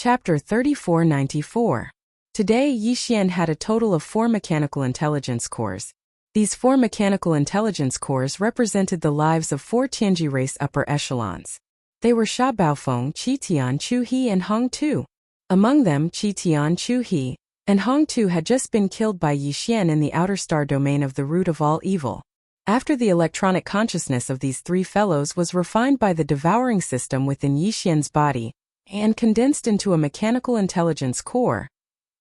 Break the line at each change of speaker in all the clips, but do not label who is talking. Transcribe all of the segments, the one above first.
Chapter 3494. Today Yixian had a total of 4 mechanical intelligence cores. These 4 mechanical intelligence cores represented the lives of 4 Tianji race upper echelons. They were Sha Baofeng, Qi Tian, Chu He and Hong Tu. Among them, Qi Tian, Chu He, and Hong Tu had just been killed by Yixian in the outer star domain of the root of all evil. After the electronic consciousness of these 3 fellows was refined by the devouring system within Yixian's body, and condensed into a mechanical intelligence core,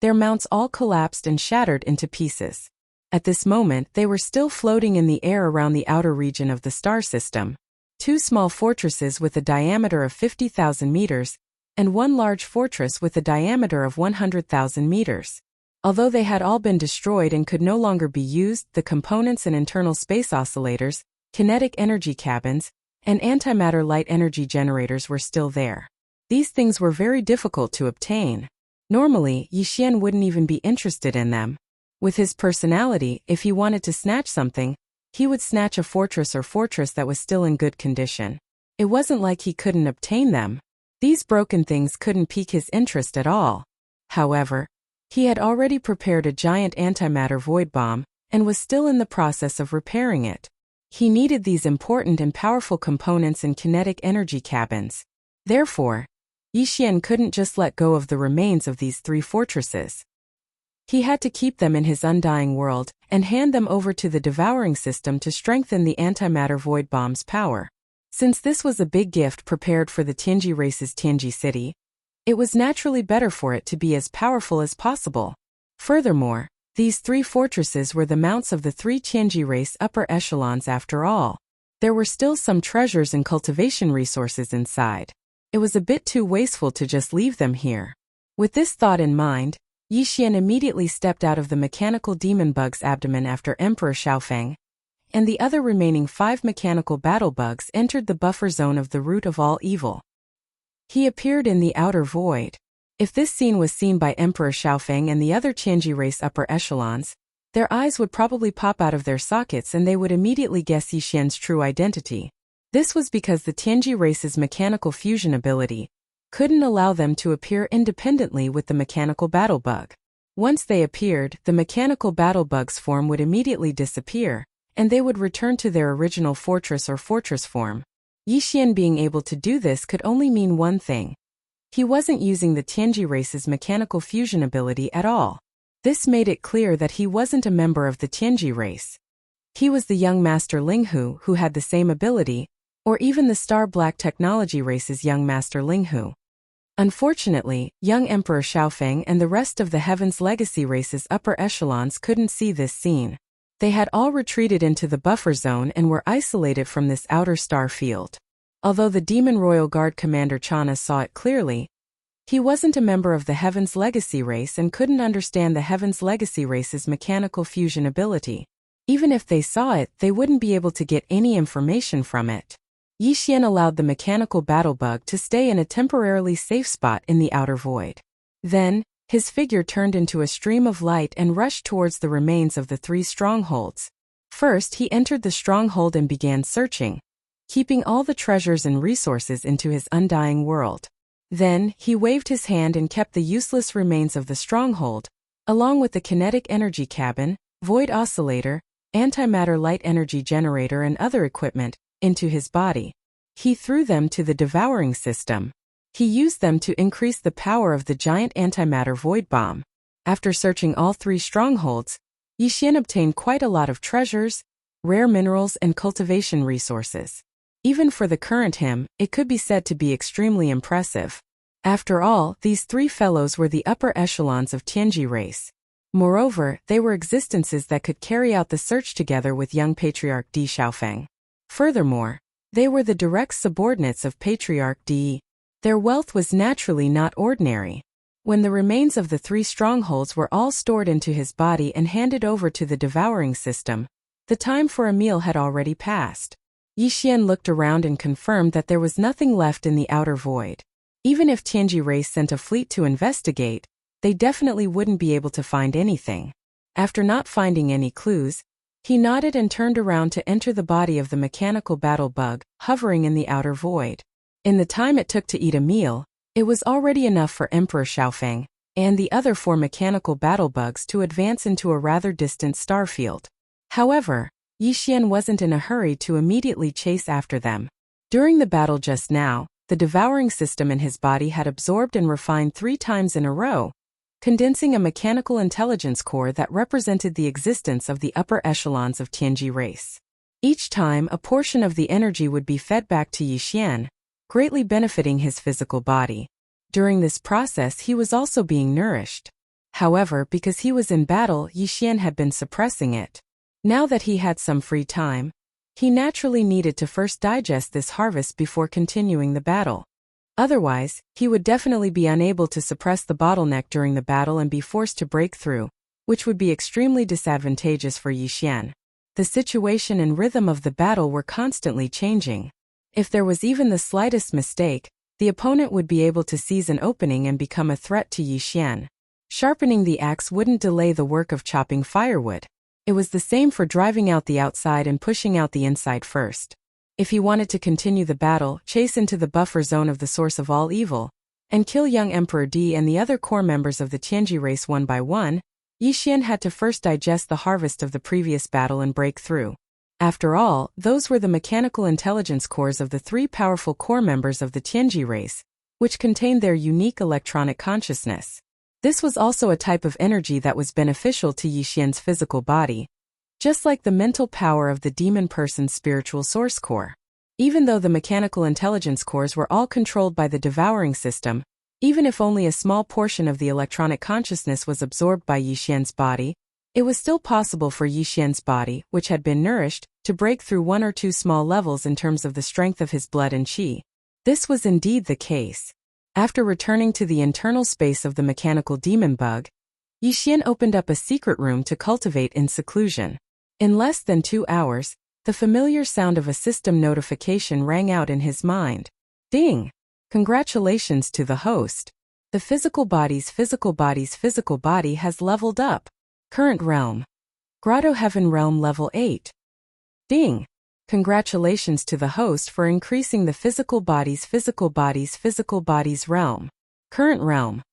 their mounts all collapsed and shattered into pieces. At this moment, they were still floating in the air around the outer region of the star system. 2 small fortresses with a diameter of 50,000 meters, and 1 large fortress with a diameter of 100,000 meters. Although they had all been destroyed and could no longer be used, the components and internal space oscillators, kinetic energy cabins, and antimatter light energy generators were still there. These things were very difficult to obtain. Normally, Yixian wouldn't even be interested in them. With his personality, if he wanted to snatch something, he would snatch a fortress or fortress that was still in good condition. It wasn't like he couldn't obtain them. These broken things couldn't pique his interest at all. However, he had already prepared a giant antimatter void bomb, and was still in the process of repairing it. He needed these important and powerful components and kinetic energy cabins. Therefore, Yixian couldn't just let go of the remains of these 3 fortresses. He had to keep them in his undying world, and hand them over to the devouring system to strengthen the antimatter void bomb's power. Since this was a big gift prepared for the Tianji race's Tianji city, it was naturally better for it to be as powerful as possible. Furthermore, these 3 fortresses were the mounts of the 3 Tianji race upper echelons after all. There were still some treasures and cultivation resources inside. It was a bit too wasteful to just leave them here. With this thought in mind, Yixian immediately stepped out of the mechanical demon bug's abdomen after Emperor Xiaofeng, and the other remaining 5 mechanical battle bugs entered the buffer zone of the root of all evil. He appeared in the outer void. If this scene was seen by Emperor Xiaofeng and the other Tianji race upper echelons, their eyes would probably pop out of their sockets and they would immediately guess Yixian's true identity. This was because the Tianji race's mechanical fusion ability couldn't allow them to appear independently with the mechanical battle bug. Once they appeared, the mechanical battle bug's form would immediately disappear, and they would return to their original fortress or fortress form. Yixian being able to do this could only mean one thing. He wasn't using the Tianji race's mechanical fusion ability at all. This made it clear that he wasn't a member of the Tianji race. He was the young Master Linghu who had the same ability, or even the Star Black Technology race's young Master Linghu. Unfortunately, young Emperor Xiaofeng and the rest of the Heaven's Legacy race's upper echelons couldn't see this scene. They had all retreated into the buffer zone and were isolated from this outer star field. Although the Demon Royal Guard Commander Chana saw it clearly, he wasn't a member of the Heaven's Legacy race and couldn't understand the Heaven's Legacy race's mechanical fusion ability. Even if they saw it, they wouldn't be able to get any information from it. Yixian allowed the mechanical battle bug to stay in a temporarily safe spot in the outer void. Then, his figure turned into a stream of light and rushed towards the remains of the 3 strongholds. First, he entered the stronghold and began searching, keeping all the treasures and resources into his undying world. Then, he waved his hand and kept the useless remains of the stronghold, along with the kinetic energy cabin, void oscillator, antimatter light energy generator and other equipment, into his body. He threw them to the devouring system. He used them to increase the power of the giant antimatter void bomb. After searching all 3 strongholds, Yixian obtained quite a lot of treasures, rare minerals and cultivation resources. Even for the current him, it could be said to be extremely impressive. After all, these 3 fellows were the upper echelons of Tianji race. Moreover, they were existences that could carry out the search together with young Patriarch Di Xiaofeng. Furthermore, they were the direct subordinates of Patriarch Di. Their wealth was naturally not ordinary. When the remains of the 3 strongholds were all stored into his body and handed over to the devouring system, the time for a meal had already passed. Yixian looked around and confirmed that there was nothing left in the outer void. Even if Tianji race sent a fleet to investigate, they definitely wouldn't be able to find anything. After not finding any clues, he nodded and turned around to enter the body of the mechanical battle bug, hovering in the outer void. In the time it took to eat a meal, It was already enough for Emperor Xiaofeng and the other 4 mechanical battle bugs to advance into a rather distant star field. However, Yixian wasn't in a hurry to immediately chase after them. During the battle just now, the devouring system in his body had absorbed and refined 3 times in a row, condensing a mechanical intelligence core that represented the existence of the upper echelons of Tianji race. Each time, a portion of the energy would be fed back to Yixian, greatly benefiting his physical body. During this process, he was also being nourished. However, because he was in battle, Yixian had been suppressing it. Now that he had some free time, he naturally needed to first digest this harvest before continuing the battle. Otherwise, he would definitely be unable to suppress the bottleneck during the battle and be forced to break through, which would be extremely disadvantageous for Yixian. The situation and rhythm of the battle were constantly changing. If there was even the slightest mistake, the opponent would be able to seize an opening and become a threat to Yixian. Sharpening the axe wouldn't delay the work of chopping firewood. It was the same for driving out the outside and pushing out the inside first. If he wanted to continue the battle, chase into the buffer zone of the source of all evil, and kill young Emperor Di and the other core members of the Tianji race one by one, Yixian had to first digest the harvest of the previous battle and break through. After all, those were the mechanical intelligence cores of the 3 powerful core members of the Tianji race, which contained their unique electronic consciousness. This was also a type of energy that was beneficial to Yixian's physical body, just like the mental power of the demon person's spiritual source core. Even though the mechanical intelligence cores were all controlled by the devouring system, even if only a small portion of the electronic consciousness was absorbed by Yixian's body, it was still possible for Yixian's body, which had been nourished, to break through 1 or 2 small levels in terms of the strength of his blood and qi. This was indeed the case. After returning to the internal space of the mechanical demon bug, Yixian opened up a secret room to cultivate in seclusion. In less than 2 hours, the familiar sound of a system notification rang out in his mind. Ding! Congratulations to the host. The physical body has leveled up. Current realm. Grotto Heaven Realm Level 8. Ding! Congratulations to the host for increasing the physical body's realm. Current realm.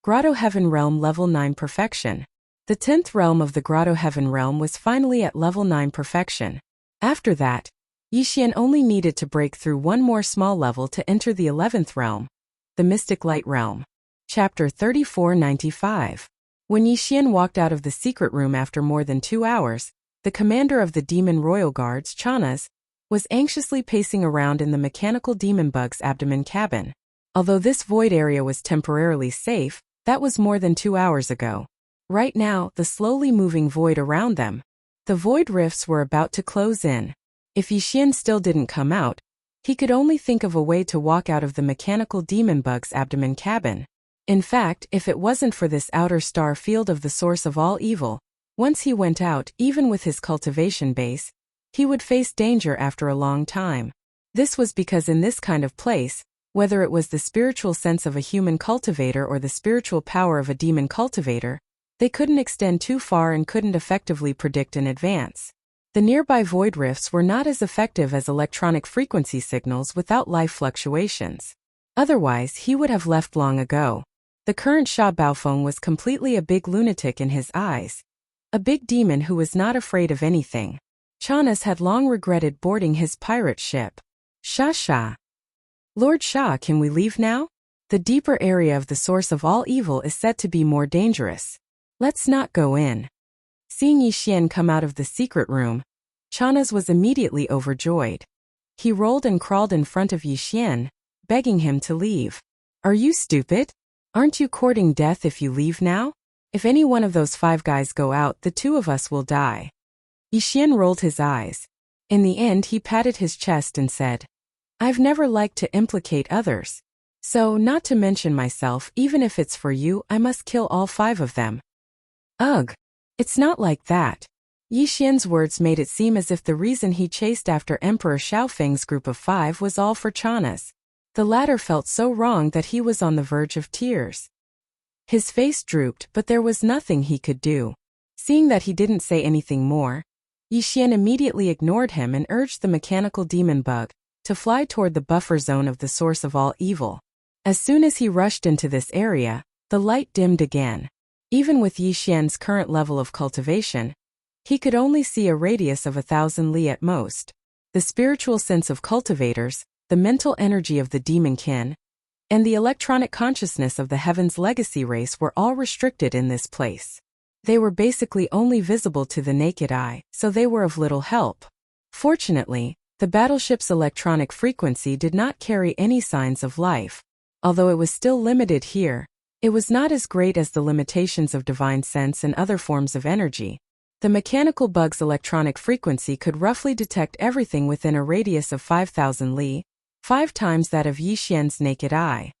Grotto Heaven Realm Level 9 Perfection. The 10th realm of the Grotto Heaven Realm was finally at level 9 perfection. After that, Yixian only needed to break through 1 more small level to enter the 11th realm, the Mystic Light Realm. Chapter 3495. When Yixian walked out of the secret room after more than 2 hours, the commander of the Demon Royal Guards, Chanas, was anxiously pacing around in the mechanical demon bug's abdomen cabin. Although this void area was temporarily safe, that was more than 2 hours ago. Right now, the slowly moving void around them, the void rifts were about to close in. If Yixian still didn't come out, he could only think of a way to walk out of the mechanical demon bug's abdomen cabin. In fact, if it wasn't for this outer star field of the source of all evil, once he went out, even with his cultivation base, he would face danger after a long time. This was because in this kind of place, whether it was the spiritual sense of a human cultivator or the spiritual power of a demon cultivator, they couldn't extend too far and couldn't effectively predict in advance. The nearby void rifts were not as effective as electronic frequency signals without life fluctuations. Otherwise, he would have left long ago. The current Sha Baofeng was completely a big lunatic in his eyes. A big demon who was not afraid of anything. Chanas had long regretted boarding his pirate ship. Sha. Lord Sha, can we leave now? The deeper area of the source of all evil is said to be more dangerous. Let's not go in. Seeing Yixian come out of the secret room, Chanas was immediately overjoyed. He rolled and crawled in front of Yixian, begging him to leave. Are you stupid? Aren't you courting death if you leave now? If any one of those 5 guys go out, the 2 of us will die. Yixian rolled his eyes. In the end, he patted his chest and said, I've never liked to implicate others. So, not to mention myself, even if it's for you, I must kill all 5 of them. Ugh. It's not like that. Yixian's words made it seem as if the reason he chased after Emperor Xiaofeng's group of 5 was all for Chanas. The latter felt so wrong that he was on the verge of tears. His face drooped, but there was nothing he could do. Seeing that he didn't say anything more, Yixian immediately ignored him and urged the mechanical demon bug to fly toward the buffer zone of the source of all evil. As soon as he rushed into this area, the light dimmed again. Even with Yixian's current level of cultivation, he could only see a radius of 1,000 li at most. The spiritual sense of cultivators, the mental energy of the demon kin, and the electronic consciousness of the Heaven's legacy race were all restricted in this place. They were basically only visible to the naked eye, so they were of little help. Fortunately, the battleship's electronic frequency did not carry any signs of life. Although it was still limited here, it was not as great as the limitations of divine sense and other forms of energy. The mechanical bug's electronic frequency could roughly detect everything within a radius of 5,000 li, 5 times that of Yixian's naked eye.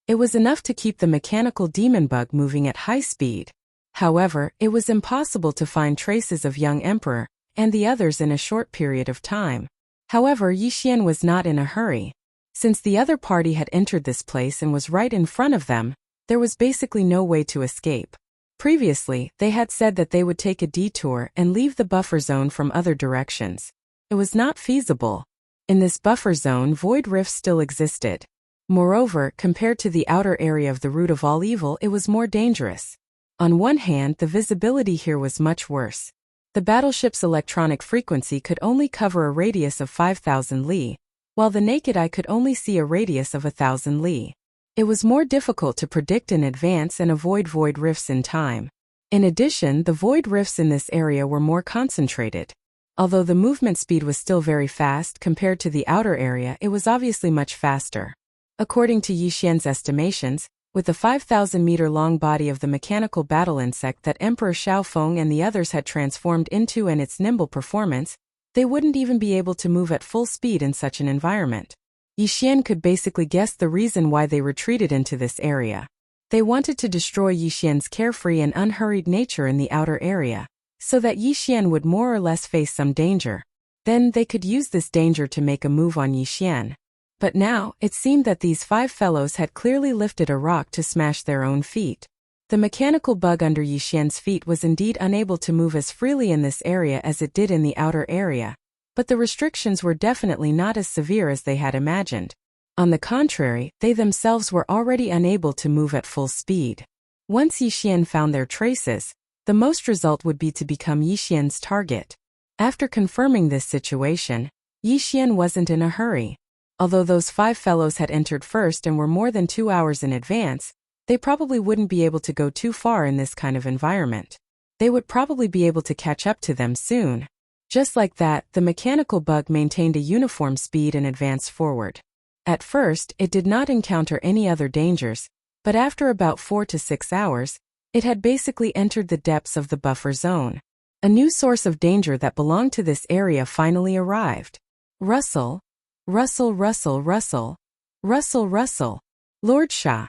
It was enough to keep the mechanical demon bug moving at high speed. However, it was impossible to find traces of young emperor and the others in a short period of time. However, Yixian was not in a hurry. Since the other party had entered this place and was right in front of them, there was basically no way to escape. Previously, they had said that they would take a detour and leave the buffer zone from other directions. It was not feasible. In this buffer zone, void rifts still existed. Moreover, compared to the outer area of the root of all evil, it was more dangerous. On one hand, the visibility here was much worse. The battleship's electronic frequency could only cover a radius of 5,000 li, while the naked eye could only see a radius of 1,000 li. It was more difficult to predict in advance and avoid void rifts in time. In addition, the void rifts in this area were more concentrated. Although the movement speed was still very fast compared to the outer area, it was obviously much faster. According to Yixian's estimations, with the 5,000-meter-long body of the mechanical battle insect that Emperor Xiaofeng and the others had transformed into and its nimble performance, they wouldn't even be able to move at full speed in such an environment. Yixian could basically guess the reason why they retreated into this area. They wanted to destroy Yixian's carefree and unhurried nature in the outer area, so that Yixian would more or less face some danger. Then they could use this danger to make a move on Yixian. But now, it seemed that these 5 fellows had clearly lifted a rock to smash their own feet. The mechanical bug under Yixian's feet was indeed unable to move as freely in this area as it did in the outer area, but the restrictions were definitely not as severe as they had imagined. On the contrary, they themselves were already unable to move at full speed. Once Yixian found their traces, the most result would be to become Yixian's target. After confirming this situation, Yixian wasn't in a hurry. Although those 5 fellows had entered first and were more than 2 hours in advance, they probably wouldn't be able to go too far in this kind of environment. They would probably be able to catch up to them soon. Just like that, the mechanical bug maintained a uniform speed and advanced forward. At first, it did not encounter any other dangers, but after about 4 to 6 hours, it had basically entered the depths of the buffer zone. A new source of danger that belonged to this area finally arrived. Rustle. Rustle, rustle, rustle. Rustle, rustle. Lord Shah.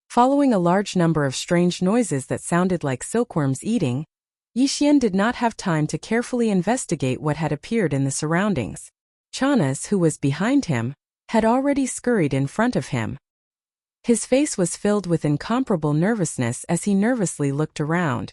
Following a large number of strange noises that sounded like silkworms eating, Yixian did not have time to carefully investigate what had appeared in the surroundings. Chanas, who was behind him, had already scurried in front of him. His face was filled with incomparable nervousness as he nervously looked around.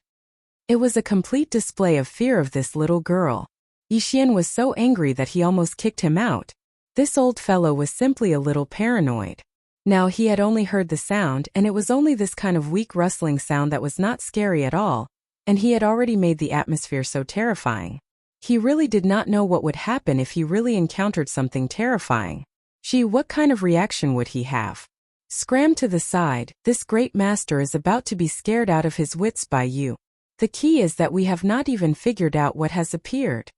It was a complete display of fear of this little girl. Yixian was so angry that he almost kicked him out. This old fellow was simply a little paranoid. Now he had only heard the sound, and it was only this kind of weak rustling sound that was not scary at all, and he had already made the atmosphere so terrifying. He really did not know what would happen if he really encountered something terrifying. Gee, what kind of reaction would he have? Scram to the side, this great master is about to be scared out of his wits by you. The key is that we have not even figured out what has appeared.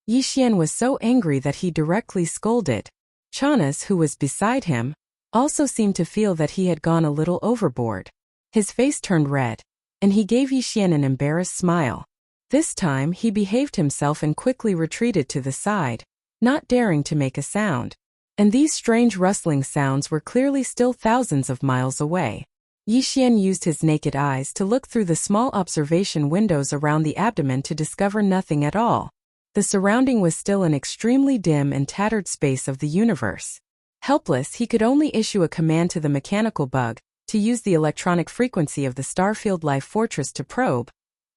Yixian was so angry that he directly scolded. Chanas, who was beside him, also seemed to feel that he had gone a little overboard. His face turned red, and he gave Yixian an embarrassed smile. This time he behaved himself and quickly retreated to the side, not daring to make a sound. And these strange rustling sounds were clearly still thousands of miles away. Yixian used his naked eyes to look through the small observation windows around the abdomen to discover nothing at all. The surrounding was still an extremely dim and tattered space of the universe. Helpless, he could only issue a command to the mechanical bug to use the electronic frequency of the Starfield Life Fortress to probe,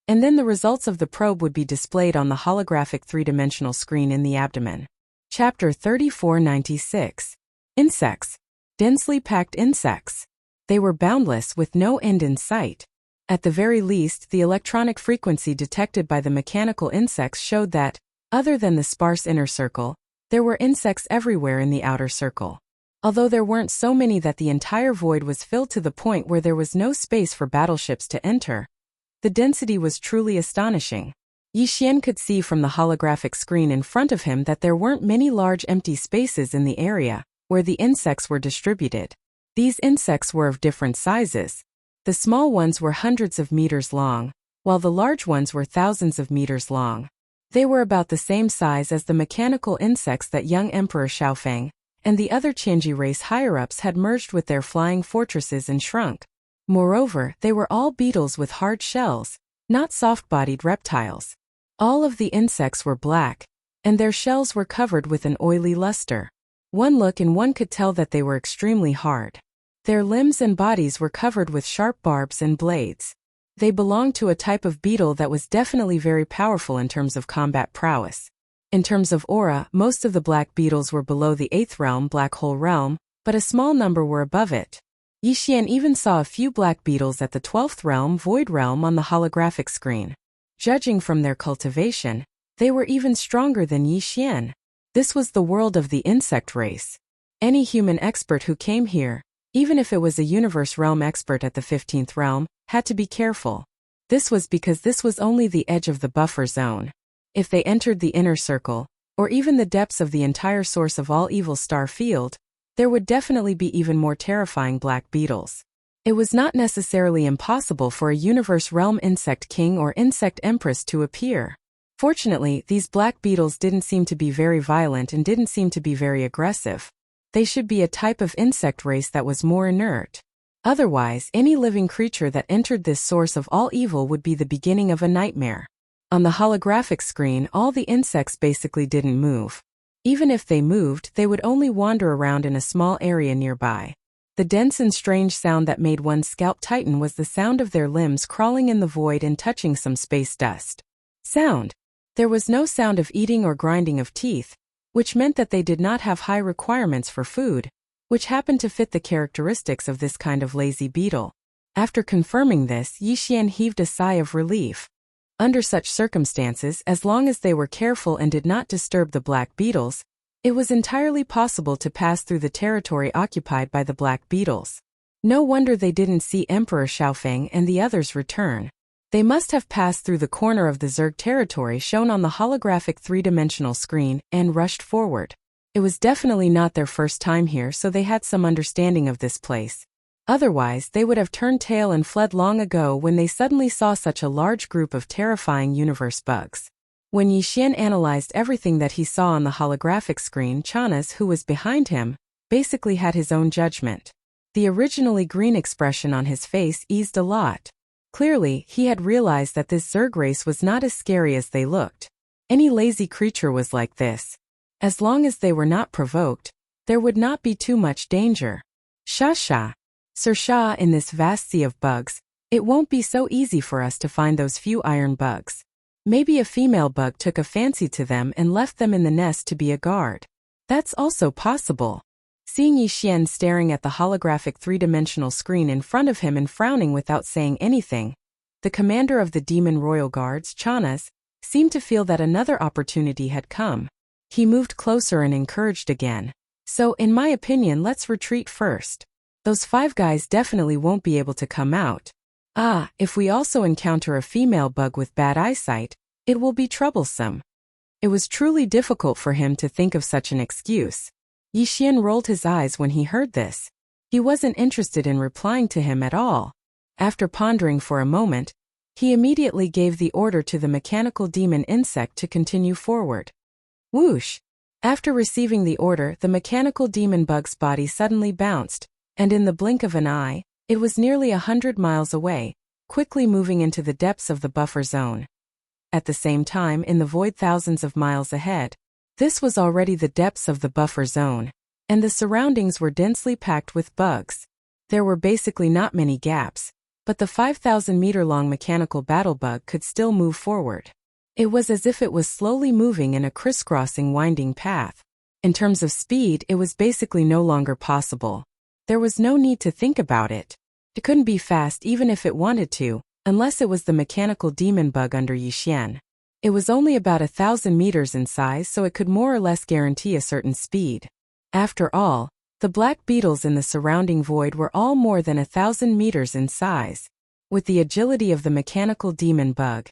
and then the results of the probe would be displayed on the holographic three-dimensional screen in the abdomen. Chapter 3496. Insects. Densely packed insects. They were boundless with no end in sight. At the very least, the electronic frequency detected by the mechanical insects showed that, other than the sparse inner circle, there were insects everywhere in the outer circle. Although there weren't so many that the entire void was filled to the point where there was no space for battleships to enter, the density was truly astonishing. Yixian could see from the holographic screen in front of him that there weren't many large empty spaces in the area where the insects were distributed. These insects were of different sizes. The small ones were hundreds of meters long, while the large ones were thousands of meters long. They were about the same size as the mechanical insects that young Emperor Xiaofeng and the other Tianji race higher-ups had merged with their flying fortresses and shrunk. Moreover, they were all beetles with hard shells, not soft-bodied reptiles. All of the insects were black, and their shells were covered with an oily luster. One look and one could tell that they were extremely hard. Their limbs and bodies were covered with sharp barbs and blades. They belonged to a type of beetle that was definitely very powerful in terms of combat prowess. In terms of aura, most of the black beetles were below the 8th realm black hole realm, but a small number were above it. Yixian even saw a few black beetles at the 12th realm void realm on the holographic screen. Judging from their cultivation, they were even stronger than Yixian. This was the world of the insect race. Any human expert who came here, even if it was a universe realm expert at the 15th realm, had to be careful. This was because this was only the edge of the buffer zone. If they entered the inner circle, or even the depths of the entire source of all evil star field, there would definitely be even more terrifying black beetles. It was not necessarily impossible for a universe realm insect king or insect empress to appear. Fortunately, these black beetles didn't seem to be very violent and didn't seem to be very aggressive. They should be a type of insect race that was more inert. Otherwise, any living creature that entered this source of all evil would be the beginning of a nightmare. On the holographic screen, all the insects basically didn't move. Even if they moved, they would only wander around in a small area nearby. The dense and strange sound that made one's scalp tighten was the sound of their limbs crawling in the void and touching some space dust. Sound. There was no sound of eating or grinding of teeth, which meant that they did not have high requirements for food, which happened to fit the characteristics of this kind of lazy beetle. After confirming this, Yixian heaved a sigh of relief. Under such circumstances, as long as they were careful and did not disturb the black beetles, it was entirely possible to pass through the territory occupied by the black beetles. No wonder they didn't see Emperor Xiaofeng and the others return. They must have passed through the corner of the Zerg territory shown on the holographic three-dimensional screen and rushed forward. It was definitely not their first time here, so they had some understanding of this place. Otherwise, they would have turned tail and fled long ago when they suddenly saw such a large group of terrifying universe bugs. When Yixian analyzed everything that he saw on the holographic screen, Chanas, who was behind him, basically had his own judgment. The originally green expression on his face eased a lot. Clearly, he had realized that this Zerg race was not as scary as they looked. Any lazy creature was like this. As long as they were not provoked, there would not be too much danger. Sha. Sir Sha, in this vast sea of bugs, it won't be so easy for us to find those few iron bugs. Maybe a female bug took a fancy to them and left them in the nest to be a guard. That's also possible. Seeing Yixian staring at the holographic three-dimensional screen in front of him and frowning without saying anything, the commander of the Demon Royal Guards, Chanas, seemed to feel that another opportunity had come. He moved closer and encouraged again. So, in my opinion, let's retreat first. Those 5 guys definitely won't be able to come out. If we also encounter a female bug with bad eyesight, it will be troublesome. It was truly difficult for him to think of such an excuse. Yixian rolled his eyes when he heard this. He wasn't interested in replying to him at all. After pondering for a moment, he immediately gave the order to the mechanical demon insect to continue forward. Whoosh! After receiving the order, the mechanical demon bug's body suddenly bounced, and in the blink of an eye, it was nearly 100 miles away, quickly moving into the depths of the buffer zone. At the same time, in the void thousands of miles ahead, this was already the depths of the buffer zone, and the surroundings were densely packed with bugs. There were basically not many gaps, but the 5,000-meter-long mechanical battle bug could still move forward. It was as if it was slowly moving in a crisscrossing winding path. In terms of speed, it was basically no longer possible. There was no need to think about it. It couldn't be fast even if it wanted to, unless it was the mechanical demon bug under Yixian. It was only about 1,000 meters in size, so it could more or less guarantee a certain speed. After all, the black beetles in the surrounding void were all more than 1,000 meters in size. With the agility of the mechanical demon bug,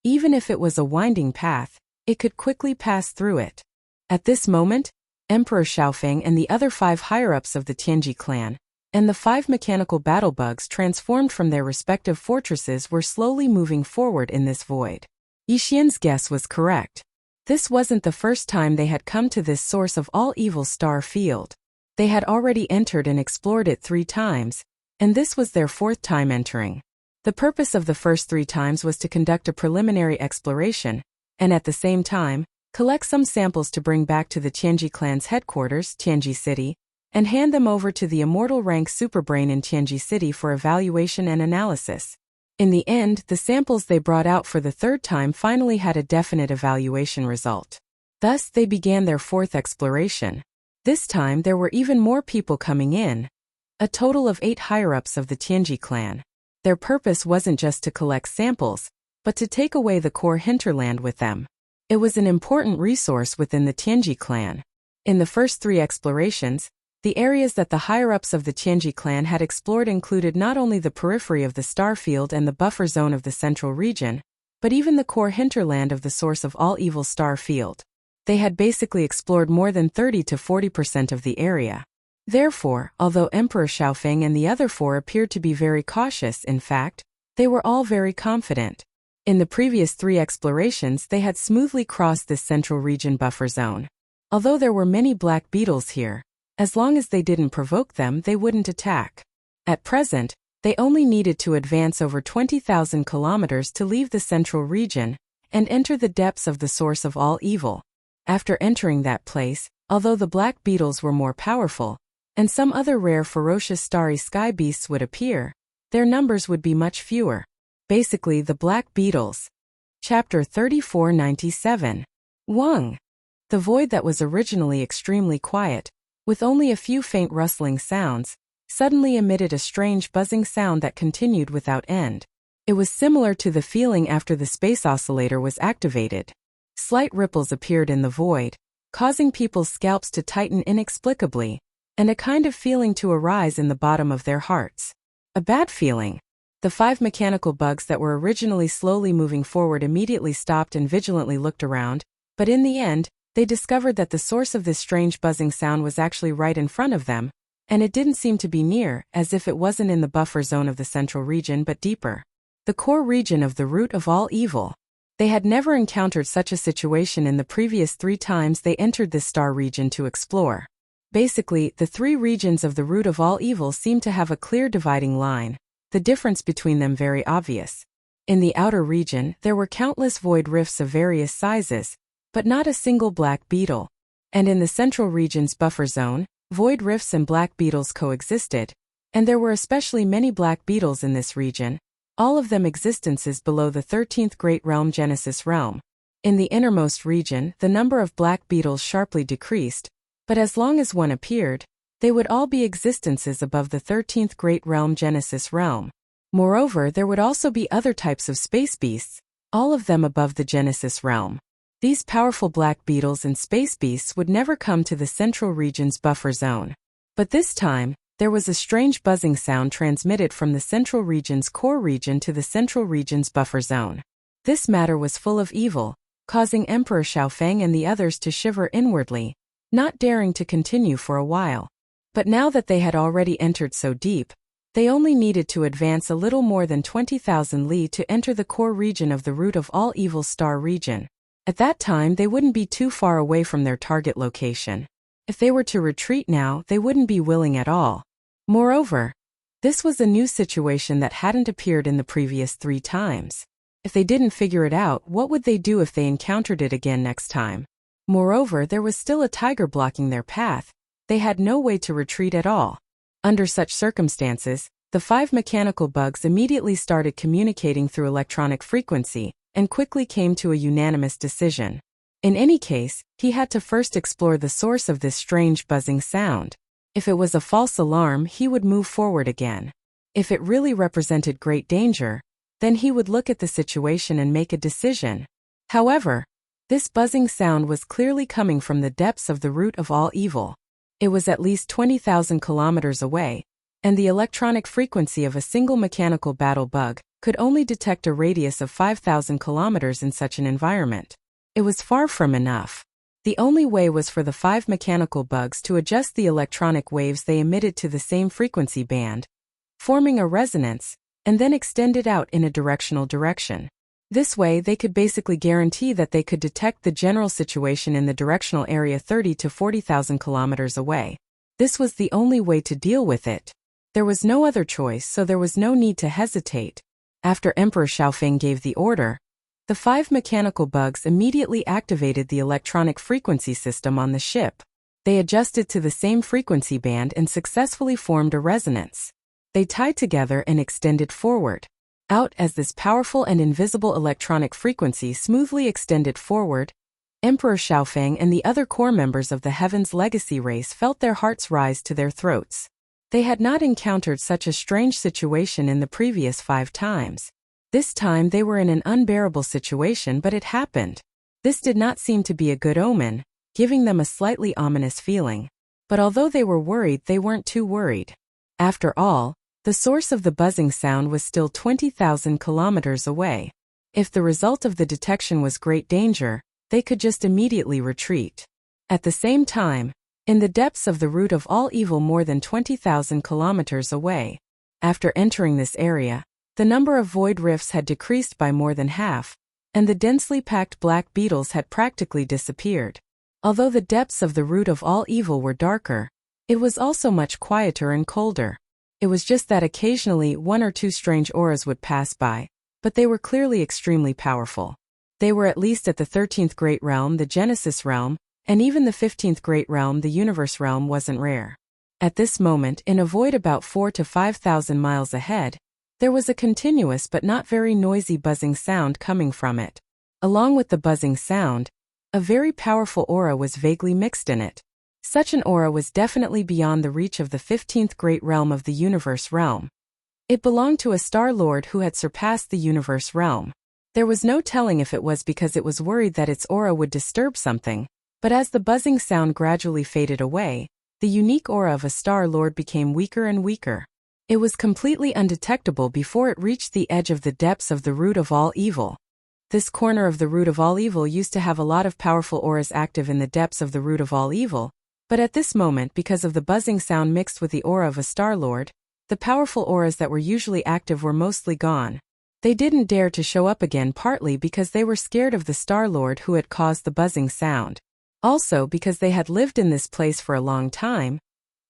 even if it was a winding path, it could quickly pass through it. At this moment, Emperor Xiaofeng and the other 5 higher-ups of the Tianji clan, and the 5 mechanical battle bugs transformed from their respective fortresses were slowly moving forward in this void. Yixian's guess was correct. This wasn't the first time they had come to this source of all evil star field. They had already entered and explored it 3 times, and this was their 4th time entering. The purpose of the first 3 times was to conduct a preliminary exploration, and at the same time, collect some samples to bring back to the Tianji clan's headquarters, Tianji City, and hand them over to the immortal rank superbrain in Tianji City for evaluation and analysis. In the end, the samples they brought out for the 3rd time finally had a definite evaluation result. Thus, they began their 4th exploration. This time there were even more people coming in. A total of 8 higher-ups of the Tianji clan. Their purpose wasn't just to collect samples, but to take away the core hinterland with them. It was an important resource within the Tianji clan. In the first 3 explorations, the areas that the higher-ups of the Tianji clan had explored included not only the periphery of the star field and the buffer zone of the central region, but even the core hinterland of the source of all evil star field. They had basically explored more than 30 to 40% of the area. Therefore, although Emperor Xiaofeng and the other 4 appeared to be very cautious, in fact, they were all very confident. In the previous 3 explorations, they had smoothly crossed this central region buffer zone. Although there were many black beetles here, as long as they didn't provoke them, they wouldn't attack. At present, they only needed to advance over 20,000 kilometers to leave the central region and enter the depths of the source of all evil. After entering that place, although the black beetles were more powerful, and some other rare ferocious starry sky beasts would appear, their numbers would be much fewer. Basically, the black beetles. Chapter 3497. Wang. The void that was originally extremely quiet, with only a few faint rustling sounds, suddenly emitted a strange buzzing sound that continued without end. It was similar to the feeling after the space oscillator was activated. Slight ripples appeared in the void, causing people's scalps to tighten inexplicably, and a kind of feeling to arise in the bottom of their hearts. A bad feeling. The 5 mechanical bugs that were originally slowly moving forward immediately stopped and vigilantly looked around, but in the end, they discovered that the source of this strange buzzing sound was actually right in front of them, and it didn't seem to be near, as if it wasn't in the buffer zone of the central region but deeper. The core region of the root of all evil. They had never encountered such a situation in the previous 3 times they entered this star region to explore. Basically, the 3 regions of the root of all evil seemed to have a clear dividing line, the difference between them very obvious. In the outer region, there were countless void rifts of various sizes, but not a single black beetle. And in the central region's buffer zone, void rifts and black beetles coexisted, and there were especially many black beetles in this region, all of them existences below the 13th Great Realm Genesis realm. In the innermost region, the number of black beetles sharply decreased, but as long as one appeared, they would all be existences above the 13th Great Realm Genesis realm. Moreover, there would also be other types of space beasts, all of them above the Genesis realm. These powerful black beetles and space beasts would never come to the central region's buffer zone. But this time, there was a strange buzzing sound transmitted from the central region's core region to the central region's buffer zone. This matter was full of evil, causing Emperor Xiaofeng and the others to shiver inwardly, not daring to continue for a while. But now that they had already entered so deep, they only needed to advance a little more than 20,000 li to enter the core region of the root of all evil star region. At that time, they wouldn't be too far away from their target location. If they were to retreat now, they wouldn't be willing at all. Moreover, this was a new situation that hadn't appeared in the previous 3 times. If they didn't figure it out, what would they do if they encountered it again next time? Moreover, there was still a tiger blocking their path. They had no way to retreat at all. Under such circumstances, the 5 mechanical bugs immediately started communicating through electronic frequency, and quickly came to a unanimous decision. In any case, he had to first explore the source of this strange buzzing sound. If it was a false alarm, he would move forward again. If it really represented great danger, then he would look at the situation and make a decision. However, this buzzing sound was clearly coming from the depths of the root of all evil. It was at least 20,000 kilometers away, and the electronic frequency of a single mechanical battle bug could only detect a radius of 5,000 kilometers in such an environment. It was far from enough. The only way was for the 5 mechanical bugs to adjust the electronic waves they emitted to the same frequency band, forming a resonance, and then extend it out in a directional direction. This way they could basically guarantee that they could detect the general situation in the directional area 30 to 40,000 kilometers away. This was the only way to deal with it. There was no other choice, so there was no need to hesitate. After Emperor Xiaofeng gave the order, the 5 mechanical bugs immediately activated the electronic frequency system on the ship. They adjusted to the same frequency band and successfully formed a resonance. They tied together and extended forward. Out as this powerful and invisible electronic frequency smoothly extended forward, Emperor Xiaofeng and the other core members of the Heaven's Legacy race felt their hearts rise to their throats. They had not encountered such a strange situation in the previous 5 times. This time they were in an unbearable situation, but it happened. This did not seem to be a good omen, giving them a slightly ominous feeling. But although they were worried, they weren't too worried. After all, the source of the buzzing sound was still 20,000 kilometers away. If the result of the detection was great danger, they could just immediately retreat. At the same time, in the depths of the root of all evil more than 20,000 kilometers away, after entering this area, the number of void rifts had decreased by more than half, and the densely packed black beetles had practically disappeared. Although the depths of the root of all evil were darker, it was also much quieter and colder. It was just that occasionally 1 or 2 strange auras would pass by, but they were clearly extremely powerful. They were at least at the 13th Great Realm, the Genesis Realm, and even the 15th Great Realm, the Universe Realm, wasn't rare. At this moment, in a void about 4,000 to 5,000 miles ahead, there was a continuous but not very noisy buzzing sound coming from it. Along with the buzzing sound, a very powerful aura was vaguely mixed in it. Such an aura was definitely beyond the reach of the 15th Great Realm of the Universe Realm. It belonged to a Star Lord who had surpassed the Universe Realm. There was no telling if it was because it was worried that its aura would disturb something, but as the buzzing sound gradually faded away, the unique aura of a Star Lord became weaker and weaker. It was completely undetectable before it reached the edge of the depths of the root of all evil. This corner of the root of all evil used to have a lot of powerful auras active in the depths of the root of all evil, but at this moment, because of the buzzing sound mixed with the aura of a Star Lord, the powerful auras that were usually active were mostly gone. They didn't dare to show up again, partly because they were scared of the Star Lord who had caused the buzzing sound. Also because they had lived in this place for a long time,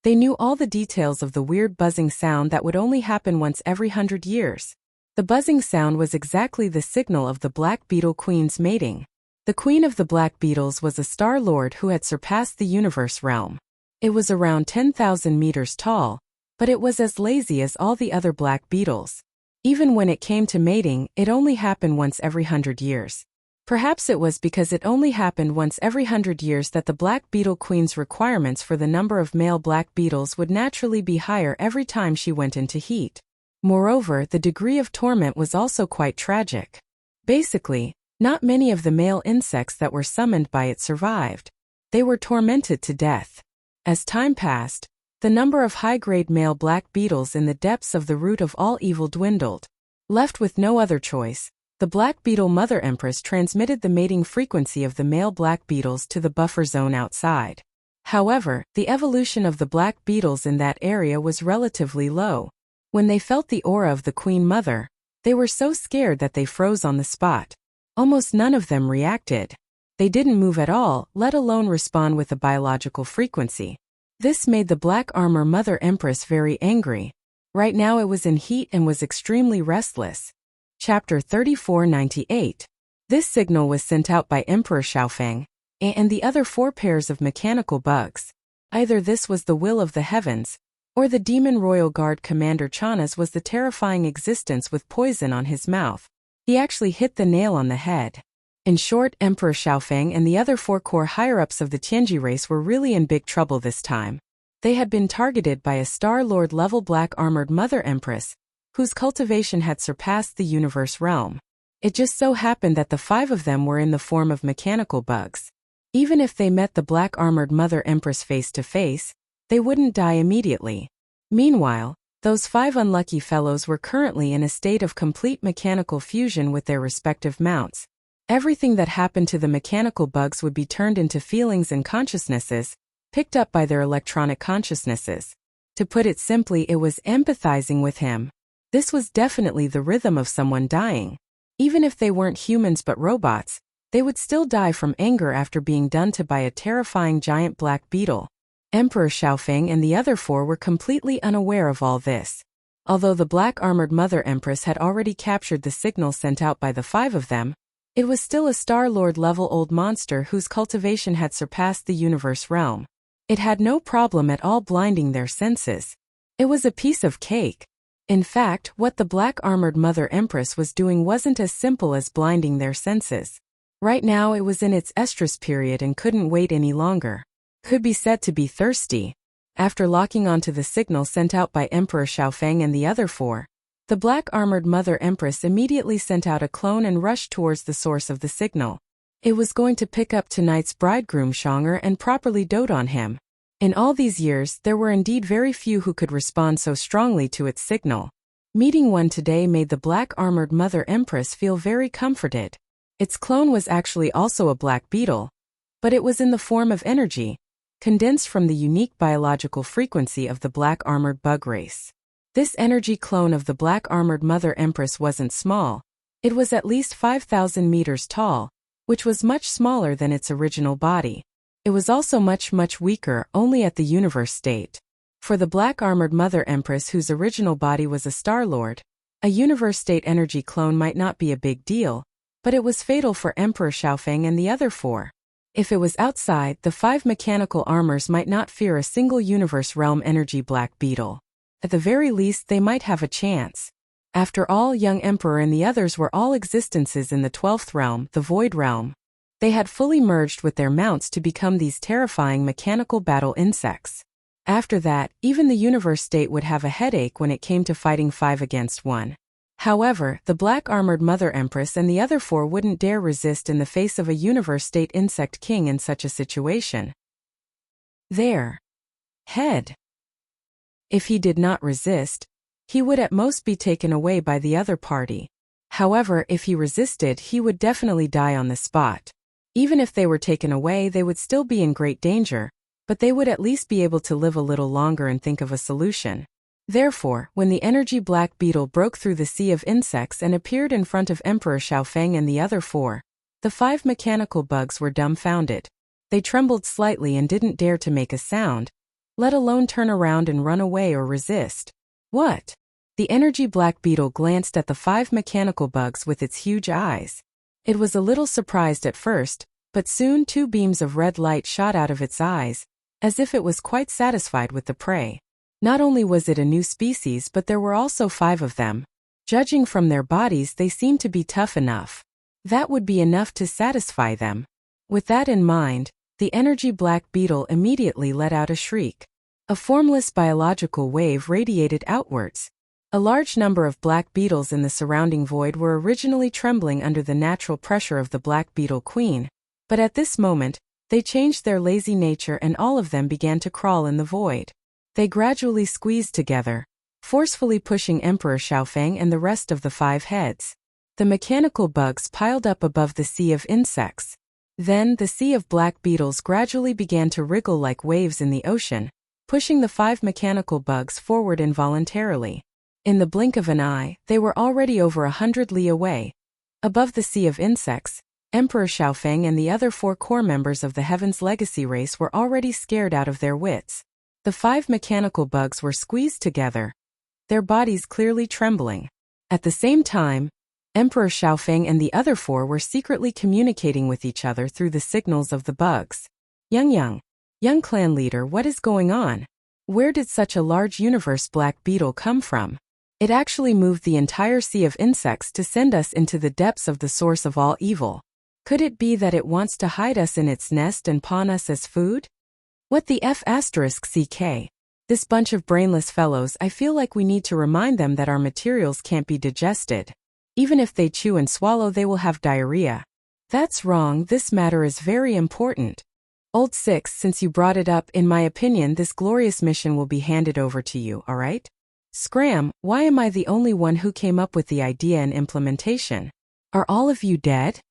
they knew all the details of the weird buzzing sound that would only happen once every 100 years. The buzzing sound was exactly the signal of the Black Beetle Queen's mating. The Queen of the Black Beetles was a Star Lord who had surpassed the Universe Realm. It was around 10,000 meters tall, but it was as lazy as all the other black beetles. Even when it came to mating, it only happened once every 100 years. Perhaps it was because it only happened once every 100 years that the Black Beetle Queen's requirements for the number of male black beetles would naturally be higher every time she went into heat. Moreover, the degree of torment was also quite tragic. Basically, not many of the male insects that were summoned by it survived. They were tormented to death. As time passed, the number of high-grade male black beetles in the depths of the root of all evil dwindled. Left with no other choice, the Black Beetle Mother Empress transmitted the mating frequency of the male black beetles to the buffer zone outside. However, the evolution of the black beetles in that area was relatively low. When they felt the aura of the Queen Mother, they were so scared that they froze on the spot. Almost none of them reacted. They didn't move at all, let alone respond with a biological frequency. This made the Black Armor Mother Empress very angry. Right now it was in heat and was extremely restless. Chapter 3498. This signal was sent out by Emperor Xiaofeng and the other 4 pairs of mechanical bugs. Either this was the will of the heavens, or the Demon Royal Guard Commander Chana's was the terrifying existence with poison on his mouth. He actually hit the nail on the head. In short, Emperor Xiaofeng and the other 4 core higher-ups of the Tianji race were really in big trouble this time. They had been targeted by a Star-Lord-level black-armored Mother Empress, whose cultivation had surpassed the universe realm. It just so happened that the 5 of them were in the form of mechanical bugs. Even if they met the black-armored Mother Empress face to face, they wouldn't die immediately. Meanwhile, those 5 unlucky fellows were currently in a state of complete mechanical fusion with their respective mounts. Everything that happened to the mechanical bugs would be turned into feelings and consciousnesses, picked up by their electronic consciousnesses. To put it simply, it was empathizing with him. This was definitely the rhythm of someone dying. Even if they weren't humans but robots, they would still die from anger after being done to by a terrifying giant black beetle. Emperor Xiaofeng and the other 4 were completely unaware of all this. Although the black-armored Mother Empress had already captured the signal sent out by the 5 of them, it was still a Star-Lord-level old monster whose cultivation had surpassed the universe realm. It had no problem at all blinding their senses. It was a piece of cake. In fact, what the black-armored Mother Empress was doing wasn't as simple as blinding their senses. Right now it was in its estrus period and couldn't wait any longer. Could be said to be thirsty. After locking onto the signal sent out by Emperor Xiaofeng and the other 4, the black-armored Mother Empress immediately sent out a clone and rushed towards the source of the signal. It was going to pick up tonight's bridegroom Shonger and properly dote on him. In all these years, there were indeed very few who could respond so strongly to its signal. Meeting one today made the black-armored Mother Empress feel very comforted. Its clone was actually also a black beetle, but it was in the form of energy, condensed from the unique biological frequency of the black-armored bug race. This energy clone of the black-armored Mother Empress wasn't small. It was at least 5,000 meters tall, which was much smaller than its original body. It was also much weaker, only at the universe state. For the black-armored Mother Empress whose original body was a Star-Lord, a universe state energy clone might not be a big deal, but it was fatal for Emperor Xiaofeng and the other 4. If it was outside, the 5 mechanical armors might not fear a single universe realm energy black beetle. At the very least they might have a chance. After all, young Emperor and the others were all existences in the 12th realm, the Void realm. They had fully merged with their mounts to become these terrifying mechanical battle insects. After that, even the universe state would have a headache when it came to fighting 5 against 1. However, the black-armored Mother Empress and the other 4 wouldn't dare resist in the face of a universe state insect king in such a situation. Their head. If he did not resist, he would at most be taken away by the other party. However, if he resisted, he would definitely die on the spot. Even if they were taken away, they would still be in great danger, but they would at least be able to live a little longer and think of a solution. Therefore, when the energy black beetle broke through the sea of insects and appeared in front of Emperor Xiaofeng and the other 4, the 5 mechanical bugs were dumbfounded. They trembled slightly and didn't dare to make a sound, let alone turn around and run away or resist. What? The energy black beetle glanced at the 5 mechanical bugs with its huge eyes. It was a little surprised at first, but soon 2 beams of red light shot out of its eyes, as if it was quite satisfied with the prey. Not only was it a new species, but there were also 5 of them. Judging from their bodies, they seemed to be tough enough. That would be enough to satisfy them. With that in mind, the energy black beetle immediately let out a shriek. A formless biological wave radiated outwards. A large number of black beetles in the surrounding void were originally trembling under the natural pressure of the black beetle queen, but at this moment, they changed their lazy nature and all of them began to crawl in the void. They gradually squeezed together, forcefully pushing Emperor Xiaofeng and the rest of the 5 heads. The mechanical bugs piled up above the sea of insects. Then the sea of black beetles gradually began to wriggle like waves in the ocean, pushing the 5 mechanical bugs forward involuntarily. In the blink of an eye, they were already over 100 li away. Above the sea of insects, Emperor Xiaofeng and the other 4 core members of the Heaven's Legacy race were already scared out of their wits. The 5 mechanical bugs were squeezed together, their bodies clearly trembling. At the same time, Emperor Xiaofeng and the other 4 were secretly communicating with each other through the signals of the bugs. Young clan leader, what is going on? Where did such a large universe black beetle come from? It actually moved the entire sea of insects to send us into the depths of the source of all evil. Could it be that it wants to hide us in its nest and pawn us as food? What the F***ck? This bunch of brainless fellows, I feel like we need to remind them that our materials can't be digested. Even if they chew and swallow, they will have diarrhea. That's wrong, this matter is very important. Old Six, since you brought it up, in my opinion, this glorious mission will be handed over to you, alright? Scram, why am I the only one who came up with the idea and implementation? Are all of you dead?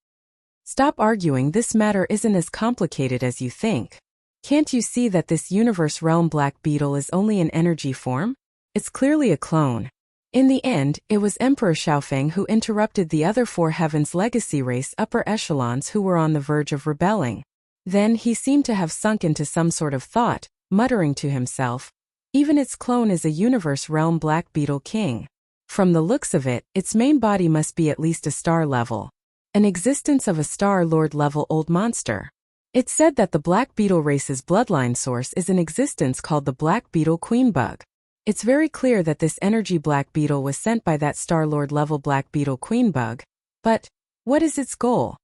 Stop arguing, this matter isn't as complicated as you think. Can't you see that this universe realm black beetle is only an energy form? It's clearly a clone. In the end, it was Emperor Xiaofeng who interrupted the other four Heavens legacy race upper echelons who were on the verge of rebelling. Then he seemed to have sunk into some sort of thought, muttering to himself, even its clone is a universe realm black beetle king. From the looks of it, its main body must be at least a star level. An existence of a Star Lord level old monster. It's said that the black beetle race's bloodline source is an existence called the black beetle queen bug. It's very clear that this energy black beetle was sent by that Star Lord level black beetle queen bug. But what is its goal?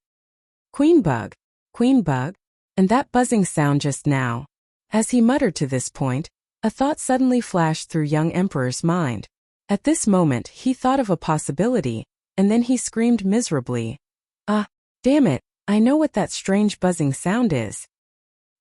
Queen bug? Queen bug? And that buzzing sound just now. As he muttered to this point, a thought suddenly flashed through young Emperor's mind. At this moment, he thought of a possibility, and then he screamed miserably. Damn it, I know what that strange buzzing sound is.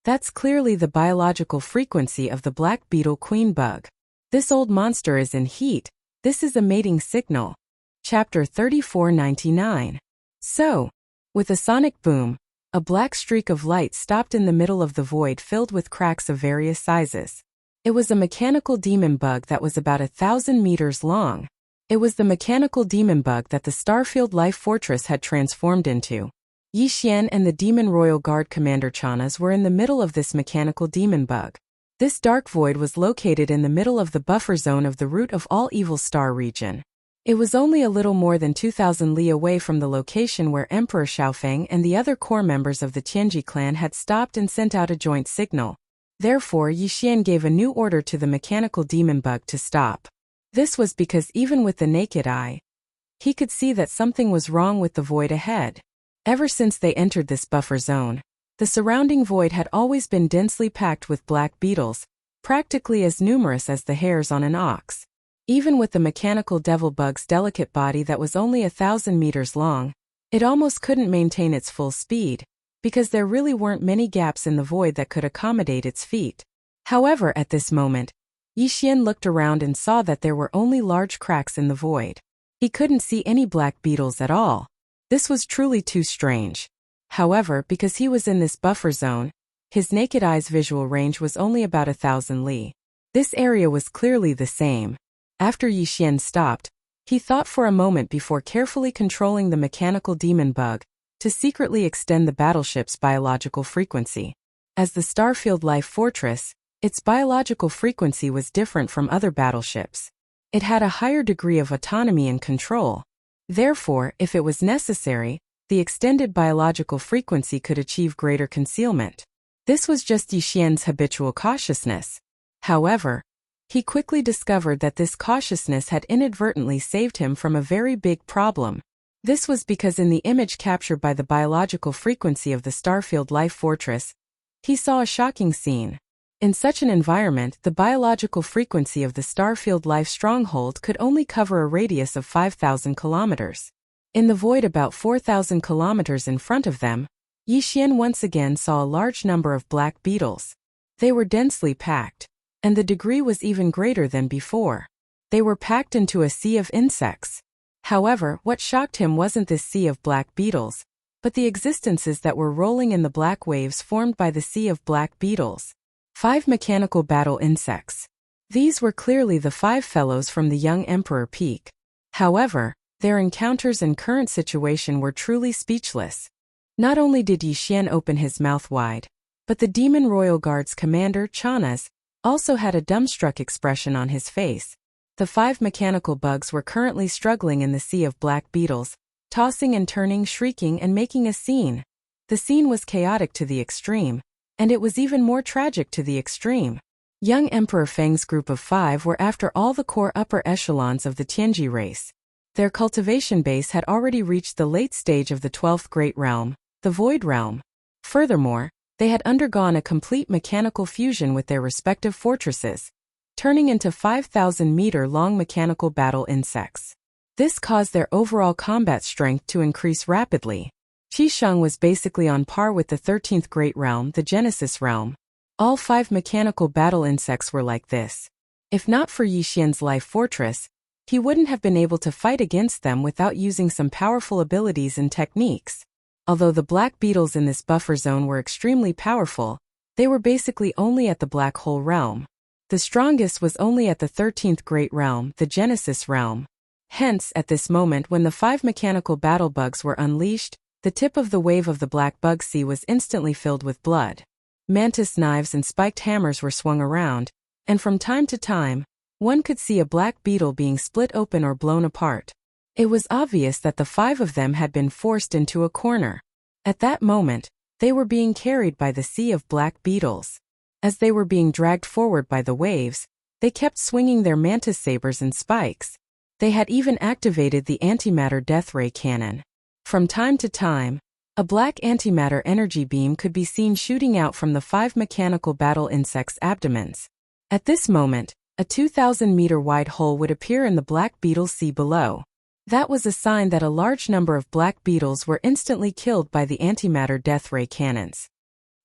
That's clearly the biological frequency of the black beetle queen bug. This old monster is in heat. This is a mating signal. Chapter 3499. So, with a sonic boom, a black streak of light stopped in the middle of the void filled with cracks of various sizes. It was a mechanical demon bug that was about 1,000 meters long. It was the mechanical demon bug that the Starfield Life Fortress had transformed into. Yi Xian and the Demon Royal Guard Commander Chanas were in the middle of this mechanical demon bug. This dark void was located in the middle of the buffer zone of the root of all evil star region. It was only a little more than 2,000 li away from the location where Emperor Xiaofeng and the other core members of the Tianji clan had stopped and sent out a joint signal. Therefore, Yi Xian gave a new order to the mechanical demon bug to stop. This was because even with the naked eye, he could see that something was wrong with the void ahead. Ever since they entered this buffer zone, the surrounding void had always been densely packed with black beetles, practically as numerous as the hairs on an ox. Even with the mechanical devil bug's delicate body that was only 1,000 meters long, it almost couldn't maintain its full speed, because there really weren't many gaps in the void that could accommodate its feet. However, at this moment, Yi Xian looked around and saw that there were only large cracks in the void. He couldn't see any black beetles at all. This was truly too strange. However, because he was in this buffer zone, his naked eye's visual range was only about 1,000 li. This area was clearly the same. After Yi Xian stopped, he thought for a moment before carefully controlling the mechanical demon bug to secretly extend the battleship's biological frequency. As the Starfield Life Fortress, its biological frequency was different from other battleships. It had a higher degree of autonomy and control. Therefore, if it was necessary, the extended biological frequency could achieve greater concealment. This was just Yi Xian's habitual cautiousness. However, he quickly discovered that this cautiousness had inadvertently saved him from a very big problem. This was because in the image captured by the biological frequency of the Starfield Life Fortress, he saw a shocking scene. In such an environment, the biological frequency of the Starfield Life Stronghold could only cover a radius of 5,000 kilometers. In the void about 4,000 kilometers in front of them, Yi Xian once again saw a large number of black beetles. They were densely packed, and the degree was even greater than before. They were packed into a sea of insects. However, what shocked him wasn't this sea of black beetles, but the existences that were rolling in the black waves formed by the sea of black beetles. 5 mechanical battle insects. These were clearly the 5 fellows from the young Emperor Peak. However, their encounters and current situation were truly speechless. Not only did Yi Xian open his mouth wide, but the Demon Royal Guard's commander, Chanas, also had a dumbstruck expression on his face. The 5 mechanical bugs were currently struggling in the sea of black beetles, tossing and turning, shrieking and making a scene. The scene was chaotic to the extreme, and it was even more tragic to the extreme. Young Emperor Feng's group of 5 were after all the core upper echelons of the Tianji race. Their cultivation base had already reached the late stage of the 12th Great Realm, the Void Realm. Furthermore, they had undergone a complete mechanical fusion with their respective fortresses. turning into 5,000-meter-long mechanical battle insects. This caused their overall combat strength to increase rapidly. Qisheng was basically on par with the 13th Great Realm, the Genesis Realm. All 5 mechanical battle insects were like this. If not for Yixian's life fortress, he wouldn't have been able to fight against them without using some powerful abilities and techniques. Although the black beetles in this buffer zone were extremely powerful, they were basically only at the Black Hole Realm. The strongest was only at the 13th Great Realm, the Genesis Realm. Hence, at this moment when the 5 mechanical battle bugs were unleashed, the tip of the wave of the black bug sea was instantly filled with blood. Mantis knives and spiked hammers were swung around, and from time to time, one could see a black beetle being split open or blown apart. It was obvious that the 5 of them had been forced into a corner. At that moment, they were being carried by the sea of black beetles. As they were being dragged forward by the waves, they kept swinging their mantis sabers and spikes. They had even activated the antimatter death ray cannon. From time to time, a black antimatter energy beam could be seen shooting out from the 5 mechanical battle insects' abdomens. At this moment, a 2,000-meter wide hole would appear in the black beetle sea below. That was a sign that a large number of black beetles were instantly killed by the antimatter death ray cannons.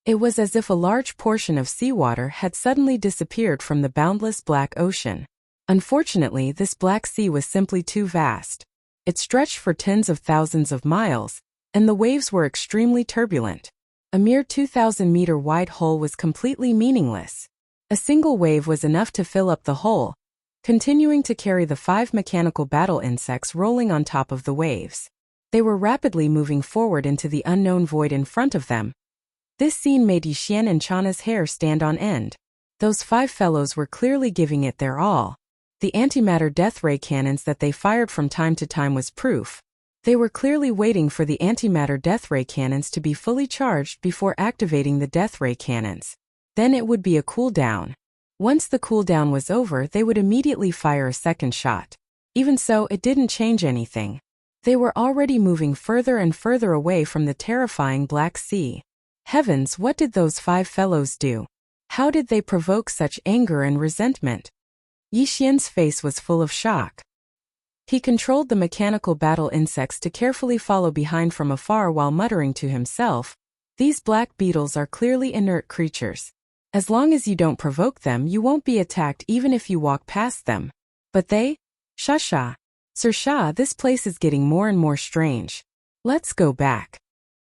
It was as if a large portion of seawater had suddenly disappeared from the boundless black ocean. Unfortunately, this black sea was simply too vast. It stretched for tens of thousands of miles, and the waves were extremely turbulent. A mere 2,000-meter wide hole was completely meaningless. A single wave was enough to fill up the hole, continuing to carry the 5 mechanical battle insects rolling on top of the waves. They were rapidly moving forward into the unknown void in front of them. This scene made Yixian and Chana's hair stand on end. Those 5 fellows were clearly giving it their all. The antimatter death ray cannons that they fired from time to time was proof. They were clearly waiting for the antimatter death ray cannons to be fully charged before activating the death ray cannons. Then it would be a cooldown. Once the cooldown was over, they would immediately fire a second shot. Even so, it didn't change anything. They were already moving further and further away from the terrifying Black Sea. Heavens, what did those 5 fellows do? How did they provoke such anger and resentment? Yixian's face was full of shock. He controlled the mechanical battle insects to carefully follow behind from afar while muttering to himself, "These black beetles are clearly inert creatures. As long as you don't provoke them, you won't be attacked even if you walk past them. But they? Sha. Sir Sha, this place is getting more and more strange. Let's go back."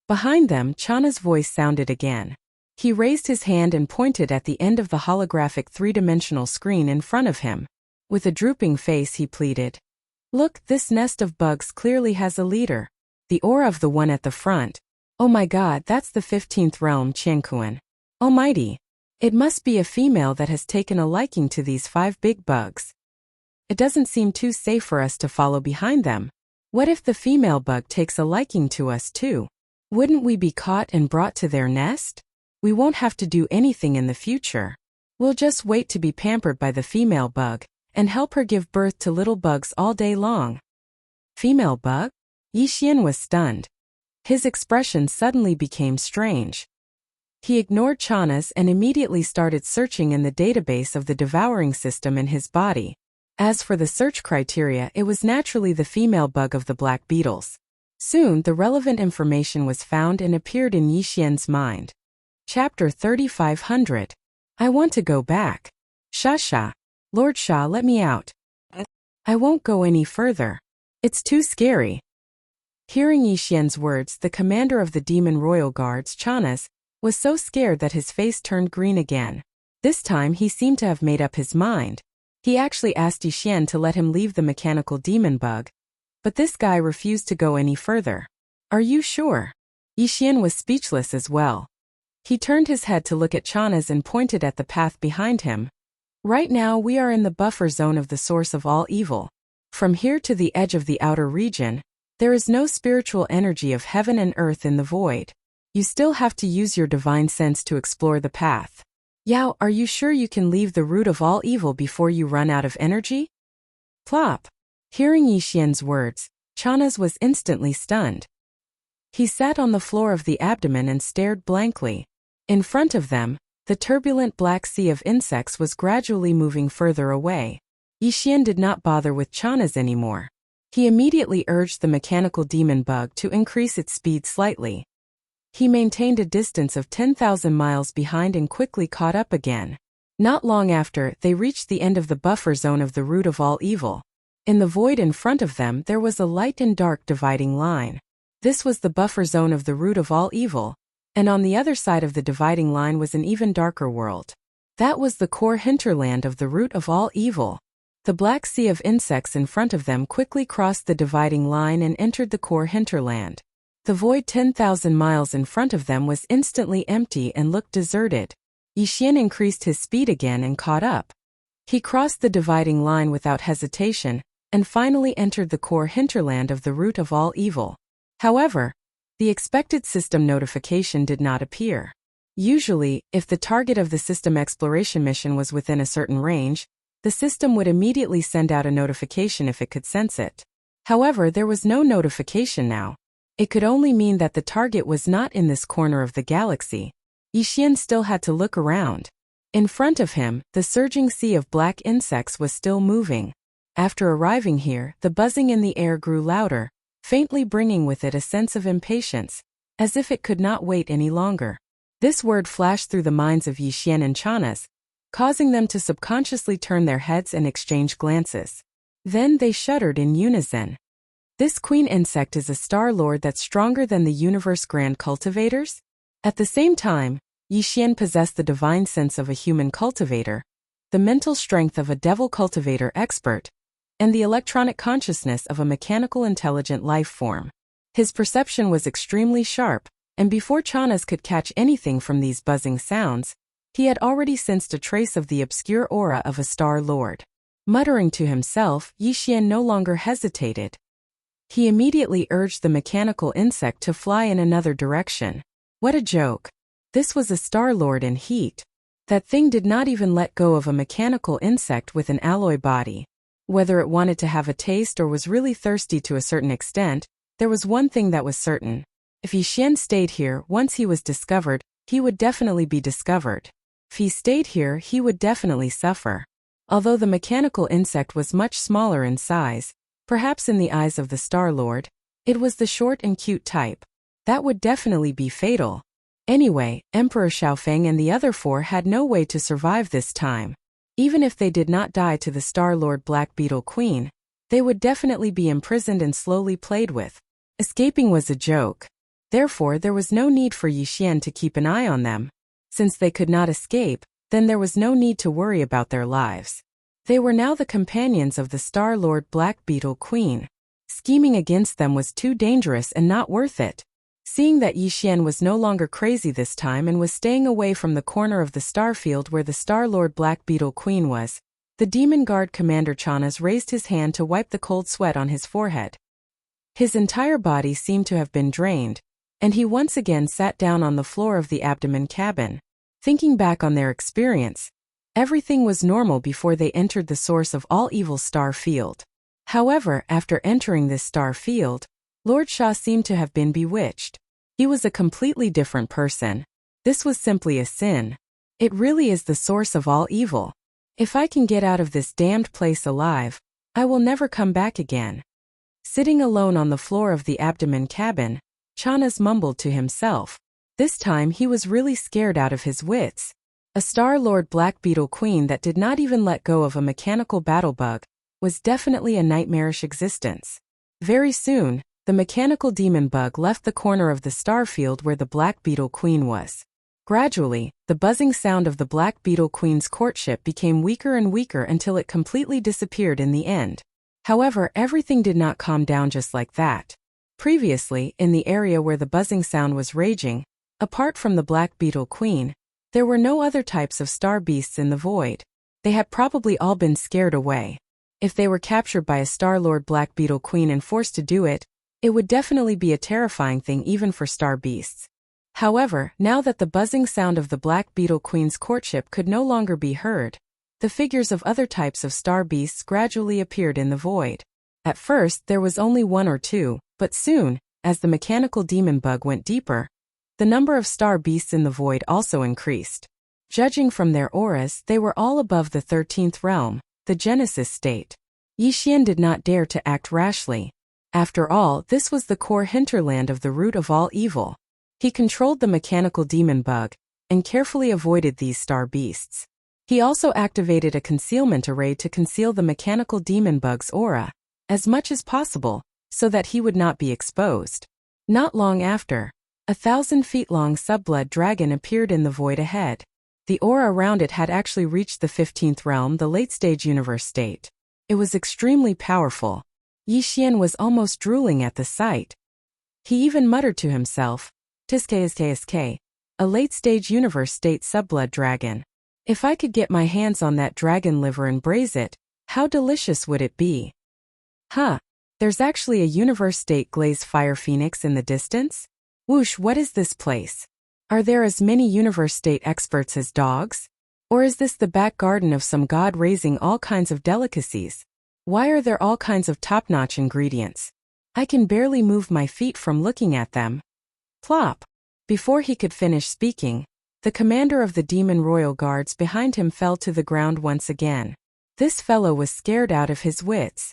Behind them, Chana's voice sounded again. He raised his hand and pointed at the end of the holographic 3-dimensional screen in front of him. With a drooping face, he pleaded, "Look, this nest of bugs clearly has a leader. The aura of the one at the front. Oh my god, that's the 15th realm, Qiankuan. Almighty. It must be a female that has taken a liking to these 5 big bugs. It doesn't seem too safe for us to follow behind them. What if the female bug takes a liking to us too? Wouldn't we be caught and brought to their nest? We won't have to do anything in the future. We'll just wait to be pampered by the female bug, and help her give birth to little bugs all day long." Female bug? Yixian was stunned. His expression suddenly became strange. He ignored Chana's and immediately started searching in the database of the devouring system in his body. As for the search criteria, it was naturally the female bug of the black beetles. Soon, the relevant information was found and appeared in Yixian's mind. Chapter 3500. I want to go back. Sha. Lord Sha, let me out. I won't go any further. It's too scary. Hearing Yixian's words, the commander of the Demon Royal Guards, Chana's, was so scared that his face turned green again. This time he seemed to have made up his mind. He actually asked Yixian to let him leave the mechanical demon bug. But this guy refused to go any further. Are you sure? Yixian was speechless as well. He turned his head to look at Chana's and pointed at the path behind him. Right now we are in the buffer zone of the source of all evil. From here to the edge of the outer region, there is no spiritual energy of heaven and earth in the void. You still have to use your divine sense to explore the path. Yao, are you sure you can leave the root of all evil before you run out of energy? Plop. Hearing Yixian's words, Chana's was instantly stunned. He sat on the floor of the abdomen and stared blankly. In front of them, The turbulent black sea of insects was gradually moving further away. Yixian did not bother with Chana's anymore. He immediately urged the mechanical demon bug to increase its speed slightly. He maintained a distance of 10,000 miles behind and quickly caught up again. Not long after, they reached the end of the buffer zone of the root of all evil. In the void in front of them there was a light and dark dividing line. This was the buffer zone of the root of all evil, and on the other side of the dividing line was an even darker world. That was the core hinterland of the root of all evil. The black sea of insects in front of them quickly crossed the dividing line and entered the core hinterland. The void 10,000 miles in front of them was instantly empty and looked deserted. Yixian increased his speed again and caught up. He crossed the dividing line without hesitation, and finally entered the core hinterland of the root of all evil. However, the expected system notification did not appear. Usually, if the target of the system exploration mission was within a certain range, the system would immediately send out a notification if it could sense it. However, there was no notification now. It could only mean that the target was not in this corner of the galaxy. Yixian still had to look around. In front of him, the surging sea of black insects was still moving. After arriving here, the buzzing in the air grew louder, faintly bringing with it a sense of impatience, as if it could not wait any longer. This word flashed through the minds of Yixian and Chana's, causing them to subconsciously turn their heads and exchange glances. Then they shuddered in unison. This queen insect is a star lord that's stronger than the universe grand cultivators? At the same time, Yixian possessed the divine sense of a human cultivator, the mental strength of a devil cultivator expert, and the electronic consciousness of a mechanical intelligent life form. His perception was extremely sharp, and before Chana's could catch anything from these buzzing sounds, he had already sensed a trace of the obscure aura of a star lord. Muttering to himself, Yixian no longer hesitated. He immediately urged the mechanical insect to fly in another direction. What a joke. This was a star lord in heat. That thing did not even let go of a mechanical insect with an alloy body. Whether it wanted to have a taste or was really thirsty to a certain extent, there was one thing that was certain. If Yixian stayed here once he was discovered, he would definitely be discovered. If he stayed here, he would definitely suffer. Although the mechanical insect was much smaller in size, perhaps in the eyes of the Star Lord, it was the short and cute type. That would definitely be fatal. Anyway, Emperor Xiaofeng and the other four had no way to survive this time. Even if they did not die to the Star Lord Black Beetle Queen, they would definitely be imprisoned and slowly played with. Escaping was a joke. Therefore, there was no need for Yixian to keep an eye on them. Since they could not escape, then there was no need to worry about their lives. They were now the companions of the Star Lord Black Beetle Queen. Scheming against them was too dangerous and not worth it. Seeing that Yixian was no longer crazy this time and was staying away from the corner of the starfield where the Star Lord Black Beetle Queen was, the Demon Guard Commander Chana's raised his hand to wipe the cold sweat on his forehead. His entire body seemed to have been drained, and he once again sat down on the floor of the abdomen cabin. Thinking back on their experience, everything was normal before they entered the source of all evil star field. However, after entering this star field, Lord Sha seemed to have been bewitched. He was a completely different person. This was simply a sin. It really is the source of all evil. If I can get out of this damned place alive, I will never come back again. Sitting alone on the floor of the abdomen cabin, Chana's mumbled to himself. This time he was really scared out of his wits. A Star Lord Black Beetle Queen that did not even let go of a mechanical battle bug was definitely a nightmarish existence. Very soon, the mechanical demon bug left the corner of the star field where the Black Beetle Queen was. Gradually, the buzzing sound of the Black Beetle Queen's courtship became weaker and weaker until it completely disappeared in the end. However, everything did not calm down just like that. Previously, in the area where the buzzing sound was raging, apart from the Black Beetle Queen, there were no other types of star beasts in the void. They had probably all been scared away. If they were captured by a Star Lord Black Beetle Queen and forced to do it, it would definitely be a terrifying thing even for star beasts. However, now that the buzzing sound of the Black Beetle Queen's courtship could no longer be heard, the figures of other types of star beasts gradually appeared in the void. At first, there was only one or two, but soon, as the mechanical demon bug went deeper, the number of star beasts in the void also increased. Judging from their auras, they were all above the 13th realm, the Genesis state. Yixian did not dare to act rashly. After all, this was the core hinterland of the root of all evil. He controlled the mechanical demon bug, and carefully avoided these star beasts. He also activated a concealment array to conceal the mechanical demon bug's aura, as much as possible, so that he would not be exposed. Not long after, a 1,000-feet-long subblood dragon appeared in the void ahead. The aura around it had actually reached the 15th realm, the late-stage universe state. It was extremely powerful. Yixian was almost drooling at the sight. He even muttered to himself, "Tiske, a late-stage universe state subblood dragon. If I could get my hands on that dragon liver and braise it, how delicious would it be?" There's actually a universe state glazed fire phoenix in the distance? Whoosh, what is this place? Are there as many universe state experts as dogs? Or is this the back garden of some god raising all kinds of delicacies? Why are there all kinds of top-notch ingredients? I can barely move my feet from looking at them. Plop! Before he could finish speaking, the commander of the demon royal guards behind him fell to the ground once again. This fellow was scared out of his wits.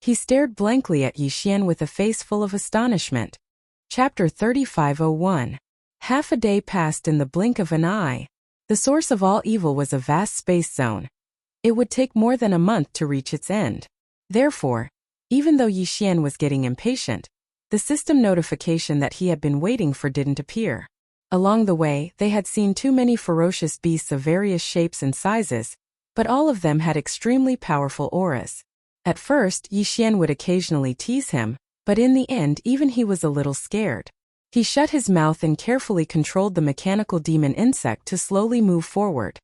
He stared blankly at Yixian with a face full of astonishment. Chapter 3501. Half a day passed in the blink of an eye. The source of all evil was a vast space zone. It would take more than a month to reach its end. Therefore, even though Yixian was getting impatient, the system notification that he had been waiting for didn't appear. Along the way, they had seen too many ferocious beasts of various shapes and sizes, but all of them had extremely powerful auras. At first, Yixian would occasionally tease him, but in the end even he was a little scared. He shut his mouth and carefully controlled the mechanical demon insect to slowly move forward.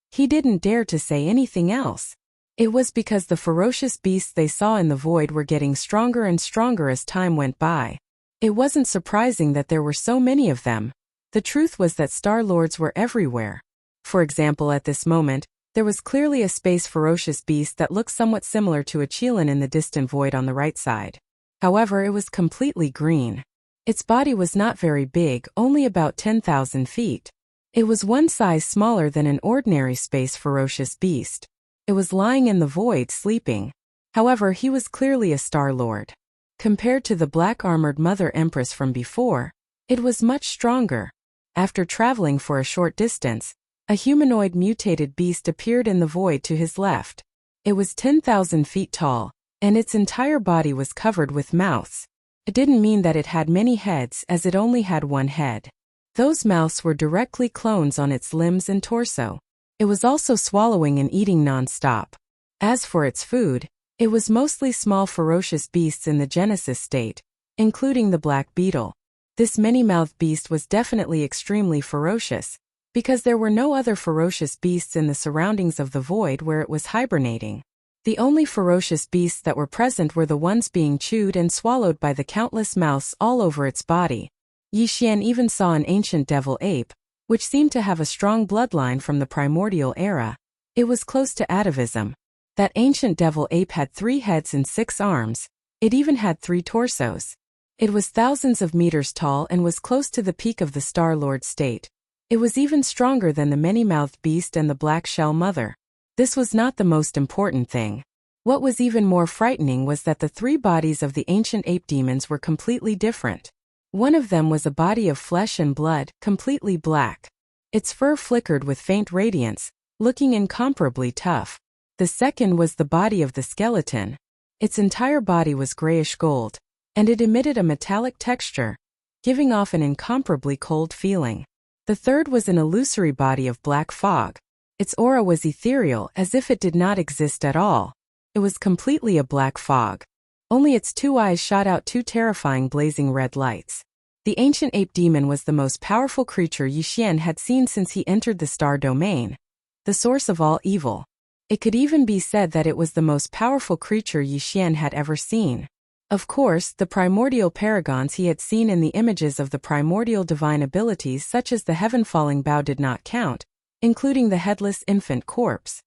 He didn't dare to say anything else. It was because the ferocious beasts they saw in the void were getting stronger and stronger as time went by. It wasn't surprising that there were so many of them. The truth was that Star Lords were everywhere. For example, at this moment, there was clearly a space ferocious beast that looked somewhat similar to a Qilin in the distant void on the right side. However, it was completely green. Its body was not very big, only about 10,000 feet. It was one size smaller than an ordinary space ferocious beast. It was lying in the void sleeping. However, he was clearly a Star Lord. Compared to the black-armored Mother Empress from before, it was much stronger. After traveling for a short distance, a humanoid mutated beast appeared in the void to his left. It was 10,000 feet tall, and its entire body was covered with mouths. It didn't mean that it had many heads, as it only had one head. Those mouths were directly clones on its limbs and torso. It was also swallowing and eating non-stop. As for its food, it was mostly small ferocious beasts in the Genesis state, including the black beetle. This many-mouthed beast was definitely extremely ferocious, because there were no other ferocious beasts in the surroundings of the void where it was hibernating. The only ferocious beasts that were present were the ones being chewed and swallowed by the countless mouths all over its body. Yixian even saw an ancient devil ape, which seemed to have a strong bloodline from the primordial era. It was close to atavism. That ancient devil ape had 3 heads and 6 arms. It even had 3 torsos. It was thousands of meters tall and was close to the peak of the Star Lord state. It was even stronger than the many-mouthed beast and the black shell mother. This was not the most important thing. What was even more frightening was that the 3 bodies of the ancient ape demons were completely different. One of them was a body of flesh and blood, completely black. Its fur flickered with faint radiance, looking incomparably tough. The second was the body of the skeleton. Its entire body was grayish gold, and it emitted a metallic texture, giving off an incomparably cold feeling. The third was an illusory body of black fog. Its aura was ethereal, as if it did not exist at all. It was completely a black fog. Only its 2 eyes shot out 2 terrifying blazing red lights. The ancient ape demon was the most powerful creature Yixian had seen since he entered the star domain, the source of all evil. It could even be said that it was the most powerful creature Yixian had ever seen. Of course, the primordial paragons he had seen in the images of the primordial divine abilities such as the heaven-falling bow did not count, including the headless infant corpse.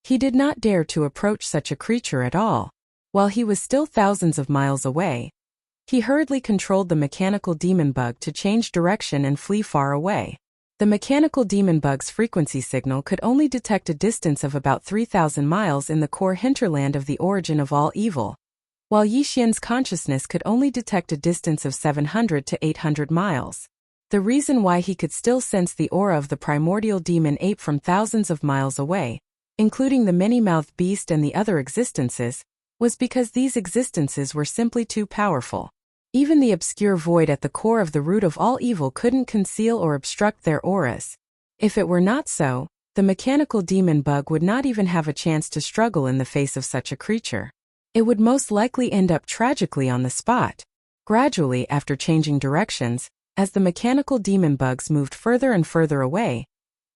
He did not dare to approach such a creature at all. While he was still thousands of miles away, he hurriedly controlled the mechanical demon bug to change direction and flee far away. The mechanical demon bug's frequency signal could only detect a distance of about 3,000 miles in the core hinterland of the origin of all evil, while Yixian's consciousness could only detect a distance of 700 to 800 miles. The reason why he could still sense the aura of the primordial demon ape from thousands of miles away, including the many-mouthed beast and the other existences, was because these existences were simply too powerful. Even the obscure void at the core of the root of all evil couldn't conceal or obstruct their auras. If it were not so, the mechanical demon bug would not even have a chance to struggle in the face of such a creature. It would most likely end up tragically on the spot. Gradually, after changing directions, as the mechanical demon bugs moved further and further away,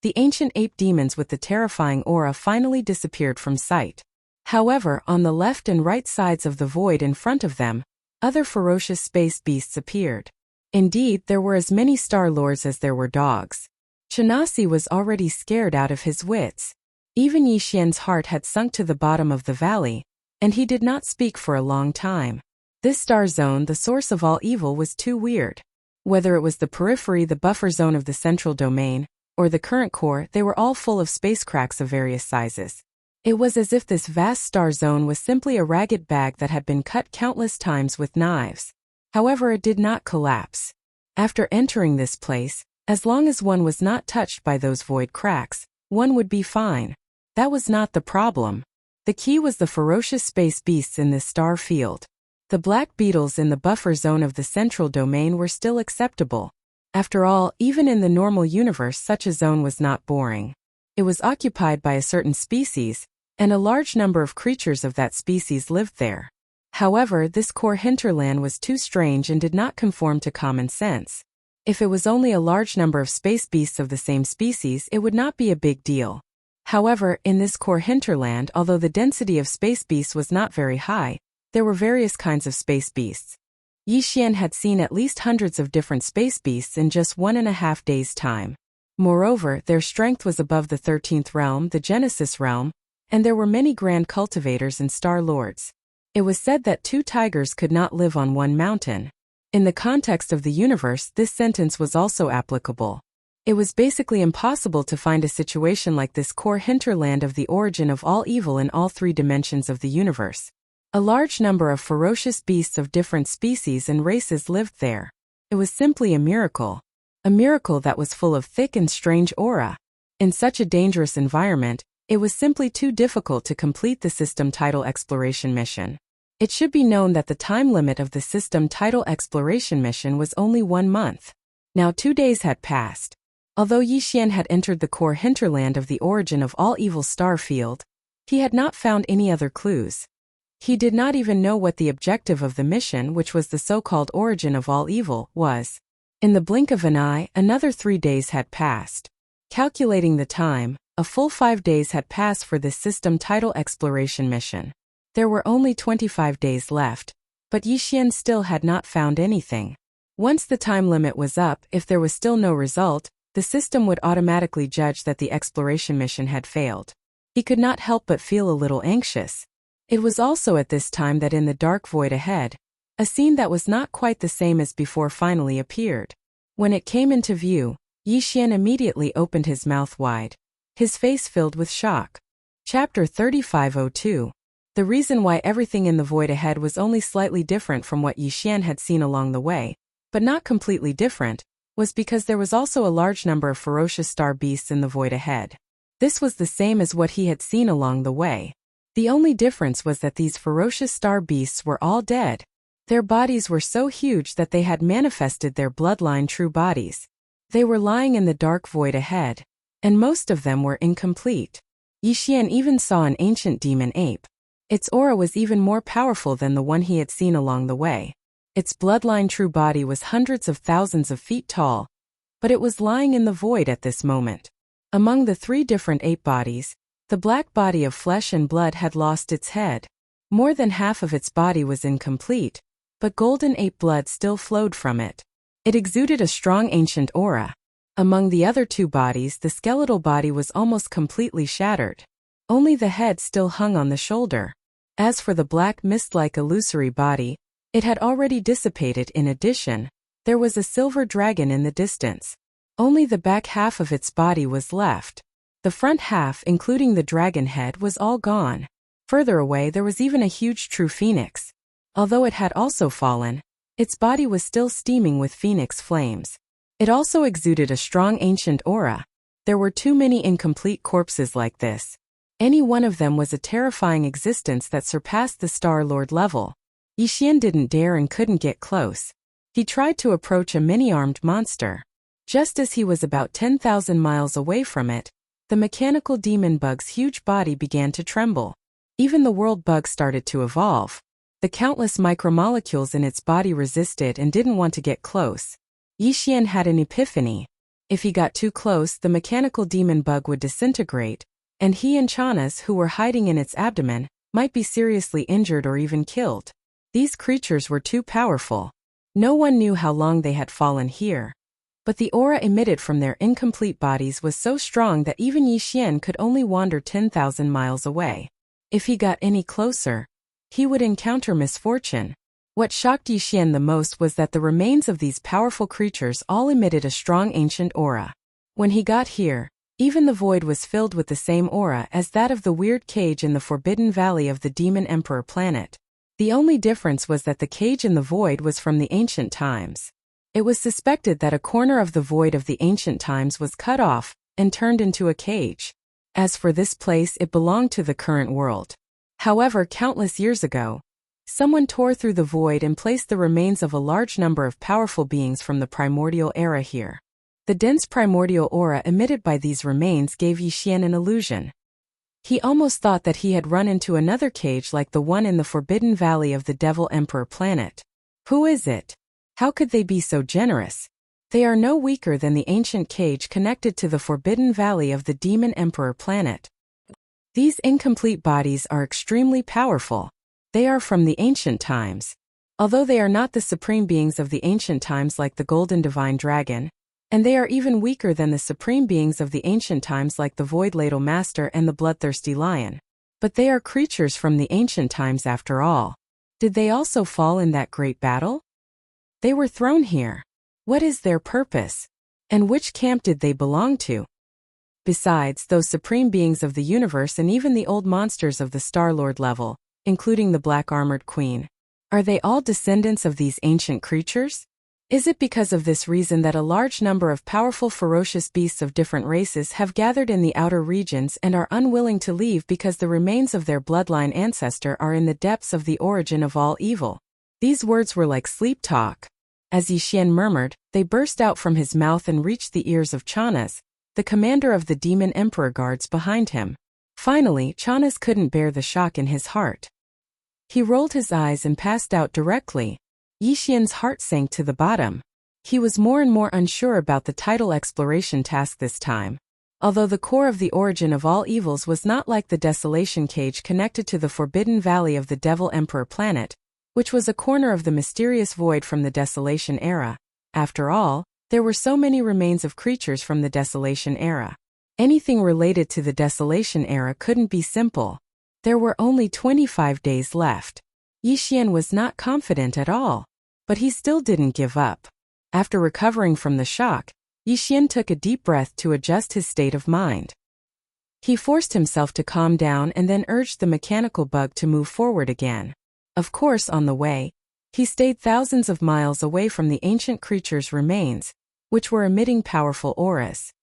the ancient ape demons with the terrifying aura finally disappeared from sight. However, on the left and right sides of the void in front of them, other ferocious space beasts appeared. Indeed, there were as many Star Lords as there were dogs. Chanasi was already scared out of his wits. Even Yixian's heart had sunk to the bottom of the valley, and he did not speak for a long time. This star zone, the source of all evil, was too weird. Whether it was the periphery, the buffer zone of the central domain, or the current core, they were all full of space cracks of various sizes. It was as if this vast star zone was simply a ragged bag that had been cut countless times with knives. However, it did not collapse. After entering this place, as long as one was not touched by those void cracks, one would be fine. That was not the problem. The key was the ferocious space beasts in this star field. The black beetles in the buffer zone of the central domain were still acceptable. After all, even in the normal universe, such a zone was not boring. It was occupied by a certain species, and a large number of creatures of that species lived there. However, this core hinterland was too strange and did not conform to common sense. If it was only a large number of space beasts of the same species, it would not be a big deal. However, in this core hinterland, although the density of space beasts was not very high, there were various kinds of space beasts. Yixian had seen at least hundreds of different space beasts in just 1.5 days' time. Moreover, their strength was above the 13th realm, the Genesis realm, and there were many grand cultivators and star lords. It was said that 2 tigers could not live on one mountain. In the context of the universe, this sentence was also applicable. It was basically impossible to find a situation like this core hinterland of the origin of all evil in all 3 dimensions of the universe. A large number of ferocious beasts of different species and races lived there. It was simply a miracle. A miracle that was full of thick and strange aura. In such a dangerous environment, it was simply too difficult to complete the system title exploration mission. It should be known that the time limit of the system title exploration mission was only 1 month. Now 2 days had passed. Although Yixian had entered the core hinterland of the origin of all evil star field, he had not found any other clues. He did not even know what the objective of the mission, which was the so-called origin of all evil, was. In the blink of an eye, another 3 days had passed. Calculating the time, a full 5 days had passed for this system title exploration mission. There were only 25 days left, but Yixian still had not found anything. Once the time limit was up, if there was still no result, the system would automatically judge that the exploration mission had failed. He could not help but feel a little anxious. It was also at this time that in the dark void ahead, a scene that was not quite the same as before finally appeared. When it came into view, Yixian immediately opened his mouth wide. His face filled with shock. Chapter 3502. The reason why everything in the void ahead was only slightly different from what Yixian had seen along the way, but not completely different, was because there was also a large number of ferocious star beasts in the void ahead. This was the same as what he had seen along the way. The only difference was that these ferocious star beasts were all dead. Their bodies were so huge that they had manifested their bloodline true bodies. They were lying in the dark void ahead, and most of them were incomplete. Yixian even saw an ancient demon ape. Its aura was even more powerful than the one he had seen along the way. Its bloodline true body was hundreds of thousands of feet tall, but it was lying in the void at this moment. Among the 3 different ape bodies, the black body of flesh and blood had lost its head. More than half of its body was incomplete, but golden ape blood still flowed from it. It exuded a strong ancient aura. Among the other 2 bodies, the skeletal body was almost completely shattered. Only the head still hung on the shoulder. As for the black mist-like illusory body, it had already dissipated. In addition, there was a silver dragon in the distance. Only the back half of its body was left. The front half, including the dragon head, was all gone. Further away there was even a huge true phoenix. Although it had also fallen, its body was still steaming with phoenix flames. It also exuded a strong ancient aura. There were too many incomplete corpses like this. Any one of them was a terrifying existence that surpassed the Star-Lord level. Yixian didn't dare and couldn't get close. He tried to approach a mini-armed monster. Just as he was about 10,000 miles away from it, the mechanical demon bug's huge body began to tremble. Even the world bug started to evolve. The countless micromolecules in its body resisted and didn't want to get close. Yixian had an epiphany. If he got too close, the mechanical demon bug would disintegrate, and he and Chanas, who were hiding in its abdomen, might be seriously injured or even killed. These creatures were too powerful. No one knew how long they had fallen here. But the aura emitted from their incomplete bodies was so strong that even Yixian could only wander 10,000 miles away. If he got any closer, he would encounter misfortune. What shocked Yixian the most was that the remains of these powerful creatures all emitted a strong ancient aura. When he got here, even the void was filled with the same aura as that of the weird cage in the Forbidden Valley of the Demon Emperor planet. The only difference was that the cage in the void was from the ancient times. It was suspected that a corner of the void of the ancient times was cut off and turned into a cage. As for this place, it belonged to the current world. However, countless years ago, someone tore through the void and placed the remains of a large number of powerful beings from the primordial era here. The dense primordial aura emitted by these remains gave Yixian an illusion. He almost thought that he had run into another cage like the one in the Forbidden Valley of the Devil Emperor planet. Who is it? How could they be so generous? They are no weaker than the ancient cage connected to the Forbidden Valley of the Demon Emperor planet. These incomplete bodies are extremely powerful. They are from the ancient times. Although they are not the supreme beings of the ancient times like the Golden Divine Dragon, and they are even weaker than the supreme beings of the ancient times like the Void Ladle Master and the Bloodthirsty Lion. But they are creatures from the ancient times after all. Did they also fall in that great battle? They were thrown here. What is their purpose? And which camp did they belong to? Besides, those supreme beings of the universe and even the old monsters of the Star-Lord level, including the Black-Armored Queen, are they all descendants of these ancient creatures? Is it because of this reason that a large number of powerful ferocious beasts of different races have gathered in the outer regions and are unwilling to leave because the remains of their bloodline ancestor are in the depths of the origin of all evil? These words were like sleep talk. As Yixian murmured, they burst out from his mouth and reached the ears of Chanas, the commander of the Demon Emperor guards behind him. Finally, Chanas couldn't bear the shock in his heart. He rolled his eyes and passed out directly. Yixian's heart sank to the bottom. He was more and more unsure about the tidal exploration task this time. Although the core of the origin of all evils was not like the desolation cage connected to the Forbidden Valley of the Devil Emperor planet, which was a corner of the mysterious void from the Desolation era. After all, there were so many remains of creatures from the Desolation era. Anything related to the Desolation era couldn't be simple. There were only 25 days left. Yixian was not confident at all, but he still didn't give up. After recovering from the shock, Yixian took a deep breath to adjust his state of mind. He forced himself to calm down and then urged the mechanical bug to move forward again. Of course, on the way, he stayed thousands of miles away from the ancient creature's remains, which were emitting powerful auras.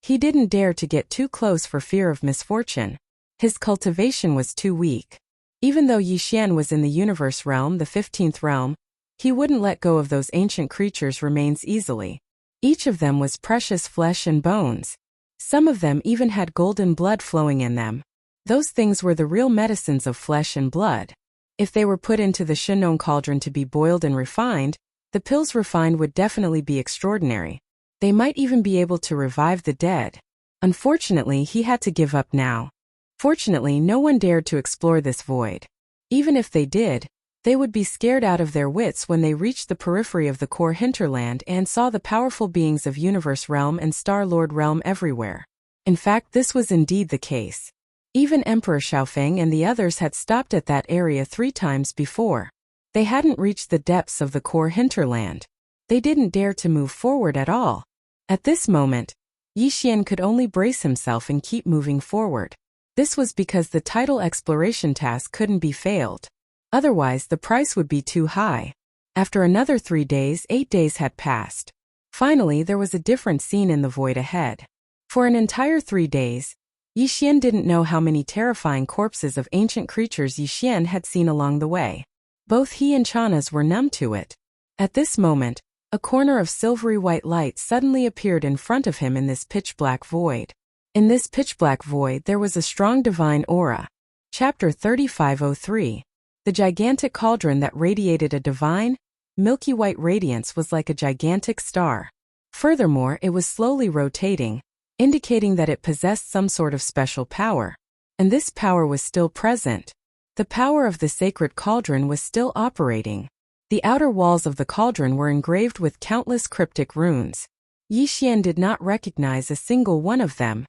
He didn't dare to get too close for fear of misfortune. His cultivation was too weak. Even though Yixian was in the universe realm, the 15th realm, he wouldn't let go of those ancient creatures' remains easily. Each of them was precious flesh and bones. Some of them even had golden blood flowing in them. Those things were the real medicines of flesh and blood. If they were put into the Shinnon cauldron to be boiled and refined, the pills refined would definitely be extraordinary. They might even be able to revive the dead. Unfortunately, he had to give up now. Fortunately, no one dared to explore this void. Even if they did, they would be scared out of their wits when they reached the periphery of the core hinterland and saw the powerful beings of Universe Realm and Star-Lord Realm everywhere. In fact, this was indeed the case. Even Emperor Xiaofeng and the others had stopped at that area 3 times before. They hadn't reached the depths of the core hinterland. They didn't dare to move forward at all. At this moment, Yixian could only brace himself and keep moving forward. This was because the tidal exploration task couldn't be failed. Otherwise, the price would be too high. After another 3 days, 8 days had passed. Finally, there was a different scene in the void ahead. For an entire 3 days, Yixian didn't know how many terrifying corpses of ancient creatures Yixian had seen along the way. Both he and Chanas were numb to it. At this moment, a corner of silvery white light suddenly appeared in front of him in this pitch-black void. In this pitch-black void there was a strong divine aura. Chapter 3503. The gigantic cauldron that radiated a divine, milky white radiance was like a gigantic star. Furthermore, it was slowly rotating, indicating that it possessed some sort of special power. And this power was still present. The power of the sacred cauldron was still operating. The outer walls of the cauldron were engraved with countless cryptic runes. Yixian did not recognize a single one of them.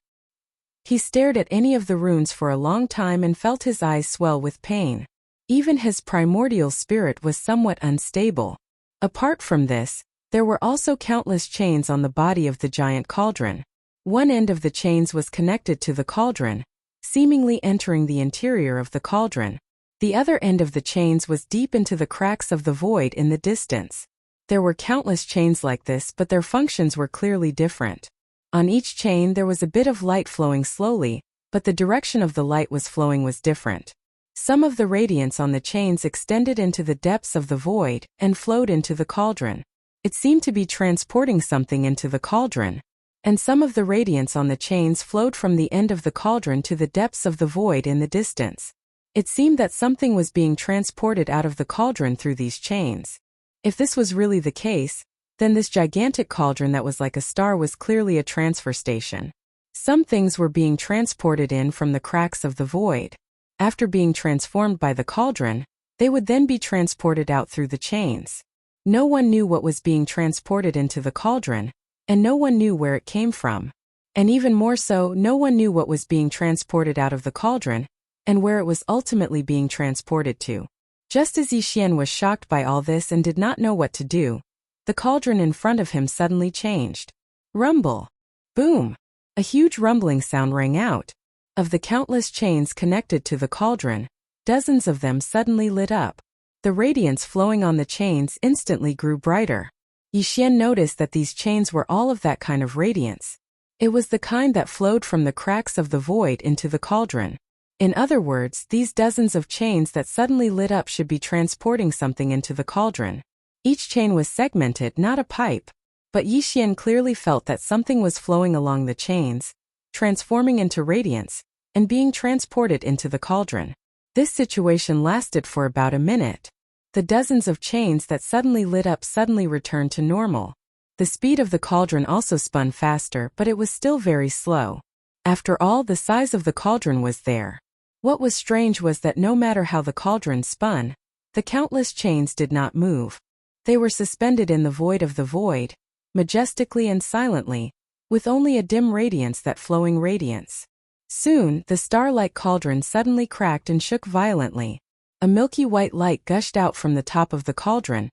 He stared at any of the runes for a long time and felt his eyes swell with pain. Even his primordial spirit was somewhat unstable. Apart from this, there were also countless chains on the body of the giant cauldron. One end of the chains was connected to the cauldron, seemingly entering the interior of the cauldron. The other end of the chains was deep into the cracks of the void in the distance. There were countless chains like this, but their functions were clearly different. On each chain there was a bit of light flowing slowly, but the direction of the light was flowing was different. Some of the radiance on the chains extended into the depths of the void and flowed into the cauldron. It seemed to be transporting something into the cauldron. And some of the radiance on the chains flowed from the end of the cauldron to the depths of the void in the distance. It seemed that something was being transported out of the cauldron through these chains. If this was really the case, then this gigantic cauldron that was like a star was clearly a transfer station. Some things were being transported in from the cracks of the void. After being transformed by the cauldron, they would then be transported out through the chains. No one knew what was being transported into the cauldron, and no one knew where it came from. And even more so, no one knew what was being transported out of the cauldron, and where it was ultimately being transported to. Just as Yixian was shocked by all this and did not know what to do, the cauldron in front of him suddenly changed. Rumble! Boom! A huge rumbling sound rang out. Of the countless chains connected to the cauldron, dozens of them suddenly lit up. The radiance flowing on the chains instantly grew brighter. Yixian noticed that these chains were all of that kind of radiance. It was the kind that flowed from the cracks of the void into the cauldron. In other words, these dozens of chains that suddenly lit up should be transporting something into the cauldron. Each chain was segmented, not a pipe. But Yixian clearly felt that something was flowing along the chains, transforming into radiance, and being transported into the cauldron. This situation lasted for about a minute. The dozens of chains that suddenly lit up suddenly returned to normal. The speed of the cauldron also spun faster, but it was still very slow. After all, the size of the cauldron was there. What was strange was that no matter how the cauldron spun, the countless chains did not move. They were suspended in the void of the void, majestically and silently, with only a dim radiance, that flowing radiance. Soon, the star-like cauldron suddenly cracked and shook violently. A milky white light gushed out from the top of the cauldron,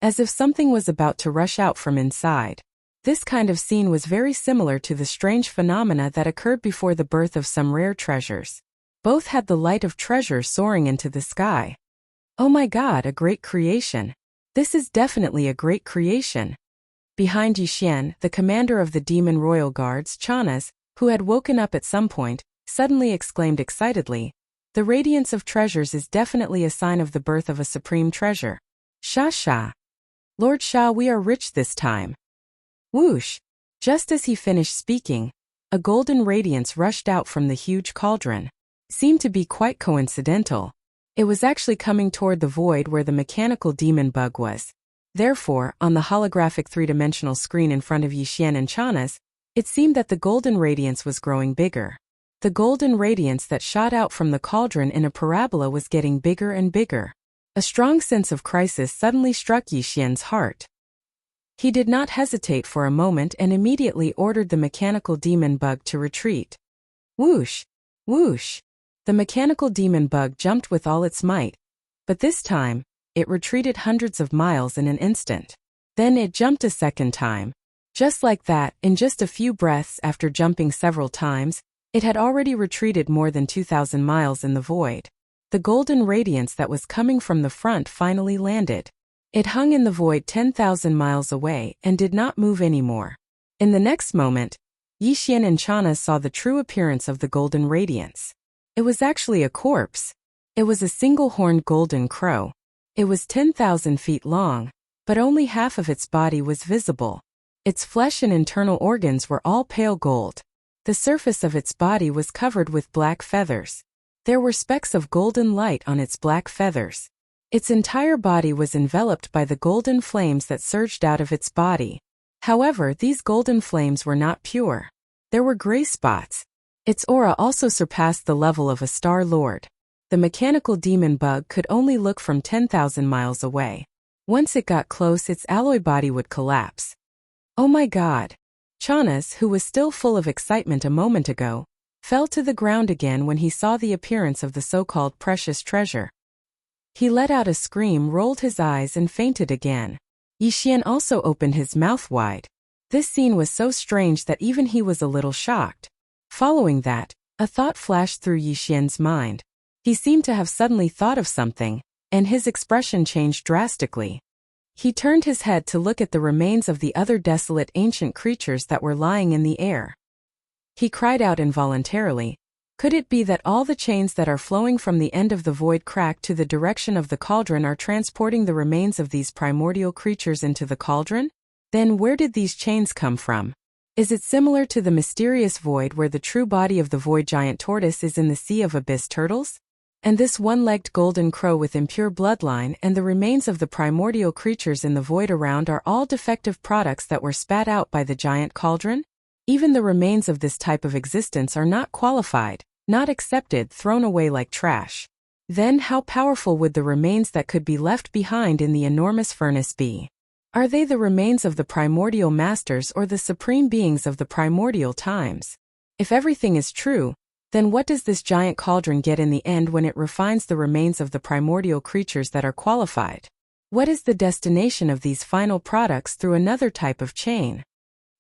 as if something was about to rush out from inside. This kind of scene was very similar to the strange phenomena that occurred before the birth of some rare treasures. Both had the light of treasure soaring into the sky. Oh my God, a great creation. This is definitely a great creation. Behind Yixian, the commander of the demon royal guards, Chanas, who had woken up at some point, suddenly exclaimed excitedly, "The radiance of treasures is definitely a sign of the birth of a supreme treasure. Sha. Lord Sha, we are rich this time." Whoosh! Just as he finished speaking, a golden radiance rushed out from the huge cauldron. It seemed to be quite coincidental. It was actually coming toward the void where the mechanical demon bug was. Therefore, on the holographic three-dimensional screen in front of Yixian and Chanas, it seemed that the golden radiance was growing bigger. The golden radiance that shot out from the cauldron in a parabola was getting bigger and bigger. A strong sense of crisis suddenly struck Yixian's heart. He did not hesitate for a moment and immediately ordered the mechanical demon bug to retreat. Whoosh! Whoosh! The mechanical demon bug jumped with all its might, but this time, it retreated hundreds of miles in an instant. Then it jumped a second time, Just like that, in just a few breaths after jumping several times, it had already retreated more than 2,000 miles in the void. The golden radiance that was coming from the front finally landed. It hung in the void 10,000 miles away and did not move anymore. In the next moment, Yixian and Chana saw the true appearance of the golden radiance. It was actually a corpse. It was a single-horned golden crow. It was 10,000 feet long, but only half of its body was visible. Its flesh and internal organs were all pale gold. The surface of its body was covered with black feathers. There were specks of golden light on its black feathers. Its entire body was enveloped by the golden flames that surged out of its body. However, these golden flames were not pure. There were gray spots. Its aura also surpassed the level of a Star Lord. The mechanical demon bug could only look from 10,000 miles away. Once it got close, its alloy body would collapse. Oh my God! Chanas, who was still full of excitement a moment ago, fell to the ground again when he saw the appearance of the so-called precious treasure. He let out a scream, rolled his eyes, and fainted again. Yixian also opened his mouth wide. This scene was so strange that even he was a little shocked. Following that, a thought flashed through Yixian's mind. He seemed to have suddenly thought of something, and his expression changed drastically. He turned his head to look at the remains of the other desolate ancient creatures that were lying in the air. He cried out involuntarily, "Could it be that all the chains that are flowing from the end of the void crack to the direction of the cauldron are transporting the remains of these primordial creatures into the cauldron? Then where did these chains come from? Is it similar to the mysterious void where the true body of the void giant tortoise is in the sea of abyss turtles? And this one-legged golden crow with impure bloodline and the remains of the primordial creatures in the void around are all defective products that were spat out by the giant cauldron? Even the remains of this type of existence are not qualified, not accepted, thrown away like trash. Then how powerful would the remains that could be left behind in the enormous furnace be? Are they the remains of the primordial masters or the supreme beings of the primordial times? If everything is true, then what does this giant cauldron get in the end when it refines the remains of the primordial creatures that are qualified? What is the destination of these final products through another type of chain?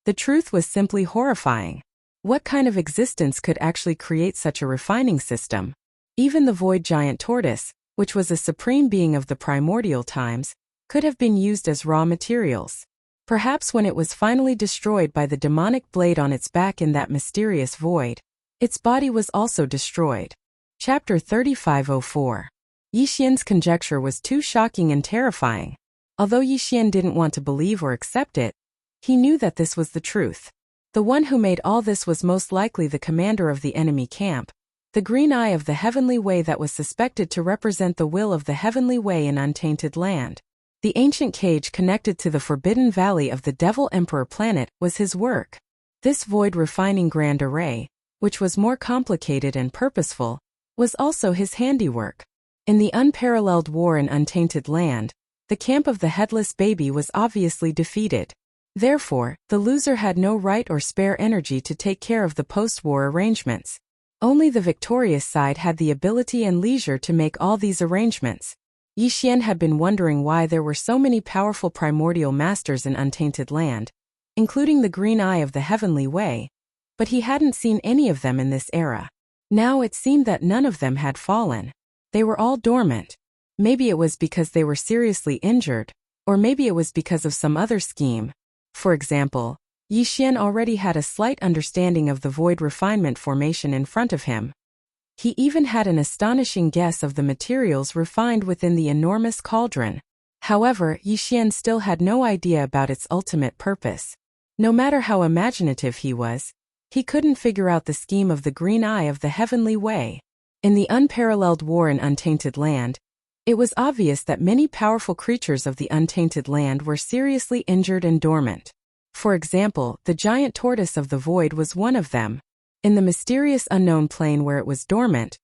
The truth was simply horrifying. What kind of existence could actually create such a refining system? Even the void giant tortoise, which was a supreme being of the primordial times, could have been used as raw materials. Perhaps when it was finally destroyed by the demonic blade on its back in that mysterious void, its body was also destroyed. Chapter 3504. Yixian's conjecture was too shocking and terrifying. Although Yixian didn't want to believe or accept it, he knew that this was the truth. The one who made all this was most likely the commander of the enemy camp, the green eye of the heavenly way that was suspected to represent the will of the heavenly way in untainted land. The ancient cage connected to the forbidden valley of the Devil Emperor planet was his work. This void refining grand array, which was more complicated and purposeful, was also his handiwork. In the unparalleled war in untainted land, the camp of the headless baby was obviously defeated. Therefore, the loser had no right or spare energy to take care of the post-war arrangements. Only the victorious side had the ability and leisure to make all these arrangements. Yixian had been wondering why there were so many powerful primordial masters in untainted land, including the green eye of the heavenly way, but he hadn't seen any of them in this era. Now it seemed that none of them had fallen. They were all dormant. Maybe it was because they were seriously injured, or maybe it was because of some other scheme. For example, Yixian already had a slight understanding of the void refinement formation in front of him. He even had an astonishing guess of the materials refined within the enormous cauldron. However, Yixian still had no idea about its ultimate purpose. No matter how imaginative he was, he couldn't figure out the scheme of the green eye of the heavenly way. In the unparalleled war in untainted land, it was obvious that many powerful creatures of the untainted land were seriously injured and dormant. For example, the giant tortoise of the void was one of them. In the mysterious unknown plane where it was dormant,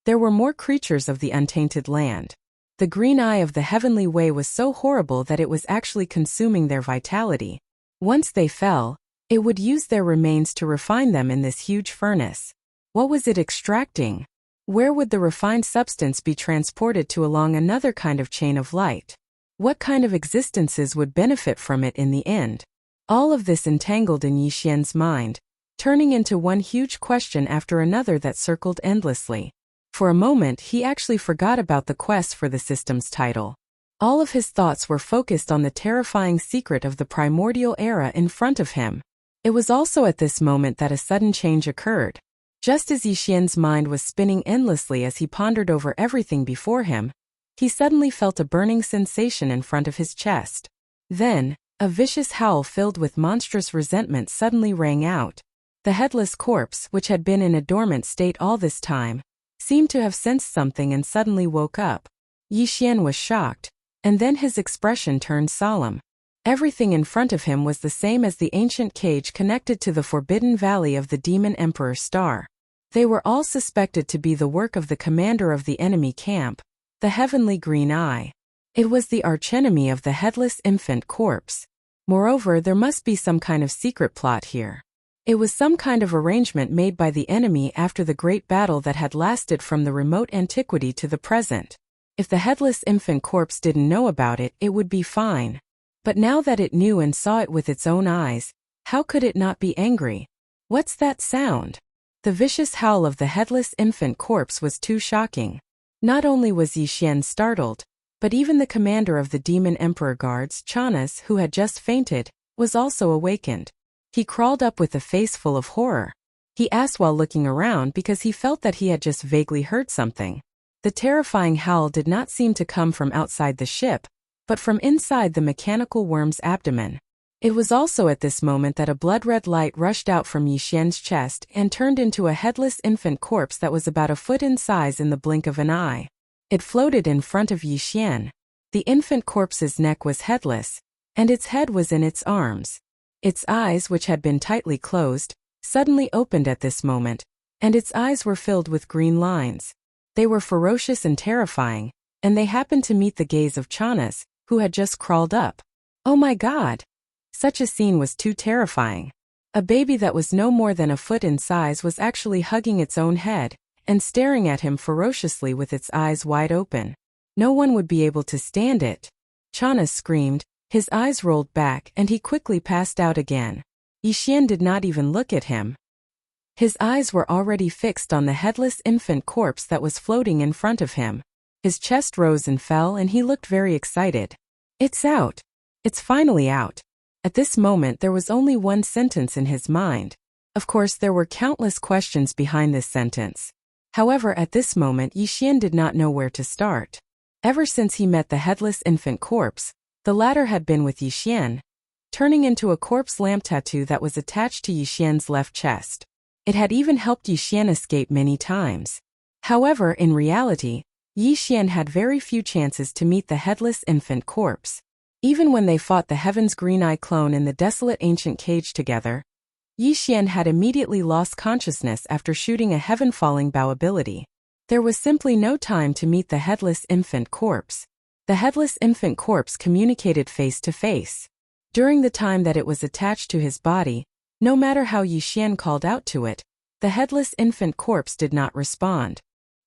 there were more creatures of the untainted land. The green eye of the heavenly way was so horrible that it was actually consuming their vitality. Once they fell, it would use their remains to refine them in this huge furnace. What was it extracting? Where would the refined substance be transported to along another kind of chain of light? What kind of existences would benefit from it in the end? All of this entangled in Yixian's mind, turning into one huge question after another that circled endlessly. For a moment he actually forgot about the quest for the system's title. All of his thoughts were focused on the terrifying secret of the primordial era in front of him. It was also at this moment that a sudden change occurred. Just as Yixian's mind was spinning endlessly as he pondered over everything before him, he suddenly felt a burning sensation in front of his chest. Then, a vicious howl filled with monstrous resentment suddenly rang out. The headless corpse, which had been in a dormant state all this time, seemed to have sensed something and suddenly woke up. Yixian was shocked, and then his expression turned solemn. Everything in front of him was the same as the ancient cage connected to the forbidden valley of the demon emperor star. They were all suspected to be the work of the commander of the enemy camp, the heavenly green eye. It was the archenemy of the headless infant corpse. Moreover, there must be some kind of secret plot here. It was some kind of arrangement made by the enemy after the great battle that had lasted from the remote antiquity to the present. If the headless infant corpse didn't know about it, it would be fine. But now that it knew and saw it with its own eyes, how could it not be angry? What's that sound? The vicious howl of the headless infant corpse was too shocking. Not only was Yixian startled, but even the commander of the demon emperor guards, Chanas, who had just fainted, was also awakened. He crawled up with a face full of horror. He asked while looking around because he felt that he had just vaguely heard something. The terrifying howl did not seem to come from outside the ship, but from inside the mechanical worm's abdomen. It was also at this moment that a blood-red light rushed out from Yixian's chest and turned into a headless infant corpse that was about a foot in size in the blink of an eye. It floated in front of Yixian. The infant corpse's neck was headless, and its head was in its arms. Its eyes, which had been tightly closed, suddenly opened at this moment, and its eyes were filled with green lines. They were ferocious and terrifying, and they happened to meet the gaze of Chanas, who had just crawled up. Oh my God! Such a scene was too terrifying. A baby that was no more than a foot in size was actually hugging its own head and staring at him ferociously with its eyes wide open. No one would be able to stand it. Chanas screamed, his eyes rolled back and he quickly passed out again. Yixian did not even look at him. His eyes were already fixed on the headless infant corpse that was floating in front of him. His chest rose and fell and he looked very excited. It's out. It's finally out. At this moment there was only one sentence in his mind. Of course there were countless questions behind this sentence. However, at this moment Yixian did not know where to start. Ever since he met the headless infant corpse, the latter had been with Yixian, turning into a corpse lamp tattoo that was attached to Yixian's left chest. It had even helped Yixian escape many times. However, in reality, Yixian had very few chances to meet the headless infant corpse. Even when they fought the Heaven's Green Eye clone in the desolate ancient cage together, Yixian had immediately lost consciousness after shooting a heaven-falling bow ability. There was simply no time to meet the headless infant corpse. The headless infant corpse communicated face to face. During the time that it was attached to his body, no matter how Yixian called out to it, the headless infant corpse did not respond.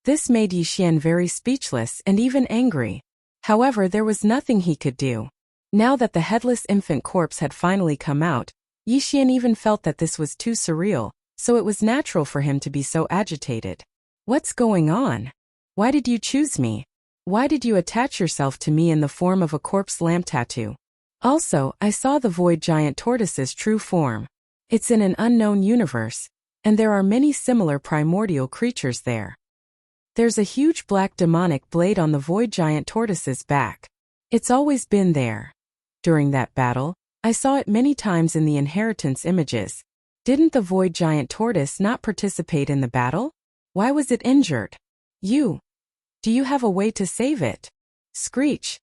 This made Yixian very speechless and even angry. However, there was nothing he could do. Now that the headless infant corpse had finally come out, Yixian even felt that this was too surreal, so it was natural for him to be so agitated. What's going on? Why did you choose me? Why did you attach yourself to me in the form of a corpse lamp tattoo? Also, I saw the void giant tortoise's true form. It's in an unknown universe, and there are many similar primordial creatures there. There's a huge black demonic blade on the void giant tortoise's back. It's always been there. During that battle, I saw it many times in the inheritance images. Didn't the void giant tortoise not participate in the battle? Why was it injured? Do you have a way to save it? Screech.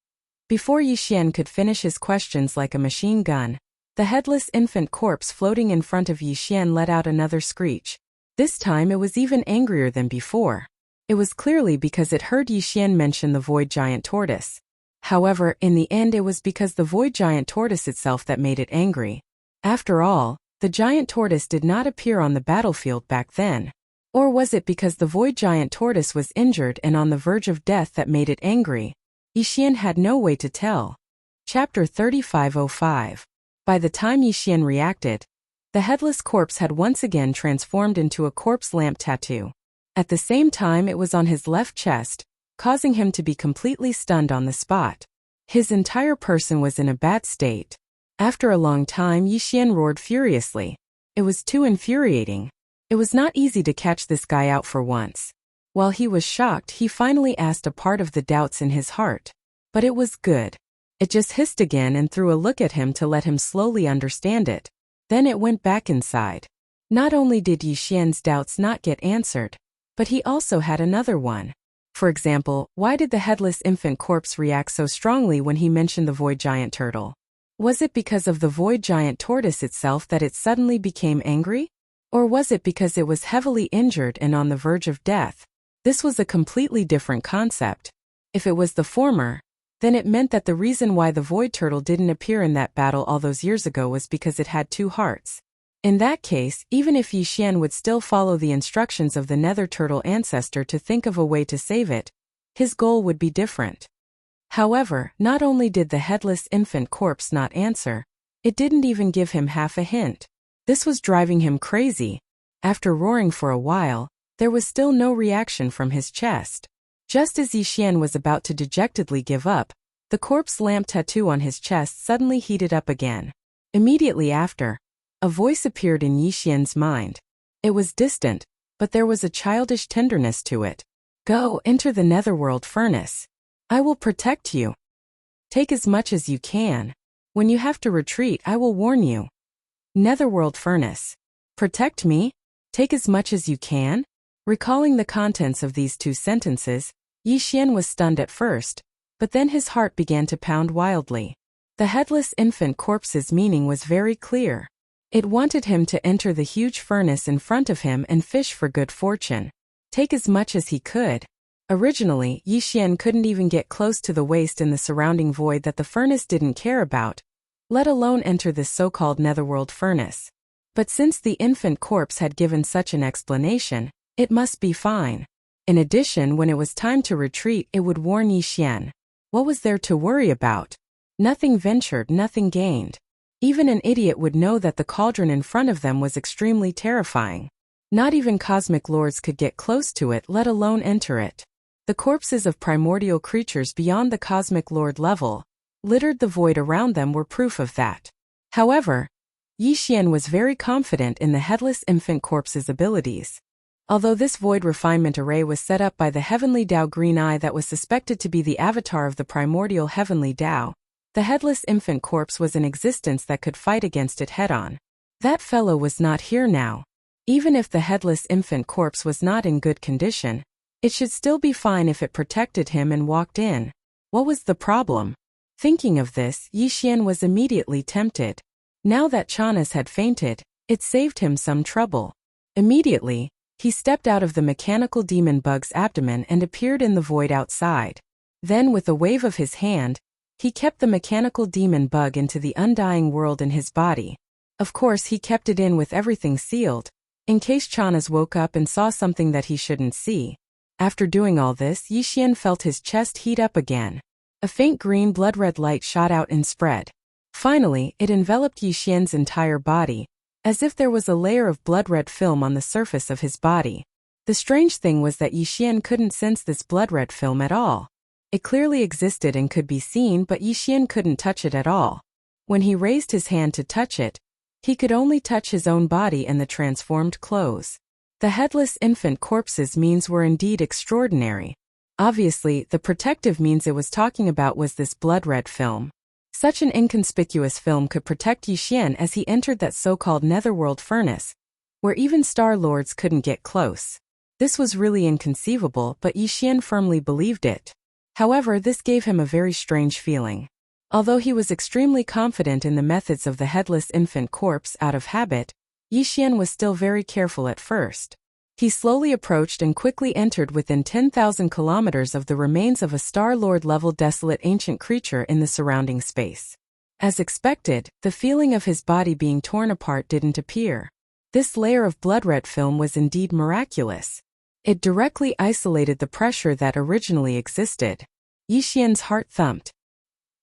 Before Yixian could finish his questions like a machine gun, the headless infant corpse floating in front of Yixian let out another screech. This time it was even angrier than before. It was clearly because it heard Yixian mention the void giant tortoise. However, in the end it was because the void giant tortoise itself that made it angry. After all, the giant tortoise did not appear on the battlefield back then. Or was it because the void giant tortoise was injured and on the verge of death that made it angry? Yixian had no way to tell. Chapter 3505. By the time Yixian reacted, the headless corpse had once again transformed into a corpse lamp tattoo. At the same time, it was on his left chest, causing him to be completely stunned on the spot. His entire person was in a bad state. After a long time, Yixian roared furiously. It was too infuriating. It was not easy to catch this guy out for once. While he was shocked, he finally asked a part of the doubts in his heart. But it was good. It just hissed again and threw a look at him to let him slowly understand it. Then it went back inside. Not only did Yixian's doubts not get answered, but he also had another one. For example, why did the headless infant corpse react so strongly when he mentioned the void giant turtle? Was it because of the void giant tortoise itself that it suddenly became angry? Or was it because it was heavily injured and on the verge of death? This was a completely different concept. If it was the former, then it meant that the reason why the void turtle didn't appear in that battle all those years ago was because it had two hearts. In that case, even if Yixian would still follow the instructions of the nether turtle ancestor to think of a way to save it, his goal would be different. However, not only did the headless infant corpse not answer, it didn't even give him half a hint. This was driving him crazy. After roaring for a while, there was still no reaction from his chest. Just as Yixian was about to dejectedly give up, the corpse lamp tattoo on his chest suddenly heated up again. Immediately after, a voice appeared in Yixian's mind. It was distant, but there was a childish tenderness to it. Go, enter the netherworld furnace. I will protect you. Take as much as you can. When you have to retreat, I will warn you. Netherworld furnace. Protect me? Take as much as you can? Recalling the contents of these two sentences, Yixian was stunned at first, but then his heart began to pound wildly. The headless infant corpse's meaning was very clear. It wanted him to enter the huge furnace in front of him and fish for good fortune. Take as much as he could. Originally, Yixian couldn't even get close to the waste in the surrounding void that the furnace didn't care about, let alone enter this so-called netherworld furnace. But since the infant corpse had given such an explanation, it must be fine. In addition, when it was time to retreat, it would warn Yixian. What was there to worry about? Nothing ventured, nothing gained. Even an idiot would know that the cauldron in front of them was extremely terrifying. Not even cosmic lords could get close to it, let alone enter it. The corpses of primordial creatures beyond the cosmic lord level, littered the void around them, were proof of that. However, Yixian was very confident in the headless infant corpse's abilities. Although this void refinement array was set up by the heavenly Tao Green Eye that was suspected to be the avatar of the primordial heavenly Tao, the headless infant corpse was in existence that could fight against it head-on. That fellow was not here now. Even if the headless infant corpse was not in good condition, it should still be fine if it protected him and walked in. What was the problem? Thinking of this, Yixian was immediately tempted. Now that Chanas had fainted, it saved him some trouble. Immediately, he stepped out of the mechanical demon bug's abdomen and appeared in the void outside. Then, with a wave of his hand, he kept the mechanical demon bug into the undying world in his body. Of course, he kept it in with everything sealed, in case Chanas woke up and saw something that he shouldn't see. After doing all this, Yixian felt his chest heat up again. A faint green blood-red light shot out and spread. Finally, it enveloped Yixian's entire body, as if there was a layer of blood-red film on the surface of his body. The strange thing was that Yixian couldn't sense this blood-red film at all. It clearly existed and could be seen, but Yixian couldn't touch it at all. When he raised his hand to touch it, he could only touch his own body and the transformed clothes. The headless infant corpse's means were indeed extraordinary. Obviously, the protective means it was talking about was this blood-red film. Such an inconspicuous film could protect Yixian as he entered that so-called netherworld furnace, where even star lords couldn't get close. This was really inconceivable, but Yixian firmly believed it. However, this gave him a very strange feeling. Although he was extremely confident in the methods of the headless infant corpse out of habit, Yixian was still very careful at first. He slowly approached and quickly entered within 10,000 kilometers of the remains of a Star Lord-level desolate ancient creature in the surrounding space. As expected, the feeling of his body being torn apart didn't appear. This layer of blood-red film was indeed miraculous. It directly isolated the pressure that originally existed. Yixian's heart thumped.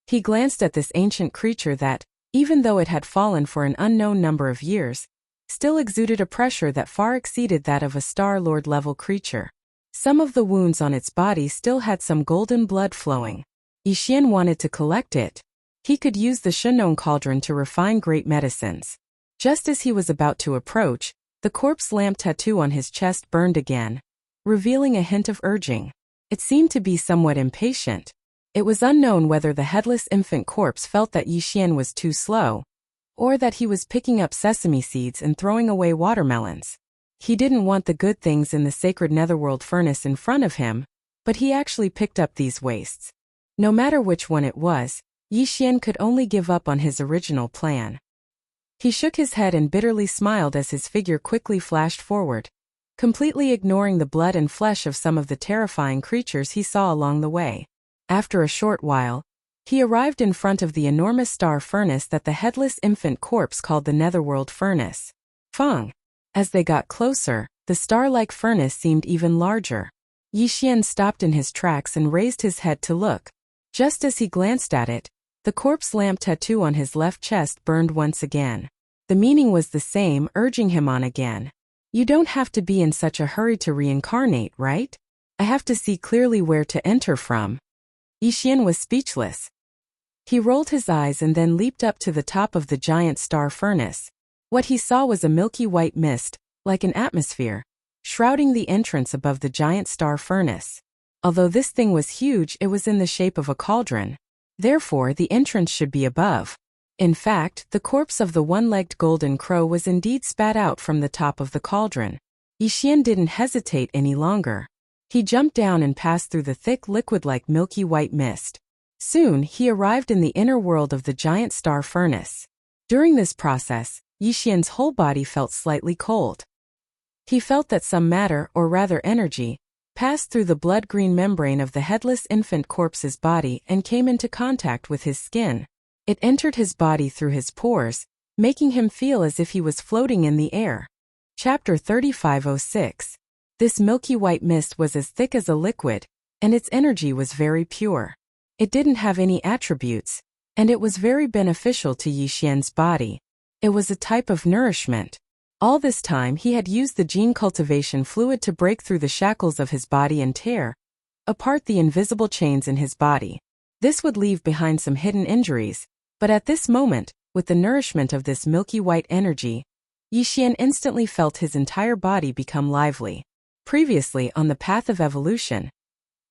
He glanced at this ancient creature that, even though it had fallen for an unknown number of years, still exuded a pressure that far exceeded that of a Star-Lord-level creature. Some of the wounds on its body still had some golden blood flowing. Yixian wanted to collect it. He could use the Shenong cauldron to refine great medicines. Just as he was about to approach, the corpse lamp tattoo on his chest burned again, revealing a hint of urging. It seemed to be somewhat impatient. It was unknown whether the headless infant corpse felt that Yixian was too slow, or that he was picking up sesame seeds and throwing away watermelons. He didn't want the good things in the sacred netherworld furnace in front of him, but he actually picked up these wastes. No matter which one it was, Yixian could only give up on his original plan. He shook his head and bitterly smiled as his figure quickly flashed forward, completely ignoring the blood and flesh of some of the terrifying creatures he saw along the way. After a short while, he arrived in front of the enormous star furnace that the headless infant corpse called the Netherworld Furnace. Feng. As they got closer, the star-like furnace seemed even larger. Yixian stopped in his tracks and raised his head to look. Just as he glanced at it, the corpse lamp tattoo on his left chest burned once again. The meaning was the same, urging him on again. You don't have to be in such a hurry to reincarnate, right? I have to see clearly where to enter from. Yixian was speechless. He rolled his eyes and then leaped up to the top of the giant star furnace. What he saw was a milky white mist, like an atmosphere, shrouding the entrance above the giant star furnace. Although this thing was huge, it was in the shape of a cauldron. Therefore, the entrance should be above. In fact, the corpse of the one-legged golden crow was indeed spat out from the top of the cauldron. Yixian didn't hesitate any longer. He jumped down and passed through the thick liquid-like milky white mist. Soon, he arrived in the inner world of the giant star furnace. During this process, Yixian's whole body felt slightly cold. He felt that some matter, or rather energy, passed through the blood-green membrane of the headless infant corpse's body and came into contact with his skin. It entered his body through his pores, making him feel as if he was floating in the air. Chapter 3506. This milky white mist was as thick as a liquid, and its energy was very pure. It didn't have any attributes, and it was very beneficial to Yixian's body. It was a type of nourishment. All this time he had used the gene cultivation fluid to break through the shackles of his body and tear apart the invisible chains in his body. This would leave behind some hidden injuries, but at this moment, with the nourishment of this milky white energy, Yixian instantly felt his entire body become lively. Previously on the path of evolution,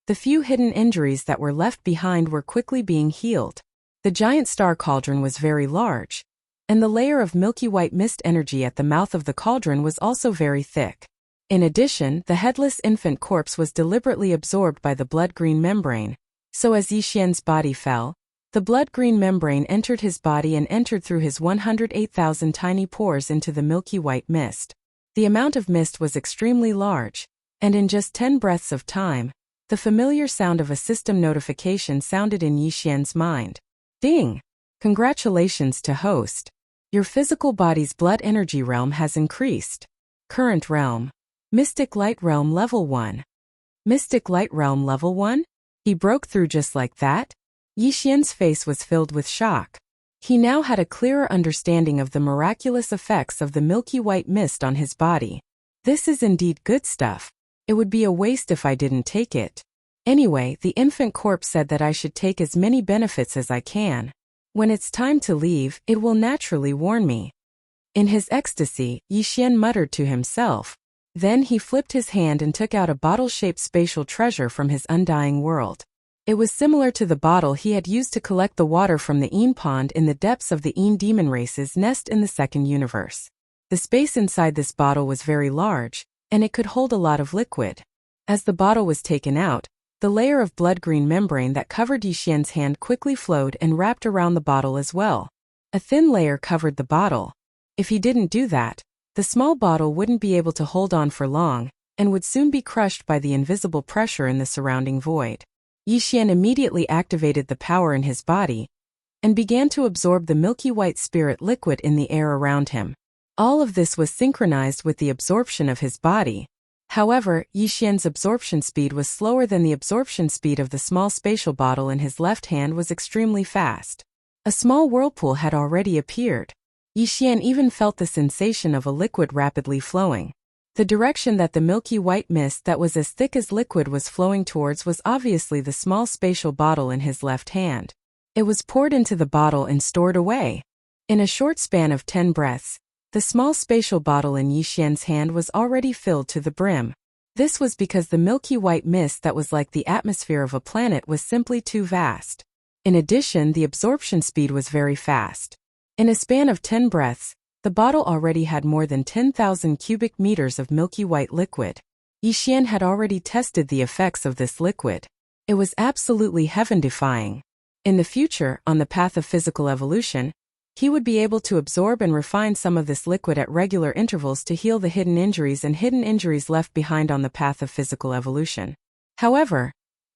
the few hidden injuries that were left behind were quickly being healed. The giant star cauldron was very large, and the layer of milky white mist energy at the mouth of the cauldron was also very thick. In addition, the headless infant corpse was deliberately absorbed by the blood-green membrane, so as Yixian's body fell, the blood-green membrane entered his body and entered through his 108,000 tiny pores into the milky white mist. The amount of mist was extremely large, and in just 10 breaths of time, the familiar sound of a system notification sounded in Yixian's mind. Ding! Congratulations to host. Your physical body's blood energy realm has increased. Current realm. Mystic Light Realm Level 1. Mystic Light Realm Level 1? He broke through just like that? Yixian's face was filled with shock. He now had a clearer understanding of the miraculous effects of the milky white mist on his body. This is indeed good stuff. It would be a waste if I didn't take it. Anyway, the infant corpse said that I should take as many benefits as I can. When it's time to leave, it will naturally warn me. In his ecstasy, Yixian muttered to himself. Then he flipped his hand and took out a bottle-shaped spatial treasure from his undying world. It was similar to the bottle he had used to collect the water from the Een pond in the depths of the Een demon race's nest in the second universe. The space inside this bottle was very large, and it could hold a lot of liquid. As the bottle was taken out, the layer of blood-green membrane that covered Yixian's hand quickly flowed and wrapped around the bottle as well. A thin layer covered the bottle. If he didn't do that, the small bottle wouldn't be able to hold on for long, and would soon be crushed by the invisible pressure in the surrounding void. Yixian immediately activated the power in his body, and began to absorb the milky white spirit liquid in the air around him. All of this was synchronized with the absorption of his body. However, Yixian's absorption speed was slower than the absorption speed of the small spatial bottle in his left hand was extremely fast. A small whirlpool had already appeared. Yixian even felt the sensation of a liquid rapidly flowing. The direction that the milky white mist that was as thick as liquid was flowing towards was obviously the small spatial bottle in his left hand. It was poured into the bottle and stored away. In a short span of 10 breaths, the small spatial bottle in Yixian's hand was already filled to the brim. This was because the milky white mist that was like the atmosphere of a planet was simply too vast. In addition, the absorption speed was very fast. In a span of 10 breaths, the bottle already had more than 10,000 cubic meters of milky white liquid. Yixian had already tested the effects of this liquid. It was absolutely heaven-defying. In the future, on the path of physical evolution, he would be able to absorb and refine some of this liquid at regular intervals to heal the hidden injuries left behind on the path of physical evolution. However,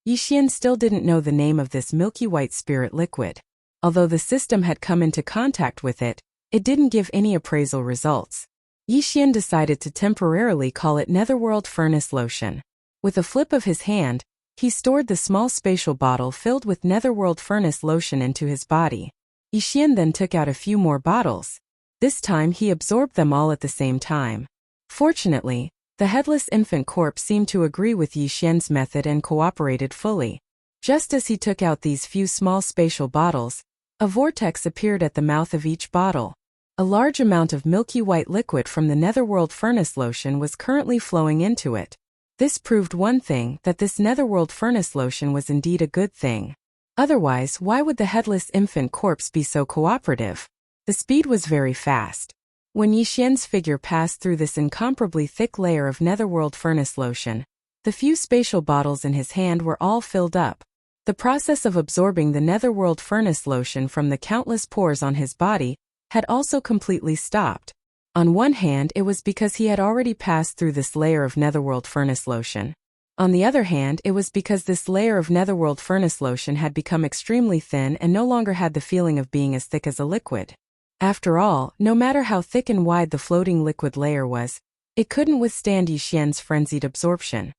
Yixian still didn't know the name of this milky white spirit liquid. Although the system had come into contact with it, it didn't give any appraisal results. Yixian decided to temporarily call it Netherworld Furnace Lotion. With a flip of his hand, he stored the small spatial bottle filled with Netherworld Furnace Lotion into his body. Yixian then took out a few more bottles. This time he absorbed them all at the same time. Fortunately, the headless infant corpse seemed to agree with Yixian's method and cooperated fully. Just as he took out these few small spatial bottles, a vortex appeared at the mouth of each bottle. A large amount of milky white liquid from the Netherworld Furnace Lotion was currently flowing into it. This proved one thing, that this Netherworld Furnace Lotion was indeed a good thing. Otherwise, why would the headless infant corpse be so cooperative? The speed was very fast. When Yixian's figure passed through this incomparably thick layer of Netherworld Furnace Lotion, the few spatial bottles in his hand were all filled up. The process of absorbing the Netherworld Furnace Lotion from the countless pores on his body had also completely stopped. On one hand, it was because he had already passed through this layer of Netherworld Furnace Lotion. On the other hand, it was because this layer of Netherworld Furnace Lotion had become extremely thin and no longer had the feeling of being as thick as a liquid. After all, no matter how thick and wide the floating liquid layer was, it couldn't withstand Yixian's frenzied absorption.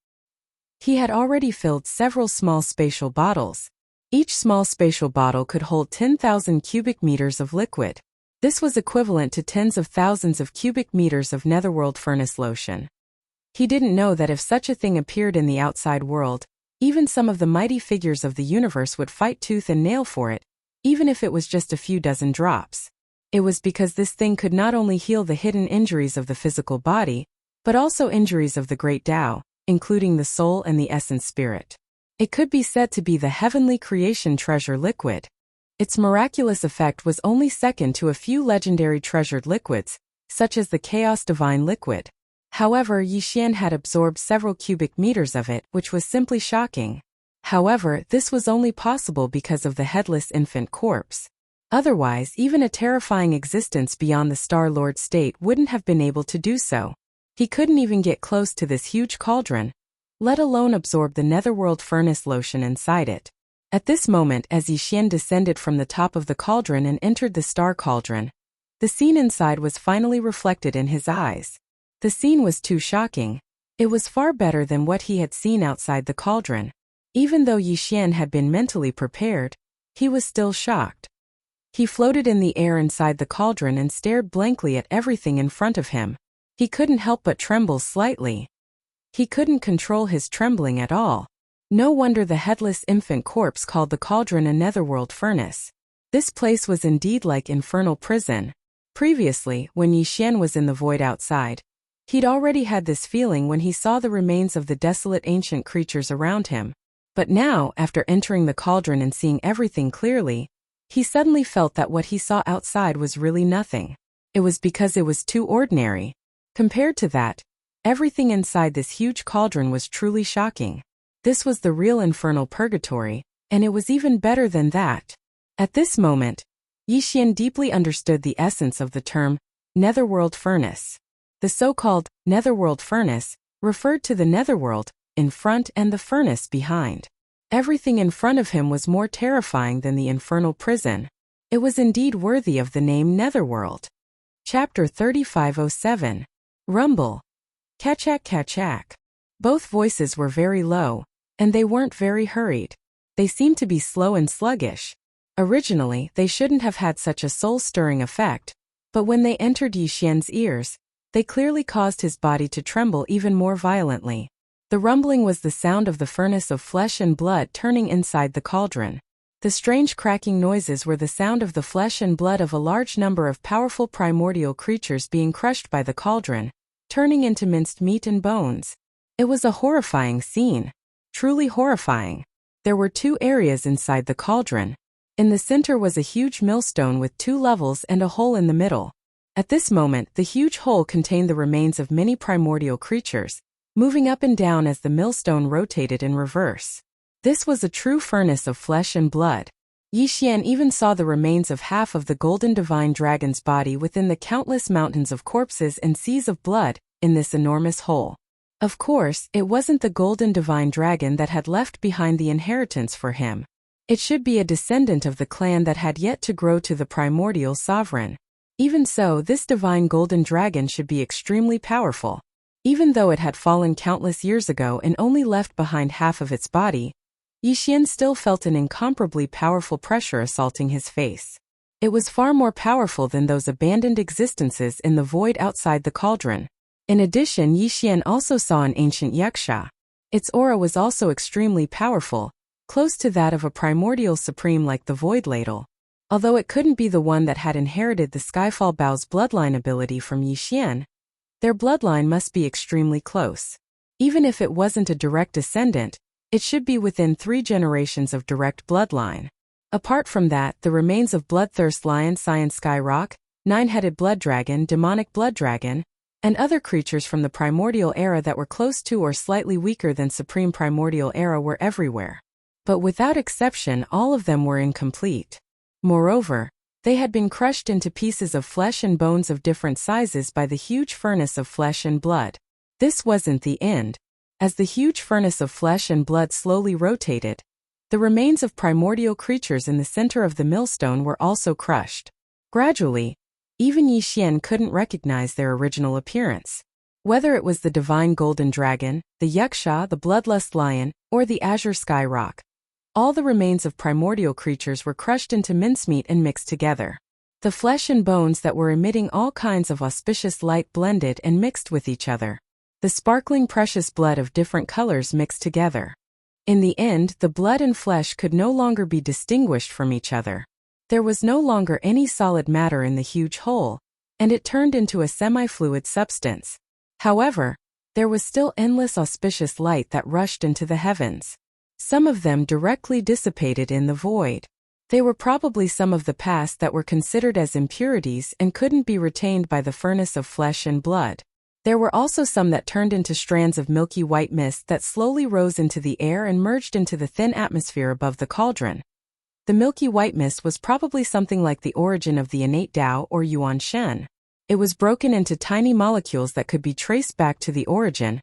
He had already filled several small spatial bottles. Each small spatial bottle could hold 10,000 cubic meters of liquid. This was equivalent to tens of thousands of cubic meters of Netherworld Furnace Lotion. He didn't know that if such a thing appeared in the outside world, even some of the mighty figures of the universe would fight tooth and nail for it, even if it was just a few dozen drops. It was because this thing could not only heal the hidden injuries of the physical body, but also injuries of the great Tao, including the soul and the essence spirit. It could be said to be the heavenly creation treasure liquid. Its miraculous effect was only second to a few legendary treasured liquids, such as the Chaos Divine liquid. However, Yixian had absorbed several cubic meters of it, which was simply shocking. However, this was only possible because of the headless infant corpse. Otherwise, even a terrifying existence beyond the Star-Lord state wouldn't have been able to do so. He couldn't even get close to this huge cauldron, let alone absorb the Netherworld Furnace Lotion inside it. At this moment, as Yixian descended from the top of the cauldron and entered the star cauldron, the scene inside was finally reflected in his eyes. The scene was too shocking. It was far better than what he had seen outside the cauldron. Even though Yixian had been mentally prepared, he was still shocked. He floated in the air inside the cauldron and stared blankly at everything in front of him. He couldn't help but tremble slightly. He couldn't control his trembling at all. No wonder the headless infant corpse called the cauldron a netherworld furnace. This place was indeed like infernal prison. Previously, when Yixian was in the void outside, he'd already had this feeling when he saw the remains of the desolate ancient creatures around him. But now, after entering the cauldron and seeing everything clearly, he suddenly felt that what he saw outside was really nothing. It was because it was too ordinary. Compared to that, everything inside this huge cauldron was truly shocking. This was the real infernal purgatory, and it was even better than that. At this moment, Yixian deeply understood the essence of the term netherworld furnace. The so-called netherworld furnace referred to the netherworld in front and the furnace behind. Everything in front of him was more terrifying than the infernal prison. It was indeed worthy of the name Netherworld. Chapter 3507. Rumble. Kachak kachak. Both voices were very low, and they weren't very hurried. They seemed to be slow and sluggish. Originally, they shouldn't have had such a soul-stirring effect, but when they entered Yixian's ears, they clearly caused his body to tremble even more violently. The rumbling was the sound of the furnace of flesh and blood turning inside the cauldron. The strange cracking noises were the sound of the flesh and blood of a large number of powerful primordial creatures being crushed by the cauldron, turning into minced meat and bones. It was a horrifying scene. Truly horrifying. There were 2 areas inside the cauldron. In the center was a huge millstone with 2 levels and a hole in the middle. At this moment, the huge hole contained the remains of many primordial creatures, moving up and down as the millstone rotated in reverse. This was a true furnace of flesh and blood. Yixian even saw the remains of half of the golden divine dragon's body within the countless mountains of corpses and seas of blood in this enormous hole. Of course, it wasn't the golden divine dragon that had left behind the inheritance for him. It should be a descendant of the clan that had yet to grow to the primordial sovereign. Even so, this divine golden dragon should be extremely powerful. Even though it had fallen countless years ago and only left behind half of its body, Yixian still felt an incomparably powerful pressure assaulting his face. It was far more powerful than those abandoned existences in the void outside the cauldron. In addition, Yixian also saw an ancient yaksha. Its aura was also extremely powerful, close to that of a primordial supreme like the Void Ladle. Although it couldn't be the one that had inherited the Skyfall Bao's bloodline ability from Yixian, their bloodline must be extremely close. Even if it wasn't a direct descendant, it should be within 3 generations of direct bloodline. Apart from that, the remains of Bloodthirst Lion, Cyan Skyrock, 9-headed Blood Dragon, Demonic Blood Dragon, and other creatures from the primordial era that were close to or slightly weaker than Supreme Primordial Era were everywhere. But without exception, all of them were incomplete. Moreover, they had been crushed into pieces of flesh and bones of different sizes by the huge furnace of flesh and blood. This wasn't the end. As the huge furnace of flesh and blood slowly rotated, the remains of primordial creatures in the center of the millstone were also crushed. Gradually, even Yixian couldn't recognize their original appearance. Whether it was the divine golden dragon, the yaksha, the bloodlust lion, or the azure sky rock, all the remains of primordial creatures were crushed into mincemeat and mixed together. The flesh and bones that were emitting all kinds of auspicious light blended and mixed with each other. The sparkling precious blood of different colors mixed together. In the end, the blood and flesh could no longer be distinguished from each other. There was no longer any solid matter in the huge hole, and it turned into a semi-fluid substance. However, there was still endless auspicious light that rushed into the heavens. Some of them directly dissipated in the void. They were probably some of the past that were considered as impurities and couldn't be retained by the furnace of flesh and blood. There were also some that turned into strands of milky white mist that slowly rose into the air and merged into the thin atmosphere above the cauldron. The milky white mist was probably something like the origin of the innate Tao or Yuan Shen. It was broken into tiny molecules that could be traced back to the origin,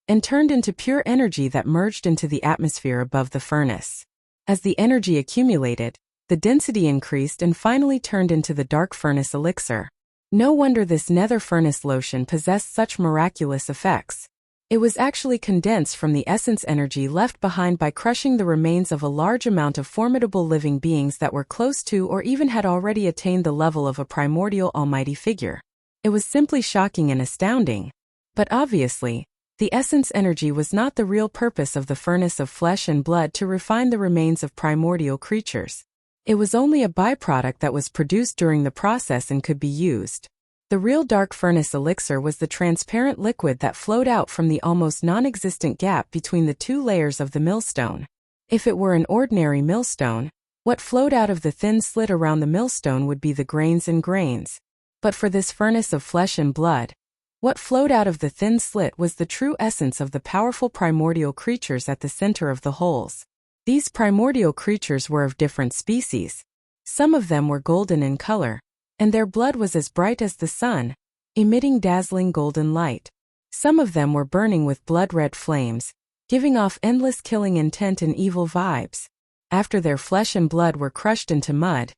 and turned into pure energy that merged into the atmosphere above the furnace. As the energy accumulated, the density increased and finally turned into the dark furnace elixir. No wonder this nether furnace lotion possessed such miraculous effects. It was actually condensed from the essence energy left behind by crushing the remains of a large amount of formidable living beings that were close to or even had already attained the level of a primordial almighty figure. It was simply shocking and astounding. But obviously, the essence energy was not the real purpose of the furnace of flesh and blood to refine the remains of primordial creatures. It was only a byproduct that was produced during the process and could be used. The real dark furnace elixir was the transparent liquid that flowed out from the almost non-existent gap between the 2 layers of the millstone. If it were an ordinary millstone, what flowed out of the thin slit around the millstone would be the grains and grains. But for this furnace of flesh and blood, what flowed out of the thin slit was the true essence of the powerful primordial creatures at the center of the holes. These primordial creatures were of different species. Some of them were golden in color, and their blood was as bright as the sun, emitting dazzling golden light. Some of them were burning with blood-red flames, giving off endless killing intent and evil vibes. After their flesh and blood were crushed into mud,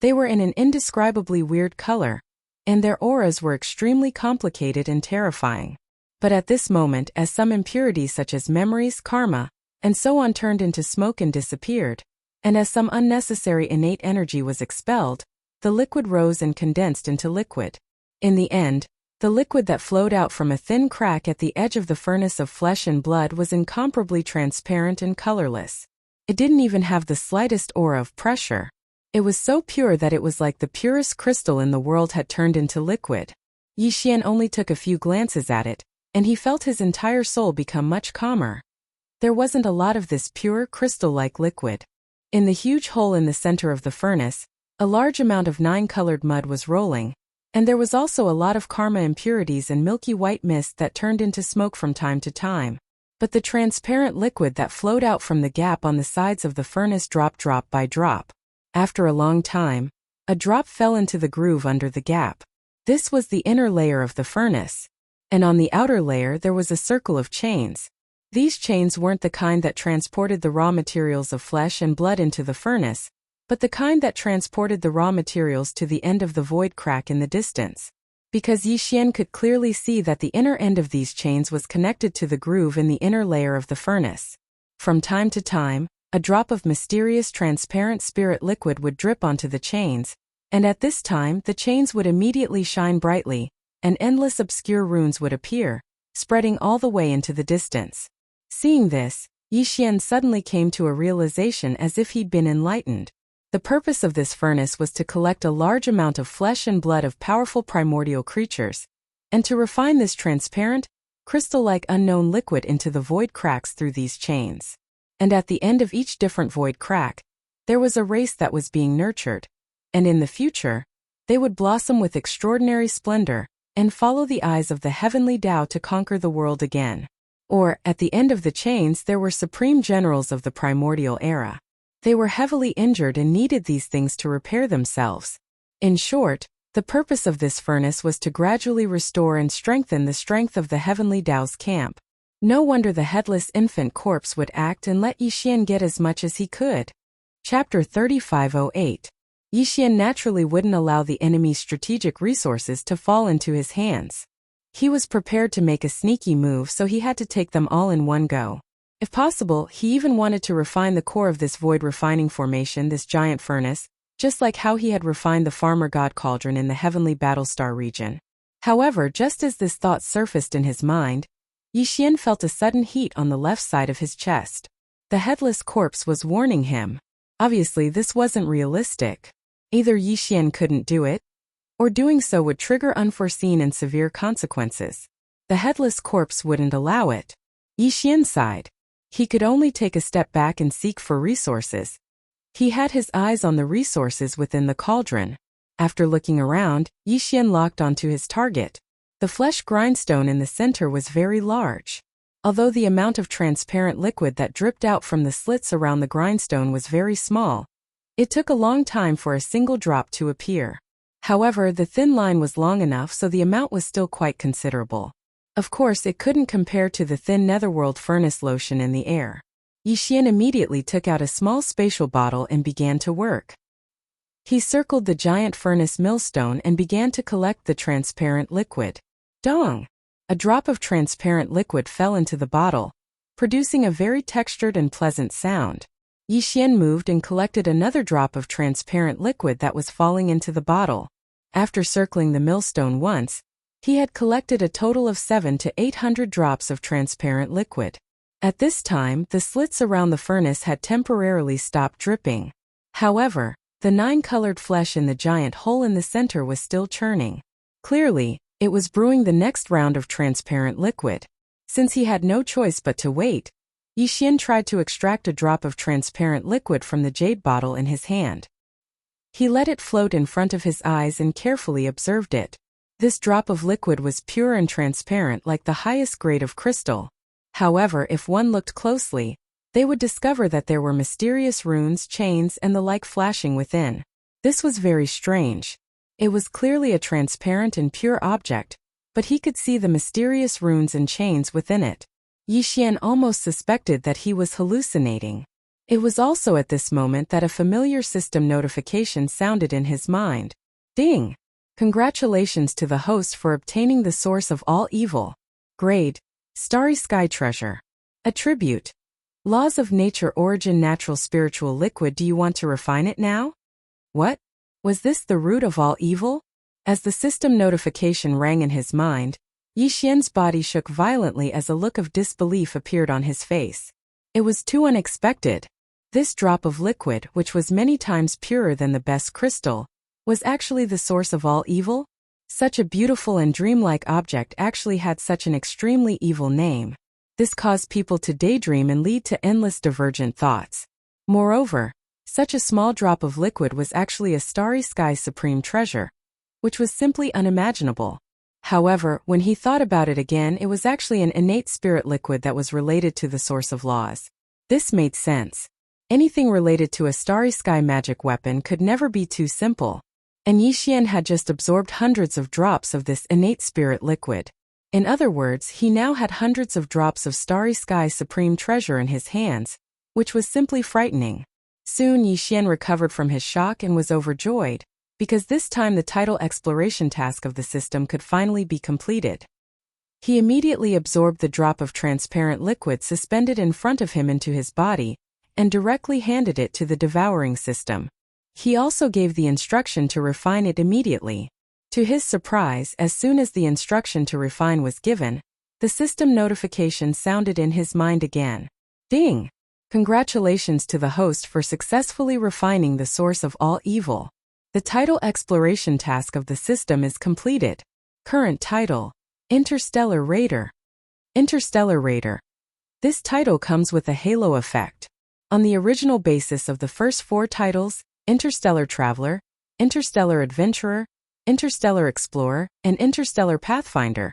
they were in an indescribably weird color, and their auras were extremely complicated and terrifying. But at this moment, as some impurities such as memories, karma, and so on turned into smoke and disappeared, and as some unnecessary innate energy was expelled, the liquid rose and condensed into liquid. In the end, the liquid that flowed out from a thin crack at the edge of the furnace of flesh and blood was incomparably transparent and colorless. It didn't even have the slightest aura of pressure. It was so pure that it was like the purest crystal in the world had turned into liquid. Yixian only took a few glances at it, and he felt his entire soul become much calmer. There wasn't a lot of this pure, crystal-like liquid. In the huge hole in the center of the furnace, a large amount of 9-colored mud was rolling, and there was also a lot of karma impurities and milky white mist that turned into smoke from time to time. But the transparent liquid that flowed out from the gap on the sides of the furnace dropped drop by drop. After a long time, a drop fell into the groove under the gap. This was the inner layer of the furnace. And on the outer layer there was a circle of chains. These chains weren't the kind that transported the raw materials of flesh and blood into the furnace, but the kind that transported the raw materials to the end of the void crack in the distance. Because Yixian could clearly see that the inner end of these chains was connected to the groove in the inner layer of the furnace. From time to time, a drop of mysterious transparent spirit liquid would drip onto the chains, and at this time the chains would immediately shine brightly, and endless obscure runes would appear, spreading all the way into the distance. Seeing this, Yixian suddenly came to a realization as if he'd been enlightened. The purpose of this furnace was to collect a large amount of flesh and blood of powerful primordial creatures, and to refine this transparent, crystal-like unknown liquid into the void cracks through these chains. And at the end of each different void crack, there was a race that was being nurtured, and in the future, they would blossom with extraordinary splendor, and follow the eyes of the heavenly Tao to conquer the world again. Or, at the end of the chains there were supreme generals of the primordial era. They were heavily injured and needed these things to repair themselves. In short, the purpose of this furnace was to gradually restore and strengthen the strength of the heavenly Tao's camp. No wonder the headless infant corpse would act and let Yixian get as much as he could. Chapter 3508. Yixian naturally wouldn't allow the enemy's strategic resources to fall into his hands. He was prepared to make a sneaky move, so he had to take them all in one go. If possible, he even wanted to refine the core of this void refining formation, this giant furnace, just like how he had refined the farmer god cauldron in the heavenly Battlestar region. However, just as this thought surfaced in his mind, Yixian felt a sudden heat on the left side of his chest. The headless corpse was warning him. Obviously, this wasn't realistic. Either Yixian couldn't do it, or doing so would trigger unforeseen and severe consequences. The headless corpse wouldn't allow it. Yixian sighed. He could only take a step back and seek for resources. He had his eyes on the resources within the cauldron. After looking around, Yixian locked onto his target. The flesh grindstone in the center was very large. Although the amount of transparent liquid that dripped out from the slits around the grindstone was very small, it took a long time for a single drop to appear. However, the thin line was long enough so the amount was still quite considerable. Of course, it couldn't compare to the thin netherworld furnace lotion in the air. Yixian immediately took out a small spatial bottle and began to work. He circled the giant furnace millstone and began to collect the transparent liquid. Dong! A drop of transparent liquid fell into the bottle, producing a very textured and pleasant sound. Yixian moved and collected another drop of transparent liquid that was falling into the bottle. After circling the millstone once, he had collected a total of 700 to 800 drops of transparent liquid. At this time, the slits around the furnace had temporarily stopped dripping. However, the 9-colored flesh in the giant hole in the center was still churning. Clearly, it was brewing the next round of transparent liquid. Since he had no choice but to wait, Yixian tried to extract a drop of transparent liquid from the jade bottle in his hand. He let it float in front of his eyes and carefully observed it. This drop of liquid was pure and transparent like the highest grade of crystal. However, if one looked closely, they would discover that there were mysterious runes, chains, and the like flashing within. This was very strange. It was clearly a transparent and pure object, but he could see the mysterious runes and chains within it. Yixian almost suspected that he was hallucinating. It was also at this moment that a familiar system notification sounded in his mind. Ding! Congratulations to the host for obtaining the source of all evil. Grade: Starry Sky Treasure. Attribute: Laws of nature origin natural spiritual liquid. Do you want to refine it now? What? Was this the root of all evil? As the system notification rang in his mind, Yixian's body shook violently as a look of disbelief appeared on his face. It was too unexpected. This drop of liquid, which was many times purer than the best crystal, was actually the source of all evil? Such a beautiful and dreamlike object actually had such an extremely evil name. This caused people to daydream and lead to endless divergent thoughts. Moreover, such a small drop of liquid was actually a starry sky's supreme treasure, which was simply unimaginable. However, when he thought about it again, it was actually an innate spirit liquid that was related to the source of laws. This made sense. Anything related to a starry sky magic weapon could never be too simple. And Yixian had just absorbed hundreds of drops of this innate spirit liquid. In other words, he now had hundreds of drops of starry sky supreme treasure in his hands, which was simply frightening. Soon Yixian recovered from his shock and was overjoyed, because this time the tidal exploration task of the system could finally be completed. He immediately absorbed the drop of transparent liquid suspended in front of him into his body, and directly handed it to the devouring system. He also gave the instruction to refine it immediately. To his surprise, as soon as the instruction to refine was given, the system notification sounded in his mind again. Ding! Congratulations to the host for successfully refining the source of all evil. The tidal exploration task of the system is completed. Current title: Interstellar Raider. Interstellar Raider. This title comes with a halo effect. On the original basis of the first 4 titles, Interstellar Traveler, Interstellar Adventurer, Interstellar Explorer, and Interstellar Pathfinder,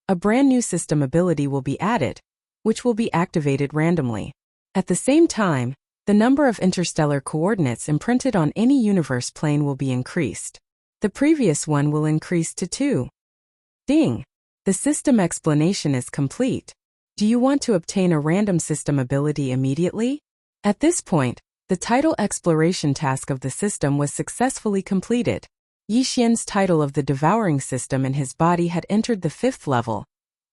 a brand new system ability will be added, which will be activated randomly. At the same time, the number of interstellar coordinates imprinted on any universe plane will be increased. The previous one will increase to 2. Ding! The system explanation is complete. Do you want to obtain a random system ability immediately? At this point, the tidal exploration task of the system was successfully completed. Yixian's title of the devouring system in his body had entered the 5th level,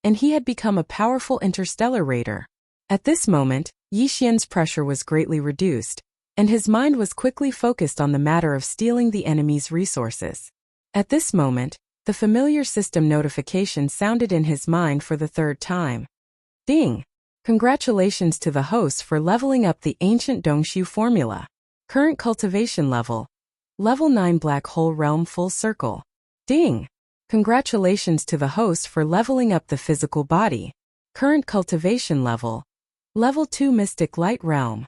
and he had become a powerful interstellar raider. At this moment, Yixian's pressure was greatly reduced, and his mind was quickly focused on the matter of stealing the enemy's resources. At this moment, the familiar system notification sounded in his mind for the 3rd time. Ding! Congratulations to the host for leveling up the ancient Dongshu formula. Current cultivation level: Level 9 Black Hole Realm Full Circle. Ding! Congratulations to the host for leveling up the physical body. Current cultivation level: Level 2 Mystic Light Realm.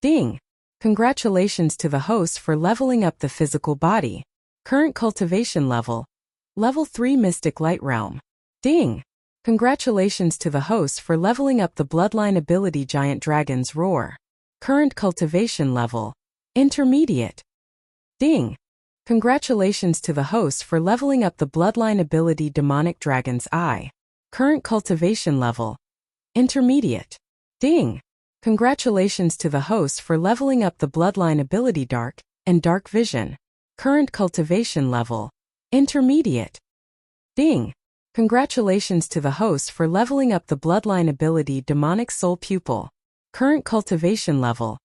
Ding! Congratulations to the host for leveling up the physical body. Current cultivation level: Level 3 Mystic Light Realm. Ding! Congratulations to the host for leveling up the bloodline ability Giant Dragon's Roar. Current cultivation level: Intermediate. Ding! Congratulations to the host for leveling up the bloodline ability Demonic Dragon's Eye. Current cultivation level: Intermediate. Ding! Congratulations to the host for leveling up the bloodline ability Dark and Dark Vision. Current cultivation level: Intermediate. Ding! Congratulations to the host for leveling up the bloodline ability Demonic Soul Pupil. Current cultivation level: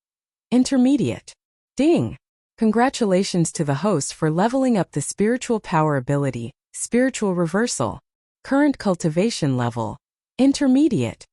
Intermediate. Ding! Congratulations to the host for leveling up the spiritual power ability Spiritual Reversal. Current cultivation level: Intermediate.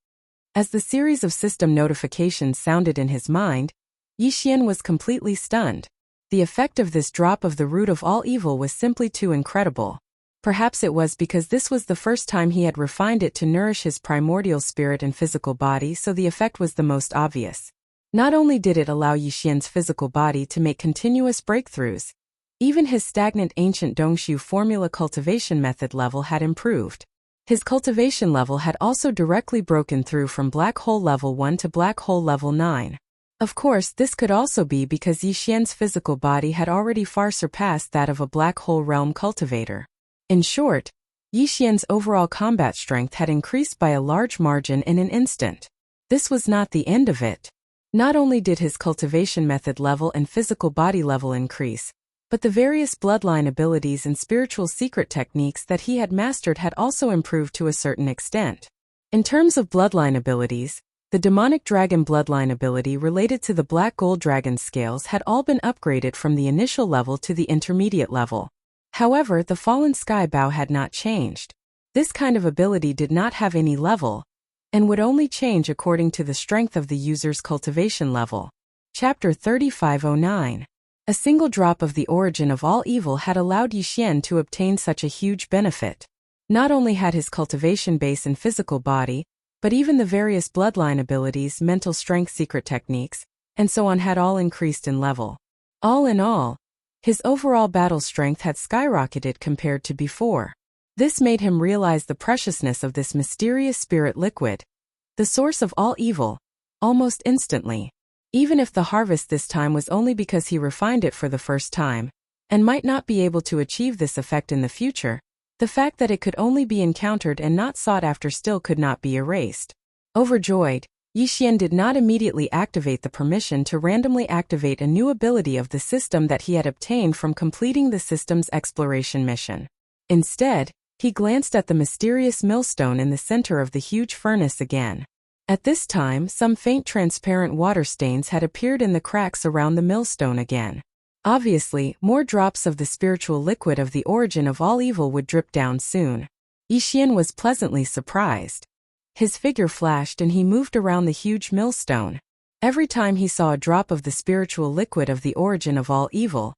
As the series of system notifications sounded in his mind, Yixian was completely stunned. The effect of this drop of the root of all evil was simply too incredible. Perhaps it was because this was the first time he had refined it to nourish his primordial spirit and physical body, so the effect was the most obvious. Not only did it allow Yixian's physical body to make continuous breakthroughs, even his stagnant ancient Dongshu formula cultivation method level had improved. His cultivation level had also directly broken through from Black Hole Level 1 to Black Hole Level 9. Of course, this could also be because Yixian's physical body had already far surpassed that of a Black Hole Realm cultivator. In short, Yixian's overall combat strength had increased by a large margin in an instant. This was not the end of it. Not only did his cultivation method level and physical body level increase, but the various bloodline abilities and spiritual secret techniques that he had mastered had also improved to a certain extent. In terms of bloodline abilities, The demonic dragon bloodline ability related to the black gold dragon scales had all been upgraded from the initial level to the intermediate level. However, the fallen sky bow had not changed. This kind of ability did not have any level, and would only change according to the strength of the user's cultivation level. Chapter 3509. A single drop of the origin of all evil had allowed Yixian to obtain such a huge benefit. Not only had his cultivation base and physical body, but even the various bloodline abilities, mental strength, secret techniques, and so on had all increased in level. All in all, his overall battle strength had skyrocketed compared to before. This made him realize the preciousness of this mysterious spirit liquid, the source of all evil, almost instantly. Even if the harvest this time was only because he refined it for the first time, and might not be able to achieve this effect in the future, the fact that it could only be encountered and not sought after still could not be erased. Overjoyed, Yixian did not immediately activate the permission to randomly activate a new ability of the system that he had obtained from completing the system's exploration mission. Instead, he glanced at the mysterious millstone in the center of the huge furnace again. At this time, some faint transparent water stains had appeared in the cracks around the millstone again. Obviously, more drops of the spiritual liquid of the origin of all evil would drip down soon. Yixian was pleasantly surprised. His figure flashed and he moved around the huge millstone. Every time he saw a drop of the spiritual liquid of the origin of all evil,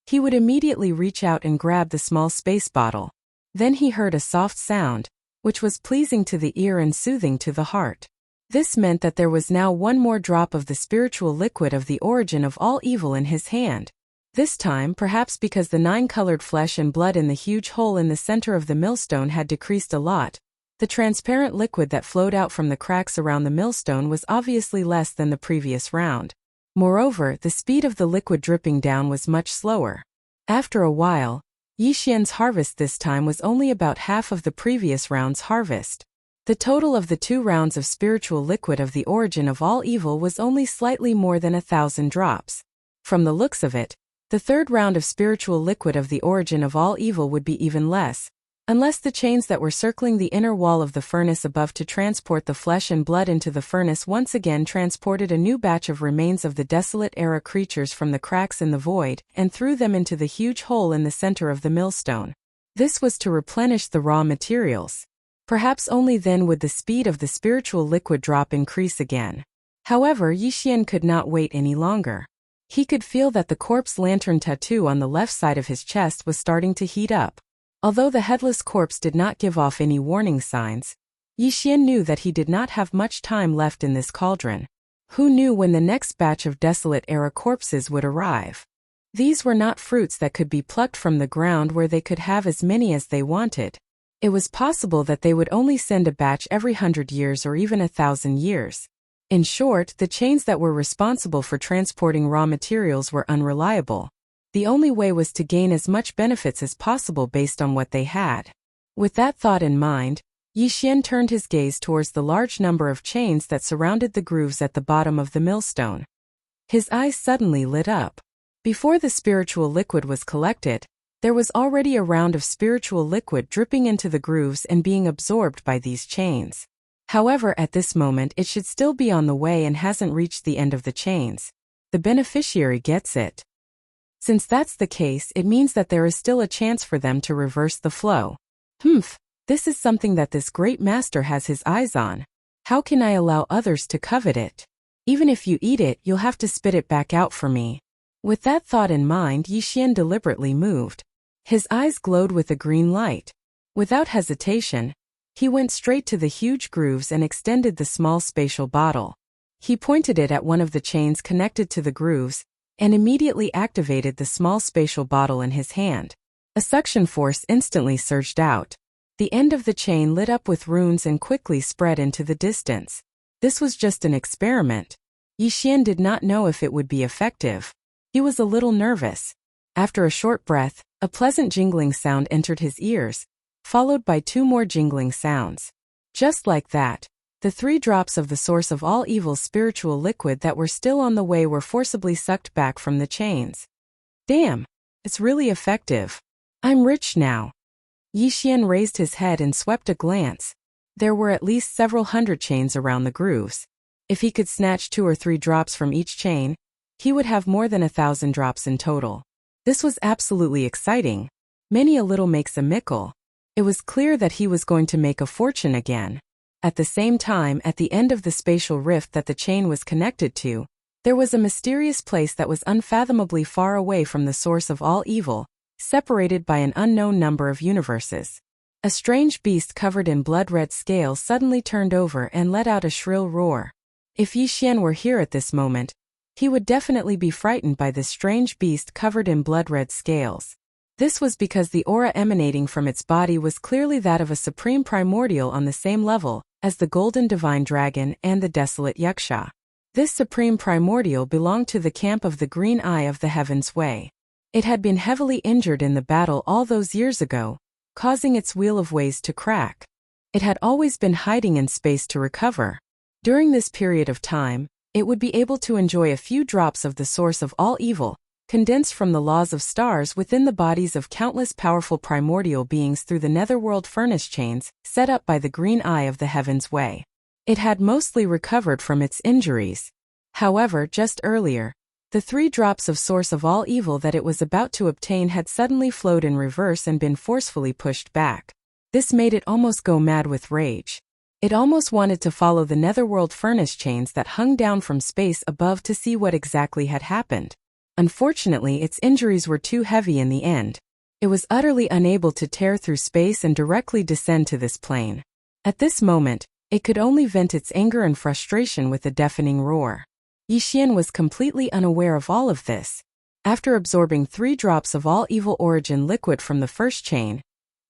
he would immediately reach out and grab the small space bottle. Then he heard a soft sound, which was pleasing to the ear and soothing to the heart. This meant that there was now one more drop of the spiritual liquid of the origin of all evil in his hand. This time, perhaps because the 9-colored flesh and blood in the huge hole in the center of the millstone had decreased a lot, the transparent liquid that flowed out from the cracks around the millstone was obviously less than the previous round. Moreover, the speed of the liquid dripping down was much slower. After a while, Yixian's harvest this time was only about half of the previous round's harvest. The total of the 2 rounds of spiritual liquid of the origin of all evil was only slightly more than 1,000 drops. From the looks of it, the 3rd round of spiritual liquid of the origin of all evil would be even less, unless the chains that were circling the inner wall of the furnace above to transport the flesh and blood into the furnace once again transported a new batch of remains of the desolate era creatures from the cracks in the void and threw them into the huge hole in the center of the millstone. This was to replenish the raw materials. Perhaps only then would the speed of the spiritual liquid drop increase again. However, Yixian could not wait any longer. He could feel that the corpse lantern tattoo on the left side of his chest was starting to heat up. Although the headless corpse did not give off any warning signs, Yixian knew that he did not have much time left in this cauldron. Who knew when the next batch of desolate era corpses would arrive? These were not fruits that could be plucked from the ground where they could have as many as they wanted. It was possible that they would only send a batch every 100 years or even 1,000 years. In short, the chains that were responsible for transporting raw materials were unreliable. The only way was to gain as much benefits as possible based on what they had. With that thought in mind, Yixian turned his gaze towards the large number of chains that surrounded the grooves at the bottom of the millstone. His eyes suddenly lit up. Before the spiritual liquid was collected, there was already a round of spiritual liquid dripping into the grooves and being absorbed by these chains. However, at this moment it should still be on the way and hasn't reached the end of the chains. The beneficiary gets it. Since that's the case, it means that there is still a chance for them to reverse the flow. This is something that this great master has his eyes on. How can I allow others to covet it? Even if you eat it, you'll have to spit it back out for me. With that thought in mind, Yixian deliberately moved. His eyes glowed with a green light. Without hesitation, he went straight to the huge grooves and extended the small spatial bottle. He pointed it at one of the chains connected to the grooves, and immediately activated the small spatial bottle in his hand. A suction force instantly surged out. The end of the chain lit up with runes and quickly spread into the distance. This was just an experiment. Yixian did not know if it would be effective. He was a little nervous. After a short breath, a pleasant jingling sound entered his ears, followed by 2 more jingling sounds. Just like that, the 3 drops of the source of all evil's spiritual liquid that were still on the way were forcibly sucked back from the chains. Damn, it's really effective. I'm rich now. Yixian raised his head and swept a glance. There were at least several hundred chains around the grooves. If he could snatch 2 or 3 drops from each chain, he would have more than 1,000 drops in total. This was absolutely exciting. Many a little makes a mickle. It was clear that he was going to make a fortune again. At the same time, at the end of the spatial rift that the chain was connected to, there was a mysterious place that was unfathomably far away from the source of all evil, separated by an unknown number of universes. A strange beast covered in blood-red scales suddenly turned over and let out a shrill roar. If Yixian were here at this moment, he would definitely be frightened by this strange beast covered in blood-red scales. This was because the aura emanating from its body was clearly that of a supreme primordial on the same level as the golden divine dragon and the desolate Wuxia. This supreme primordial belonged to the camp of the Green Eye of the Heaven's Way. It had been heavily injured in the battle all those years ago, causing its wheel of ways to crack. It had always been hiding in space to recover. During this period of time, it would be able to enjoy a few drops of the source of all evil, condensed from the laws of stars within the bodies of countless powerful primordial beings through the netherworld furnace chains set up by the Green Eye of the Heaven's Way. It had mostly recovered from its injuries. However, just earlier, the 3 drops of source of all evil that it was about to obtain had suddenly flowed in reverse and been forcefully pushed back. This made it almost go mad with rage. It almost wanted to follow the netherworld furnace chains that hung down from space above to see what exactly had happened. Unfortunately, its injuries were too heavy in the end. It was utterly unable to tear through space and directly descend to this plane. At this moment, it could only vent its anger and frustration with a deafening roar. Yixian was completely unaware of all of this. After absorbing 3 drops of all evil origin liquid from the first chain,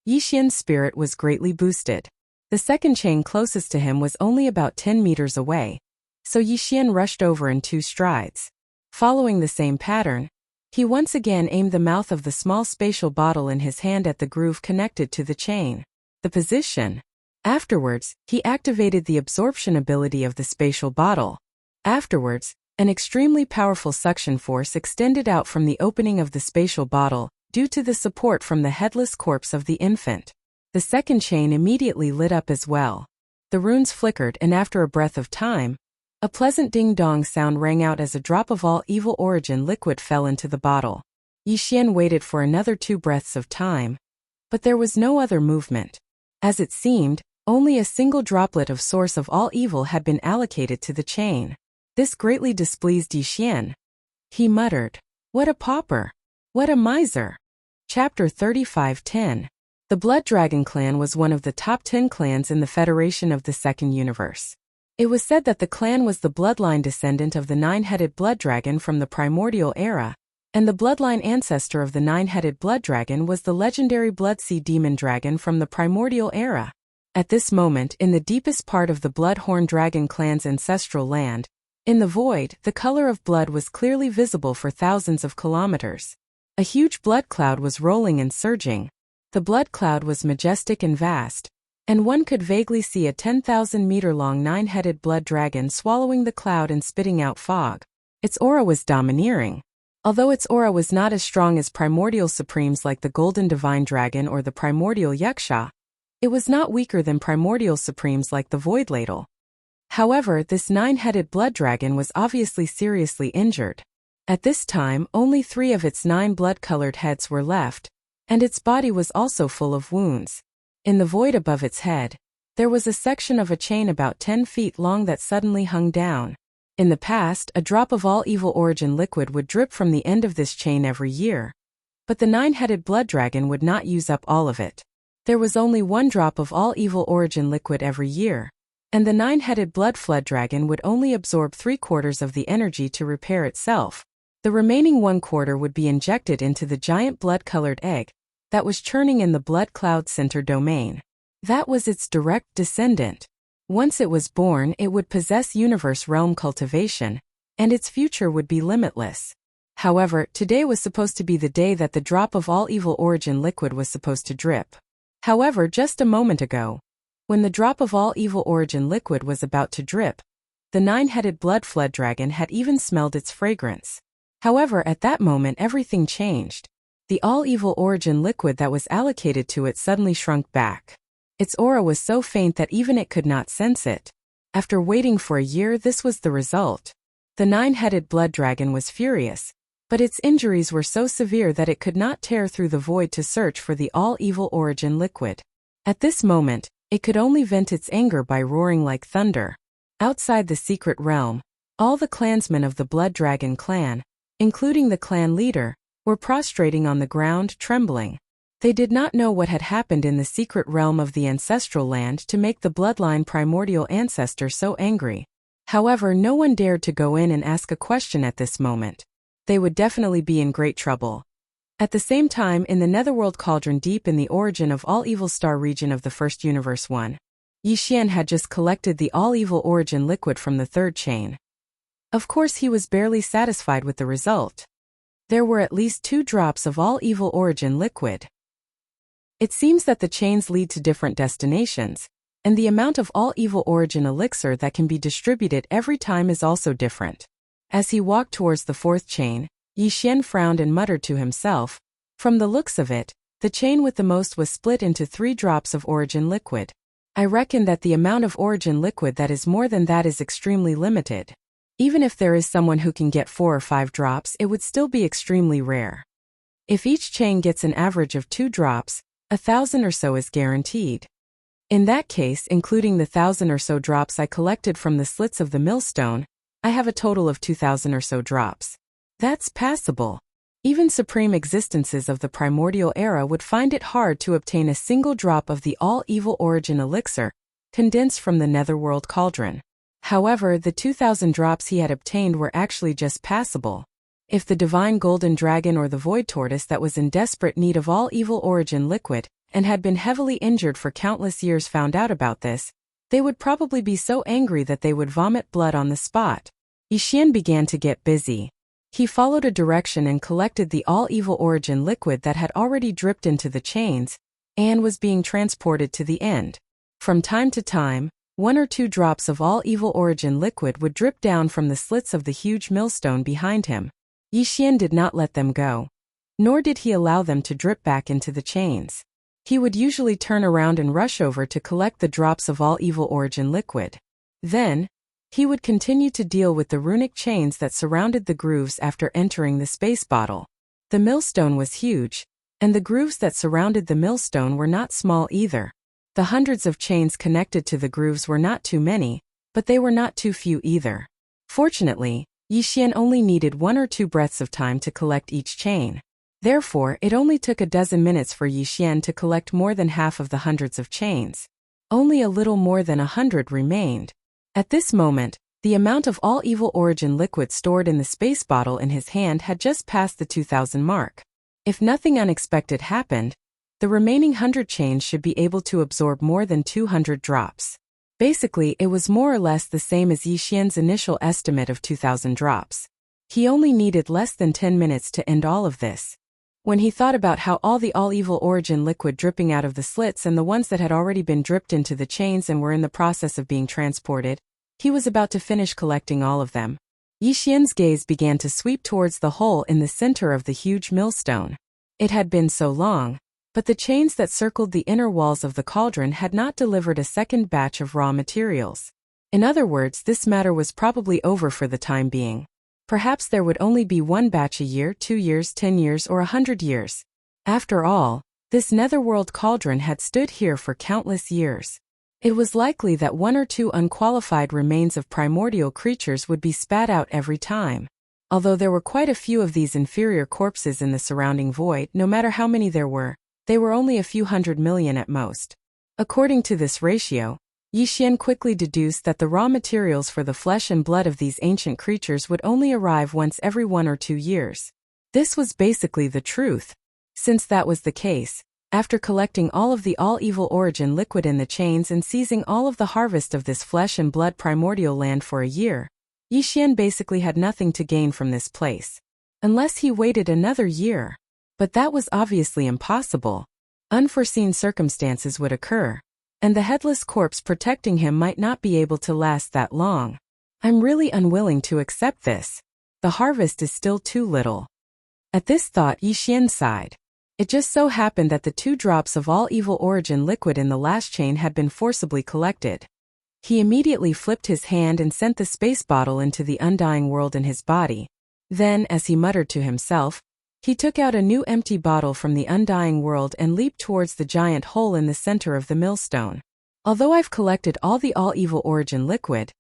Yixian's spirit was greatly boosted. The second chain closest to him was only about 10 meters away, so Yixian rushed over in 2 strides. Following the same pattern, he once again aimed the mouth of the small spatial bottle in his hand at the groove connected to the chain. The position. Afterwards, he activated the absorption ability of the spatial bottle. Afterwards, an extremely powerful suction force extended out from the opening of the spatial bottle, due to the support from the headless corpse of the infant. The second chain immediately lit up as well. The runes flickered, and after a breath of time, a pleasant ding-dong sound rang out as a drop of all evil origin liquid fell into the bottle. Yixian waited for another 2 breaths of time, but there was no other movement. As it seemed, only a single droplet of source of all evil had been allocated to the chain. This greatly displeased Yixian. He muttered, "What a pauper! What a miser!" Chapter 35:10. The Blood Dragon clan was one of the top 10 clans in the Federation of the Second Universe. It was said that the clan was the bloodline descendant of the 9-headed blood dragon from the primordial era, and the bloodline ancestor of the 9-headed blood dragon was the legendary Blood Sea Demon Dragon from the primordial era. At this moment, in the deepest part of the Bloodhorn Dragon clan's ancestral land, in the void, the color of blood was clearly visible for thousands of kilometers. A huge blood cloud was rolling and surging. The blood cloud was majestic and vast, and one could vaguely see a 10,000-meter-long 9-headed blood dragon swallowing the cloud and spitting out fog. Its aura was domineering. Although its aura was not as strong as primordial supremes like the Golden Divine Dragon or the primordial Wuxia, it was not weaker than primordial supremes like the Void Ladle. However, this 9-headed blood dragon was obviously seriously injured. At this time, only 3 of its 9 blood-colored heads were left, and its body was also full of wounds. In the void above its head, there was a section of a chain about 10 feet long that suddenly hung down. In the past, a drop of all evil origin liquid would drip from the end of this chain every year, but the 9-headed blood dragon would not use up all of it. There was only 1 drop of all evil origin liquid every year, and the 9-headed blood flood dragon would only absorb 3/4 of the energy to repair itself. The remaining 1/4 would be injected into the giant blood-colored egg that was churning in the blood cloud center domain. That was its direct descendant. Once it was born, it would possess universe realm cultivation, and its future would be limitless. However, today was supposed to be the day that the drop of all evil origin liquid was supposed to drip. However, just a moment ago, when the drop of all evil origin liquid was about to drip, the 9-headed blood flood dragon had even smelled its fragrance. However, at that moment everything changed. The all-evil origin liquid that was allocated to it suddenly shrunk back. Its aura was so faint that even it could not sense it. After waiting for a year, this was the result. The 9-headed blood dragon was furious, but its injuries were so severe that it could not tear through the void to search for the all-evil origin liquid. At this moment, it could only vent its anger by roaring like thunder. Outside the secret realm, all the clansmen of the Blood Dragon clan, including the clan leader, were prostrating on the ground, trembling. They did not know what had happened in the secret realm of the ancestral land to make the bloodline primordial ancestor so angry. However, no one dared to go in and ask a question at this moment. They would definitely be in great trouble. At the same time, in the Netherworld Cauldron deep in the origin of all-evil star region of the First Universe 1, Yixian had just collected the all-evil origin liquid from the third chain. Of course, he was barely satisfied with the result. There were at least 2 drops of all-evil origin liquid. It seems that the chains lead to different destinations, and the amount of all-evil origin elixir that can be distributed every time is also different. As he walked towards the 4th chain, Yixian frowned and muttered to himself. From the looks of it, the chain with the most was split into 3 drops of origin liquid. I reckon that the amount of origin liquid that is more than that is extremely limited. Even if there is someone who can get 4 or 5 drops, it would still be extremely rare. If each chain gets an average of 2 drops, 1,000 or so is guaranteed. In that case, including the 1,000 or so drops I collected from the slits of the millstone, I have a total of 2,000 or so drops. That's passable. Even supreme existences of the primordial era would find it hard to obtain a single drop of the all-evil origin elixir, condensed from the Netherworld Cauldron. However, the 2,000 drops he had obtained were actually just passable. If the divine golden dragon or the void tortoise that was in desperate need of all-evil origin liquid, and had been heavily injured for countless years found out about this, they would probably be so angry that they would vomit blood on the spot. Yixian began to get busy. He followed a direction and collected the all-evil origin liquid that had already dripped into the chains, and was being transported to the end. From time to time, 1 or 2 drops of all-evil origin liquid would drip down from the slits of the huge millstone behind him. Yixian did not let them go. Nor did he allow them to drip back into the chains. He would usually turn around and rush over to collect the drops of all-evil origin liquid. Then, he would continue to deal with the runic chains that surrounded the grooves after entering the space bottle. The millstone was huge, and the grooves that surrounded the millstone were not small either. The hundreds of chains connected to the grooves were not too many, but they were not too few either. Fortunately, Yixian only needed 1 or 2 breaths of time to collect each chain. Therefore, it only took a dozen minutes for Yixian to collect more than half of the hundreds of chains. Only a little more than 100 remained. At this moment, the amount of all-evil origin liquid stored in the space bottle in his hand had just passed the 2,000 mark. If nothing unexpected happened, the remaining 100 chains should be able to absorb more than 200 drops. Basically, it was more or less the same as Yixian's initial estimate of 2,000 drops. He only needed less than 10 minutes to end all of this. When he thought about how all the all-evil origin liquid dripping out of the slits and the ones that had already been dripped into the chains and were in the process of being transported, he was about to finish collecting all of them. Yixian's gaze began to sweep towards the hole in the center of the huge millstone. It had been so long, but the chains that circled the inner walls of the cauldron had not delivered a second batch of raw materials. In other words, this matter was probably over for the time being. Perhaps there would only be 1 batch a year, 2 years, 10 years, or 100 years. After all, this Netherworld Cauldron had stood here for countless years. It was likely that 1 or 2 unqualified remains of primordial creatures would be spat out every time. Although there were quite a few of these inferior corpses in the surrounding void, no matter how many there were, they were only a few 100 million at most. According to this ratio, Yixian quickly deduced that the raw materials for the flesh and blood of these ancient creatures would only arrive once every 1 or 2 years. This was basically the truth. Since that was the case, after collecting all of the all-evil origin liquid in the chains and seizing all of the harvest of this flesh and blood primordial land for a year, Yixian basically had nothing to gain from this place. Unless he waited another year. But that was obviously impossible. Unforeseen circumstances would occur, and the headless corpse protecting him might not be able to last that long. I'm really unwilling to accept this. The harvest is still too little. At this thought, Yixian sighed. It just so happened that the 2 drops of all-evil origin liquid in the last chain had been forcibly collected. He immediately flipped his hand and sent the space bottle into the undying world in his body. Then, as he muttered to himself, he took out a new empty bottle from the undying world and leaped towards the giant hole in the center of the millstone. Although I've collected all the all-evil origin liquid,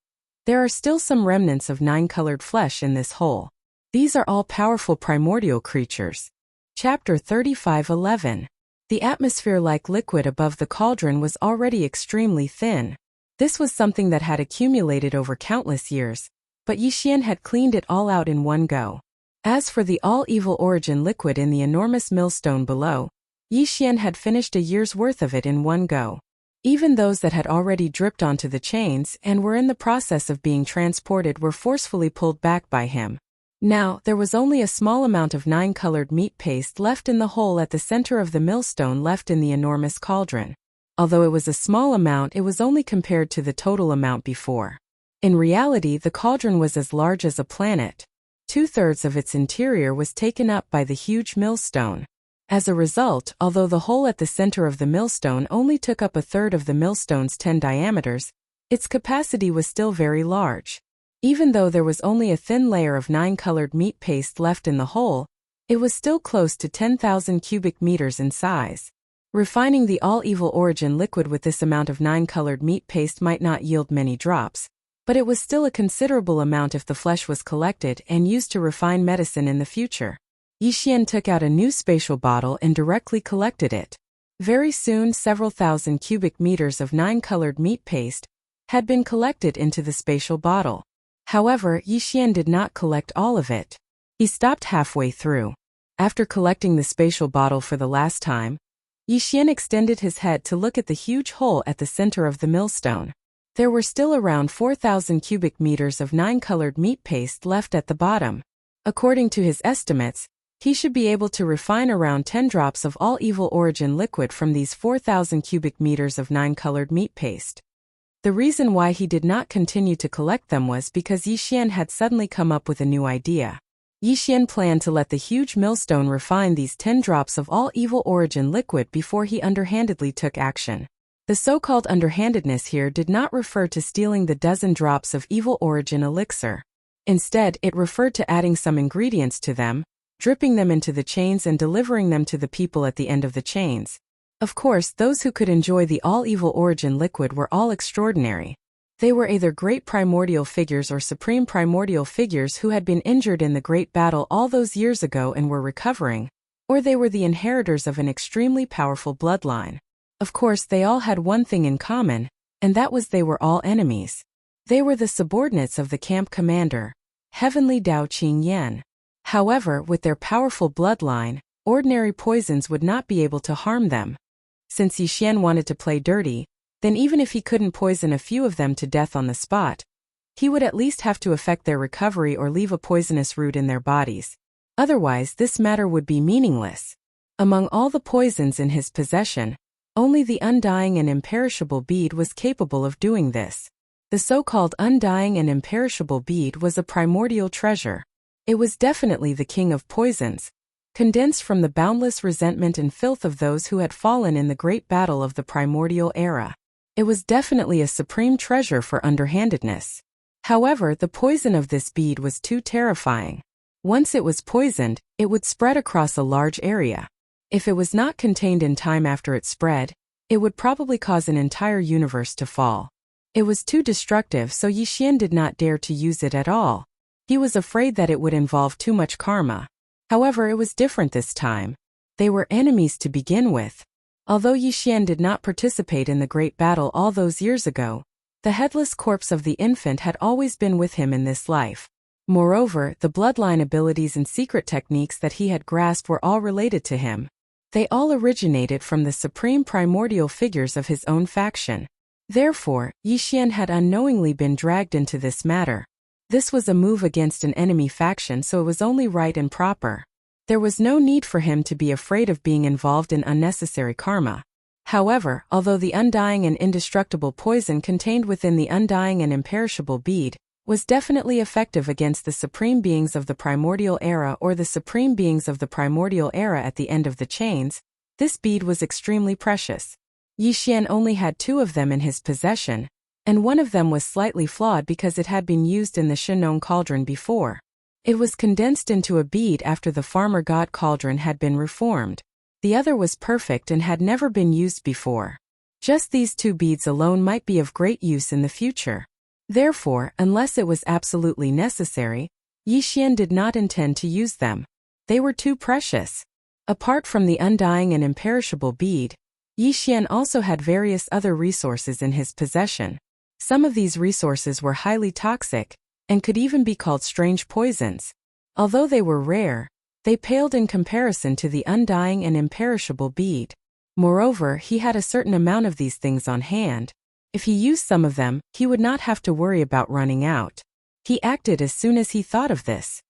there are still some remnants of 9-colored flesh in this hole. These are all powerful primordial creatures. Chapter 35:11. The atmosphere-like liquid above the cauldron was already extremely thin. This was something that had accumulated over countless years, but Yixian had cleaned it all out in one go. As for the all-evil origin liquid in the enormous millstone below, Yixian had finished a year's worth of it in one go. Even those that had already dripped onto the chains and were in the process of being transported were forcefully pulled back by him. Now, there was only a small amount of 9-colored meat paste left in the hole at the center of the millstone left in the enormous cauldron. Although it was a small amount, it was only compared to the total amount before. In reality, the cauldron was as large as a planet. 2/3 of its interior was taken up by the huge millstone. As a result, although the hole at the center of the millstone only took up 1/3 of the millstone's 10 diameters, its capacity was still very large. Even though there was only a thin layer of 9-colored meat paste left in the hole, it was still close to 10,000 cubic meters in size. Refining the all-evil origin liquid with this amount of 9-colored meat paste might not yield many drops, but it was still a considerable amount if the flesh was collected and used to refine medicine in the future. Yixian took out a new spatial bottle and directly collected it. Very soon, several thousand cubic meters of 9-colored meat paste had been collected into the spatial bottle. However, Yixian did not collect all of it. He stopped halfway through. After collecting the spatial bottle for the last time, Yixian extended his head to look at the huge hole at the center of the millstone. There were still around 4,000 cubic meters of 9-colored meat paste left at the bottom. According to his estimates, he should be able to refine around 10 drops of all-evil origin liquid from these 4,000 cubic meters of 9-colored meat paste. The reason why he did not continue to collect them was because Yixian had suddenly come up with a new idea. Yixian planned to let the huge millstone refine these 10 drops of all-evil origin liquid before he underhandedly took action. The so-called underhandedness here did not refer to stealing the dozen drops of evil origin elixir. Instead, it referred to adding some ingredients to them, dripping them into the chains and delivering them to the people at the end of the chains. Of course, those who could enjoy the all-evil origin liquid were all extraordinary. They were either great primordial figures or supreme primordial figures who had been injured in the great battle all those years ago and were recovering, or they were the inheritors of an extremely powerful bloodline. Of course, they all had one thing in common, and that was they were all enemies. They were the subordinates of the camp commander, Heavenly Dao Qing Yan. However, with their powerful bloodline, ordinary poisons would not be able to harm them. Since Yixian wanted to play dirty, then even if he couldn't poison a few of them to death on the spot, he would at least have to affect their recovery or leave a poisonous root in their bodies. Otherwise, this matter would be meaningless. Among all the poisons in his possession, only the undying and imperishable bead was capable of doing this. The so-called undying and imperishable bead was a primordial treasure. It was definitely the king of poisons, condensed from the boundless resentment and filth of those who had fallen in the great battle of the primordial era. It was definitely a supreme treasure for underhandedness. However, the poison of this bead was too terrifying. Once it was poisoned, it would spread across a large area. If it was not contained in time after it spread, it would probably cause an entire universe to fall. It was too destructive, so Yixian did not dare to use it at all. He was afraid that it would involve too much karma. However, it was different this time. They were enemies to begin with. Although Yixian did not participate in the great battle all those years ago, the headless corpse of the infant had always been with him in this life. Moreover, the bloodline abilities and secret techniques that he had grasped were all related to him. They all originated from the supreme primordial figures of his own faction. Therefore, Yixian had unknowingly been dragged into this matter. This was a move against an enemy faction, so it was only right and proper. There was no need for him to be afraid of being involved in unnecessary karma. However, although the undying and indestructible poison contained within the undying and imperishable bead was definitely effective against the supreme beings of the primordial era or the supreme beings of the primordial era at the end of the chains, this bead was extremely precious. Yixian only had 2 of them in his possession, and one of them was slightly flawed because it had been used in the Shinong cauldron before. It was condensed into a bead after the farmer god cauldron had been reformed. The other was perfect and had never been used before. Just these two beads alone might be of great use in the future. Therefore, unless it was absolutely necessary, Yixian did not intend to use them. They were too precious. Apart from the undying and imperishable bead, Yixian also had various other resources in his possession. Some of these resources were highly toxic, and could even be called strange poisons. Although they were rare, they paled in comparison to the undying and imperishable bead. Moreover, he had a certain amount of these things on hand. If he used some of them, he would not have to worry about running out. He acted as soon as he thought of this.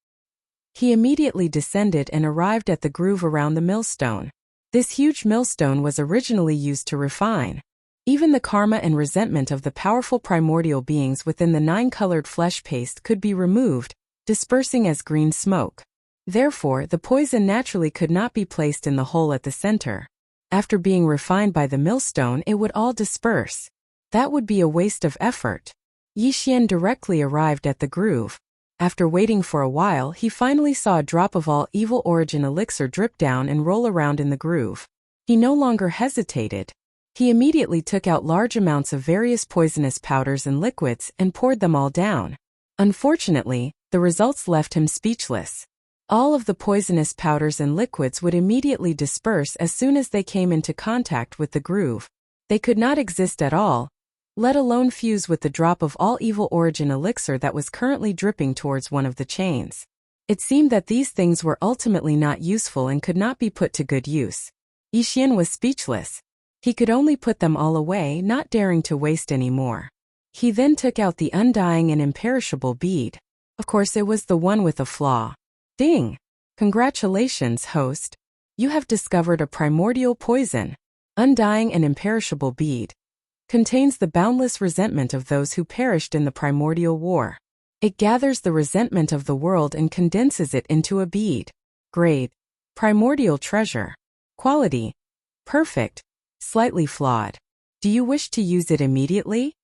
He immediately descended and arrived at the groove around the millstone. This huge millstone was originally used to refine. Even the karma and resentment of the powerful primordial beings within the 9-colored flesh paste could be removed, dispersing as green smoke. Therefore, the poison naturally could not be placed in the hole at the center. After being refined by the millstone, it would all disperse. That would be a waste of effort. Yixian directly arrived at the groove. After waiting for a while, he finally saw a drop of all evil origin elixir drip down and roll around in the groove. He no longer hesitated. He immediately took out large amounts of various poisonous powders and liquids and poured them all down. Unfortunately, the results left him speechless. All of the poisonous powders and liquids would immediately disperse as soon as they came into contact with the groove. They could not exist at all, let alone fuse with the drop of all evil origin elixir that was currently dripping towards one of the chains. It seemed that these things were ultimately not useful and could not be put to good use. Yixian was speechless. He could only put them all away, not daring to waste any more. He then took out the undying and imperishable bead. Of course, it was the one with a flaw. Ding! Congratulations, host. You have discovered a primordial poison. Undying and imperishable bead. Contains the boundless resentment of those who perished in the primordial war. It gathers the resentment of the world and condenses it into a bead. Grade: primordial treasure. Quality: perfect, slightly flawed. Do you wish to use it immediately?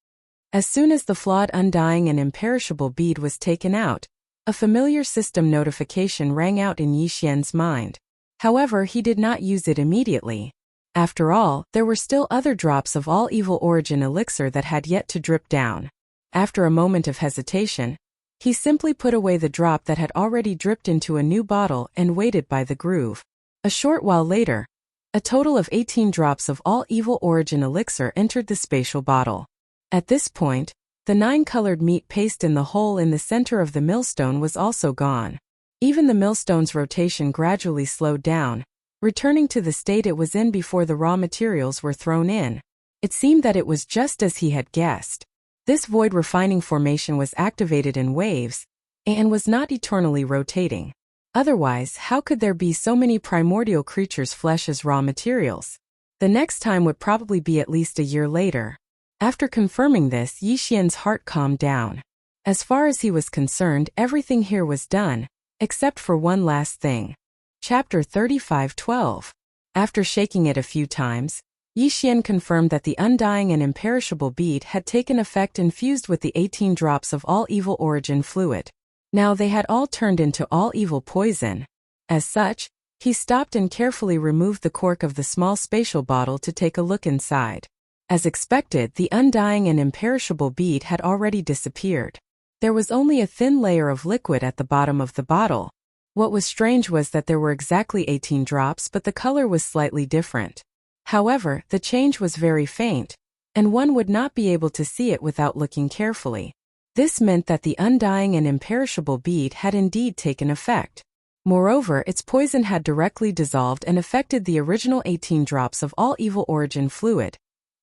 As soon as the flawed undying and imperishable bead was taken out, a familiar system notification rang out in Yixian's mind. However, he did not use it immediately. After all, there were still other drops of all evil origin elixir that had yet to drip down. After a moment of hesitation, he simply put away the drop that had already dripped into a new bottle and waited by the groove. A short while later, a total of 18 drops of all evil origin elixir entered the spatial bottle. At this point, the 9-colored meat paste in the hole in the center of the millstone was also gone. Even the millstone's rotation gradually slowed down, returning to the state it was in before the raw materials were thrown in. It seemed that it was just as he had guessed. This void refining formation was activated in waves, and was not eternally rotating. Otherwise, how could there be so many primordial creatures' flesh as raw materials? The next time would probably be at least a year later. After confirming this, Yixian's heart calmed down. As far as he was concerned, everything here was done, except for one last thing. Chapter 35:12. After shaking it a few times, Yixian confirmed that the undying and imperishable bead had taken effect and fused with the 18 drops of all evil origin fluid. Now they had all turned into all evil poison. As such, he stopped and carefully removed the cork of the small spatial bottle to take a look inside. As expected, the undying and imperishable bead had already disappeared. There was only a thin layer of liquid at the bottom of the bottle. What was strange was that there were exactly 18 drops, but the color was slightly different. However, the change was very faint, and one would not be able to see it without looking carefully. This meant that the undying and imperishable bead had indeed taken effect. Moreover, its poison had directly dissolved and affected the original 18 drops of all evil origin fluid,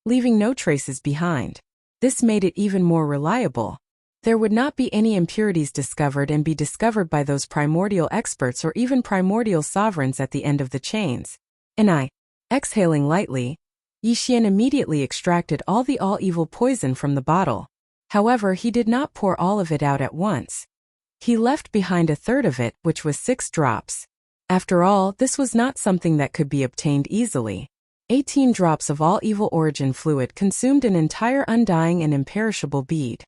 leaving no traces behind. This made it even more reliable. There would not be any impurities discovered and be discovered by those primordial experts or even primordial sovereigns at the end of the chains. Exhaling lightly, Yixian immediately extracted all the all-evil poison from the bottle. However, he did not pour all of it out at once. He left behind a third of it, which was 6 drops. After all, this was not something that could be obtained easily. 18 drops of all evil origin fluid consumed an entire undying and imperishable bead.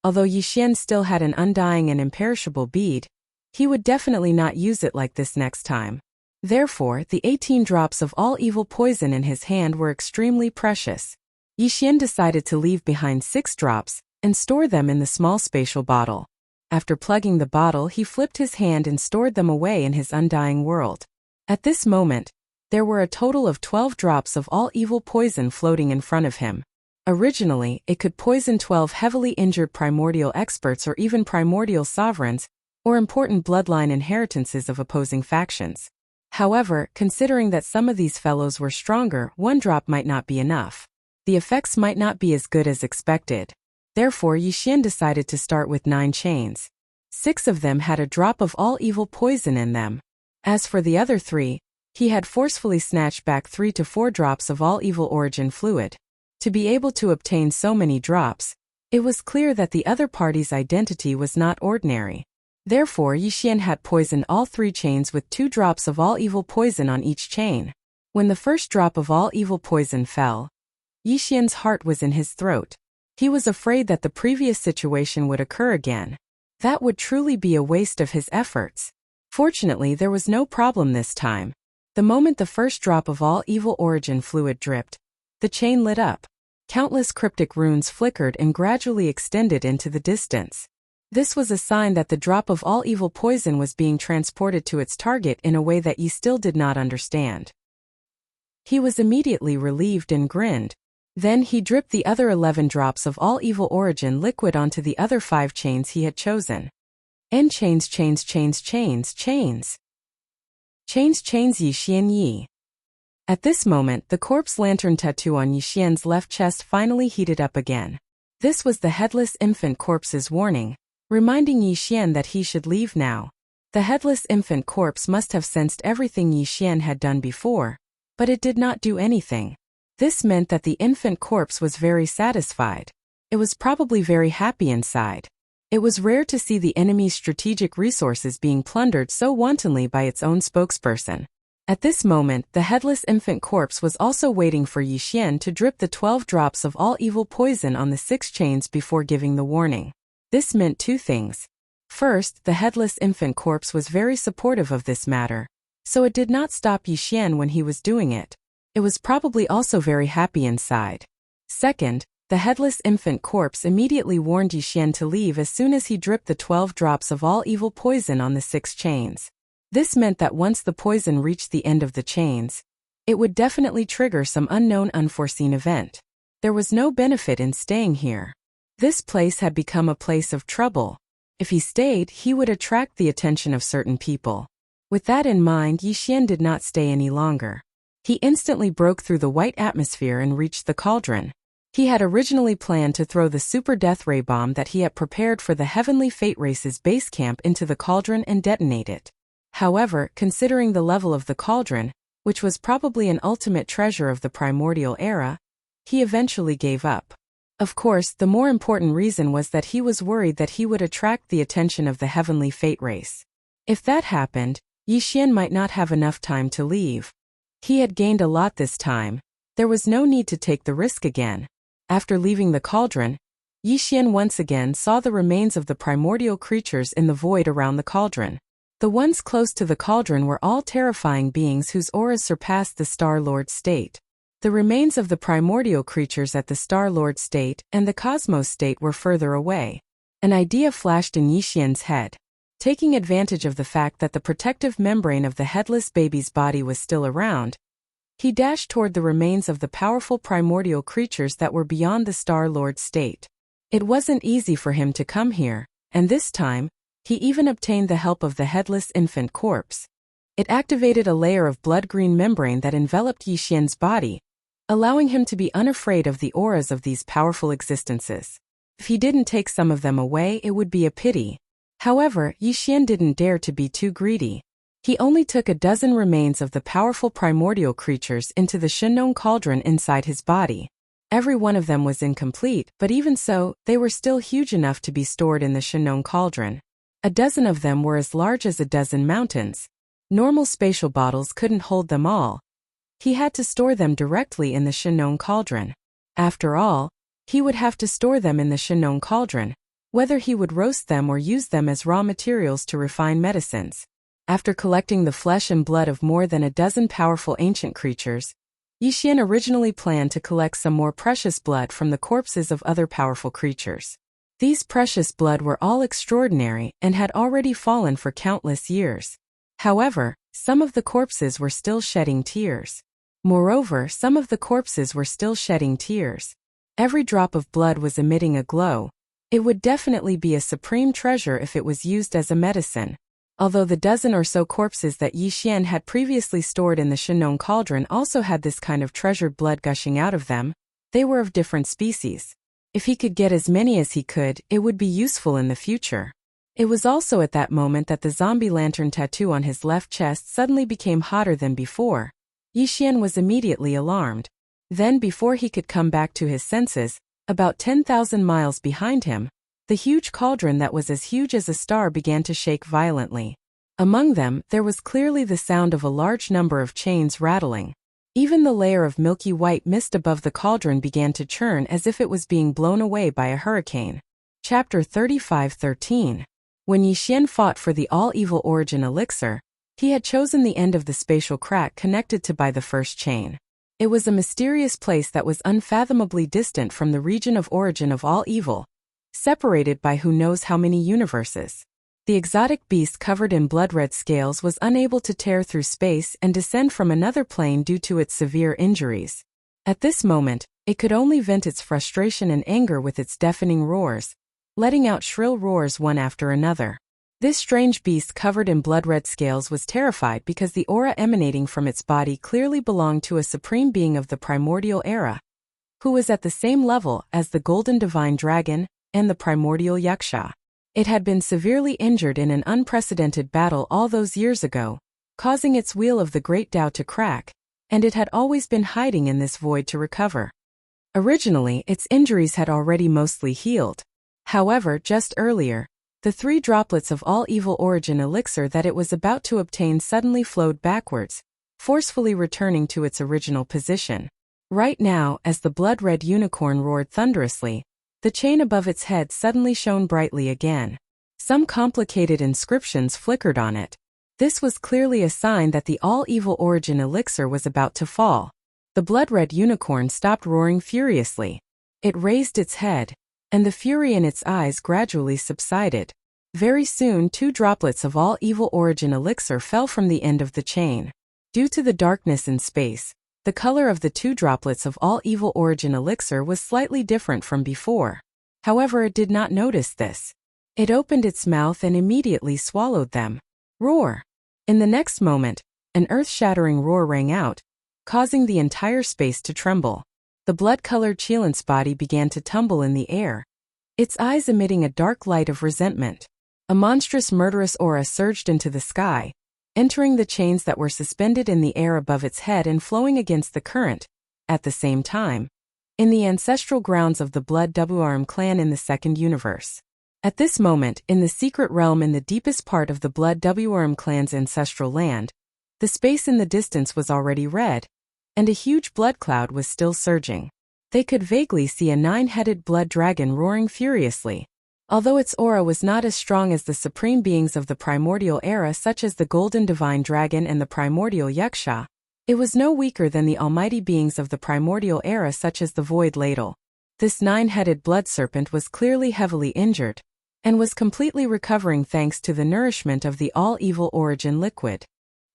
Although Yixian still had an undying and imperishable bead, he would definitely not use it like this next time. Therefore, the 18 drops of all evil poison in his hand were extremely precious. Yixian decided to leave behind 6 drops and store them in the small spatial bottle. After plugging the bottle, he flipped his hand and stored them away in his undying world. At this moment, there were a total of 12 drops of all evil poison floating in front of him. Originally, it could poison 12 heavily injured primordial experts or even primordial sovereigns, or important bloodline inheritances of opposing factions. However, considering that some of these fellows were stronger, 1 drop might not be enough. The effects might not be as good as expected. Therefore, Yixian decided to start with 9 chains. 6 of them had a drop of all evil poison in them. As for the other 3, he had forcefully snatched back 3 to 4 drops of all evil origin fluid. To be able to obtain so many drops, it was clear that the other party's identity was not ordinary. Therefore, Yixian had poisoned all 3 chains with 2 drops of all evil poison on each chain. When the first drop of all evil poison fell, Yixian's heart was in his throat. He was afraid that the previous situation would occur again. That would truly be a waste of his efforts. Fortunately, there was no problem this time. The moment the first drop of all evil origin fluid dripped, the chain lit up. Countless cryptic runes flickered and gradually extended into the distance. This was a sign that the drop of all evil poison was being transported to its target in a way that Yi still did not understand. He was immediately relieved and grinned. Then he dripped the other 11 drops of all evil origin liquid onto the other 5 chains he had chosen. N chains chains chains chains chains. Chains chains Yixian Yi. At this moment, the corpse lantern tattoo on Yixian's left chest finally heated up again. This was the headless infant corpse's warning, reminding Yixian that he should leave now. The headless infant corpse must have sensed everything Yixian had done before, but it did not do anything. This meant that the infant corpse was very satisfied. It was probably very happy inside. It was rare to see the enemy's strategic resources being plundered so wantonly by its own spokesperson. At this moment, the headless infant corpse was also waiting for Yixian to drip the 12 drops of all evil poison on the 6 chains before giving the warning. This meant 2 things. First, the headless infant corpse was very supportive of this matter, so it did not stop Yixian when he was doing it. It was probably also very happy inside. Second, the headless infant corpse immediately warned Yixian to leave as soon as he dripped the 12 drops of all evil poison on the 6 chains. This meant that once the poison reached the end of the chains, it would definitely trigger some unknown unforeseen event. There was no benefit in staying here. This place had become a place of trouble. If he stayed, he would attract the attention of certain people. With that in mind, Yixian did not stay any longer. He instantly broke through the white atmosphere and reached the cauldron. He had originally planned to throw the super death ray bomb that he had prepared for the Heavenly Fate Race's base camp into the cauldron and detonate it. However, considering the level of the cauldron, which was probably an ultimate treasure of the primordial era, he eventually gave up. Of course, the more important reason was that he was worried that he would attract the attention of the Heavenly Fate Race. If that happened, Yixian might not have enough time to leave. He had gained a lot this time. There was no need to take the risk again. After leaving the cauldron, Yixian once again saw the remains of the primordial creatures in the void around the cauldron. The ones close to the cauldron were all terrifying beings whose auras surpassed the Star Lord state. The remains of the primordial creatures at the Star Lord state and the Cosmos state were further away. An idea flashed in Yixian's head. Taking advantage of the fact that the protective membrane of the headless baby's body was still around, he dashed toward the remains of the powerful primordial creatures that were beyond the Star Lord state. It wasn't easy for him to come here, and this time, he even obtained the help of the headless infant corpse. It activated a layer of blood-green membrane that enveloped Yixian's body, allowing him to be unafraid of the auras of these powerful existences. If he didn't take some of them away, it would be a pity. However, Yixian didn't dare to be too greedy. He only took a dozen remains of the powerful primordial creatures into the Shenong cauldron inside his body. Every one of them was incomplete, but even so, they were still huge enough to be stored in the Shenong cauldron. A dozen of them were as large as a dozen mountains. Normal spatial bottles couldn't hold them all. He had to store them directly in the Shinnon cauldron. After all, he would have to store them in the Shinnon cauldron, whether he would roast them or use them as raw materials to refine medicines. After collecting the flesh and blood of more than a dozen powerful ancient creatures, Yixian originally planned to collect some more precious blood from the corpses of other powerful creatures. These precious blood were all extraordinary and had already fallen for countless years. However, some of the corpses were still shedding tears. Moreover, some of the corpses were still shedding tears. Every drop of blood was emitting a glow. It would definitely be a supreme treasure if it was used as a medicine. Although the dozen or so corpses that Yixian had previously stored in the Shinnon cauldron also had this kind of treasured blood gushing out of them, they were of different species. If he could get as many as he could, it would be useful in the future. It was also at that moment that the zombie lantern tattoo on his left chest suddenly became hotter than before. Yixian was immediately alarmed. Then, before he could come back to his senses, about 10,000 miles behind him, the huge cauldron that was as huge as a star began to shake violently. Among them, there was clearly the sound of a large number of chains rattling. Even the layer of milky white mist above the cauldron began to churn as if it was being blown away by a hurricane. Chapter 35:13. When Yixian fought for the all-evil origin elixir, he had chosen the end of the spatial crack connected to by the first chain. It was a mysterious place that was unfathomably distant from the region of origin of all evil, separated by who knows how many universes. The exotic beast covered in blood-red scales was unable to tear through space and descend from another plane due to its severe injuries. At this moment, it could only vent its frustration and anger with its deafening roars, letting out shrill roars one after another. This strange beast covered in blood-red scales was terrified because the aura emanating from its body clearly belonged to a supreme being of the primordial era, who was at the same level as the golden divine dragon and the primordial yaksha. It had been severely injured in an unprecedented battle all those years ago, causing its wheel of the great Tao to crack, and it had always been hiding in this void to recover. Originally, its injuries had already mostly healed. However, just earlier, the 3 droplets of all-evil origin elixir that it was about to obtain suddenly flowed backwards, forcefully returning to its original position. Right now, as the blood-red unicorn roared thunderously, the chain above its head suddenly shone brightly again. Some complicated inscriptions flickered on it. This was clearly a sign that the all-evil origin elixir was about to fall. The blood-red unicorn stopped roaring furiously. It raised its head, and the fury in its eyes gradually subsided. Very soon 2 droplets of all-evil origin elixir fell from the end of the chain. Due to the darkness in space, the color of the 2 droplets of all-evil origin elixir was slightly different from before. However, it did not notice this. It opened its mouth and immediately swallowed them. Roar! In the next moment, an earth-shattering roar rang out, causing the entire space to tremble. The blood-colored Qilin's body began to tumble in the air, its eyes emitting a dark light of resentment. A monstrous murderous aura surged into the sky, entering the chains that were suspended in the air above its head and flowing against the current. At the same time, in the ancestral grounds of the Blood Wrm clan in the second universe. At this moment, in the secret realm in the deepest part of the Blood Wrm clan's ancestral land, the space in the distance was already red, and a huge blood cloud was still surging. They could vaguely see a 9-headed blood dragon roaring furiously. Although its aura was not as strong as the supreme beings of the primordial era such as the golden divine dragon and the primordial yaksha, it was no weaker than the almighty beings of the primordial era such as the void ladle. This 9-headed blood serpent was clearly heavily injured, and was completely recovering thanks to the nourishment of the all-evil origin liquid.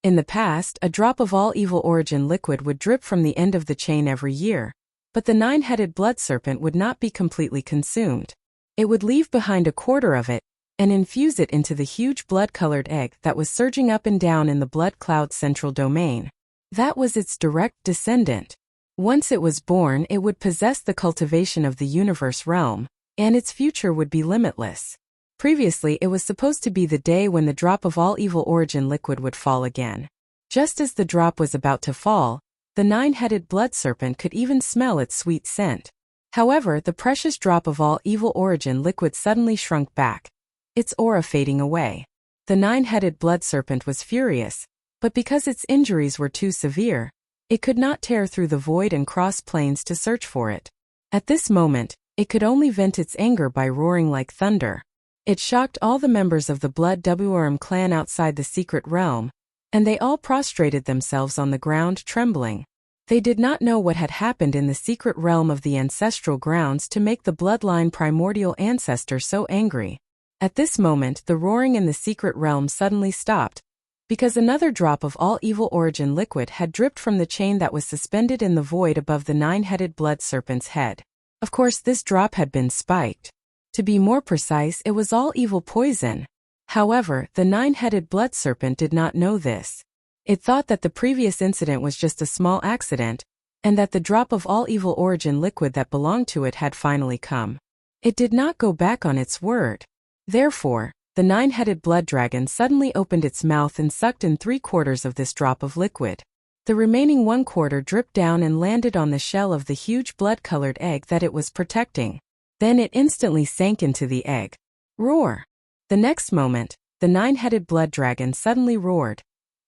In the past, a drop of all-evil origin liquid would drip from the end of the chain every year, but the 9-headed blood serpent would not be completely consumed. It would leave behind a quarter of it, and infuse it into the huge blood-colored egg that was surging up and down in the blood cloud's central domain. That was its direct descendant. Once it was born, it would possess the cultivation of the universe realm, and its future would be limitless. Previously, it was supposed to be the day when the drop of all-evil origin liquid would fall again. Just as the drop was about to fall, the 9-headed blood serpent could even smell its sweet scent. However, the precious drop of all-evil origin liquid suddenly shrunk back, its aura fading away. The 9-headed blood serpent was furious, but because its injuries were too severe, It could not tear through the void and cross planes to search for it. At this moment, it could only vent its anger by roaring like thunder. It shocked all the members of the Blood Wurm clan outside the secret realm, and they all prostrated themselves on the ground trembling. They did not know what had happened in the secret realm of the ancestral grounds to make the bloodline primordial ancestor so angry. At this moment, the roaring in the secret realm suddenly stopped, because another drop of all evil origin liquid had dripped from the chain that was suspended in the void above the nine-headed blood serpent's head. Of course, this drop had been spiked. To be more precise, it was all evil poison. However, the nine-headed blood serpent did not know this. It thought that the previous incident was just a small accident, and that the drop of all evil origin liquid that belonged to it had finally come. It did not go back on its word. Therefore, the nine-headed blood dragon suddenly opened its mouth and sucked in 3/4 of this drop of liquid. The remaining 1/4 dripped down and landed on the shell of the huge blood-colored egg that it was protecting. Then it instantly sank into the egg. Roar! The next moment, the nine-headed blood dragon suddenly roared,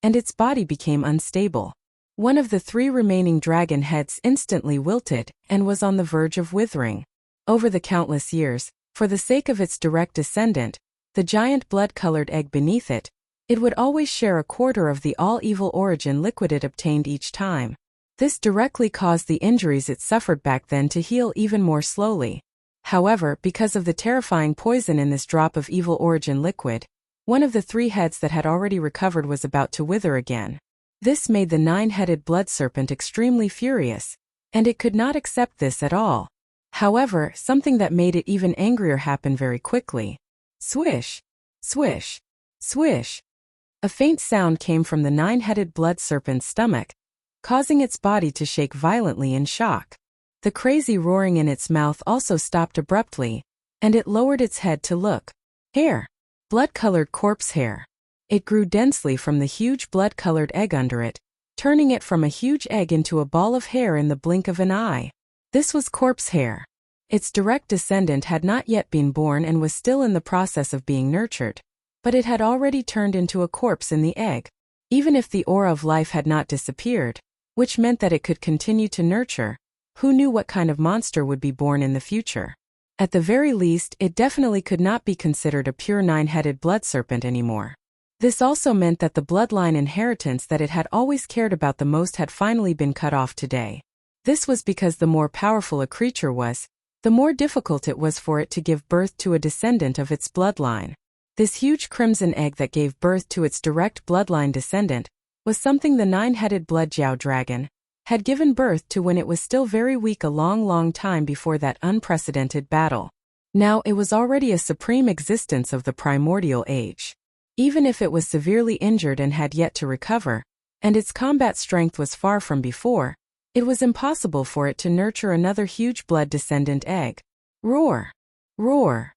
and its body became unstable. One of the 3 remaining dragon heads instantly wilted and was on the verge of withering. Over the countless years, for the sake of its direct descendant, the giant blood-colored egg beneath it, it would always share 1/4 of the all-evil origin liquid it obtained each time. This directly caused the injuries it suffered back then to heal even more slowly. However, because of the terrifying poison in this drop of evil origin liquid, one of the 3 heads that had already recovered was about to wither again. This made the nine-headed blood serpent extremely furious, and it could not accept this at all. However, something that made it even angrier happened very quickly. Swish! Swish! Swish! A faint sound came from the nine-headed blood serpent's stomach, causing its body to shake violently in shock. The crazy roaring in its mouth also stopped abruptly, and it lowered its head to look. Hair! Blood-colored corpse hair. It grew densely from the huge blood-colored egg under it, turning it from a huge egg into a ball of hair in the blink of an eye. This was corpse hair. Its direct descendant had not yet been born and was still in the process of being nurtured, but it had already turned into a corpse in the egg. Even if the aura of life had not disappeared, which meant that it could continue to nurture, who knew what kind of monster would be born in the future? At the very least, it definitely could not be considered a pure nine-headed blood serpent anymore. This also meant that the bloodline inheritance that it had always cared about the most had finally been cut off today. This was because the more powerful a creature was, the more difficult it was for it to give birth to a descendant of its bloodline. This huge crimson egg that gave birth to its direct bloodline descendant was something the nine-headed blood Jiao dragon had given birth to when it was still very weak a long time before that unprecedented battle. Now it was already a supreme existence of the primordial age. Even if it was severely injured and had yet to recover, and its combat strength was far from before, it was impossible for it to nurture another huge blood descendant egg. Roar! Roar!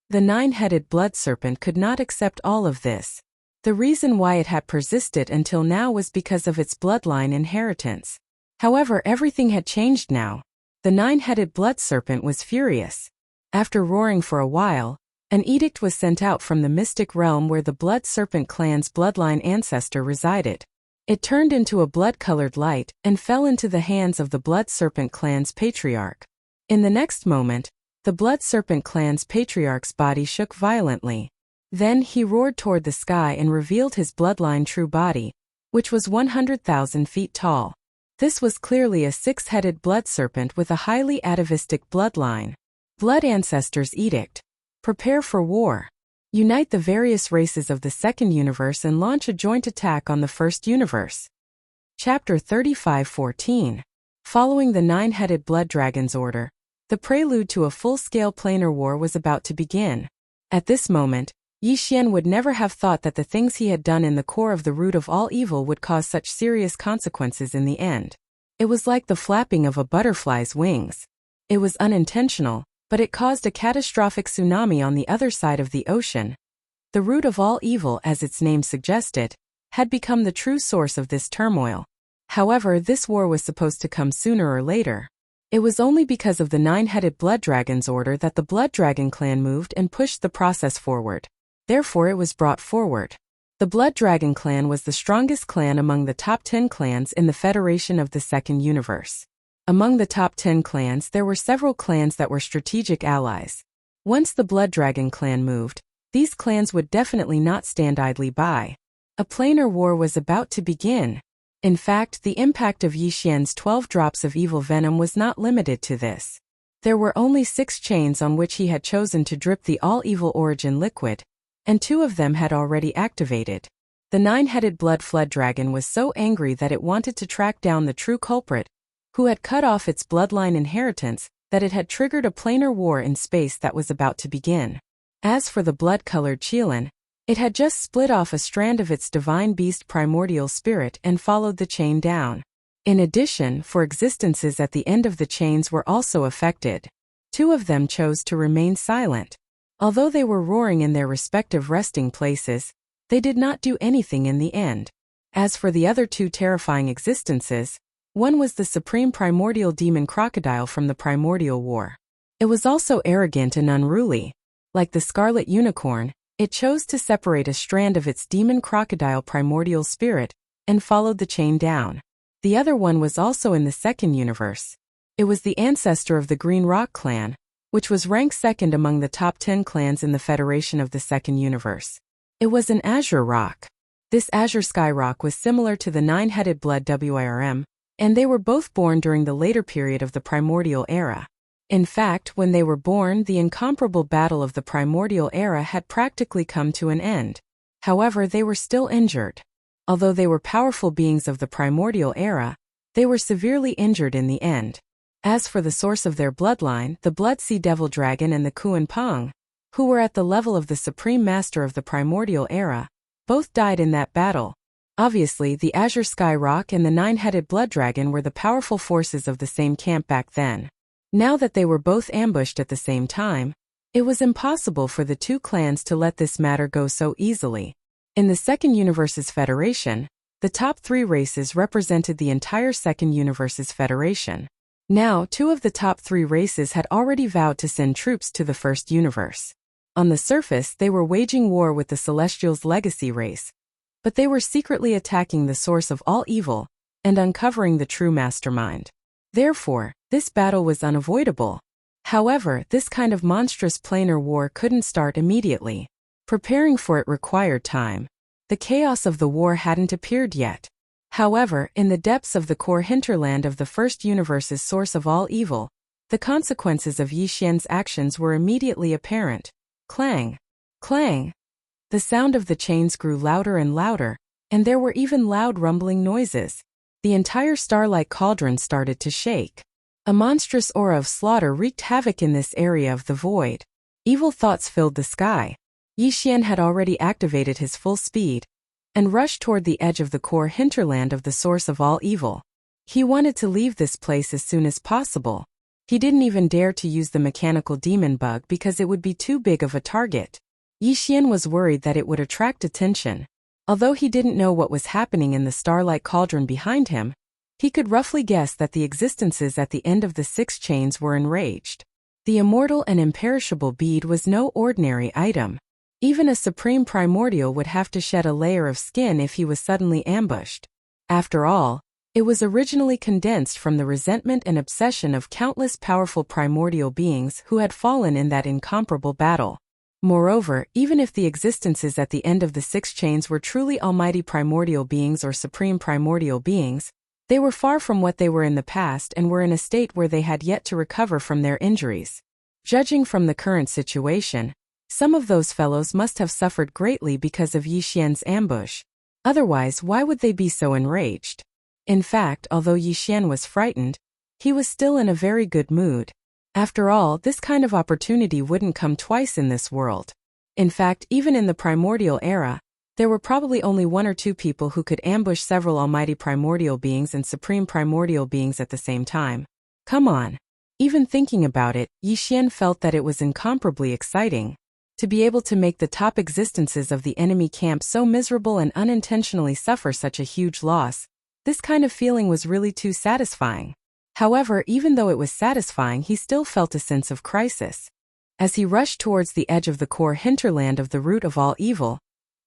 The nine-headed blood serpent could not accept all of this. The reason why it had persisted until now was because of its bloodline inheritance. However, everything had changed now. The nine-headed blood serpent was furious. After roaring for a while, an edict was sent out from the mystic realm where the blood serpent clan's bloodline ancestor resided. It turned into a blood-colored light and fell into the hands of the blood serpent clan's patriarch. In the next moment, the blood serpent clan's patriarch's body shook violently. Then he roared toward the sky and revealed his bloodline true body, which was 100,000 feet tall. This was clearly a 6-headed blood serpent with a highly atavistic bloodline. Blood Ancestors Edict. Prepare for war. Unite the various races of the second universe and launch a joint attack on the first universe. Chapter 35:14. Following the nine-headed blood dragon's order, the prelude to a full-scale planar war was about to begin. At this moment, Yi Xian would never have thought that the things he had done in the core of the root of all evil would cause such serious consequences in the end. It was like the flapping of a butterfly's wings. It was unintentional, but it caused a catastrophic tsunami on the other side of the ocean. The root of all evil, as its name suggested, had become the true source of this turmoil. However, this war was supposed to come sooner or later. It was only because of the nine-headed blood dragon's order that the blood dragon clan moved and pushed the process forward. Therefore it was brought forward. The Blood Dragon clan was the strongest clan among the top 10 clans in the Federation of the Second Universe. Among the top 10 clans, there were several clans that were strategic allies. Once the Blood Dragon clan moved, these clans would definitely not stand idly by. A planar war was about to begin. In fact, the impact of Yi Xian's 12 drops of evil venom was not limited to this. There were only 6 chains on which he had chosen to drip the all-evil origin liquid, and 2 of them had already activated. The 9-headed blood flood dragon was so angry that it wanted to track down the true culprit, who had cut off its bloodline inheritance, that it had triggered a planar war in space that was about to begin. As for the blood-colored Qilin, it had just split off a strand of its divine beast primordial spirit and followed the chain down. In addition, 4 existences at the end of the chains were also affected. 2 of them chose to remain silent. Although they were roaring in their respective resting places, they did not do anything in the end. As for the other 2 terrifying existences, one was the supreme primordial demon crocodile from the primordial war. It was also arrogant and unruly. Like the scarlet unicorn, it chose to separate a strand of its demon crocodile primordial spirit and followed the chain down. The other one was also in the second universe. It was the ancestor of the Green Rock clan, which was ranked second among the top 10 clans in the Federation of the Second Universe. It was an azure rock. This azure sky rock was similar to the 9-headed blood WIRM, and they were both born during the later period of the primordial era. In fact, when they were born, the incomparable battle of the primordial era had practically come to an end. However, they were still injured. Although they were powerful beings of the primordial era, they were severely injured in the end. As for the source of their bloodline, the Blood Sea Devil Dragon and the Kuan Peng, who were at the level of the Supreme Master of the Primordial Era, both died in that battle. Obviously, the Azure Sky Rock and the 9-headed Blood Dragon were the powerful forces of the same camp back then. Now that they were both ambushed at the same time, it was impossible for the 2 clans to let this matter go so easily. In the Second Universe's Federation, the top 3 races represented the entire Second Universe's Federation. Now, 2 of the top 3 races had already vowed to send troops to the First Universe. On the surface, they were waging war with the Celestials' legacy race, but they were secretly attacking the source of all evil and uncovering the true mastermind. Therefore, this battle was unavoidable. However, this kind of monstrous planar war couldn't start immediately. Preparing for it required time. The chaos of the war hadn't appeared yet. However, in the depths of the core hinterland of the First Universe's source of all evil, the consequences of Yi Xian's actions were immediately apparent. Clang! Clang! The sound of the chains grew louder and louder, and there were even loud rumbling noises. The entire starlight cauldron started to shake. A monstrous aura of slaughter wreaked havoc in this area of the void. Evil thoughts filled the sky. Yi Xian had already activated his full speed and rushed toward the edge of the core hinterland of the source of all evil. He wanted to leave this place as soon as possible. He didn't even dare to use the mechanical demon bug because it would be too big of a target. Yi Xian was worried that it would attract attention. Although he didn't know what was happening in the starlight cauldron behind him, he could roughly guess that the existences at the end of the 6 chains were enraged. The immortal and imperishable bead was no ordinary item. Even a supreme primordial would have to shed a layer of skin if he was suddenly ambushed. After all, it was originally condensed from the resentment and obsession of countless powerful primordial beings who had fallen in that incomparable battle. Moreover, even if the existences at the end of the 6 chains were truly almighty primordial beings or supreme primordial beings, they were far from what they were in the past and were in a state where they had yet to recover from their injuries. Judging from the current situation, some of those fellows must have suffered greatly because of Yi Xian's ambush. Otherwise, why would they be so enraged? In fact, although Yi Xian was frightened, he was still in a very good mood. After all, this kind of opportunity wouldn't come twice in this world. In fact, even in the primordial era, there were probably only 1 or 2 people who could ambush several almighty primordial beings and supreme primordial beings at the same time. Come on. Even thinking about it, Yi Xian felt that it was incomparably exciting. To be able to make the top existences of the enemy camp so miserable and unintentionally suffer such a huge loss, this kind of feeling was really too satisfying. However, even though it was satisfying, he still felt a sense of crisis. As he rushed towards the edge of the core hinterland of the root of all evil,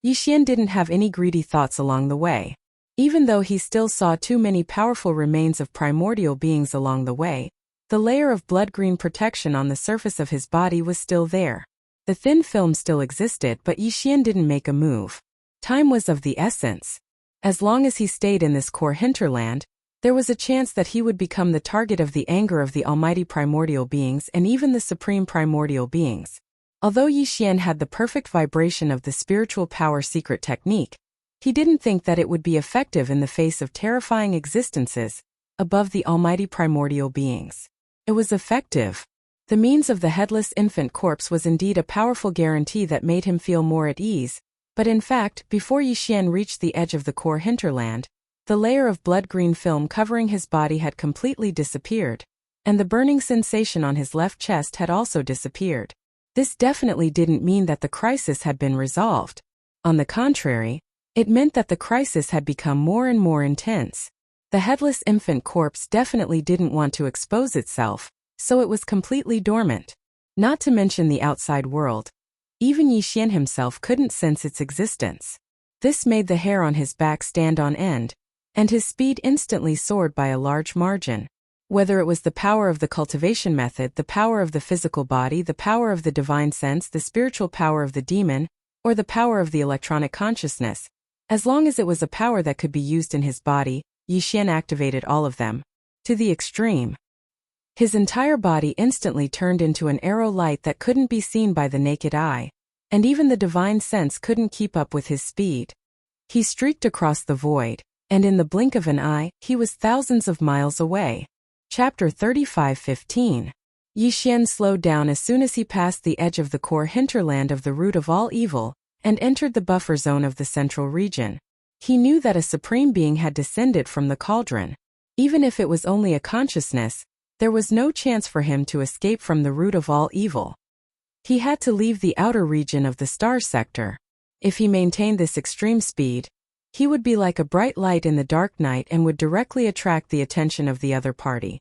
Yixian didn't have any greedy thoughts along the way. Even though he still saw too many powerful remains of primordial beings along the way, the layer of blood-green protection on the surface of his body was still there. The thin film still existed, but Yixian didn't make a move. Time was of the essence. As long as he stayed in this core hinterland, there was a chance that he would become the target of the anger of the almighty primordial beings and even the supreme primordial beings. Although Yixian had the perfect vibration of the spiritual power secret technique, he didn't think that it would be effective in the face of terrifying existences above the almighty primordial beings. It was effective. The means of the headless infant corpse was indeed a powerful guarantee that made him feel more at ease, but in fact, before Yixian reached the edge of the core hinterland, the layer of blood-green film covering his body had completely disappeared, and the burning sensation on his left chest had also disappeared. This definitely didn't mean that the crisis had been resolved. On the contrary, it meant that the crisis had become more and more intense. The headless infant corpse definitely didn't want to expose itself, so it was completely dormant. Not to mention the outside world. Even Yixian himself couldn't sense its existence. This made the hair on his back stand on end, and his speed instantly soared by a large margin. Whether it was the power of the cultivation method, the power of the physical body, the power of the divine sense, the spiritual power of the demon, or the power of the electronic consciousness, as long as it was a power that could be used in his body, Yixian activated all of them. To the extreme. His entire body instantly turned into an arrow light that couldn't be seen by the naked eye, and even the divine sense couldn't keep up with his speed. He streaked across the void, and in the blink of an eye, he was thousands of miles away. Chapter 35:15. Yixian slowed down as soon as he passed the edge of the core hinterland of the root of all evil, and entered the buffer zone of the central region. He knew that a supreme being had descended from the cauldron. Even if it was only a consciousness, there was no chance for him to escape from the root of all evil. He had to leave the outer region of the star sector. If he maintained this extreme speed, he would be like a bright light in the dark night and would directly attract the attention of the other party.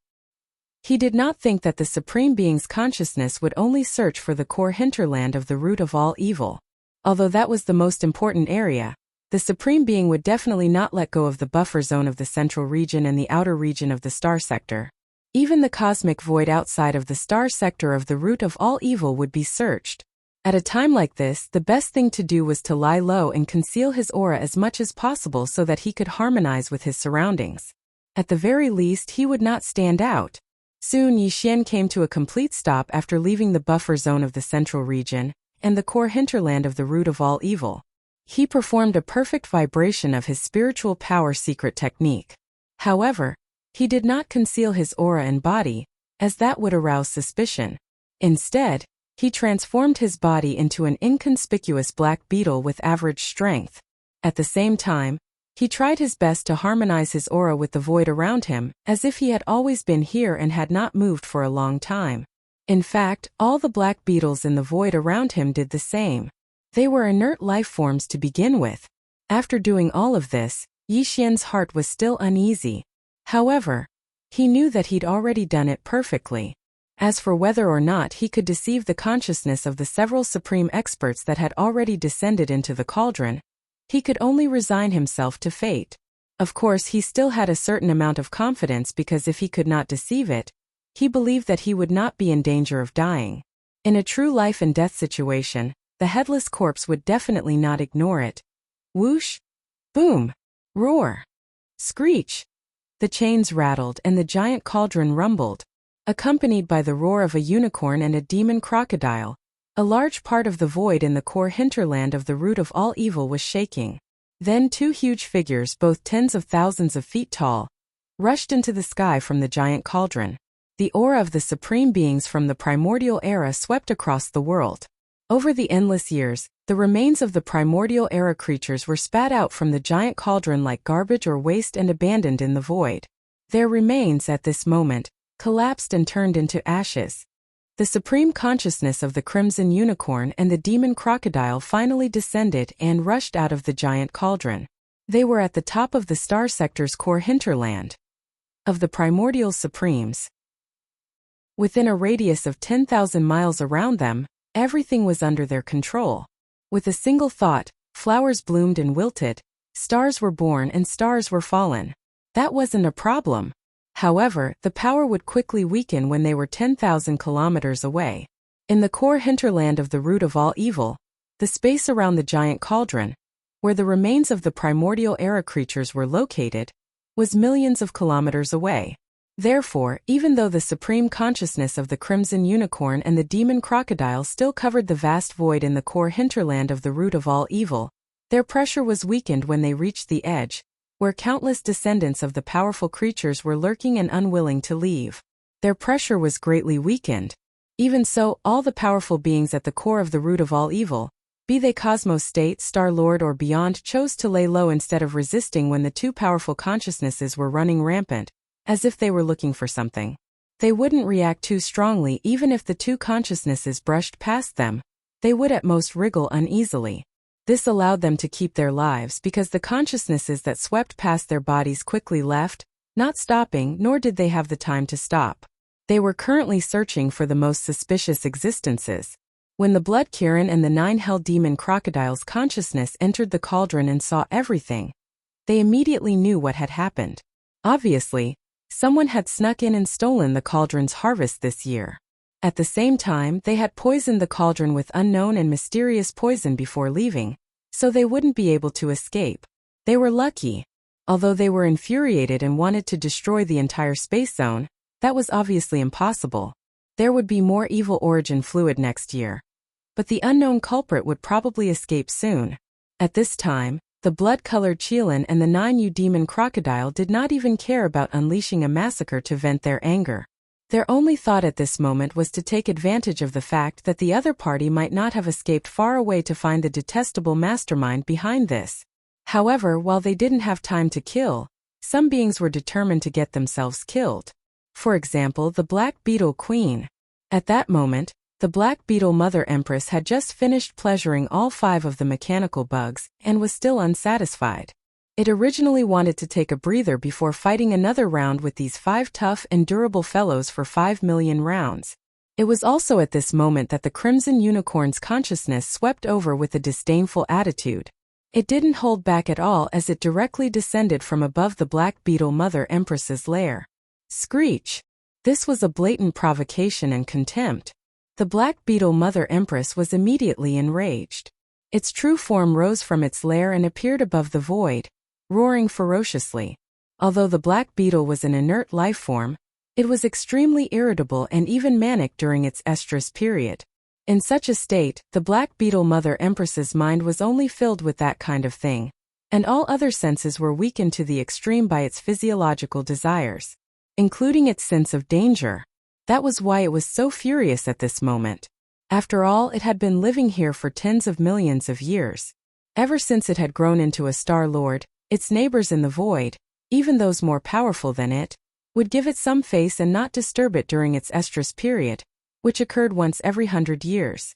He did not think that the Supreme Being's consciousness would only search for the core hinterland of the root of all evil. Although that was the most important area, the Supreme Being would definitely not let go of the buffer zone of the central region and the outer region of the star sector. Even the cosmic void outside of the star sector of the root of all evil would be searched. At a time like this, the best thing to do was to lie low and conceal his aura as much as possible so that he could harmonize with his surroundings. At the very least, he would not stand out. Soon Yixian came to a complete stop after leaving the buffer zone of the central region and the core hinterland of the root of all evil. He performed a perfect vibration of his spiritual power secret technique. However, he did not conceal his aura and body, as that would arouse suspicion. Instead, he transformed his body into an inconspicuous black beetle with average strength. At the same time, he tried his best to harmonize his aura with the void around him, as if he had always been here and had not moved for a long time. In fact, all the black beetles in the void around him did the same. They were inert life forms to begin with. After doing all of this, Yixian's heart was still uneasy. However, he knew that he'd already done it perfectly. As for whether or not he could deceive the consciousness of the several supreme experts that had already descended into the cauldron, he could only resign himself to fate. Of course, he still had a certain amount of confidence because if he could not deceive it, he believed that he would not be in danger of dying. In a true life and death situation, the headless corpse would definitely not ignore it. Whoosh! Boom! Roar! Screech! The chains rattled and the giant cauldron rumbled, accompanied by the roar of a unicorn and a demon crocodile. A large part of the void in the core hinterland of the root of all evil was shaking. Then two huge figures, both tens of thousands of feet tall, rushed into the sky from the giant cauldron. The aura of the supreme beings from the primordial era swept across the world. Over the endless years, the remains of the primordial era creatures were spat out from the giant cauldron like garbage or waste and abandoned in the void. Their remains, at this moment, collapsed and turned into ashes. The supreme consciousness of the crimson unicorn and the demon crocodile finally descended and rushed out of the giant cauldron. They were at the top of the star sector's core hinterland of the primordial supremes. Within a radius of 10,000 miles around them, everything was under their control. With a single thought, Flowers bloomed and wilted, stars were born and stars were fallen. That wasn't a problem. However, the power would quickly weaken when they were 10,000 kilometers away. In the core hinterland of the root of all evil, the space around the giant cauldron, where the remains of the primordial era creatures were located, was millions of kilometers away. Therefore, even though the supreme consciousness of the crimson unicorn and the demon crocodile still covered the vast void in the core hinterland of the root of all evil, their pressure was weakened when they reached the edge, where countless descendants of the powerful creatures were lurking and unwilling to leave. Their pressure was greatly weakened. Even so, all the powerful beings at the core of the root of all evil, be they Cosmos State, Star-Lord or beyond, chose to lay low instead of resisting when the two powerful consciousnesses were running rampant, as if they were looking for something. They wouldn't react too strongly even if the two consciousnesses brushed past them. They would at most wriggle uneasily. This allowed them to keep their lives because the consciousnesses that swept past their bodies quickly left, not stopping, nor did they have the time to stop. They were currently searching for the most suspicious existences. When the Blood Kirin and the 9 Hell Demon Crocodile's consciousness entered the cauldron and saw everything, they immediately knew what had happened. Obviously, someone had snuck in and stolen the cauldron's harvest this year. At the same time, they had poisoned the cauldron with unknown and mysterious poison before leaving, so they wouldn't be able to escape. They were lucky. Although they were infuriated and wanted to destroy the entire space zone, that was obviously impossible. There would be more evil origin fluid next year. But the unknown culprit would probably escape soon. At this time, the blood-colored Qilin and the 9U demon crocodile did not even care about unleashing a massacre to vent their anger. Their only thought at this moment was to take advantage of the fact that the other party might not have escaped far away to find the detestable mastermind behind this. However, while they didn't have time to kill, some beings were determined to get themselves killed. For example, the Black Beetle Queen. At that moment, the Black Beetle Mother Empress had just finished pleasuring all 5 of the mechanical bugs and was still unsatisfied. It originally wanted to take a breather before fighting another round with these 5 tough and durable fellows for 5 million rounds. It was also at this moment that the Crimson Unicorn's consciousness swept over with a disdainful attitude. It didn't hold back at all as it directly descended from above the Black Beetle Mother Empress's lair. Screech! This was a blatant provocation and contempt. The Black Beetle Mother Empress was immediately enraged. Its true form rose from its lair and appeared above the void, roaring ferociously. Although the Black Beetle was an inert life form, it was extremely irritable and even manic during its estrus period. In such a state, the Black Beetle Mother Empress's mind was only filled with that kind of thing, and all other senses were weakened to the extreme by its physiological desires, including its sense of danger. That was why it was so furious at this moment. After all, it had been living here for tens of millions of years. Ever since it had grown into a Star-Lord, its neighbors in the void, even those more powerful than it, would give it some face and not disturb it during its estrus period, which occurred once every 100 years.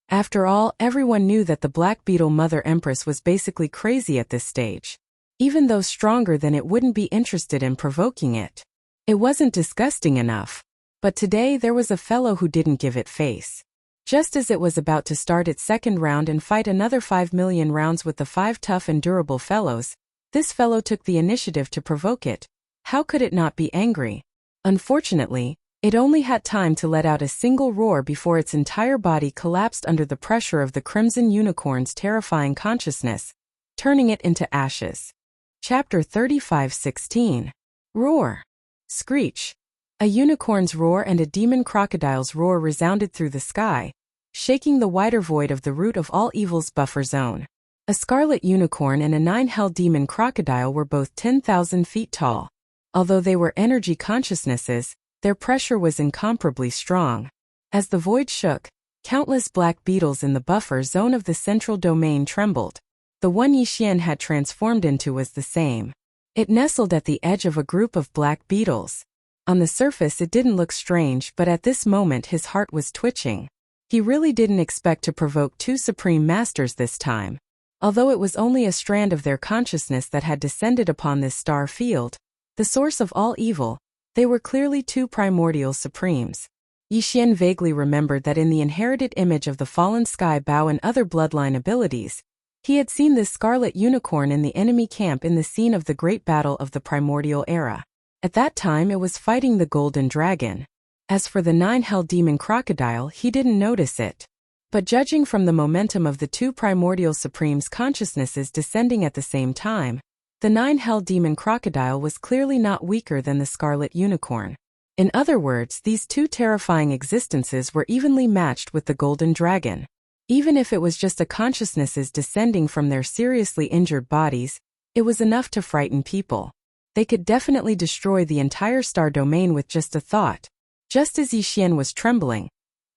After all, everyone knew that the Black Beetle Mother Empress was basically crazy at this stage. Even though stronger than it wouldn't be interested in provoking it. It wasn't disgusting enough. But today there was a fellow who didn't give it face. Just as it was about to start its second round and fight another 5 million rounds with the 5 tough and durable fellows, this fellow took the initiative to provoke it. How could it not be angry? Unfortunately, it only had time to let out a single roar before its entire body collapsed under the pressure of the Crimson Unicorn's terrifying consciousness, turning it into ashes. Chapter 35:16. Roar. Screech. A unicorn's roar and a demon crocodile's roar resounded through the sky, shaking the wider void of the root of all evil's buffer zone. A scarlet unicorn and a 9 Hell Demon crocodile were both 10,000 feet tall. Although they were energy consciousnesses, their pressure was incomparably strong. As the void shook, countless black beetles in the buffer zone of the central domain trembled. The one Yixian had transformed into was the same. It nestled at the edge of a group of black beetles. On the surface it didn't look strange, but at this moment his heart was twitching. He really didn't expect to provoke 2 supreme masters this time. Although it was only a strand of their consciousness that had descended upon this star field, the source of all evil, they were clearly 2 primordial supremes. Yixian vaguely remembered that in the inherited image of the fallen sky bow and other bloodline abilities, He had seen this scarlet unicorn in the enemy camp in the scene of the great battle of the primordial era. At that time it was fighting the golden dragon. As for the 9 hell demon crocodile, he didn't notice it. But judging from the momentum of the two primordial supremes' consciousnesses descending at the same time, the 9 hell demon crocodile was clearly not weaker than the scarlet unicorn. In other words, these two terrifying existences were evenly matched with the golden dragon. Even if it was just a consciousnesses descending from their seriously injured bodies, it was enough to frighten people. They could definitely destroy the entire star domain with just a thought. Just as Yixian was trembling,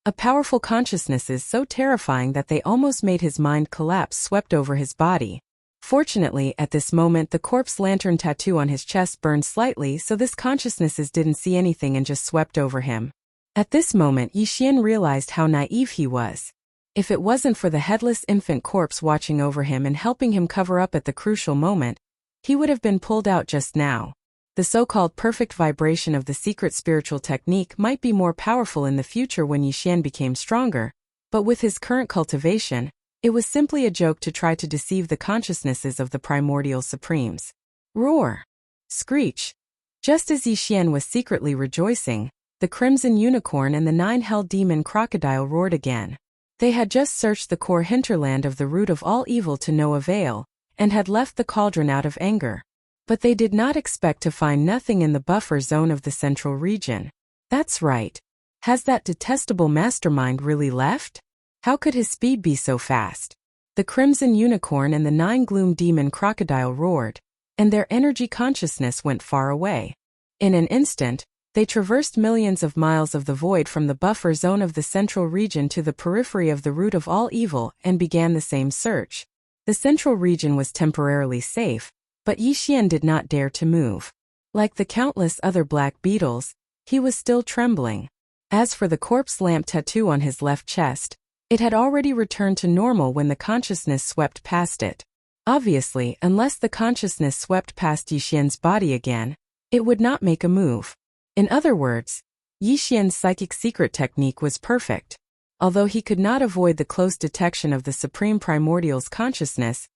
a powerful consciousnesses so terrifying that they almost made his mind collapse swept over his body. Fortunately, at this moment the corpse lantern tattoo on his chest burned slightly, so this consciousnesses didn't see anything and just swept over him. At this moment Yixian realized how naive he was. If it wasn't for the headless infant corpse watching over him and helping him cover up at the crucial moment, he would have been pulled out just now. The so-called perfect vibration of the secret spiritual technique might be more powerful in the future when Yixian became stronger, but with his current cultivation, it was simply a joke to try to deceive the consciousnesses of the primordial supremes. Roar! Screech! Just as Yixian was secretly rejoicing, the crimson unicorn and the 9 hell demon crocodile roared again. They had just searched the core hinterland of the root of all evil to no avail, and had left the cauldron out of anger. But they did not expect to find nothing in the buffer zone of the central region. That's right. Has that detestable mastermind really left? How could his speed be so fast? The crimson unicorn and the 9 gloom demon crocodile roared, and their energy consciousness went far away. In an instant, they traversed millions of miles of the void from the buffer zone of the central region to the periphery of the root of all evil and began the same search. The central region was temporarily safe, but Yixian did not dare to move. Like the countless other black beetles, he was still trembling. As for the corpse lamp tattoo on his left chest, it had already returned to normal when the consciousness swept past it. Obviously, unless the consciousness swept past Yixian's body again, it would not make a move. In other words, Yixian's psychic secret technique was perfect. Although he could not avoid the close detection of the supreme primordial's consciousness,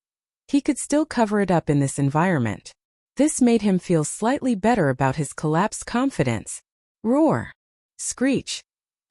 he could still cover it up in this environment. This made him feel slightly better about his collapsed confidence. Roar! Screech!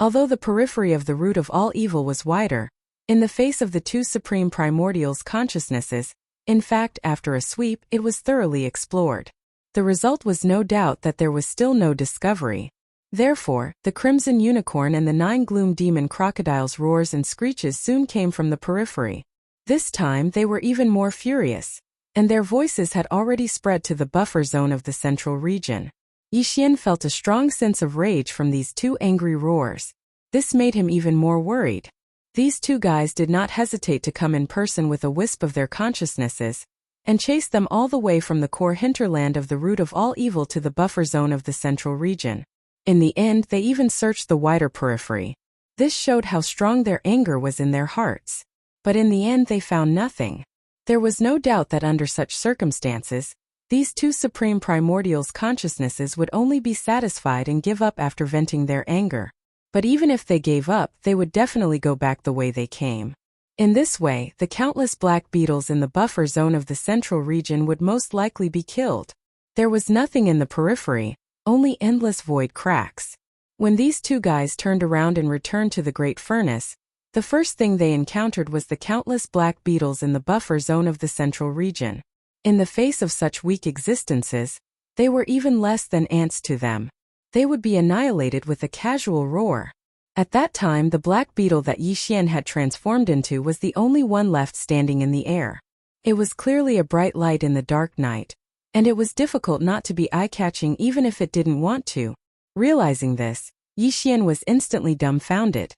Although the periphery of the root of all evil was wider, in the face of the two supreme primordials' consciousnesses, in fact after a sweep it was thoroughly explored. The result was no doubt that there was still no discovery. Therefore, the crimson unicorn and the 9 gloom demon crocodile's roars and screeches soon came from the periphery. This time they were even more furious, and their voices had already spread to the buffer zone of the central region. Yixian felt a strong sense of rage from these two angry roars. This made him even more worried. These two guys did not hesitate to come in person with a wisp of their consciousnesses, and chase them all the way from the core hinterland of the root of all evil to the buffer zone of the central region. In the end, they even searched the wider periphery. This showed how strong their anger was in their hearts. But in the end they found nothing. There was no doubt that under such circumstances, these two supreme primordials' consciousnesses would only be satisfied and give up after venting their anger. But even if they gave up, they would definitely go back the way they came. In this way, the countless black beetles in the buffer zone of the central region would most likely be killed. There was nothing in the periphery, only endless void cracks. When these two guys turned around and returned to the great furnace, the first thing they encountered was the countless black beetles in the buffer zone of the central region. In the face of such weak existences, they were even less than ants to them. They would be annihilated with a casual roar. At that time the black beetle that Yixian had transformed into was the only one left standing in the air. It was clearly a bright light in the dark night, and it was difficult not to be eye-catching even if it didn't want to. Realizing this, Yixian was instantly dumbfounded.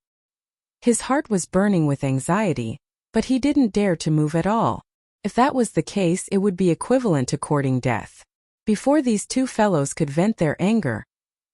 His heart was burning with anxiety, but he didn't dare to move at all. If that was the case, it would be equivalent to courting death. Before these two fellows could vent their anger,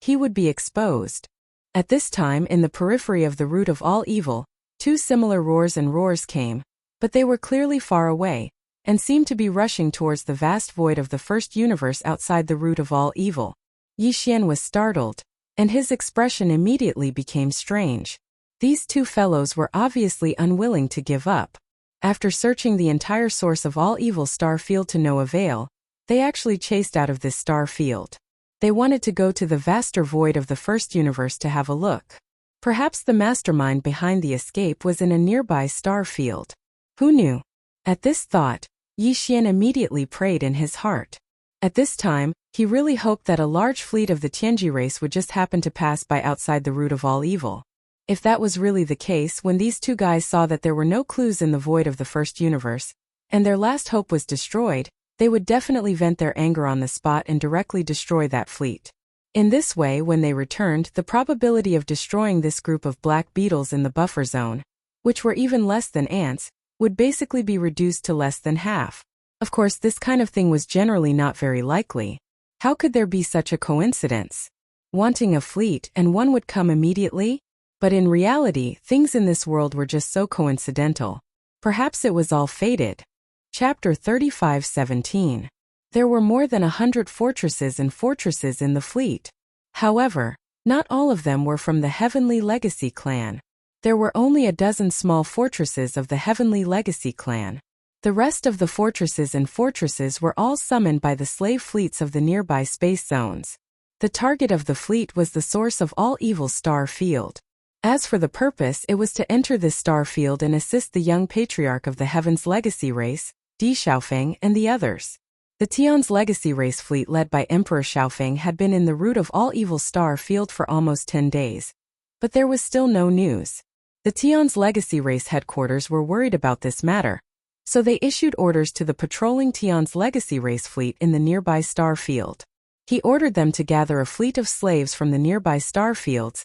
he would be exposed. At this time, in the periphery of the root of all evil, two similar roars came, but they were clearly far away, and seemed to be rushing towards the vast void of the first universe outside the root of all evil. Yixian was startled, and his expression immediately became strange. These two fellows were obviously unwilling to give up. After searching the entire source of all evil star field to no avail, they actually chased out of this star field. They wanted to go to the vaster void of the first universe to have a look. Perhaps the mastermind behind the escape was in a nearby star field. Who knew? At this thought, Yi Xian immediately prayed in his heart. At this time, he really hoped that a large fleet of the Tianji race would just happen to pass by outside the root of all evil. If that was really the case, when these two guys saw that there were no clues in the void of the first universe, and their last hope was destroyed, they would definitely vent their anger on the spot and directly destroy that fleet. In this way, when they returned, the probability of destroying this group of black beetles in the buffer zone, which were even less than ants, would basically be reduced to less than half. Of course, this kind of thing was generally not very likely. How could there be such a coincidence? Wanting a fleet and one would come immediately? But in reality, things in this world were just so coincidental. Perhaps it was all fated. Chapter 35:17. There were more than 100 fortresses and fortresses in the fleet. However, not all of them were from the Heavenly Legacy clan. There were only a dozen small fortresses of the Heavenly Legacy clan. The rest of the fortresses were all summoned by the slave fleets of the nearby space zones. The target of the fleet was the source of all evil star field. As for the purpose, it was to enter this star field and assist the young patriarch of the Heaven's Legacy race, Di Xiaofeng, and the others. The Tian's Legacy race fleet led by Emperor Xiaofeng had been in the root of all evil star field for almost 10 days. But there was still no news. The Tian's Legacy race headquarters were worried about this matter, so they issued orders to the patrolling Tian's Legacy race fleet in the nearby star field. He ordered them to gather a fleet of slaves from the nearby star fields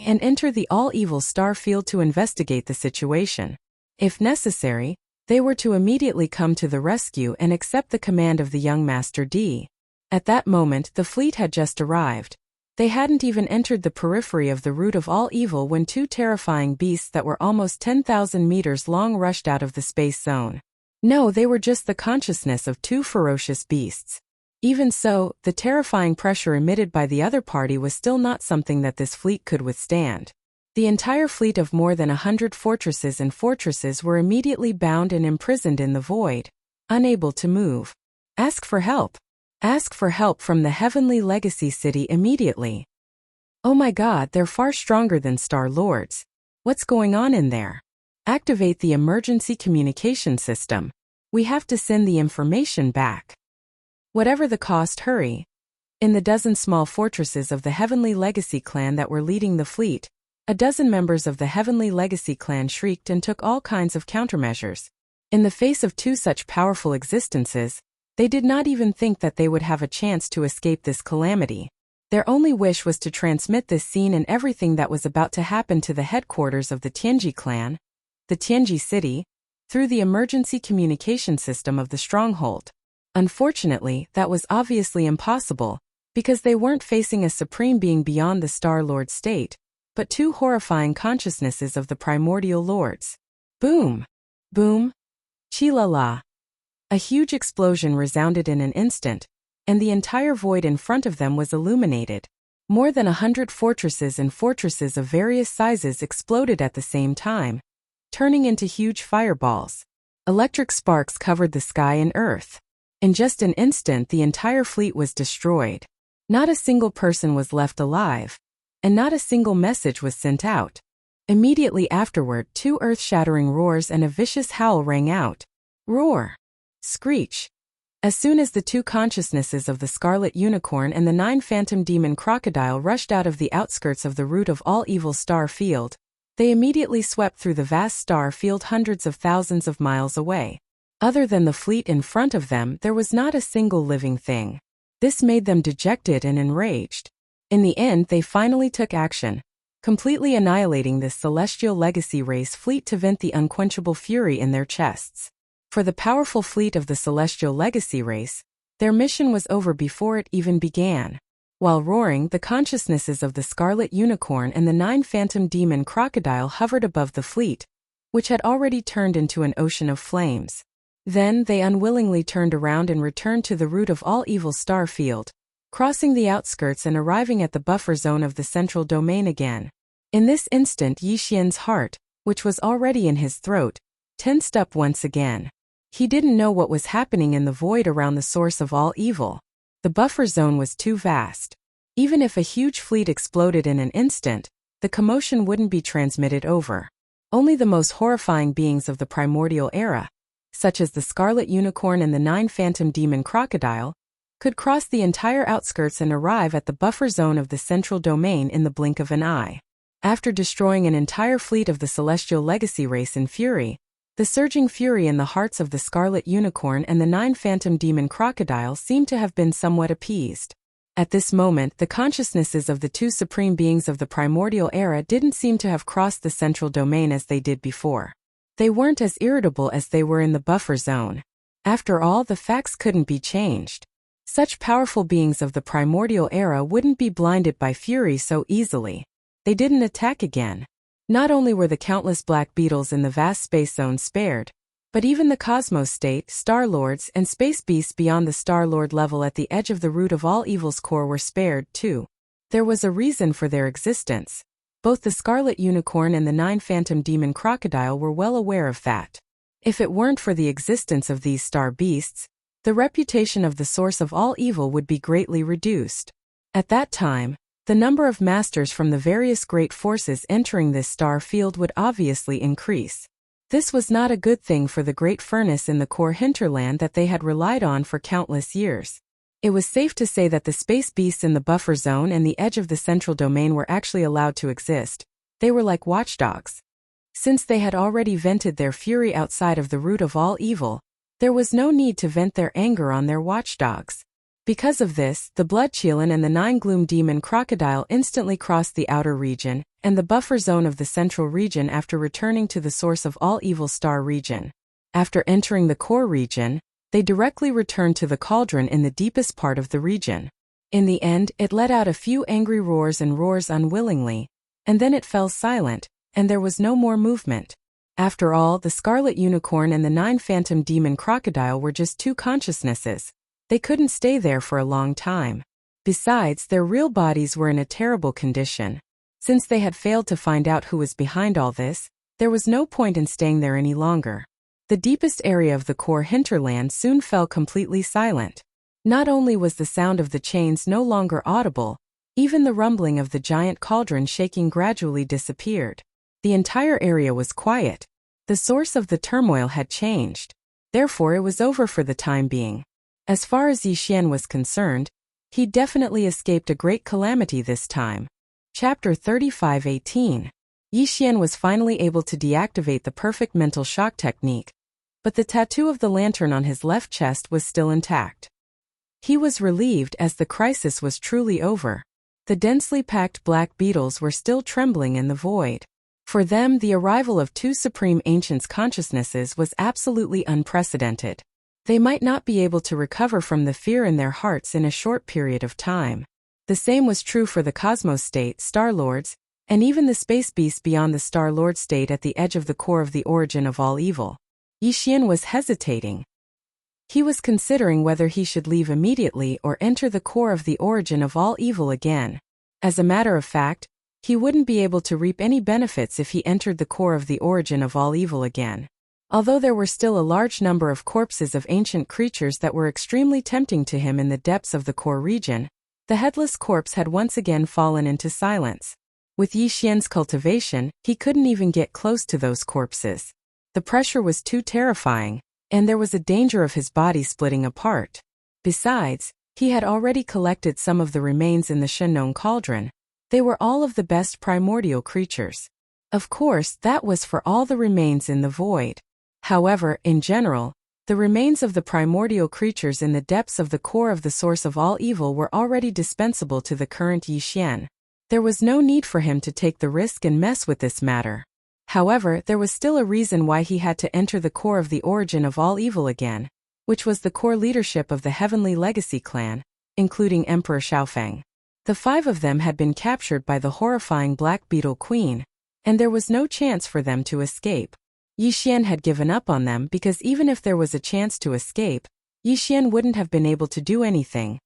and enter the all-evil star field to investigate the situation. If necessary, they were to immediately come to the rescue and accept the command of the young Master Di. At that moment, the fleet had just arrived. They hadn't even entered the periphery of the root of all evil when two terrifying beasts that were almost 10,000 meters long rushed out of the space zone. No, they were just the consciousness of two ferocious beasts. Even so, the terrifying pressure emitted by the other party was still not something that this fleet could withstand. The entire fleet of more than 100 fortresses were immediately bound and imprisoned in the void, unable to move. Ask for help. Ask for help from the Heavenly Legacy City immediately. Oh my god, they're far stronger than Star Lords. What's going on in there? Activate the emergency communication system. We have to send the information back. Whatever the cost, hurry. In the dozen small fortresses of the Heavenly Legacy clan that were leading the fleet, a dozen members of the Heavenly Legacy clan shrieked and took all kinds of countermeasures. In the face of two such powerful existences, they did not even think that they would have a chance to escape this calamity. Their only wish was to transmit this scene and everything that was about to happen to the headquarters of the Tianji clan, the Tianji city, through the emergency communication system of the stronghold. Unfortunately, that was obviously impossible, because they weren't facing a supreme being beyond the Star Lord state, but two horrifying consciousnesses of the primordial lords. Boom! Boom! Chi-la-la! A huge explosion resounded in an instant, and the entire void in front of them was illuminated. More than 100 fortresses of various sizes exploded at the same time, turning into huge fireballs. Electric sparks covered the sky and earth. In just an instant, the entire fleet was destroyed. Not a single person was left alive, and not a single message was sent out. Immediately afterward, two earth-shattering roars and a vicious howl rang out. Roar! Screech! As soon as the two consciousnesses of the Scarlet Unicorn and the 9 Phantom Demon Crocodile rushed out of the outskirts of the root of all evil star field, they immediately swept through the vast star field hundreds of thousands of miles away. Other than the fleet in front of them, there was not a single living thing. This made them dejected and enraged. In the end, they finally took action, completely annihilating this Celestial Legacy race fleet to vent the unquenchable fury in their chests. For the powerful fleet of the Celestial Legacy race, their mission was over before it even began. While roaring, the consciousnesses of the Scarlet Unicorn and the 9 Phantom Demon Crocodile hovered above the fleet, which had already turned into an ocean of flames. Then they unwillingly turned around and returned to the root of all evil star field, crossing the outskirts and arriving at the buffer zone of the central domain again. In this instant, Yi Xian's heart, which was already in his throat, tensed up once again. He didn't know what was happening in the void around the source of all evil. The buffer zone was too vast. Even if a huge fleet exploded in an instant, the commotion wouldn't be transmitted over. Only the most horrifying beings of the primordial era, such as the Scarlet Unicorn and the 9 Phantom Demon Crocodile, could cross the entire outskirts and arrive at the buffer zone of the central domain in the blink of an eye. After destroying an entire fleet of the Celestial Legacy race in fury, the surging fury in the hearts of the Scarlet Unicorn and the 9 Phantom Demon Crocodile seemed to have been somewhat appeased. At this moment, the consciousnesses of the 2 supreme beings of the primordial era didn't seem to have crossed the central domain as they did before. They weren't as irritable as they were in the buffer zone. After all, the facts couldn't be changed. Such powerful beings of the primordial era wouldn't be blinded by fury so easily. They didn't attack again. Not only were the countless black beetles in the vast space zone spared, but even the Cosmos State, Star-Lords, and space beasts beyond the Star-Lord level at the edge of the root of all evil's core were spared, too. There was a reason for their existence. Both the Scarlet Unicorn and the 9 Phantom Demon Crocodile were well aware of that. If it weren't for the existence of these star beasts, the reputation of the source of all evil would be greatly reduced. At that time, the number of masters from the various great forces entering this star field would obviously increase. This was not a good thing for the great furnace in the core hinterland that they had relied on for countless years. It was safe to say that the space beasts in the buffer zone and the edge of the central domain were actually allowed to exist. They were like watchdogs. Since they had already vented their fury outside of the root of all evil, there was no need to vent their anger on their watchdogs. Because of this, the Bloodcheilin and the 9 Gloom Demon Crocodile instantly crossed the outer region and the buffer zone of the central region after returning to the source of all evil star region. After entering the core region, they directly returned to the cauldron in the deepest part of the region. In the end, it let out a few angry roars and roars unwillingly, and then it fell silent, and there was no more movement. After all, the Scarlet Unicorn and the 9 Phantom Demon Crocodile were just 2 consciousnesses. They couldn't stay there for a long time. Besides, their real bodies were in a terrible condition. Since they had failed to find out who was behind all this, there was no point in staying there any longer. The deepest area of the core hinterland soon fell completely silent. Not only was the sound of the chains no longer audible, even the rumbling of the giant cauldron shaking gradually disappeared. The entire area was quiet. The source of the turmoil had changed. Therefore, it was over for the time being. As far as Yixian was concerned, he definitely escaped a great calamity this time. Chapter 35:18. Yixian was finally able to deactivate the perfect mental shock technique, but the tattoo of the lantern on his left chest was still intact. He was relieved as the crisis was truly over. The densely packed black beetles were still trembling in the void. For them, the arrival of 2 supreme ancients' consciousnesses was absolutely unprecedented. They might not be able to recover from the fear in their hearts in a short period of time. The same was true for the Cosmos State, Star-Lords, and even the space beasts beyond the Star-Lord state at the edge of the core of the origin of all evil. Yixian was hesitating. He was considering whether he should leave immediately or enter the core of the origin of all evil again. As a matter of fact, he wouldn't be able to reap any benefits if he entered the core of the origin of all evil again. Although there were still a large number of corpses of ancient creatures that were extremely tempting to him in the depths of the core region, the headless corpse had once again fallen into silence. With Yixian's cultivation, he couldn't even get close to those corpses. The pressure was too terrifying, and there was a danger of his body splitting apart. Besides, he had already collected some of the remains in the Shenong cauldron. They were all of the best primordial creatures. Of course, that was for all the remains in the void. However, in general, the remains of the primordial creatures in the depths of the core of the source of all evil were already dispensable to the current Yixian. There was no need for him to take the risk and mess with this matter. However, there was still a reason why he had to enter the core of the origin of all evil again, which was the core leadership of the Heavenly Legacy clan, including Emperor Xiaofeng. The 5 of them had been captured by the horrifying Black Beetle Queen, and there was no chance for them to escape. Yixian had given up on them because even if there was a chance to escape, Yixian wouldn't have been able to do anything.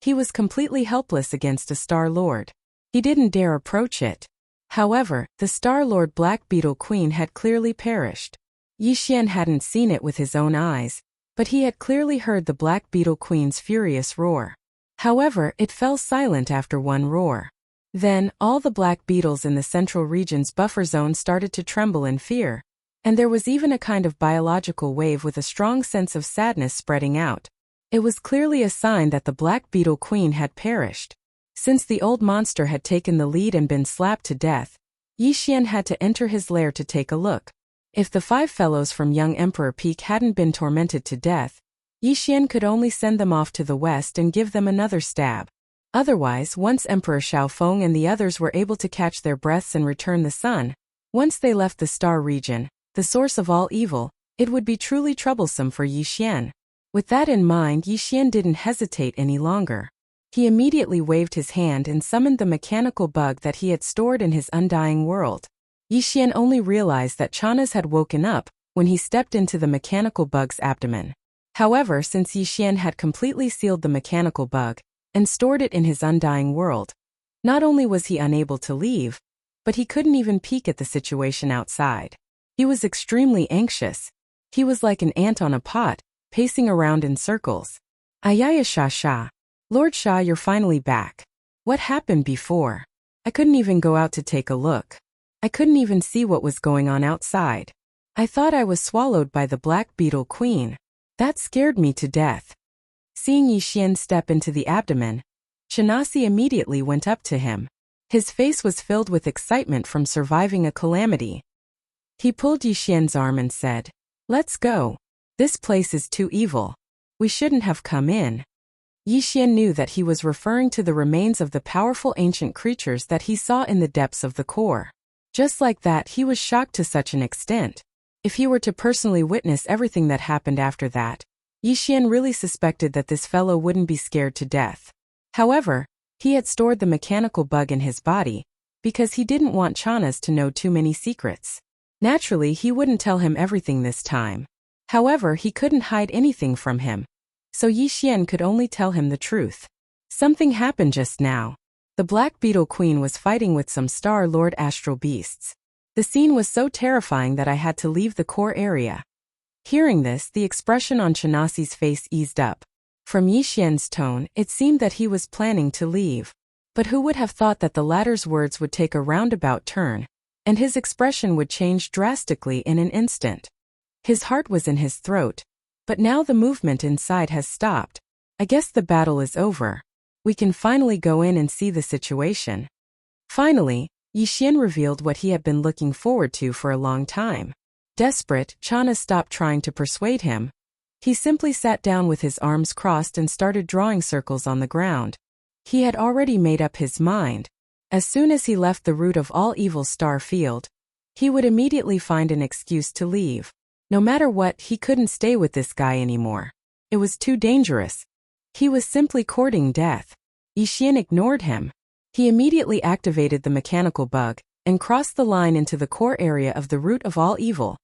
He was completely helpless against a Star Lord. He didn't dare approach it. However, the Star Lord Black Beetle Queen had clearly perished. Yixian hadn't seen it with his own eyes, but he had clearly heard the Black Beetle Queen's furious roar. However, it fell silent after one roar. Then, all the black beetles in the central region's buffer zone started to tremble in fear, and there was even a kind of biological wave with a strong sense of sadness spreading out. It was clearly a sign that the Black Beetle Queen had perished. Since the old monster had taken the lead and been slapped to death, Yixian had to enter his lair to take a look. If the 5 fellows from Young Emperor Peak hadn't been tormented to death, Yixian could only send them off to the west and give them another stab. Otherwise, once Emperor Xiaofeng and the others were able to catch their breaths and return the sun, once they left the star region, the source of all evil, it would be truly troublesome for Yixian. With that in mind, Yixian didn't hesitate any longer. He immediately waved his hand and summoned the mechanical bug that he had stored in his undying world. Yixian only realized that Chanas had woken up when he stepped into the mechanical bug's abdomen. However, since Yixian had completely sealed the mechanical bug and stored it in his undying world, not only was he unable to leave, but he couldn't even peek at the situation outside. He was extremely anxious. He was like an ant on a pot, pacing around in circles. Ayaya Sha. Lord Sha, you're finally back. What happened before? I couldn't even go out to take a look. I couldn't even see what was going on outside. I thought I was swallowed by the Black Beetle Queen. That scared me to death. Seeing Yixian step into the abdomen, Chanasi immediately went up to him. His face was filled with excitement from surviving a calamity. He pulled Yixian's arm and said, "Let's go. This place is too evil. We shouldn't have come in." Yixian knew that he was referring to the remains of the powerful ancient creatures that he saw in the depths of the core. Just like that, he was shocked to such an extent. If he were to personally witness everything that happened after that, Yixian really suspected that this fellow wouldn't be scared to death. However, he had stored the mechanical bug in his body because he didn't want Chanas to know too many secrets. Naturally, he wouldn't tell him everything this time. However, he couldn't hide anything from him, so Yixian could only tell him the truth. Something happened just now. The Black Beetle Queen was fighting with some Star Lord astral beasts. The scene was so terrifying that I had to leave the core area. Hearing this, the expression on Chanasi's face eased up. From Yixian's tone, it seemed that he was planning to leave. But who would have thought that the latter's words would take a roundabout turn, and his expression would change drastically in an instant. His heart was in his throat, but now the movement inside has stopped. I guess the battle is over. We can finally go in and see the situation. Finally, Yixian revealed what he had been looking forward to for a long time. Desperate, Chana stopped trying to persuade him. He simply sat down with his arms crossed and started drawing circles on the ground. He had already made up his mind. As soon as he left the root of all evil star field, he would immediately find an excuse to leave. No matter what, he couldn't stay with this guy anymore. It was too dangerous. He was simply courting death. Yixian ignored him. He immediately activated the mechanical bug and crossed the line into the core area of the root of all evil,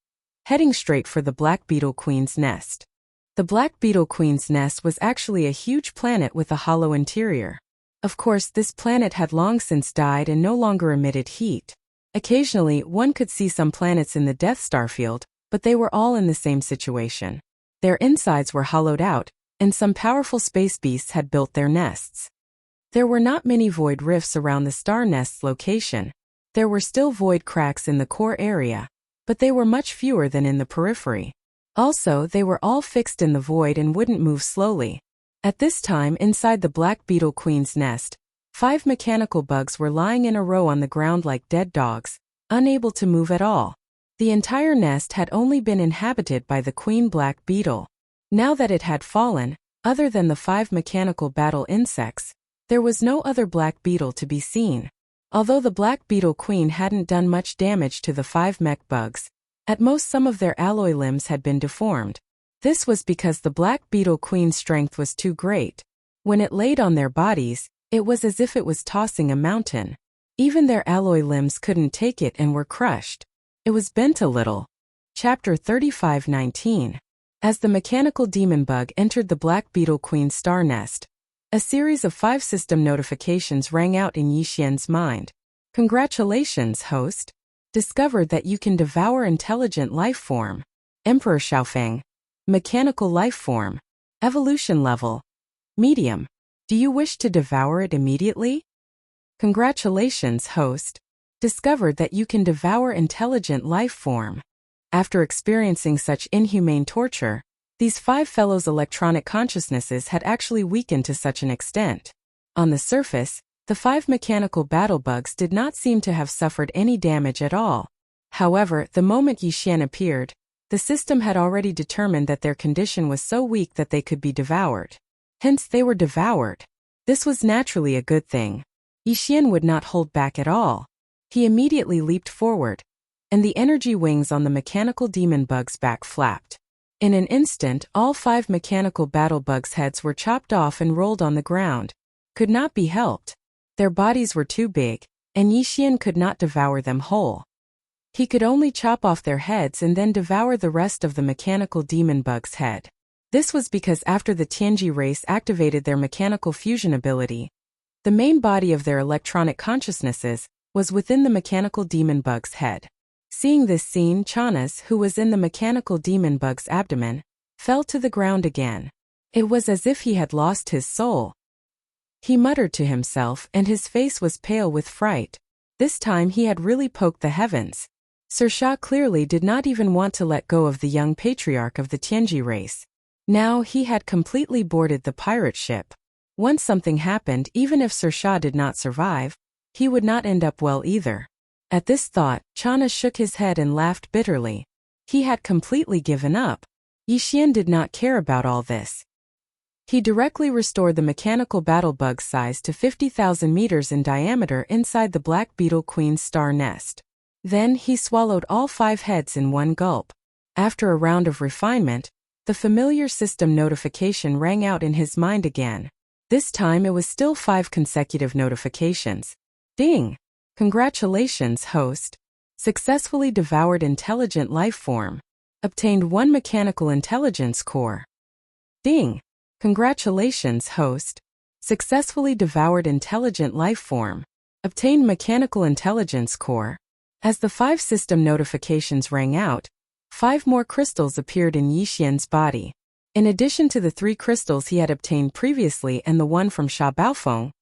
heading straight for the Black Beetle Queen's nest. The Black Beetle Queen's nest was actually a huge planet with a hollow interior. Of course, this planet had long since died and no longer emitted heat. Occasionally, one could see some planets in the Death Star field, but they were all in the same situation. Their insides were hollowed out, and some powerful space beasts had built their nests. There were not many void rifts around the star nest's location. There were still void cracks in the core area, but they were much fewer than in the periphery. Also, they were all fixed in the void and wouldn't move slowly. At this time, inside the Black Beetle Queen's nest, 5 mechanical bugs were lying in a row on the ground like dead dogs, unable to move at all. The entire nest had only been inhabited by the Queen Black Beetle. Now that it had fallen, other than the 5 mechanical battle insects, there was no other black beetle to be seen. Although the Black Beetle Queen hadn't done much damage to the 5 mech bugs, at most some of their alloy limbs had been deformed. This was because the Black Beetle Queen's strength was too great. When it laid on their bodies, it was as if it was tossing a mountain. Even their alloy limbs couldn't take it and were crushed. It was bent a little. Chapter 35:19. As the mechanical demon bug entered the Black Beetle Queen's star nest, a series of 5 system notifications rang out in Yixian's mind. Congratulations, host. Discovered that you can devour intelligent life form. Emperor Xiaofeng. Mechanical life form. Evolution level. Medium. Do you wish to devour it immediately? Congratulations, host. Discovered that you can devour intelligent life form. After experiencing such inhumane torture, these 5 fellows' electronic consciousnesses had actually weakened to such an extent. On the surface, the 5 mechanical battle bugs did not seem to have suffered any damage at all. However, the moment Yixian appeared, the system had already determined that their condition was so weak that they could be devoured. Hence they were devoured. This was naturally a good thing. Yixian would not hold back at all. He immediately leaped forward, and the energy wings on the mechanical demon bug's back flapped. In an instant, all 5 mechanical battle bugs' heads were chopped off and rolled on the ground. Could not be helped. Their bodies were too big, and Yixian could not devour them whole. He could only chop off their heads and then devour the rest of the mechanical demon bug's head. This was because after the Tianji race activated their mechanical fusion ability, the main body of their electronic consciousnesses was within the mechanical demon bug's head. Seeing this scene, Chanas, who was in the mechanical demon bug's abdomen, fell to the ground again. It was as if he had lost his soul. He muttered to himself, and his face was pale with fright. This time he had really poked the heavens. Sir Sha clearly did not even want to let go of the young patriarch of the Tianji race. Now he had completely boarded the pirate ship. Once something happened, even if Sir Sha did not survive, he would not end up well either. At this thought, Chana shook his head and laughed bitterly. He had completely given up. Yixian did not care about all this. He directly restored the mechanical battle bug size to 50,000 meters in diameter inside the Black Beetle Queen's star nest. Then he swallowed all 5 heads in one gulp. After a round of refinement, the familiar system notification rang out in his mind again. This time it was still 5 consecutive notifications. Ding! Congratulations, host. Successfully devoured intelligent life form. Obtained 1 mechanical intelligence core. Ding! Congratulations, host. Successfully devoured intelligent life form. Obtained mechanical intelligence core. As the 5 system notifications rang out, 5 more crystals appeared in Yixian's body. In addition to the 3 crystals he had obtained previously and the one from Sha Baofeng,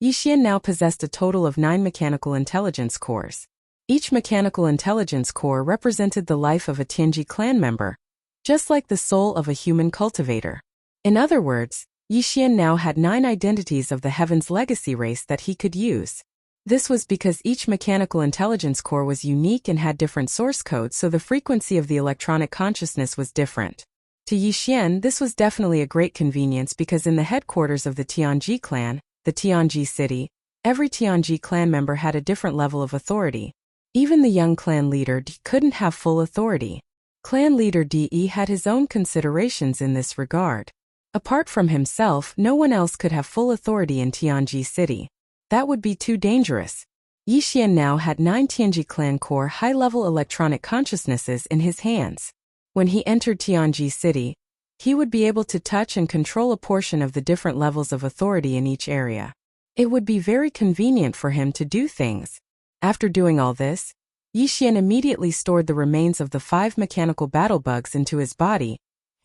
Yixian now possessed a total of 9 mechanical intelligence cores. Each mechanical intelligence core represented the life of a Tianji clan member, just like the soul of a human cultivator. In other words, Yixian now had 9 identities of the Heaven's Legacy race that he could use. This was because each mechanical intelligence core was unique and had different source codes, so the frequency of the electronic consciousness was different. To Yixian, this was definitely a great convenience because in the headquarters of the Tianji clan, the Tianji city, every Tianji clan member had a different level of authority. Even the young clan leader D couldn't have full authority. Clan leader De had his own considerations in this regard. Apart from himself, no one else could have full authority in Tianji city. That would be too dangerous. Yixian now had 9 Tianji clan core high-level electronic consciousnesses in his hands. When he entered Tianji city, he would be able to touch and control a portion of the different levels of authority in each area. It would be very convenient for him to do things. After doing all this, Yixian immediately stored the remains of the 5 mechanical battle bugs into his body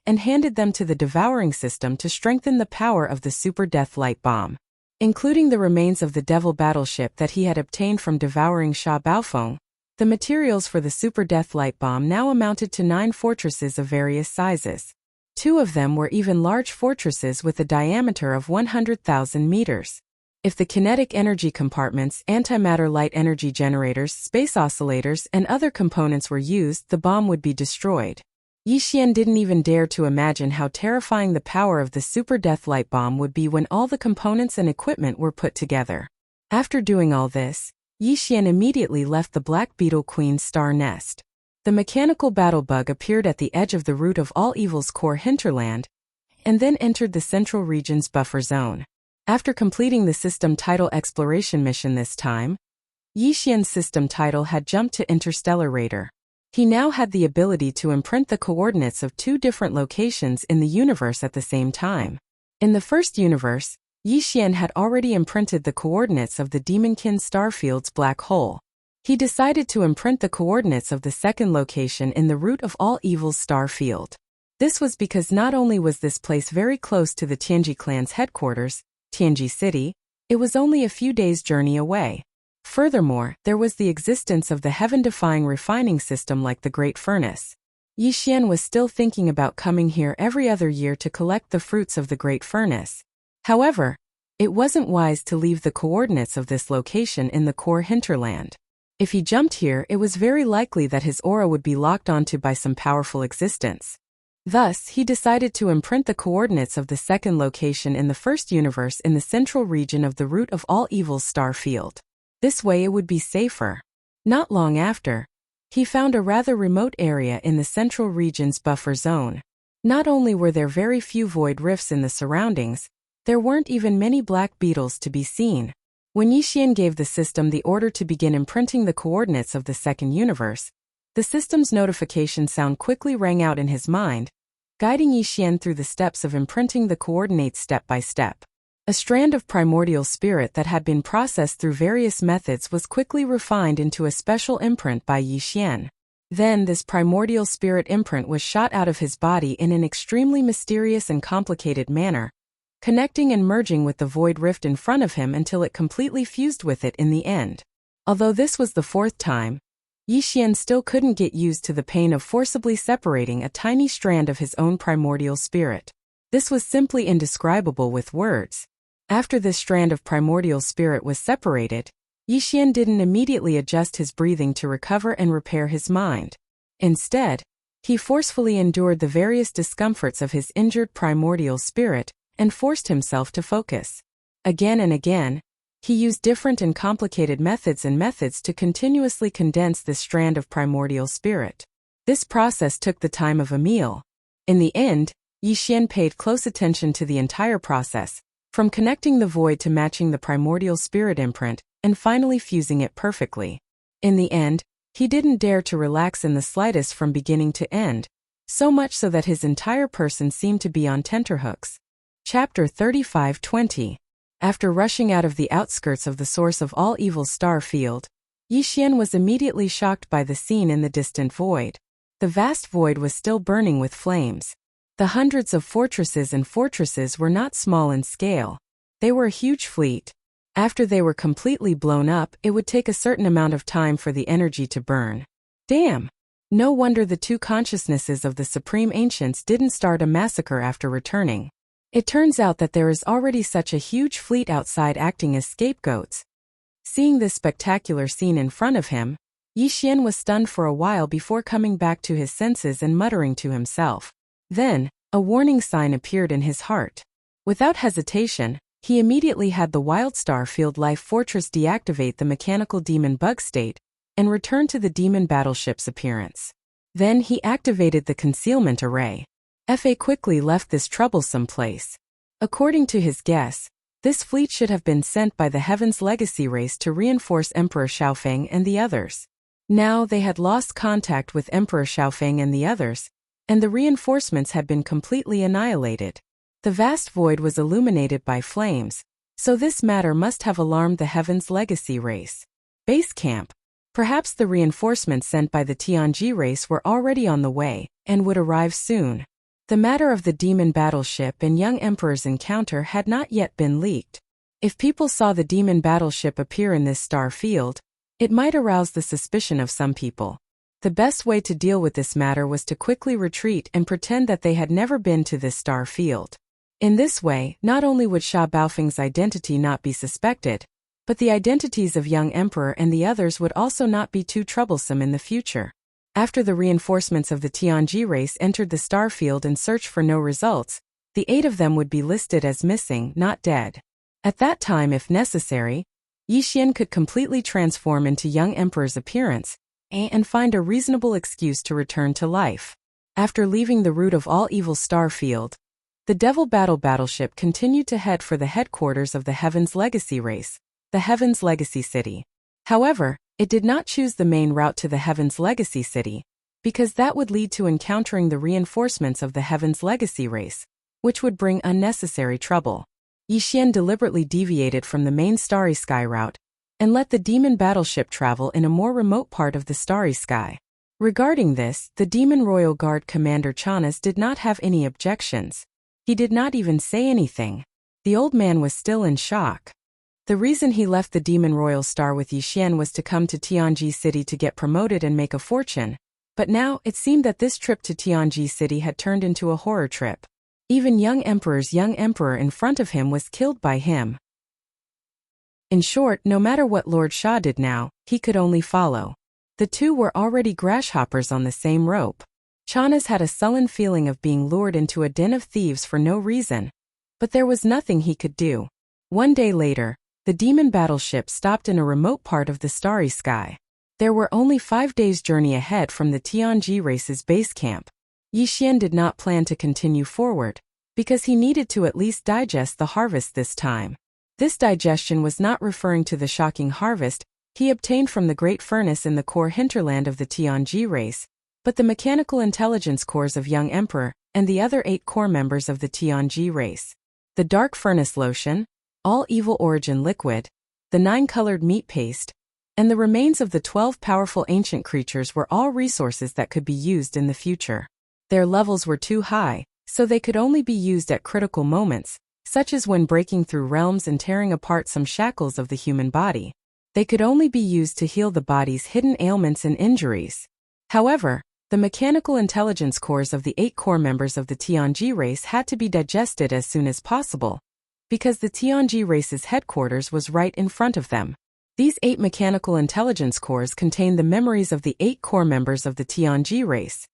and handed them to the devouring system to strengthen the power of the super death light bomb. Including the remains of the devil battleship that he had obtained from devouring Sha Baofeng, the materials for the super death light bomb now amounted to 9 fortresses of various sizes. 2 of them were even large fortresses with a diameter of 100,000 meters. If the kinetic energy compartments, antimatter light energy generators, space oscillators, and other components were used, the bomb would be destroyed. Yixian didn't even dare to imagine how terrifying the power of the super death light bomb would be when all the components and equipment were put together. After doing all this, Yixian immediately left the Black Beetle Queen's star nest. The mechanical battle bug appeared at the edge of the root of all evil's core hinterland, and then entered the central region's buffer zone. After completing the system title exploration mission this time, Yixian's system title had jumped to Interstellar Raider. He now had the ability to imprint the coordinates of 2 different locations in the universe at the same time. In the first universe, Yixian had already imprinted the coordinates of the Demonkin Starfield's black hole. He decided to imprint the coordinates of the second location in the root of all evil's star field. This was because not only was this place very close to the Tianji clan's headquarters, Tianji City, it was only a few days' journey away. Furthermore, there was the existence of the heaven-defying refining system like the Great Furnace. Yi Xian was still thinking about coming here every other year to collect the fruits of the Great Furnace. However, it wasn't wise to leave the coordinates of this location in the core hinterland. If he jumped here, it was very likely that his aura would be locked onto by some powerful existence. Thus, he decided to imprint the coordinates of the second location in the first universe in the central region of the root of all evil's star field. This way it would be safer. Not long after, he found a rather remote area in the central region's buffer zone. Not only were there very few void rifts in the surroundings, there weren't even many black beetles to be seen. When Yi Xian gave the system the order to begin imprinting the coordinates of the second universe, the system's notification sound quickly rang out in his mind, guiding Yi Xian through the steps of imprinting the coordinates step by step. A strand of primordial spirit that had been processed through various methods was quickly refined into a special imprint by Yi Xian. Then this primordial spirit imprint was shot out of his body in an extremely mysterious and complicated manner, connecting and merging with the void rift in front of him until it completely fused with it in the end. Although this was the fourth time, Yi Xian still couldn't get used to the pain of forcibly separating a tiny strand of his own primordial spirit. This was simply indescribable with words. After this strand of primordial spirit was separated, Yi Xian didn't immediately adjust his breathing to recover and repair his mind. Instead, he forcefully endured the various discomforts of his injured primordial spirit and forced himself to focus. Again and again, he used different and complicated methods to continuously condense this strand of primordial spirit. This process took the time of a meal. In the end, Yi Xian paid close attention to the entire process, from connecting the void to matching the primordial spirit imprint, and finally fusing it perfectly. In the end, he didn't dare to relax in the slightest from beginning to end, so much so that his entire person seemed to be on tenterhooks. Chapter 35-20. After rushing out of the outskirts of the source of all evil's star field, Yi Xian was immediately shocked by the scene in the distant void. The vast void was still burning with flames. The hundreds of fortresses were not small in scale. They were a huge fleet. After they were completely blown up, it would take a certain amount of time for the energy to burn. Damn! No wonder the two consciousnesses of the Supreme Ancients didn't start a massacre after returning. It turns out that there is already such a huge fleet outside acting as scapegoats. Seeing this spectacular scene in front of him, Yi Xian was stunned for a while before coming back to his senses and muttering to himself. Then, a warning sign appeared in his heart. Without hesitation, he immediately had the Wildstar Field Life Fortress deactivate the mechanical demon bug state and return to the demon battleship's appearance. Then he activated the concealment array. Fa quickly left this troublesome place. According to his guess, this fleet should have been sent by the Heaven's Legacy race to reinforce Emperor Xiaofeng and the others. Now they had lost contact with Emperor Xiaofeng and the others, and the reinforcements had been completely annihilated. The vast void was illuminated by flames, so this matter must have alarmed the Heaven's Legacy race. Base camp. Perhaps the reinforcements sent by the Tianji race were already on the way, and would arrive soon. The matter of the demon battleship and young emperor's encounter had not yet been leaked. If people saw the demon battleship appear in this star field, it might arouse the suspicion of some people. The best way to deal with this matter was to quickly retreat and pretend that they had never been to this star field. In this way, not only would Sha Baofeng's identity not be suspected, but the identities of young emperor and the others would also not be too troublesome in the future. After the reinforcements of the Tianji race entered the star field and searched for no results, the 8 of them would be listed as missing, not dead. At that time, if necessary, Yi Xian could completely transform into young emperor's appearance, and find a reasonable excuse to return to life. After leaving the root of all evil star field, the Devil battleship continued to head for the headquarters of the Heaven's Legacy race, the Heaven's Legacy City. However, it did not choose the main route to the Heaven's Legacy City, because that would lead to encountering the reinforcements of the Heaven's Legacy race, which would bring unnecessary trouble. Yi Xian deliberately deviated from the main Starry Sky route, and let the demon battleship travel in a more remote part of the starry sky. Regarding this, the Demon Royal Guard Commander Chanas did not have any objections. He did not even say anything. The old man was still in shock. The reason he left the Demon Royal Star with Yixian was to come to Tianji City to get promoted and make a fortune, but now it seemed that this trip to Tianji City had turned into a horror trip. Even young emperor's young emperor in front of him was killed by him. In short, no matter what Lord Shah did now, he could only follow. The two were already grasshoppers on the same rope. Chanas had a sullen feeling of being lured into a den of thieves for no reason, but there was nothing he could do. One day later, the demon battleship stopped in a remote part of the starry sky. There were only 5 days' journey ahead from the Tianji race's base camp. Yixian did not plan to continue forward, because he needed to at least digest the harvest this time. This digestion was not referring to the shocking harvest he obtained from the great furnace in the core hinterland of the Tianji race, but the mechanical intelligence cores of young emperor and the other 8 core members of the Tianji race. The dark furnace lotion, all evil origin liquid, the 9-colored meat paste, and the remains of the 12 powerful ancient creatures were all resources that could be used in the future. Their levels were too high, so they could only be used at critical moments, such as when breaking through realms and tearing apart some shackles of the human body. They could only be used to heal the body's hidden ailments and injuries. However, the mechanical intelligence cores of the 8 core members of the Tianji race had to be digested as soon as possible, because the Tianji race's headquarters was right in front of them. These 8 mechanical intelligence cores contained the memories of the 8 core members of the Tianji race,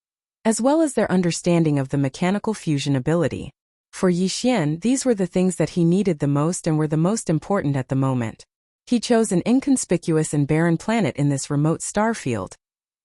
as well as their understanding of the mechanical fusion ability. For Yixian, these were the things that he needed the most and were the most important at the moment. He chose an inconspicuous and barren planet in this remote star field,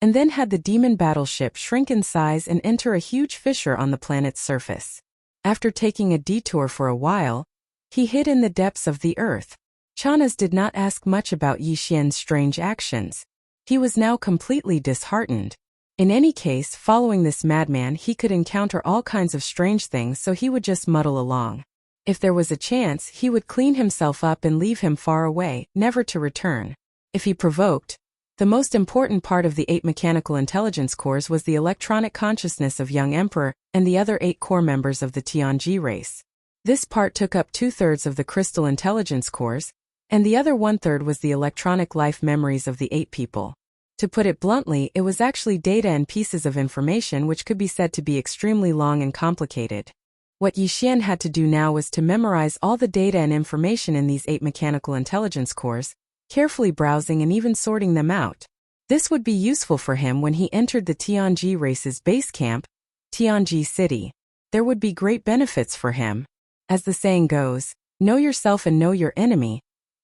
and then had the demon battleship shrink in size and enter a huge fissure on the planet's surface. After taking a detour for a while, he hid in the depths of the earth. Chanas did not ask much about Yixian's strange actions. He was now completely disheartened. In any case, following this madman, he could encounter all kinds of strange things, so he would just muddle along. If there was a chance, he would clean himself up and leave him far away, never to return. If he provoked, the most important part of the 8 mechanical intelligence cores was the electronic consciousness of young emperor and the other 8 core members of the Tianji race. This part took up 2/3 of the crystal intelligence cores, and the other 1/3 was the electronic life memories of the 8 people. To put it bluntly, it was actually data and pieces of information which could be said to be extremely long and complicated. What Yixian had to do now was to memorize all the data and information in these 8 mechanical intelligence cores, carefully browsing and even sorting them out. This would be useful for him when he entered the Tianji race's base camp, Tianji City. There would be great benefits for him. As the saying goes, know yourself and know your enemy,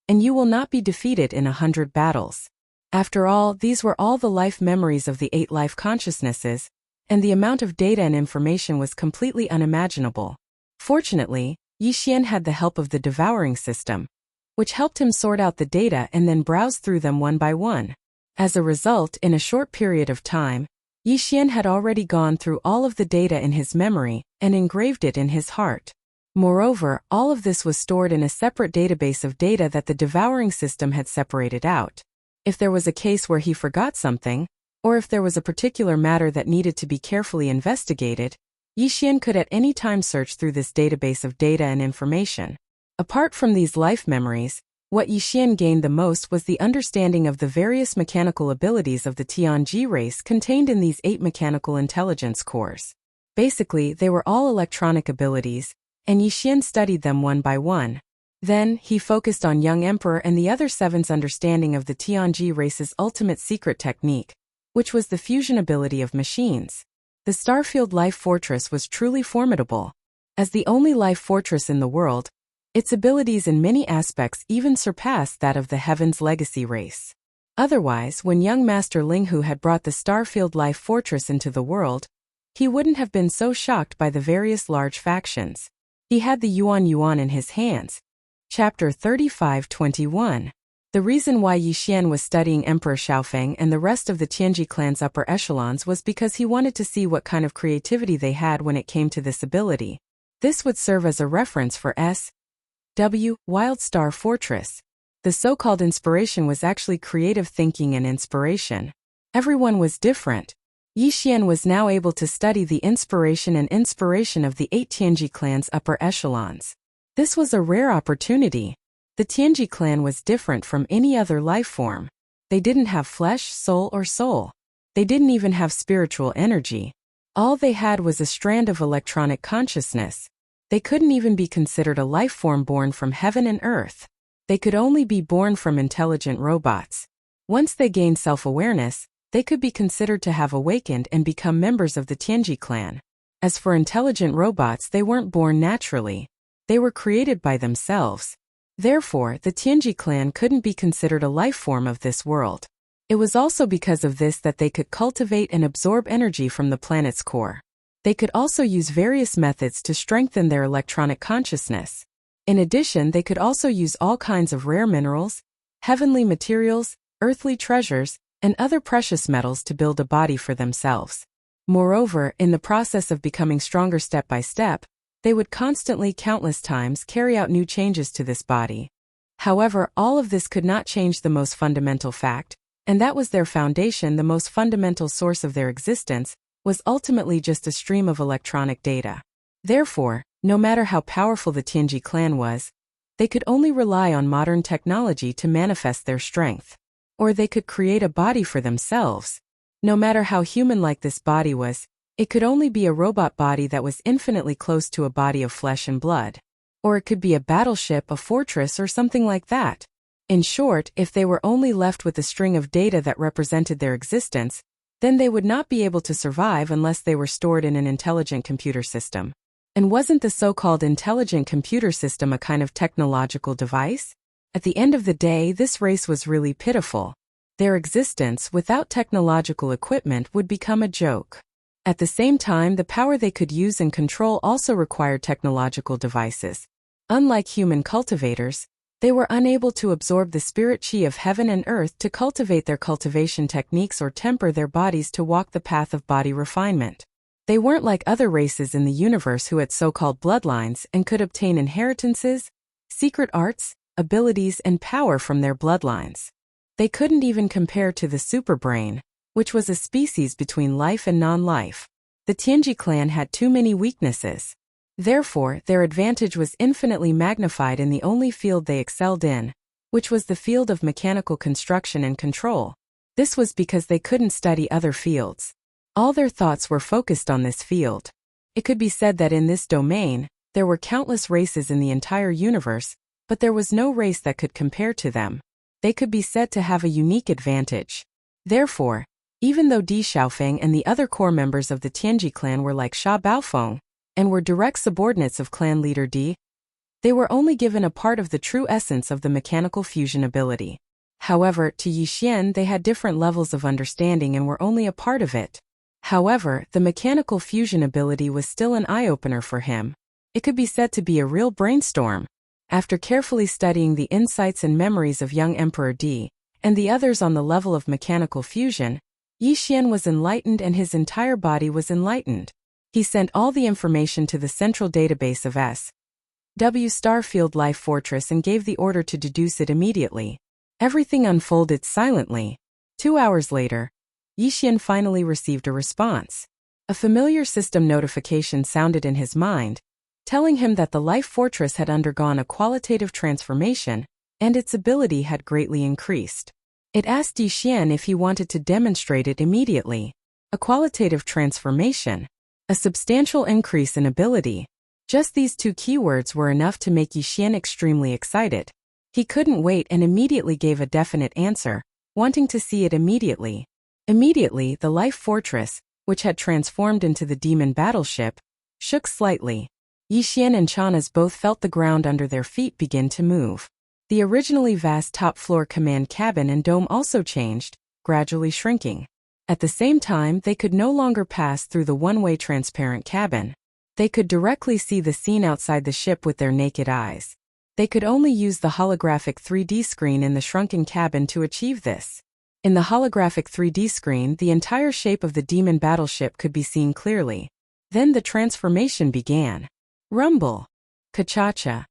and you will not be defeated in 100 battles. After all, these were all the life memories of the 8 life consciousnesses, and the amount of data and information was completely unimaginable. Fortunately, Yixian had the help of the devouring system, which helped him sort out the data and then browse through them one by one. As a result, in a short period of time, Yixian had already gone through all of the data in his memory and engraved it in his heart. Moreover, all of this was stored in a separate database of data that the devouring system had separated out. If there was a case where he forgot something, or if there was a particular matter that needed to be carefully investigated, Yixian could at any time search through this database of data and information. Apart from these life memories, what Yixian gained the most was the understanding of the various mechanical abilities of the Tianji race contained in these 8 mechanical intelligence cores. Basically, they were all electronic abilities, and Yixian studied them one by one. Then, he focused on young emperor and the other 7's understanding of the Tianji race's ultimate secret technique, which was the fusion ability of machines. The Starfield Life Fortress was truly formidable. As the only life fortress in the world, its abilities in many aspects even surpassed that of the Heaven's Legacy race. Otherwise, when young Master Linghu had brought the Starfield Life Fortress into the world, he wouldn't have been so shocked by the various large factions. He had the Yuan Yuan in his hands. Chapter 35-21. The reason why Yixian was studying Emperor Xiaofeng and the rest of the Tianji clan's upper echelons was because he wanted to see what kind of creativity they had when it came to this ability. This would serve as a reference for S.W. Wild Star Fortress. The so-called inspiration was actually creative thinking and inspiration. Everyone was different. Yixian was now able to study the inspiration of the 8 Tianji clan's upper echelons. This was a rare opportunity. The Tianji clan was different from any other life form. They didn't have flesh, soul, or soul. They didn't even have spiritual energy. All they had was a strand of electronic consciousness. They couldn't even be considered a life form born from heaven and earth. They could only be born from intelligent robots. Once they gained self-awareness, they could be considered to have awakened and become members of the Tianji clan. As for intelligent robots, they weren't born naturally. They were created by themselves. Therefore, the Tianji clan couldn't be considered a life form of this world. It was also because of this that they could cultivate and absorb energy from the planet's core. They could also use various methods to strengthen their electronic consciousness. In addition, they could also use all kinds of rare minerals, heavenly materials, earthly treasures, and other precious metals to build a body for themselves. Moreover, in the process of becoming stronger step by step, they would constantly, countless times, carry out new changes to this body. However, all of this could not change the most fundamental fact, and that was their foundation. The most fundamental source of their existence was ultimately just a stream of electronic data. Therefore, no matter how powerful the Tianji clan was, they could only rely on modern technology to manifest their strength. Or they could create a body for themselves. No matter how human-like this body was, it could only be a robot body that was infinitely close to a body of flesh and blood. Or it could be a battleship, a fortress, or something like that. In short, if they were only left with a string of data that represented their existence, then they would not be able to survive unless they were stored in an intelligent computer system. And wasn't the so-called intelligent computer system a kind of technological device? At the end of the day, this race was really pitiful. Their existence, without technological equipment, would become a joke. At the same time, the power they could use and control also required technological devices. Unlike human cultivators, they were unable to absorb the spirit chi of heaven and earth to cultivate their cultivation techniques or temper their bodies to walk the path of body refinement. They weren't like other races in the universe who had so-called bloodlines and could obtain inheritances, secret arts, abilities, and power from their bloodlines. They couldn't even compare to the superbrain, which was a species between life and non-life. The Tianji clan had too many weaknesses. Therefore, their advantage was infinitely magnified in the only field they excelled in, which was the field of mechanical construction and control. This was because they couldn't study other fields. All their thoughts were focused on this field. It could be said that in this domain, there were countless races in the entire universe, but there was no race that could compare to them. They could be said to have a unique advantage. Therefore, even though Di Xiaofeng and the other core members of the Tianji clan were like Sha Baofeng, and were direct subordinates of clan leader Di, they were only given a part of the true essence of the mechanical fusion ability. However, to Yixian they had different levels of understanding and were only a part of it. However, the mechanical fusion ability was still an eye-opener for him. It could be said to be a real brainstorm. After carefully studying the insights and memories of young Emperor Di, and the others on the level of mechanical fusion, Yixian was enlightened and his entire body was enlightened. He sent all the information to the central database of S.W. Starfield Life Fortress and gave the order to deduce it immediately. Everything unfolded silently. 2 hours later, Yixian finally received a response. A familiar system notification sounded in his mind, telling him that the Life Fortress had undergone a qualitative transformation, and its ability had greatly increased. It asked Yixian if he wanted to demonstrate it immediately. A qualitative transformation. A substantial increase in ability. Just these two keywords were enough to make Yixian extremely excited. He couldn't wait and immediately gave a definite answer, wanting to see it immediately. Immediately, the Life Fortress, which had transformed into the demon battleship, shook slightly. Yixian and Chanas both felt the ground under their feet begin to move. The originally vast top-floor command cabin and dome also changed, gradually shrinking. At the same time, they could no longer pass through the one-way transparent cabin. They could directly see the scene outside the ship with their naked eyes. They could only use the holographic 3D screen in the shrunken cabin to achieve this. In the holographic 3D screen, the entire shape of the demon battleship could be seen clearly. Then the transformation began. Rumble. Ka-cha-cha.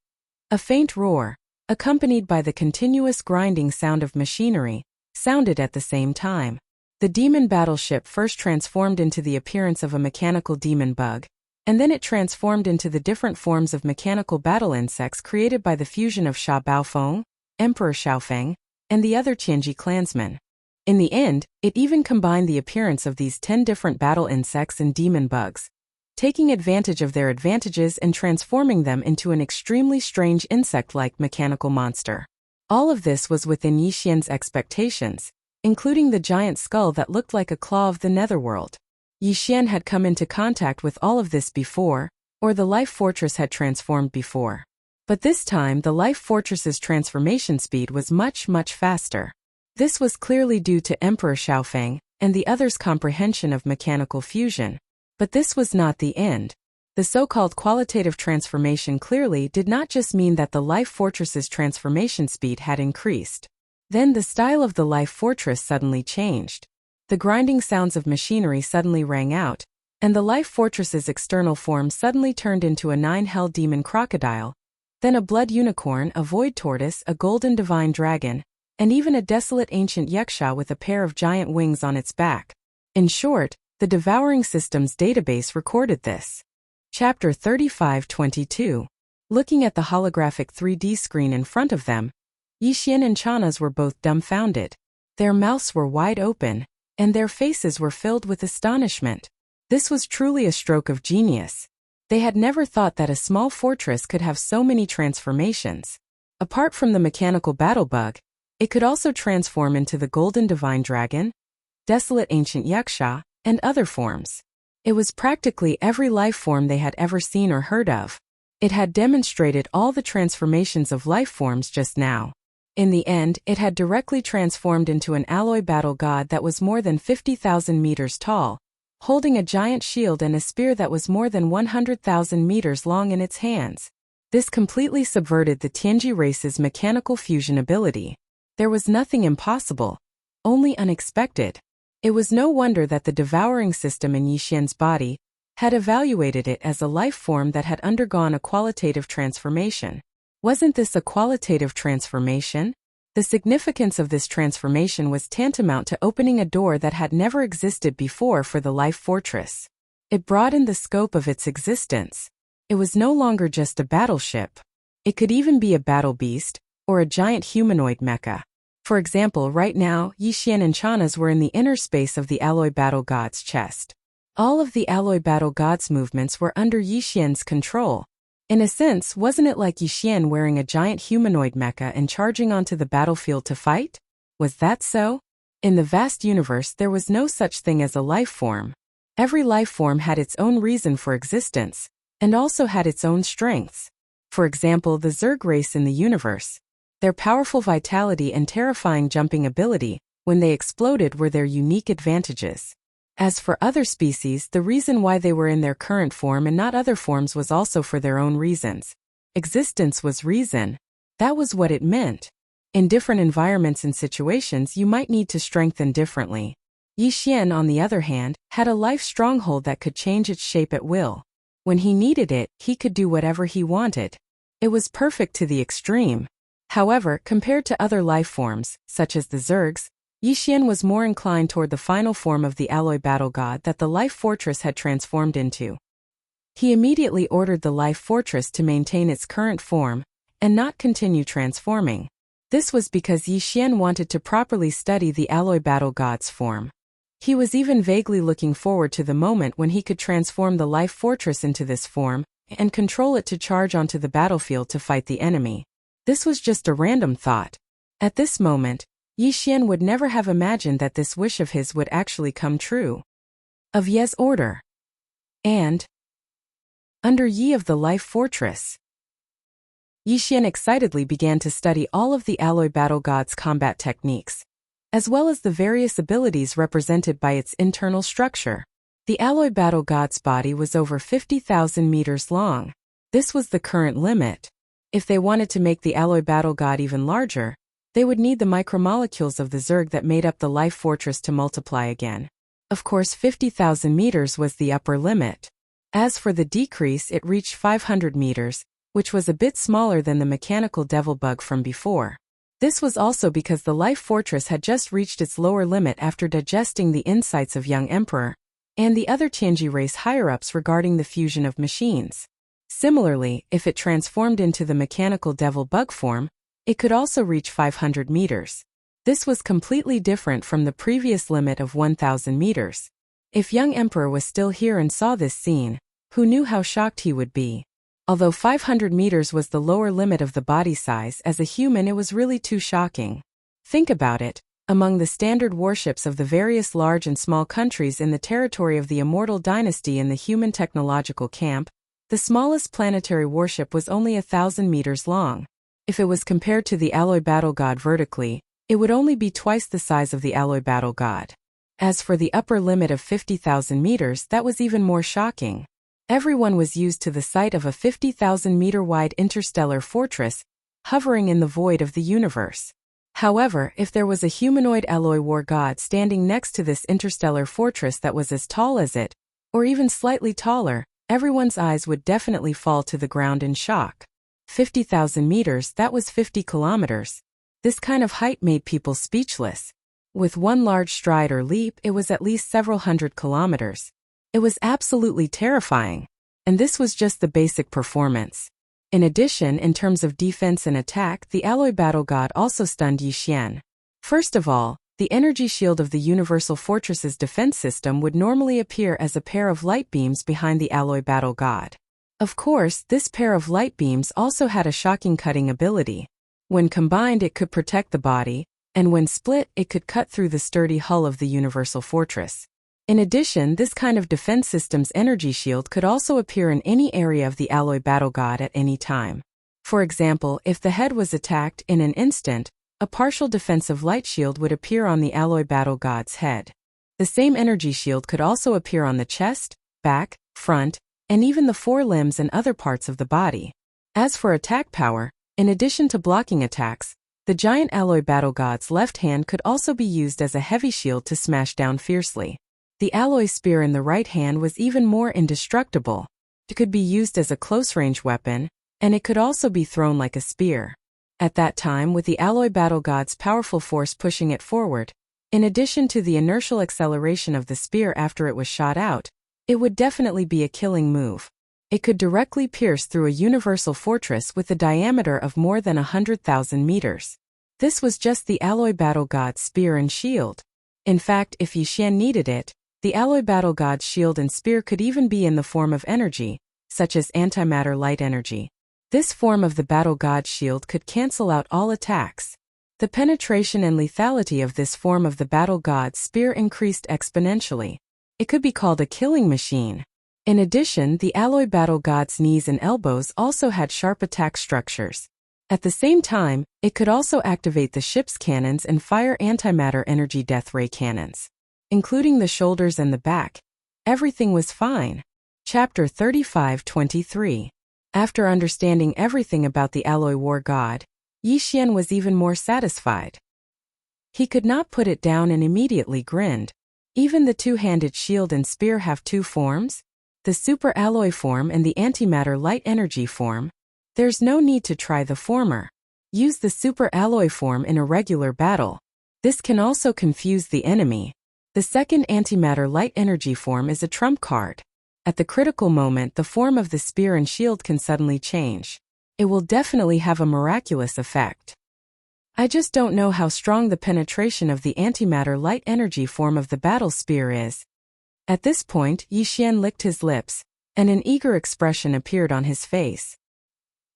A faint roar, accompanied by the continuous grinding sound of machinery, sounded at the same time. The demon battleship first transformed into the appearance of a mechanical demon bug, and then it transformed into the different forms of mechanical battle insects created by the fusion of Sha Baofeng, Emperor Xiaofeng, and the other Tianji clansmen. In the end, it even combined the appearance of these 10 different battle insects and demon bugs, taking advantage of their advantages and transforming them into an extremely strange insect-like mechanical monster. All of this was within Yixian's expectations, including the giant skull that looked like a claw of the netherworld. Yixian had come into contact with all of this before, or the life fortress had transformed before. But this time the life fortress's transformation speed was much faster. This was clearly due to Emperor Xiaofeng and the others' comprehension of mechanical fusion. But this was not the end. The so-called qualitative transformation clearly did not just mean that the life fortress's transformation speed had increased. Then the style of the life fortress suddenly changed. The grinding sounds of machinery suddenly rang out, and the life fortress's external form suddenly turned into a 9-hell demon crocodile, then a blood unicorn, a void tortoise, a golden divine dragon, and even a desolate ancient yaksha with a pair of giant wings on its back. In short, the devouring system's database recorded this. Chapter 35-22. Looking at the holographic 3D screen in front of them, Yixian and Chanaz were both dumbfounded. Their mouths were wide open, and their faces were filled with astonishment. This was truly a stroke of genius. They had never thought that a small fortress could have so many transformations. Apart from the mechanical battle bug, it could also transform into the golden divine dragon, desolate ancient yaksha, and other forms. It was practically every life form they had ever seen or heard of. It had demonstrated all the transformations of life forms just now. In the end, it had directly transformed into an alloy battle god that was more than 50,000 meters tall, holding a giant shield and a spear that was more than 100,000 meters long in its hands. This completely subverted the Tianji race's mechanical fusion ability. There was nothing impossible, only unexpected. It was no wonder that the devouring system in Yixian's body had evaluated it as a life form that had undergone a qualitative transformation. Wasn't this a qualitative transformation? The significance of this transformation was tantamount to opening a door that had never existed before for the life fortress. It broadened the scope of its existence. It was no longer just a battleship. It could even be a battle beast, or a giant humanoid mecha. For example, right now, Yixian and Chanaz were in the inner space of the alloy battle god's chest. All of the alloy battle god's movements were under Yixian's control. In a sense, wasn't it like Yixian wearing a giant humanoid mecha and charging onto the battlefield to fight? Was that so? In the vast universe there was no such thing as a life form. Every life form had its own reason for existence, and also had its own strengths. For example, the Zerg race in the universe. Their powerful vitality and terrifying jumping ability, when they exploded, were their unique advantages. As for other species, the reason why they were in their current form and not other forms was also for their own reasons. Existence was reason. That was what it meant. In different environments and situations you might need to strengthen differently. Yixian, on the other hand, had a life stronghold that could change its shape at will. When he needed it, he could do whatever he wanted. It was perfect to the extreme. However, compared to other life forms, such as the Zergs, Yixian was more inclined toward the final form of the alloy battle god that the life fortress had transformed into. He immediately ordered the life fortress to maintain its current form, and not continue transforming. This was because Yixian wanted to properly study the alloy battle god's form. He was even vaguely looking forward to the moment when he could transform the life fortress into this form, and control it to charge onto the battlefield to fight the enemy. This was just a random thought. At this moment, Yixian would never have imagined that this wish of his would actually come true. Of Ye's order. And under Yi of the life fortress. Yixian excitedly began to study all of the alloy battle god's combat techniques, as well as the various abilities represented by its internal structure. The alloy battle god's body was over 50,000 meters long. This was the current limit. If they wanted to make the alloy battle god even larger, they would need the micromolecules of the Zerg that made up the life fortress to multiply again. Of course, 50,000 meters was the upper limit. As for the decrease, it reached 500 meters, which was a bit smaller than the mechanical devil bug from before. This was also because the life fortress had just reached its lower limit after digesting the insights of young Emperor and the other Tianji race higher-ups regarding the fusion of machines. Similarly, if it transformed into the mechanical devil bug form, it could also reach 500 meters. This was completely different from the previous limit of 1,000 meters. If young Emperor was still here and saw this scene, who knew how shocked he would be? Although 500 meters was the lower limit of the body size, as a human it was really too shocking. Think about it. Among the standard warships of the various large and small countries in the territory of the Immortal Dynasty in the human technological camp, the smallest planetary warship was only 1,000 meters long. If it was compared to the Alloy Battle God vertically, it would only be twice the size of the Alloy Battle God. As for the upper limit of 50,000 meters, that was even more shocking. Everyone was used to the sight of a 50,000-meter-wide interstellar fortress, hovering in the void of the universe. However, if there was a humanoid alloy war god standing next to this interstellar fortress that was as tall as it, or even slightly taller, everyone's eyes would definitely fall to the ground in shock. 50,000 meters, that was 50 kilometers. This kind of height made people speechless. With one large stride or leap, it was at least several hundred kilometers. It was absolutely terrifying. And this was just the basic performance. In addition, in terms of defense and attack, the Alloy Battle God also stunned Yi Xian. First of all, the energy shield of the Universal Fortress's defense system would normally appear as a pair of light beams behind the Alloy Battle God. Of course, this pair of light beams also had a shocking cutting ability. When combined, it could protect the body, and when split, it could cut through the sturdy hull of the Universal Fortress. In addition, this kind of defense system's energy shield could also appear in any area of the Alloy Battle God at any time. For example, if the head was attacked in an instant, a partial defensive light shield would appear on the Alloy Battle God's head. The same energy shield could also appear on the chest, back, front, and even the forelimbs and other parts of the body. As for attack power, in addition to blocking attacks, the giant Alloy Battle God's left hand could also be used as a heavy shield to smash down fiercely. The alloy spear in the right hand was even more indestructible. It could be used as a close-range weapon, and it could also be thrown like a spear. At that time, with the Alloy Battle God's powerful force pushing it forward, in addition to the inertial acceleration of the spear after it was shot out, it would definitely be a killing move. It could directly pierce through a universal fortress with a diameter of more than 100,000 meters. This was just the Alloy Battle God's spear and shield. In fact, if Yi Xian needed it, the Alloy Battle God's shield and spear could even be in the form of energy, such as antimatter light energy. This form of the Battle God's shield could cancel out all attacks. The penetration and lethality of this form of the Battle God's spear increased exponentially. It could be called a killing machine. In addition, the Alloy Battle God's knees and elbows also had sharp attack structures. At the same time, it could also activate the ship's cannons and fire antimatter energy death ray cannons. Including the shoulders and the back. Everything was fine. Chapter 35-23. After understanding everything about the Alloy War God, Yi Xian was even more satisfied. He could not put it down and immediately grinned. Even the two-handed shield and spear have two forms? The super alloy form and the antimatter light energy form. There's no need to try the former. Use the super alloy form in a regular battle. This can also confuse the enemy. The second antimatter light energy form is a trump card. At the critical moment, the form of the spear and shield can suddenly change. It will definitely have a miraculous effect. I just don't know how strong the penetration of the antimatter light energy form of the battle spear is. At this point, Yi Xian licked his lips, and an eager expression appeared on his face.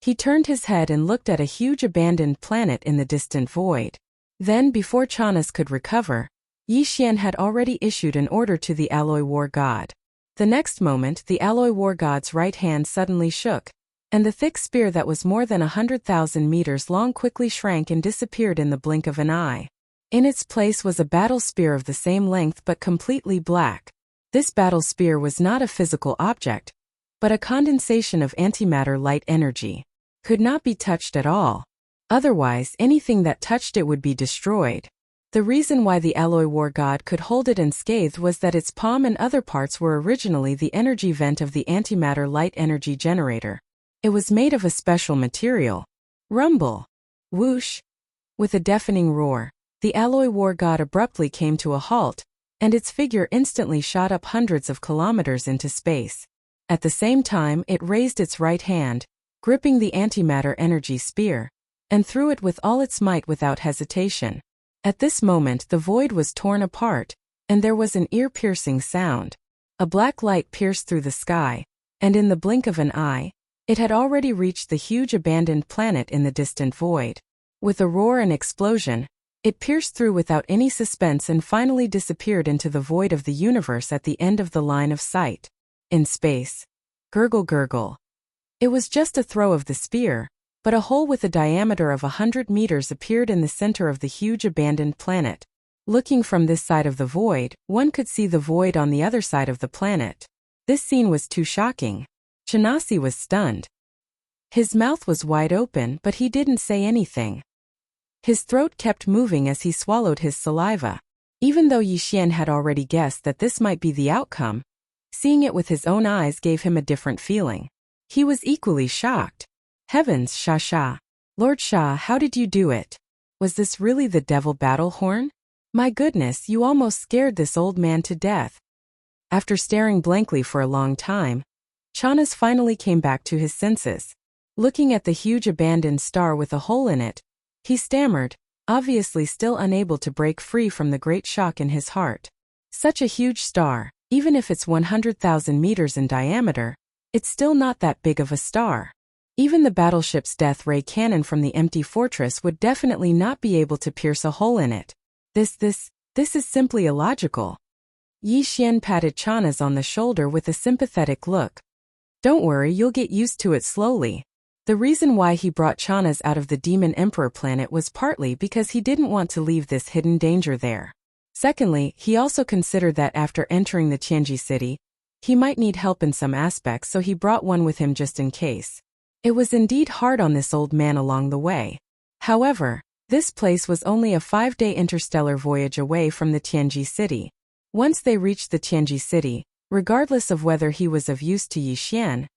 He turned his head and looked at a huge abandoned planet in the distant void. Then, before Chanas could recover, Yi Xian had already issued an order to the Alloy War God. The next moment, the Alloy War God's right hand suddenly shook, and the thick spear that was more than 100,000 meters long quickly shrank and disappeared in the blink of an eye. In its place was a battle spear of the same length but completely black. This battle spear was not a physical object, but a condensation of antimatter light energy. Could not be touched at all. Otherwise, anything that touched it would be destroyed. The reason why the Alloy War God could hold it unscathed was that its palm and other parts were originally the energy vent of the antimatter light energy generator. It was made of a special material. Rumble. Whoosh. With a deafening roar, the alloy war god abruptly came to a halt, and its figure instantly shot up hundreds of kilometers into space. At the same time, it raised its right hand, gripping the antimatter energy spear, and threw it with all its might without hesitation. At this moment the void was torn apart, and there was an ear-piercing sound. A black light pierced through the sky, and in the blink of an eye, it had already reached the huge abandoned planet in the distant void. With a roar and explosion, it pierced through without any suspense and finally disappeared into the void of the universe at the end of the line of sight. In space. Gurgle gurgle. It was just a throw of the spear, but a hole with a diameter of 100 meters appeared in the center of the huge abandoned planet. Looking from this side of the void, one could see the void on the other side of the planet. This scene was too shocking. Chanasi was stunned. His mouth was wide open, but he didn't say anything. His throat kept moving as he swallowed his saliva. Even though Yixian had already guessed that this might be the outcome, seeing it with his own eyes gave him a different feeling. He was equally shocked. Heavens, Sha. Lord Sha, how did you do it? Was this really the devil battle horn? My goodness, you almost scared this old man to death. After staring blankly for a long time, Chanas finally came back to his senses. Looking at the huge abandoned star with a hole in it, he stammered, obviously still unable to break free from the great shock in his heart. Such a huge star, even if it's 100,000 meters in diameter, it's still not that big of a star. Even the battleship's death ray cannon from the empty fortress would definitely not be able to pierce a hole in it. This is simply illogical. Yixian patted Chanas on the shoulder with a sympathetic look. Don't worry, you'll get used to it slowly. The reason why he brought Chanas out of the Demon Emperor planet was partly because he didn't want to leave this hidden danger there. Secondly, he also considered that after entering the Tianji city, he might need help in some aspects, so he brought one with him just in case. It was indeed hard on this old man along the way. However, this place was only a 5-day interstellar voyage away from the Tianji city. Once they reached the Tianji city, regardless of whether he was of use to Yixian,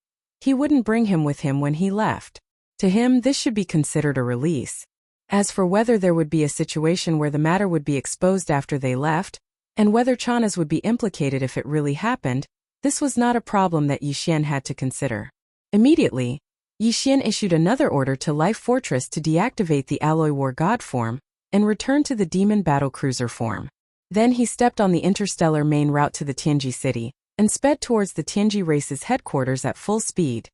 he wouldn't bring him with him when he left. To him, this should be considered a release. As for whether there would be a situation where the matter would be exposed after they left, and whether Chanas would be implicated if it really happened, this was not a problem that Yixian had to consider. Immediately, Yixian issued another order to Life Fortress to deactivate the Alloy War God form and return to the Demon Battlecruiser form. Then he stepped on the interstellar main route to the Tianji city and sped towards the Tianji race's headquarters at full speed.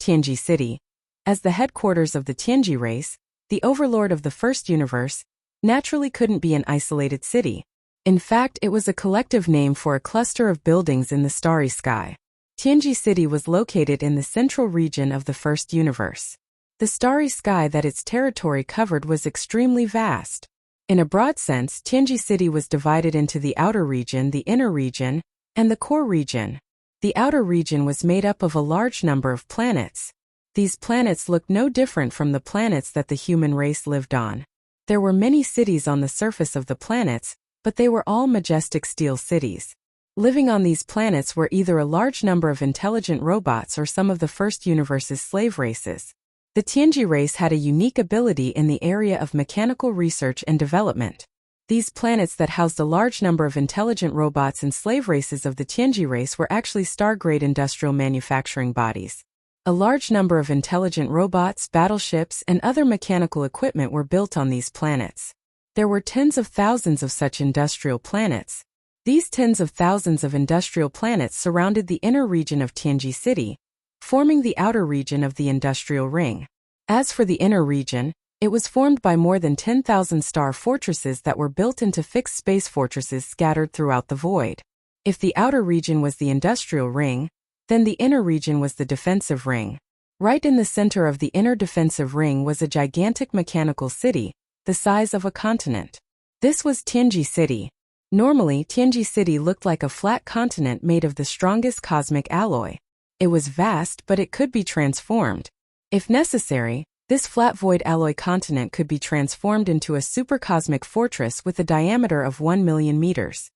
Tianji City. As the headquarters of the Tianji race, the overlord of the first universe, naturally couldn't be an isolated city. In fact, it was a collective name for a cluster of buildings in the starry sky. Tianji City was located in the central region of the first universe. The starry sky that its territory covered was extremely vast. In a broad sense, Tianji City was divided into the outer region, the inner region, and the core region. The outer region was made up of a large number of planets. These planets looked no different from the planets that the human race lived on. There were many cities on the surface of the planets, but they were all majestic steel cities. Living on these planets were either a large number of intelligent robots or some of the first universe's slave races. The Tianji race had a unique ability in the area of mechanical research and development. These planets that housed a large number of intelligent robots and slave races of the Tianji race were actually star-grade industrial manufacturing bodies. A large number of intelligent robots, battleships, and other mechanical equipment were built on these planets. There were tens of thousands of such industrial planets. These tens of thousands of industrial planets surrounded the inner region of Tianji City, forming the outer region of the industrial ring. As for the inner region, it was formed by more than 10,000 star fortresses that were built into fixed space fortresses scattered throughout the void. If the outer region was the industrial ring, then the inner region was the defensive ring. Right in the center of the inner defensive ring was a gigantic mechanical city, the size of a continent. This was Tianji City. Normally, Tianji City looked like a flat continent made of the strongest cosmic alloy. It was vast, but it could be transformed. If necessary, this flat void alloy continent could be transformed into a supercosmic fortress with a diameter of 1 million meters.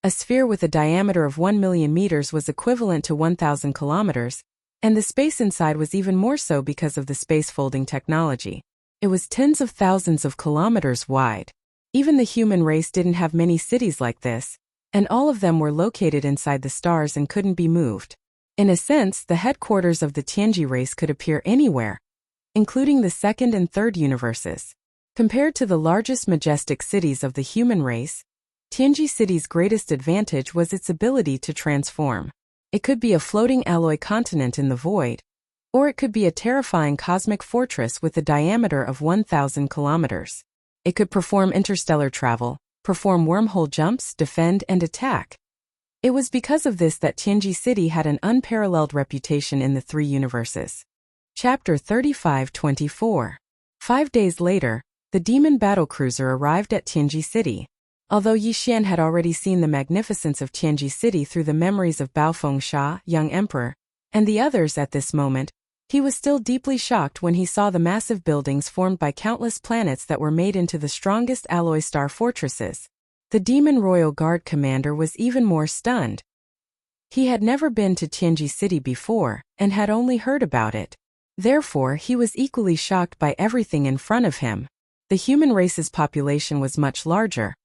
A sphere with a diameter of 1 million meters was equivalent to 1,000 kilometers, And the space inside was even more so because of the space-folding technology. It was tens of thousands of kilometers wide. Even the human race didn't have many cities like this, and all of them were located inside the stars and couldn't be moved. In a sense, the headquarters of the Tianji race could appear anywhere, including the second and third universes. Compared to the largest majestic cities of the human race, Tianji City's greatest advantage was its ability to transform. It could be a floating alloy continent in the void, or it could be a terrifying cosmic fortress with a diameter of 1,000 kilometers. It could perform interstellar travel, perform wormhole jumps, defend, and attack. It was because of this that Tianji City had an unparalleled reputation in the three universes. Chapter 35-24. 5 days later, the demon battlecruiser arrived at Tianji City. Although Yixian had already seen the magnificence of Tianji City through the memories of Baofeng Xia, young emperor, and the others at this moment, he was still deeply shocked when he saw the massive buildings formed by countless planets that were made into the strongest alloy star fortresses. The Demon Royal Guard commander was even more stunned. He had never been to Tianji City before, and had only heard about it. Therefore, he was equally shocked by everything in front of him. The human race's population was much larger,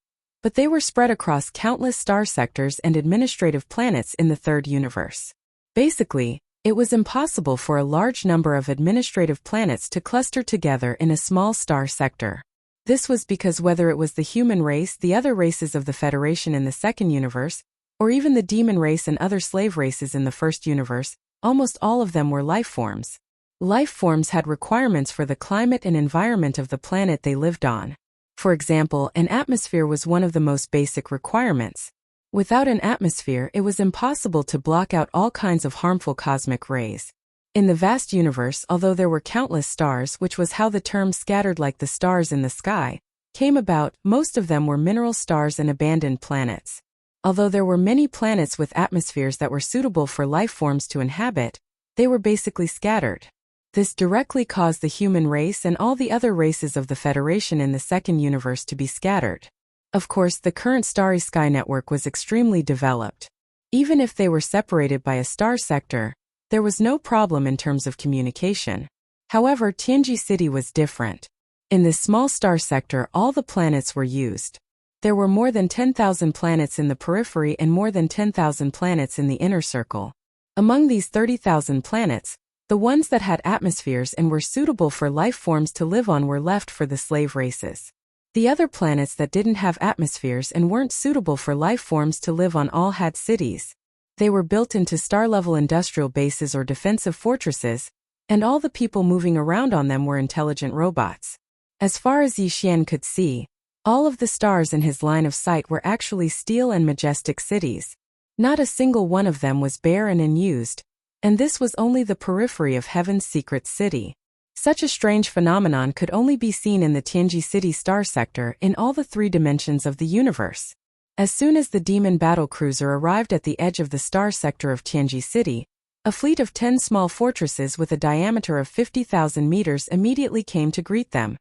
but they were spread across countless star sectors and administrative planets in the third universe. Basically, it was impossible for a large number of administrative planets to cluster together in a small star sector. This was because whether it was the human race, the other races of the Federation in the second universe, or even the demon race and other slave races in the first universe, almost all of them were life forms. Life forms had requirements for the climate and environment of the planet they lived on. For example, an atmosphere was one of the most basic requirements. Without an atmosphere, it was impossible to block out all kinds of harmful cosmic rays. In the vast universe, although there were countless stars, which was how the term scattered like the stars in the sky came about, most of them were mineral stars and abandoned planets. Although there were many planets with atmospheres that were suitable for life forms to inhabit, they were basically scattered. This directly caused the human race and all the other races of the Federation in the second universe to be scattered. Of course, the current starry sky network was extremely developed. Even if they were separated by a star sector, there was no problem in terms of communication. However, Tianji City was different. In this small star sector, all the planets were used. There were more than 10,000 planets in the periphery and more than 10,000 planets in the inner circle. Among these 30,000 planets, the ones that had atmospheres and were suitable for life forms to live on were left for the slave races. The other planets that didn't have atmospheres and weren't suitable for life forms to live on all had cities. They were built into star-level industrial bases or defensive fortresses, and all the people moving around on them were intelligent robots. As far as Yixian could see, all of the stars in his line of sight were actually steel and majestic cities. Not a single one of them was bare and unused, and this was only the periphery of Heaven's secret city. Such a strange phenomenon could only be seen in the Tianji City star sector in all the three dimensions of the universe. As soon as the demon battlecruiser arrived at the edge of the star sector of Tianji City, a fleet of 10 small fortresses with a diameter of 50,000 meters immediately came to greet them.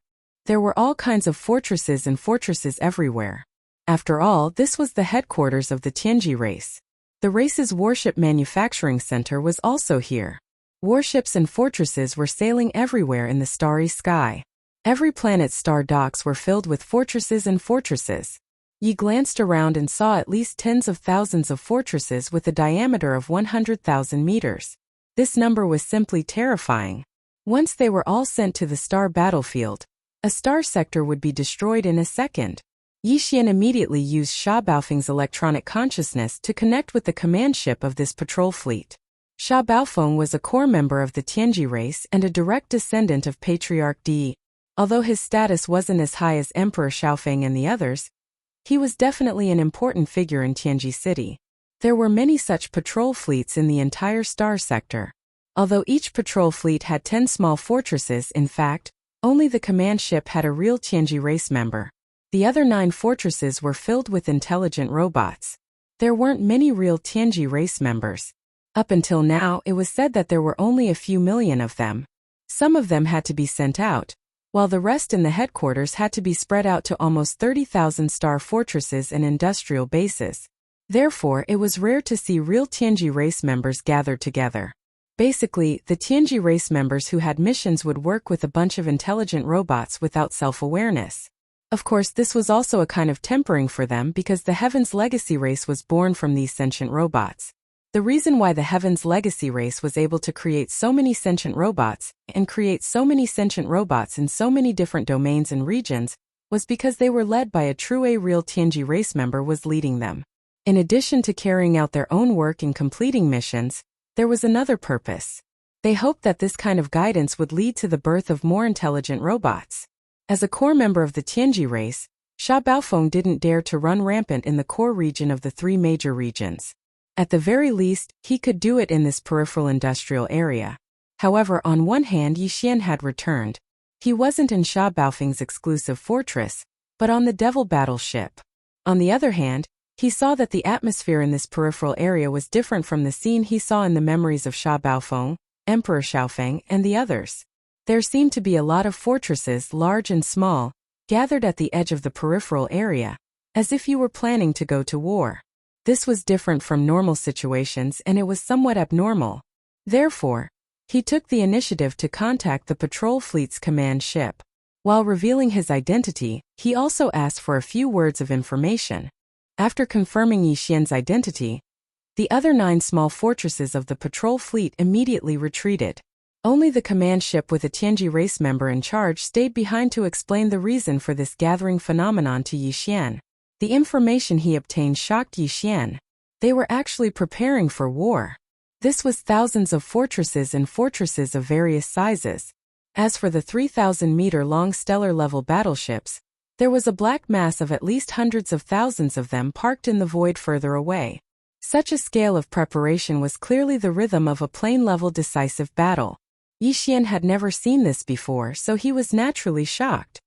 There were all kinds of fortresses and fortresses everywhere. After all, this was the headquarters of the Tianji race. The race's warship manufacturing center was also here. Warships and fortresses were sailing everywhere in the starry sky. Every planet's star docks were filled with fortresses and fortresses. Yi glanced around and saw at least tens of thousands of fortresses with a diameter of 100,000 meters. This number was simply terrifying. Once they were all sent to the star battlefield, a star sector would be destroyed in a second. Yixian immediately used Xia Baofeng's electronic consciousness to connect with the command ship of this patrol fleet. Xia Baofeng was a core member of the Tianji race and a direct descendant of Patriarch Di. Although his status wasn't as high as Emperor Xiaofeng and the others, he was definitely an important figure in Tianji City. There were many such patrol fleets in the entire star sector. Although each patrol fleet had 10 small fortresses, in fact, only the command ship had a real Tianji race member. The other 9 fortresses were filled with intelligent robots. There weren't many real Tianji race members. Up until now, it was said that there were only a few million of them. Some of them had to be sent out, while the rest in the headquarters had to be spread out to almost 30,000 star fortresses and industrial bases. Therefore, it was rare to see real Tianji race members gathered together. Basically, the Tianji race members who had missions would work with a bunch of intelligent robots without self-awareness. Of course, this was also a kind of tempering for them because the Heaven's Legacy race was born from these sentient robots. The reason why the Heaven's Legacy race was able to create so many sentient robots and create so many sentient robots in so many different domains and regions was because they were led by a true real Tianji race member was leading them. In addition to carrying out their own work and completing missions, there was another purpose. They hoped that this kind of guidance would lead to the birth of more intelligent robots. As a core member of the Tianji race, Sha Baofeng didn't dare to run rampant in the core region of the three major regions. At the very least, he could do it in this peripheral industrial area. However, on one hand, Yixian had returned. He wasn't in Sha Baofeng's exclusive fortress, but on the Devil battleship. On the other hand, he saw that the atmosphere in this peripheral area was different from the scene he saw in the memories of Sha Baofeng, Emperor Xiaofeng, and the others. There seemed to be a lot of fortresses, large and small, gathered at the edge of the peripheral area, as if you were planning to go to war. This was different from normal situations and it was somewhat abnormal. Therefore, he took the initiative to contact the patrol fleet's command ship. While revealing his identity, he also asked for a few words of information. After confirming Yixian's identity, the other 9 small fortresses of the patrol fleet immediately retreated. Only the command ship with a Tianji race member in charge stayed behind to explain the reason for this gathering phenomenon to Yixian. The information he obtained shocked Yixian. They were actually preparing for war. This was thousands of fortresses and fortresses of various sizes. As for the 3,000-meter-long stellar-level battleships, there was a black mass of at least hundreds of thousands of them parked in the void further away. Such a scale of preparation was clearly the rhythm of a plane-level decisive battle. Yixian had never seen this before, so he was naturally shocked.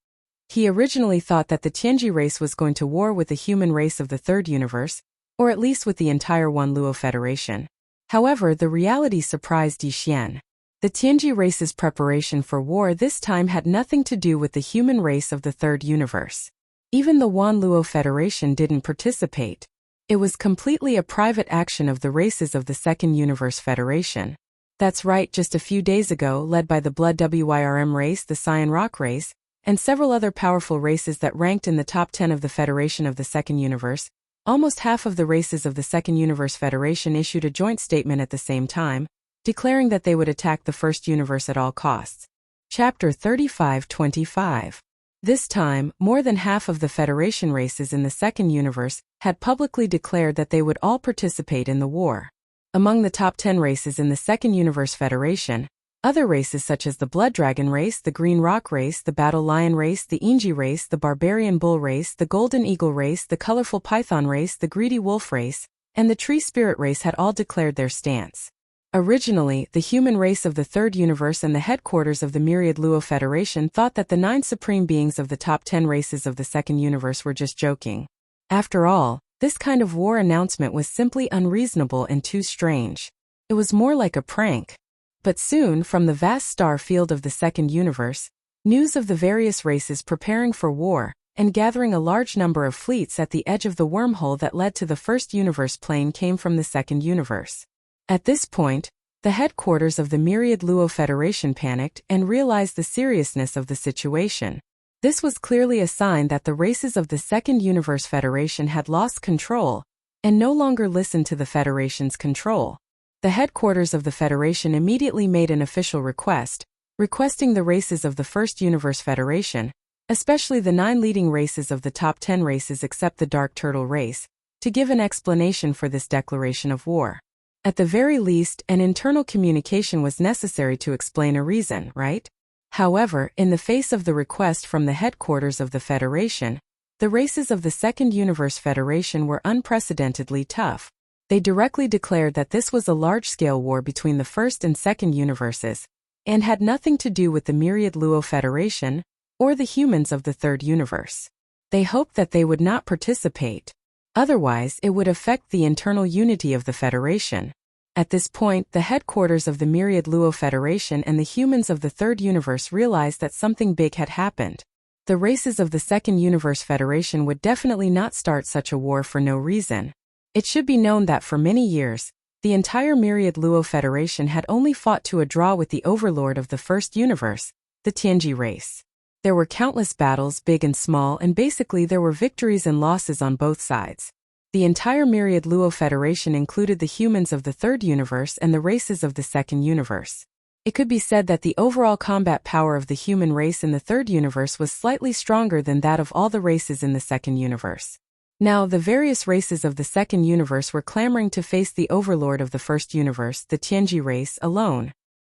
He originally thought that the Tianji race was going to war with the human race of the Third Universe, or at least with the entire Wanluo Federation. However, the reality surprised Yixian. The Tianji race's preparation for war this time had nothing to do with the human race of the Third Universe. Even the Wanluo Federation didn't participate. It was completely a private action of the races of the Second Universe Federation. That's right, just a few days ago, led by the Blood Wyrm race, the Cyan Rock race, and several other powerful races that ranked in the top 10 of the Federation of the Second Universe, almost half of the races of the Second Universe Federation issued a joint statement at the same time, declaring that they would attack the First Universe at all costs. Chapter 35-25. This time, more than half of the Federation races in the Second Universe had publicly declared that they would all participate in the war. Among the top 10 races in the Second Universe Federation, other races such as the Blood Dragon race, the Green Rock race, the Battle Lion race, the Inji race, the Barbarian Bull race, the Golden Eagle race, the Colorful Python race, the Greedy Wolf race, and the Tree Spirit race had all declared their stance. Originally, the human race of the Third Universe and the headquarters of the Myriad Luo Federation thought that the 9 supreme beings of the top 10 races of the Second Universe were just joking. After all, this kind of war announcement was simply unreasonable and too strange. It was more like a prank. But soon, from the vast star field of the Second Universe, news of the various races preparing for war and gathering a large number of fleets at the edge of the wormhole that led to the First Universe plane came from the Second Universe. At this point, the headquarters of the Myriad Luo Federation panicked and realized the seriousness of the situation. This was clearly a sign that the races of the Second Universe Federation had lost control and no longer listened to the Federation's control. The headquarters of the Federation immediately made an official request, requesting the races of the First Universe Federation, especially the 9 leading races of the top 10 races except the Dark Turtle race, to give an explanation for this declaration of war. At the very least, an internal communication was necessary to explain a reason, right? However, in the face of the request from the headquarters of the Federation, the races of the Second Universe Federation were unprecedentedly tough. They directly declared that this was a large-scale war between the First and Second Universes, and had nothing to do with the Myriad Luo Federation, or the humans of the Third Universe. They hoped that they would not participate. Otherwise, it would affect the internal unity of the Federation. At this point, the headquarters of the Myriad Luo Federation and the humans of the Third Universe realized that something big had happened. The races of the Second Universe Federation would definitely not start such a war for no reason. It should be known that for many years, The entire Myriad Luo Federation had only fought to a draw with the overlord of the first universe, the Tianji race. There were countless battles, big and small, and basically there were victories and losses on both sides. The entire Myriad Luo Federation included the humans of the third universe and the races of the second universe. It could be said that the overall combat power of the human race in the third universe was slightly stronger than that of all the races in the second universe. Now, the various races of the second universe were clamoring to face the overlord of the first universe, the Tianji race, alone.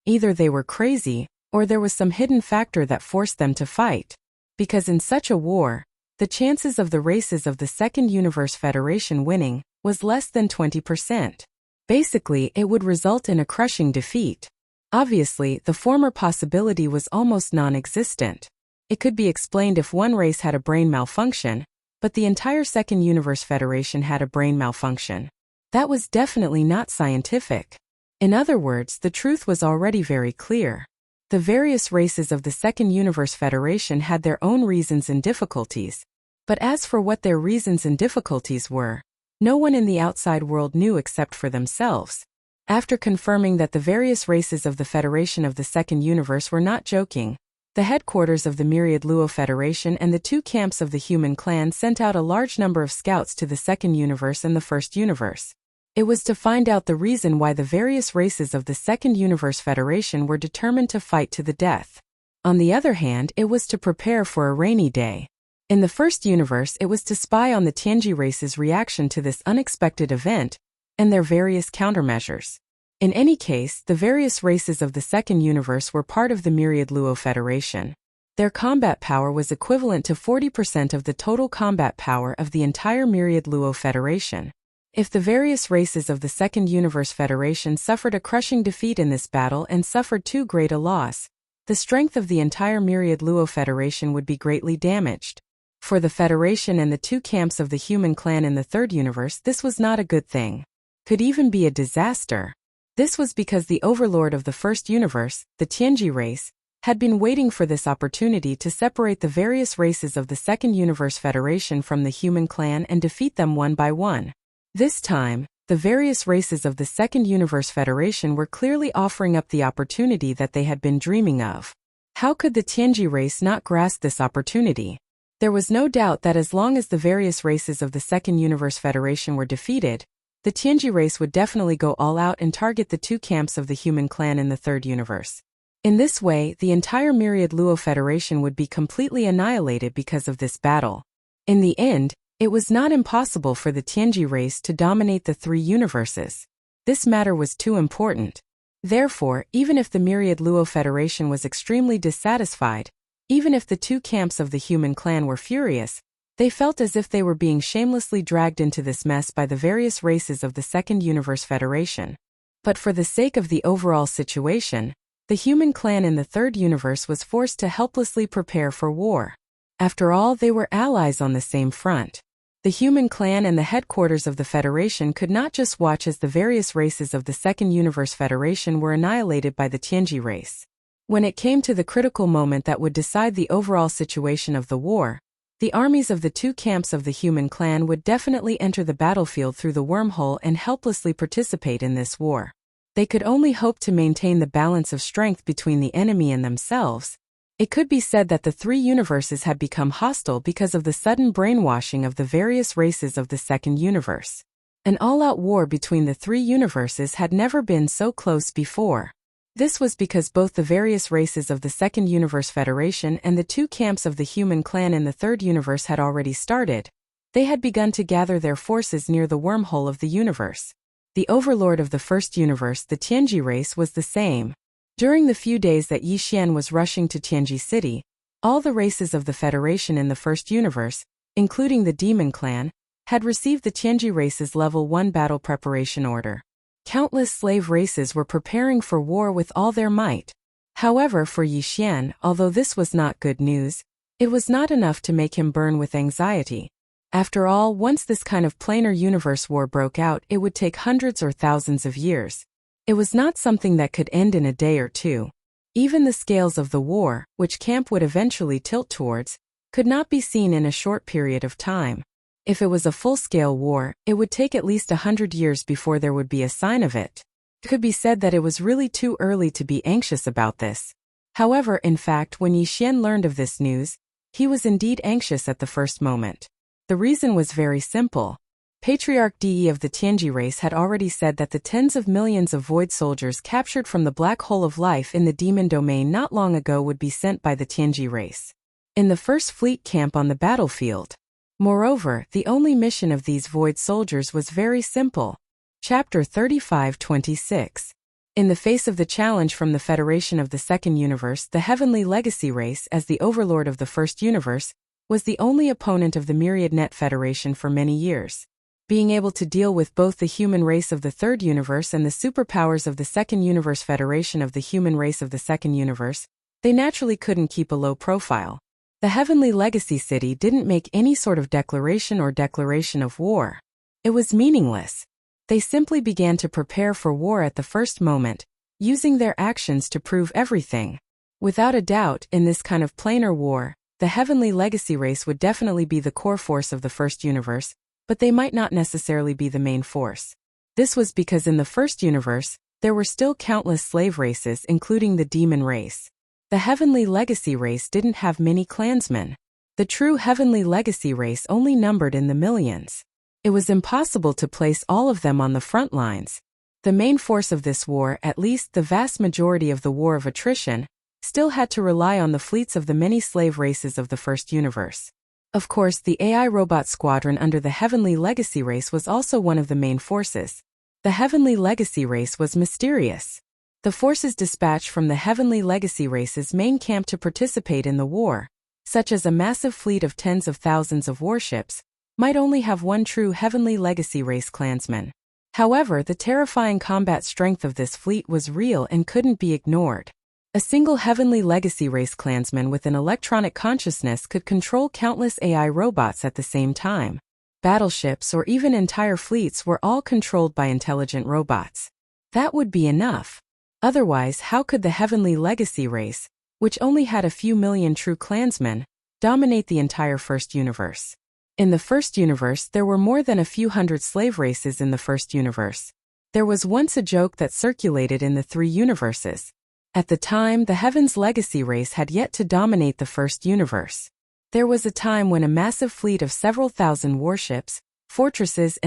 Either they were crazy, or there was some hidden factor that forced them to fight. Because in such a war, the chances of the races of the second universe federation winning was less than 20%. Basically, it would result in a crushing defeat. Obviously, the former possibility was almost non-existent. It could be explained if one race had a brain malfunction, but the entire second universe federation had a brain malfunction. That was definitely not scientific. In other words, the truth was already very clear. The various races of the second universe federation had their own reasons and difficulties. But as for what their reasons and difficulties were, no one in the outside world knew except for themselves. After confirming that the various races of the Federation of the Second Universe were not joking, the headquarters of the Myriad Luo Federation and the two camps of the human clan sent out a large number of scouts to the Second Universe and the First Universe. It was to find out the reason why the various races of the Second Universe Federation were determined to fight to the death. On the other hand, it was to prepare for a rainy day. In the First Universe, it was to spy on the Tianji race's reaction to this unexpected event and their various countermeasures. In any case, the various races of the Second Universe were part of the Myriad Luo Federation. Their combat power was equivalent to 40% of the total combat power of the entire Myriad Luo Federation. If the various races of the Second Universe Federation suffered a crushing defeat in this battle and suffered too great a loss, the strength of the entire Myriad Luo Federation would be greatly damaged. For the Federation and the two camps of the human clan in the third universe, this was not a good thing. Could even be a disaster. This was because the overlord of the first universe, the Tianji race, had been waiting for this opportunity to separate the various races of the Second Universe Federation from the human clan and defeat them one by one. This time, the various races of the Second Universe Federation were clearly offering up the opportunity that they had been dreaming of. How could the Tianji race not grasp this opportunity? There was no doubt that as long as the various races of the Second Universe Federation were defeated, the Tianji race would definitely go all out and target the two camps of the human clan in the third universe. In this way, the entire Myriad Luo Federation would be completely annihilated because of this battle. In the end, it was not impossible for the Tianji race to dominate the three universes. This matter was too important. Therefore, even if the Myriad Luo Federation was extremely dissatisfied, even if the two camps of the human clan were furious, they felt as if they were being shamelessly dragged into this mess by the various races of the Second Universe Federation. But for the sake of the overall situation, the human clan in the third universe was forced to helplessly prepare for war. After all, they were allies on the same front. The human clan and the headquarters of the Federation could not just watch as the various races of the Second Universe Federation were annihilated by the Tianji race. When it came to the critical moment that would decide the overall situation of the war, the armies of the two camps of the human clan would definitely enter the battlefield through the wormhole and helplessly participate in this war. They could only hope to maintain the balance of strength between the enemy and themselves. It could be said that the three universes had become hostile because of the sudden brainwashing of the various races of the second universe. An all-out war between the three universes had never been so close before. This was because both the various races of the Second Universe Federation and the two camps of the human clan in the third universe had already started. They had begun to gather their forces near the wormhole of the universe. The overlord of the first universe, the Tianji race, was the same. During the few days that Yi Xian was rushing to Tianji City, all the races of the Federation in the first universe, including the Demon Clan, had received the Tianji race's Level 1 battle preparation order. Countless slave races were preparing for war with all their might. However, for Yi Xian, although this was not good news, it was not enough to make him burn with anxiety. After all, once this kind of planar universe war broke out, it would take hundreds or thousands of years. It was not something that could end in a day or two. Even the scales of the war, which camp would eventually tilt towards, could not be seen in a short period of time. If it was a full-scale war, it would take at least 100 years before there would be a sign of it. It could be said that it was really too early to be anxious about this. However, in fact, when Yi Xian learned of this news, he was indeed anxious at the first moment. The reason was very simple. Patriarch De of the Tianji race had already said that the tens of millions of void soldiers captured from the black hole of life in the demon domain not long ago would be sent by the Tianji race in the first fleet camp on the battlefield. Moreover, the only mission of these void soldiers was very simple. Chapter 35-26. In the face of the challenge from the Federation of the Second Universe, the Heavenly Legacy race, as the overlord of the First Universe, was the only opponent of the Myriad Net Federation for many years. Being able to deal with both the human race of the Third Universe and the superpowers of the Second Universe Federation of the human race of the Second Universe, they naturally couldn't keep a low profile. The Heavenly Legacy City didn't make any sort of declaration of war. It was meaningless. They simply began to prepare for war at the first moment, using their actions to prove everything. Without a doubt, in this kind of planar war, the Heavenly Legacy race would definitely be the core force of the First Universe, but they might not necessarily be the main force. This was because in the First Universe, there were still countless slave races, including the demon race. The Heavenly Legacy race didn't have many clansmen. The true Heavenly Legacy race only numbered in the millions. It was impossible to place all of them on the front lines. The main force of this war, at least the vast majority of the war of attrition, still had to rely on the fleets of the many slave races of the First Universe. Of course, the AI robot squadron under the Heavenly Legacy race was also one of the main forces. The Heavenly Legacy race was mysterious. The forces dispatched from the Heavenly Legacy race's main camp to participate in the war, such as a massive fleet of tens of thousands of warships, might only have one true Heavenly Legacy race clansman. However, the terrifying combat strength of this fleet was real and couldn't be ignored. A single Heavenly Legacy race clansman with an electronic consciousness could control countless AI robots at the same time. Battleships or even entire fleets were all controlled by intelligent robots. That would be enough. Otherwise, how could the Heavenly Legacy race, which only had a few million true clansmen, dominate the entire First Universe? In the First Universe, there were more than a few hundred slave races in the First Universe. There was once a joke that circulated in the three universes. At the time, the Heaven's Legacy race had yet to dominate the First Universe. There was a time when a massive fleet of several thousand warships, fortresses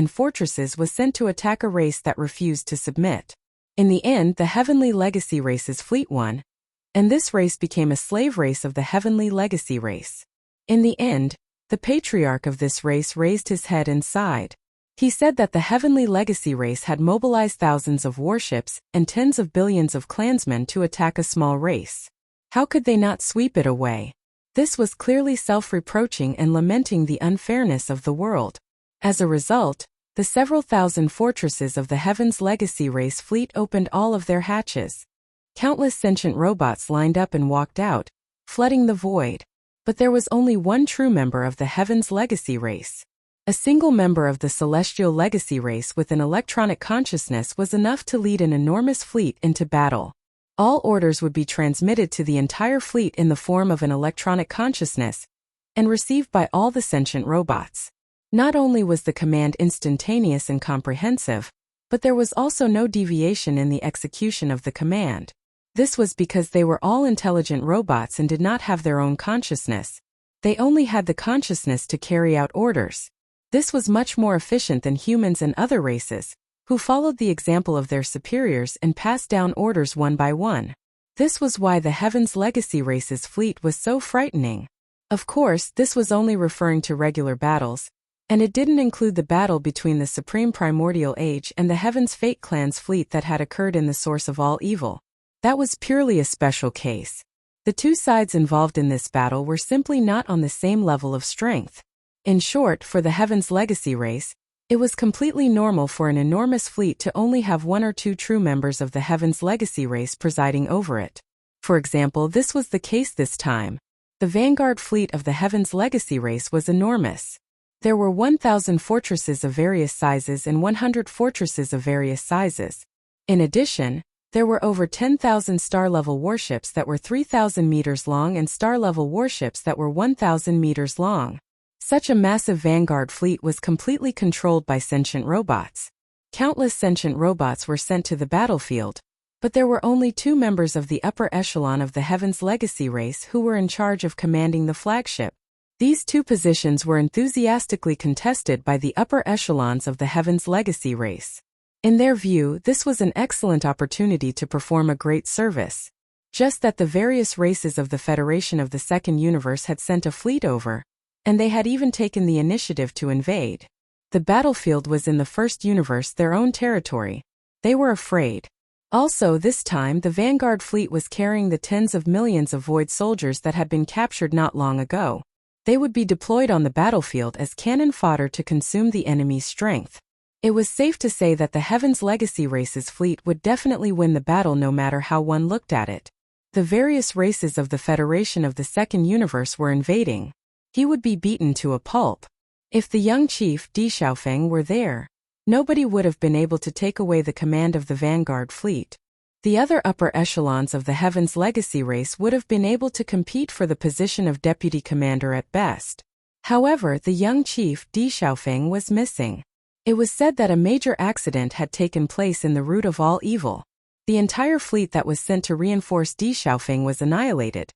was sent to attack a race that refused to submit. In the end, the Heavenly Legacy race's fleet won, and this race became a slave race of the Heavenly Legacy race. In the end, the patriarch of this race raised his head and sighed. He said that the Heavenly Legacy race had mobilized thousands of warships and tens of billions of clansmen to attack a small race. How could they not sweep it away? This was clearly self-reproaching and lamenting the unfairness of the world. As a result, the several thousand fortresses of the Heaven's Legacy race fleet opened all of their hatches. Countless sentient robots lined up and walked out, flooding the void. But there was only one true member of the Heaven's Legacy race. A single member of the Celestial Legacy race with an electronic consciousness was enough to lead an enormous fleet into battle. All orders would be transmitted to the entire fleet in the form of an electronic consciousness, and received by all the sentient robots. Not only was the command instantaneous and comprehensive, but there was also no deviation in the execution of the command. This was because they were all intelligent robots and did not have their own consciousness. They only had the consciousness to carry out orders. This was much more efficient than humans and other races, who followed the example of their superiors and passed down orders one by one. This was why the Heaven's Legacy race's fleet was so frightening. Of course, this was only referring to regular battles, and it didn't include the battle between the Supreme Primordial Age and the Heaven's Fate clan's fleet that had occurred in the source of all evil. That was purely a special case. The two sides involved in this battle were simply not on the same level of strength. In short, for the Heaven's Legacy race, it was completely normal for an enormous fleet to only have one or two true members of the Heaven's Legacy race presiding over it. For example, this was the case this time. The vanguard fleet of the Heaven's Legacy race was enormous. There were 1,000 fortresses of various sizes and 100 fortresses of various sizes. In addition, there were over 10,000 star-level warships that were 3,000 meters long and star-level warships that were 1,000 meters long. Such a massive vanguard fleet was completely controlled by sentient robots. Countless sentient robots were sent to the battlefield, but there were only 2 members of the upper echelon of the Heaven's Legacy race who were in charge of commanding the flagship. These 2 positions were enthusiastically contested by the upper echelons of the Heaven's Legacy race. In their view, this was an excellent opportunity to perform a great service. Just that the various races of the Federation of the Second Universe had sent a fleet over, and they had even taken the initiative to invade. The battlefield was in the first universe, their own territory. They were afraid. Also, this time the Vanguard fleet was carrying the tens of millions of Void soldiers that had been captured not long ago. They would be deployed on the battlefield as cannon fodder to consume the enemy's strength. It was safe to say that the Heaven's Legacy race's fleet would definitely win the battle no matter how one looked at it. The various races of the Federation of the Second Universe were invading. He would be beaten to a pulp. If the young chief Di Xiaofeng were there, nobody would have been able to take away the command of the Vanguard fleet. The other upper echelons of the Heaven's Legacy race would have been able to compete for the position of deputy commander at best. However, the young chief Di Xiaofeng was missing. It was said that a major accident had taken place in the root of all evil. The entire fleet that was sent to reinforce Di Xiaofeng was annihilated.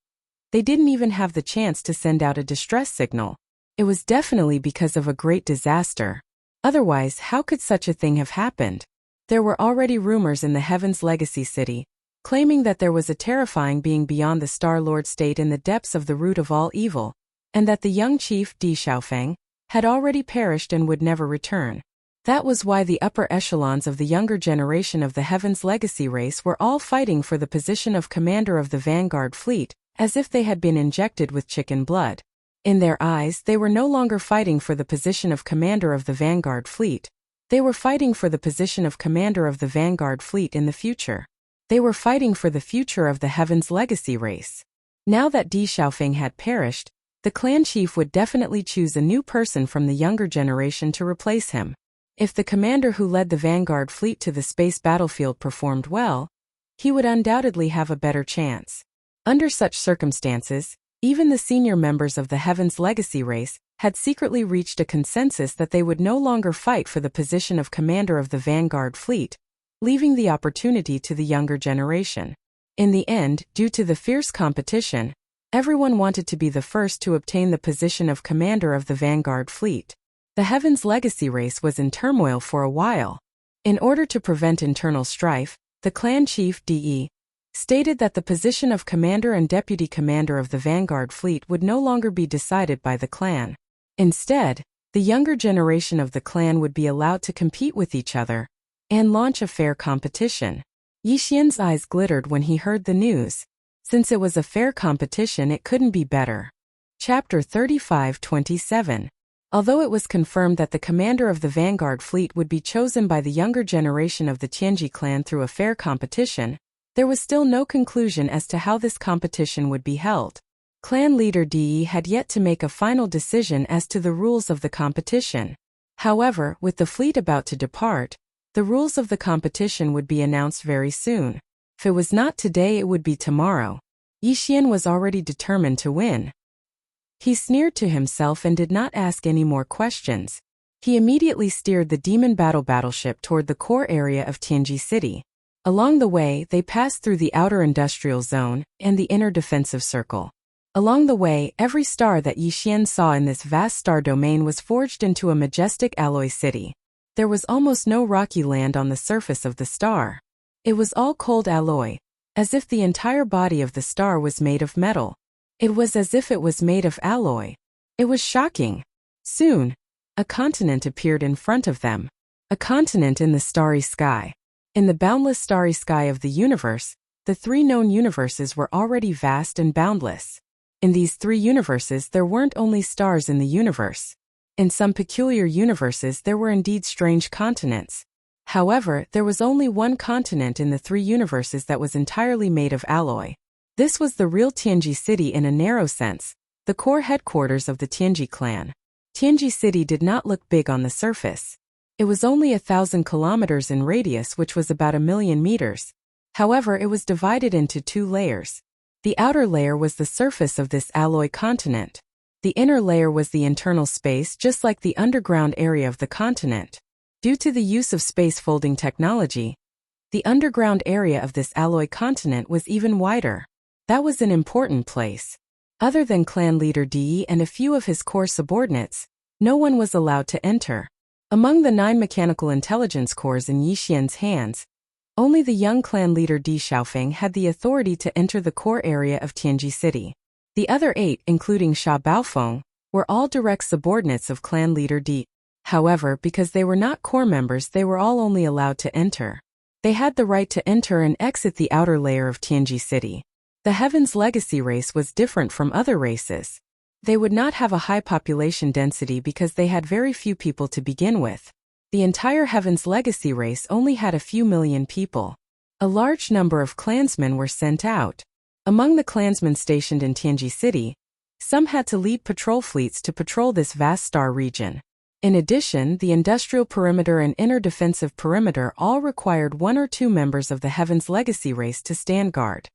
They didn't even have the chance to send out a distress signal. It was definitely because of a great disaster. Otherwise, how could such a thing have happened? There were already rumors in the Heaven's Legacy city, claiming that there was a terrifying being beyond the Star-Lord state in the depths of the root of all evil, and that the young chief Di Xiaofeng had already perished and would never return. That was why the upper echelons of the younger generation of the Heaven's Legacy race were all fighting for the position of commander of the Vanguard fleet, as if they had been injected with chicken blood. In their eyes, they were no longer fighting for the position of commander of the Vanguard fleet. They were fighting for the position of commander of the Vanguard fleet in the future. They were fighting for the future of the Heaven's Legacy race. Now that Di Xiaofeng had perished, the clan chief would definitely choose a new person from the younger generation to replace him. If the commander who led the Vanguard fleet to the space battlefield performed well, he would undoubtedly have a better chance. Under such circumstances, even the senior members of the Heaven's Legacy race had secretly reached a consensus that they would no longer fight for the position of commander of the Vanguard fleet, leaving the opportunity to the younger generation. In the end, due to the fierce competition, everyone wanted to be the first to obtain the position of commander of the Vanguard fleet. The Heaven's Legacy race was in turmoil for a while. In order to prevent internal strife, the clan chief De stated that the position of commander and deputy commander of the Vanguard fleet would no longer be decided by the clan. Instead, the younger generation of the clan would be allowed to compete with each other and launch a fair competition. Yixian's eyes glittered when he heard the news. Since it was a fair competition, it couldn't be better. Chapter 35-27. Although it was confirmed that the commander of the Vanguard fleet would be chosen by the younger generation of the Tianji clan through a fair competition, there was still no conclusion as to how this competition would be held. Clan leader De had yet to make a final decision as to the rules of the competition. However, with the fleet about to depart, the rules of the competition would be announced very soon. If it was not today, it would be tomorrow. Yixian was already determined to win. He sneered to himself and did not ask any more questions. He immediately steered the Demon battleship toward the core area of Tianji City. Along the way, they passed through the outer industrial zone and the inner defensive circle. Along the way, every star that Yixian saw in this vast star domain was forged into a majestic alloy city. There was almost no rocky land on the surface of the star. It was all cold alloy, as if the entire body of the star was made of metal. It was as if it was made of alloy. It was shocking. Soon, a continent appeared in front of them. A continent in the starry sky. In the boundless starry sky of the universe, the 3 known universes were already vast and boundless. In these 3 universes, there weren't only stars in the universe. In some peculiar universes, there were indeed strange continents. However, there was only one continent in the 3 universes that was entirely made of alloy. This was the real Tianji City in a narrow sense, the core headquarters of the Tianji clan. Tianji City did not look big on the surface. It was only 1,000 kilometers in radius, which was about 1,000,000 meters. However, it was divided into 2 layers. The outer layer was the surface of this alloy continent. The inner layer was the internal space, just like the underground area of the continent. Due to the use of space folding technology, the underground area of this alloy continent was even wider. That was an important place. Other than clan leader Di and a few of his core subordinates, no one was allowed to enter. Among the 9 mechanical intelligence cores in Yi Xian's hands, only the young clan leader Di Xiaofeng had the authority to enter the core area of Tianji City. The other 8, including Sha Baofeng, were all direct subordinates of clan leader Di. However, because they were not core members, they were all only allowed to enter. They had the right to enter and exit the outer layer of Tianji City. The Heaven's Legacy race was different from other races. They would not have a high population density because they had very few people to begin with. The entire Heaven's Legacy race only had a few million people. A large number of clansmen were sent out. Among the clansmen stationed in Tianji City, some had to lead patrol fleets to patrol this vast star region. In addition, the industrial perimeter and inner defensive perimeter all required 1 or 2 members of the Heaven's Legacy race to stand guard.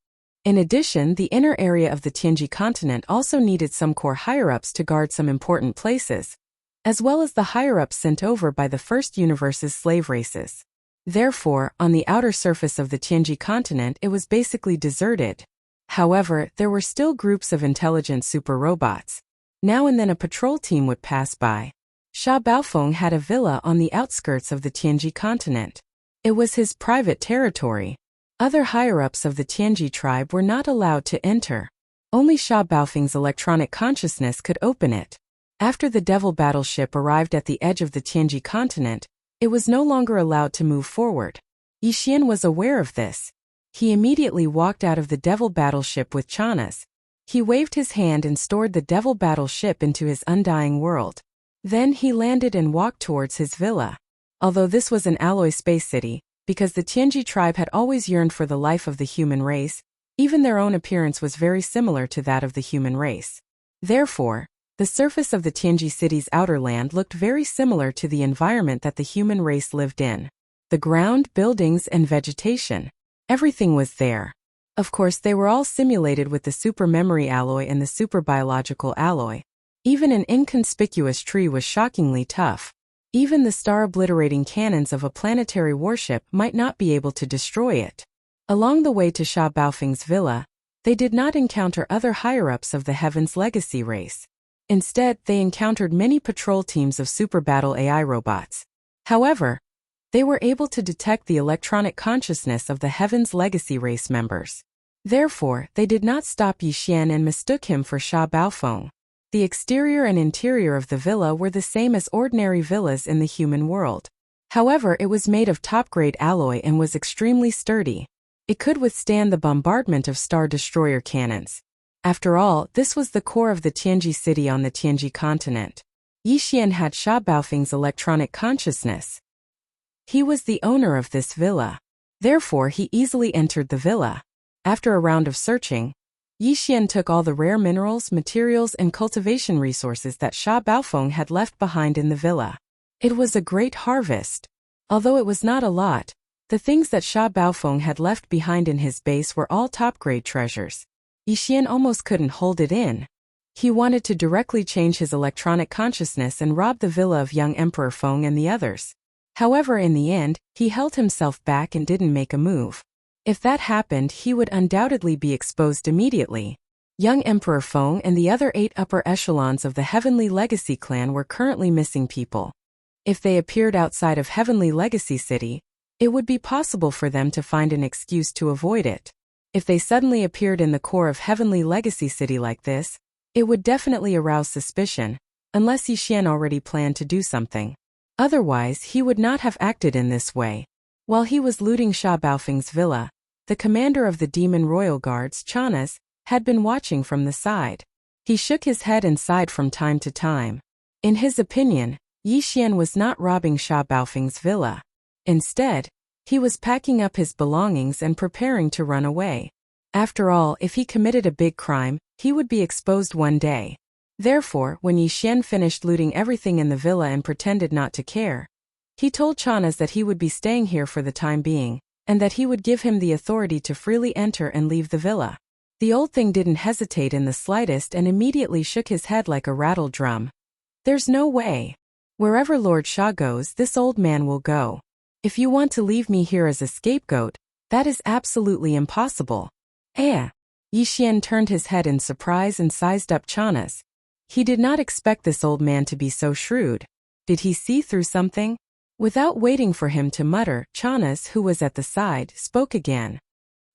In addition, the inner area of the Tianji continent also needed some core higher-ups to guard some important places, as well as the higher-ups sent over by the first universe's slave races. Therefore, on the outer surface of the Tianji continent it was basically deserted. However, there were still groups of intelligent super robots. Now and then a patrol team would pass by. Sha Baofeng had a villa on the outskirts of the Tianji continent. It was his private territory. Other higher-ups of the Tianji tribe were not allowed to enter. Only Sha Baofeng's electronic consciousness could open it. After the Devil battleship arrived at the edge of the Tianji continent, it was no longer allowed to move forward. Yi Xian was aware of this. He immediately walked out of the Devil battleship with Chanas. He waved his hand and stored the Devil battleship into his undying world. Then he landed and walked towards his villa. Although this was an alloy space city, because the Tianji tribe had always yearned for the life of the human race, even their own appearance was very similar to that of the human race. Therefore, the surface of the Tianji city's outer land looked very similar to the environment that the human race lived in. The ground, buildings, and vegetation. Everything was there. Of course, they were all simulated with the super memory alloy and the super biological alloy. Even an inconspicuous tree was shockingly tough. Even the star-obliterating cannons of a planetary warship might not be able to destroy it. Along the way to Sha Baofeng's villa, they did not encounter other higher-ups of the Heaven's Legacy race. Instead, they encountered many patrol teams of super battle AI robots. However, they were able to detect the electronic consciousness of the Heaven's Legacy race members. Therefore, they did not stop Yi Xian and mistook him for Sha Baofeng. The exterior and interior of the villa were the same as ordinary villas in the human world. However, it was made of top-grade alloy and was extremely sturdy. It could withstand the bombardment of Star Destroyer cannons. After all, this was the core of the Tianji city on the Tianji continent. Yi Xian had Sha Baofeng's electronic consciousness. He was the owner of this villa. Therefore, he easily entered the villa. After a round of searching, Yi Xian took all the rare minerals, materials, and cultivation resources that Sha Baofeng had left behind in the villa. It was a great harvest. Although it was not a lot, the things that Sha Baofeng had left behind in his base were all top-grade treasures. Yi Xian almost couldn't hold it in. He wanted to directly change his electronic consciousness and rob the villa of young Emperor Feng and the others. However, in the end, he held himself back and didn't make a move. If that happened, he would undoubtedly be exposed immediately. Young Emperor Feng and the other 8 upper echelons of the Heavenly Legacy clan were currently missing people. If they appeared outside of Heavenly Legacy City, it would be possible for them to find an excuse to avoid it. If they suddenly appeared in the core of Heavenly Legacy City like this, it would definitely arouse suspicion, unless Yi Xian already planned to do something. Otherwise, he would not have acted in this way. While he was looting Sha Baofeng's villa, the commander of the Demon Royal Guards, Chanas, had been watching from the side. He shook his head and sighed from time to time. In his opinion, Yi Xian was not robbing Sha Baofeng's villa. Instead, he was packing up his belongings and preparing to run away. After all, if he committed a big crime, he would be exposed one day. Therefore, when Yi Xian finished looting everything in the villa and pretended not to care, he told Chanas that he would be staying here for the time being, and that he would give him the authority to freely enter and leave the villa. The old thing didn't hesitate in the slightest and immediately shook his head like a rattled drum. There's no way. Wherever Lord Sha goes, this old man will go. If you want to leave me here as a scapegoat, that is absolutely impossible. Eh? Yixian turned his head in surprise and sized up Chana's. He did not expect this old man to be so shrewd. Did he see through something? Without waiting for him to mutter, Chana's, who was at the side, spoke again.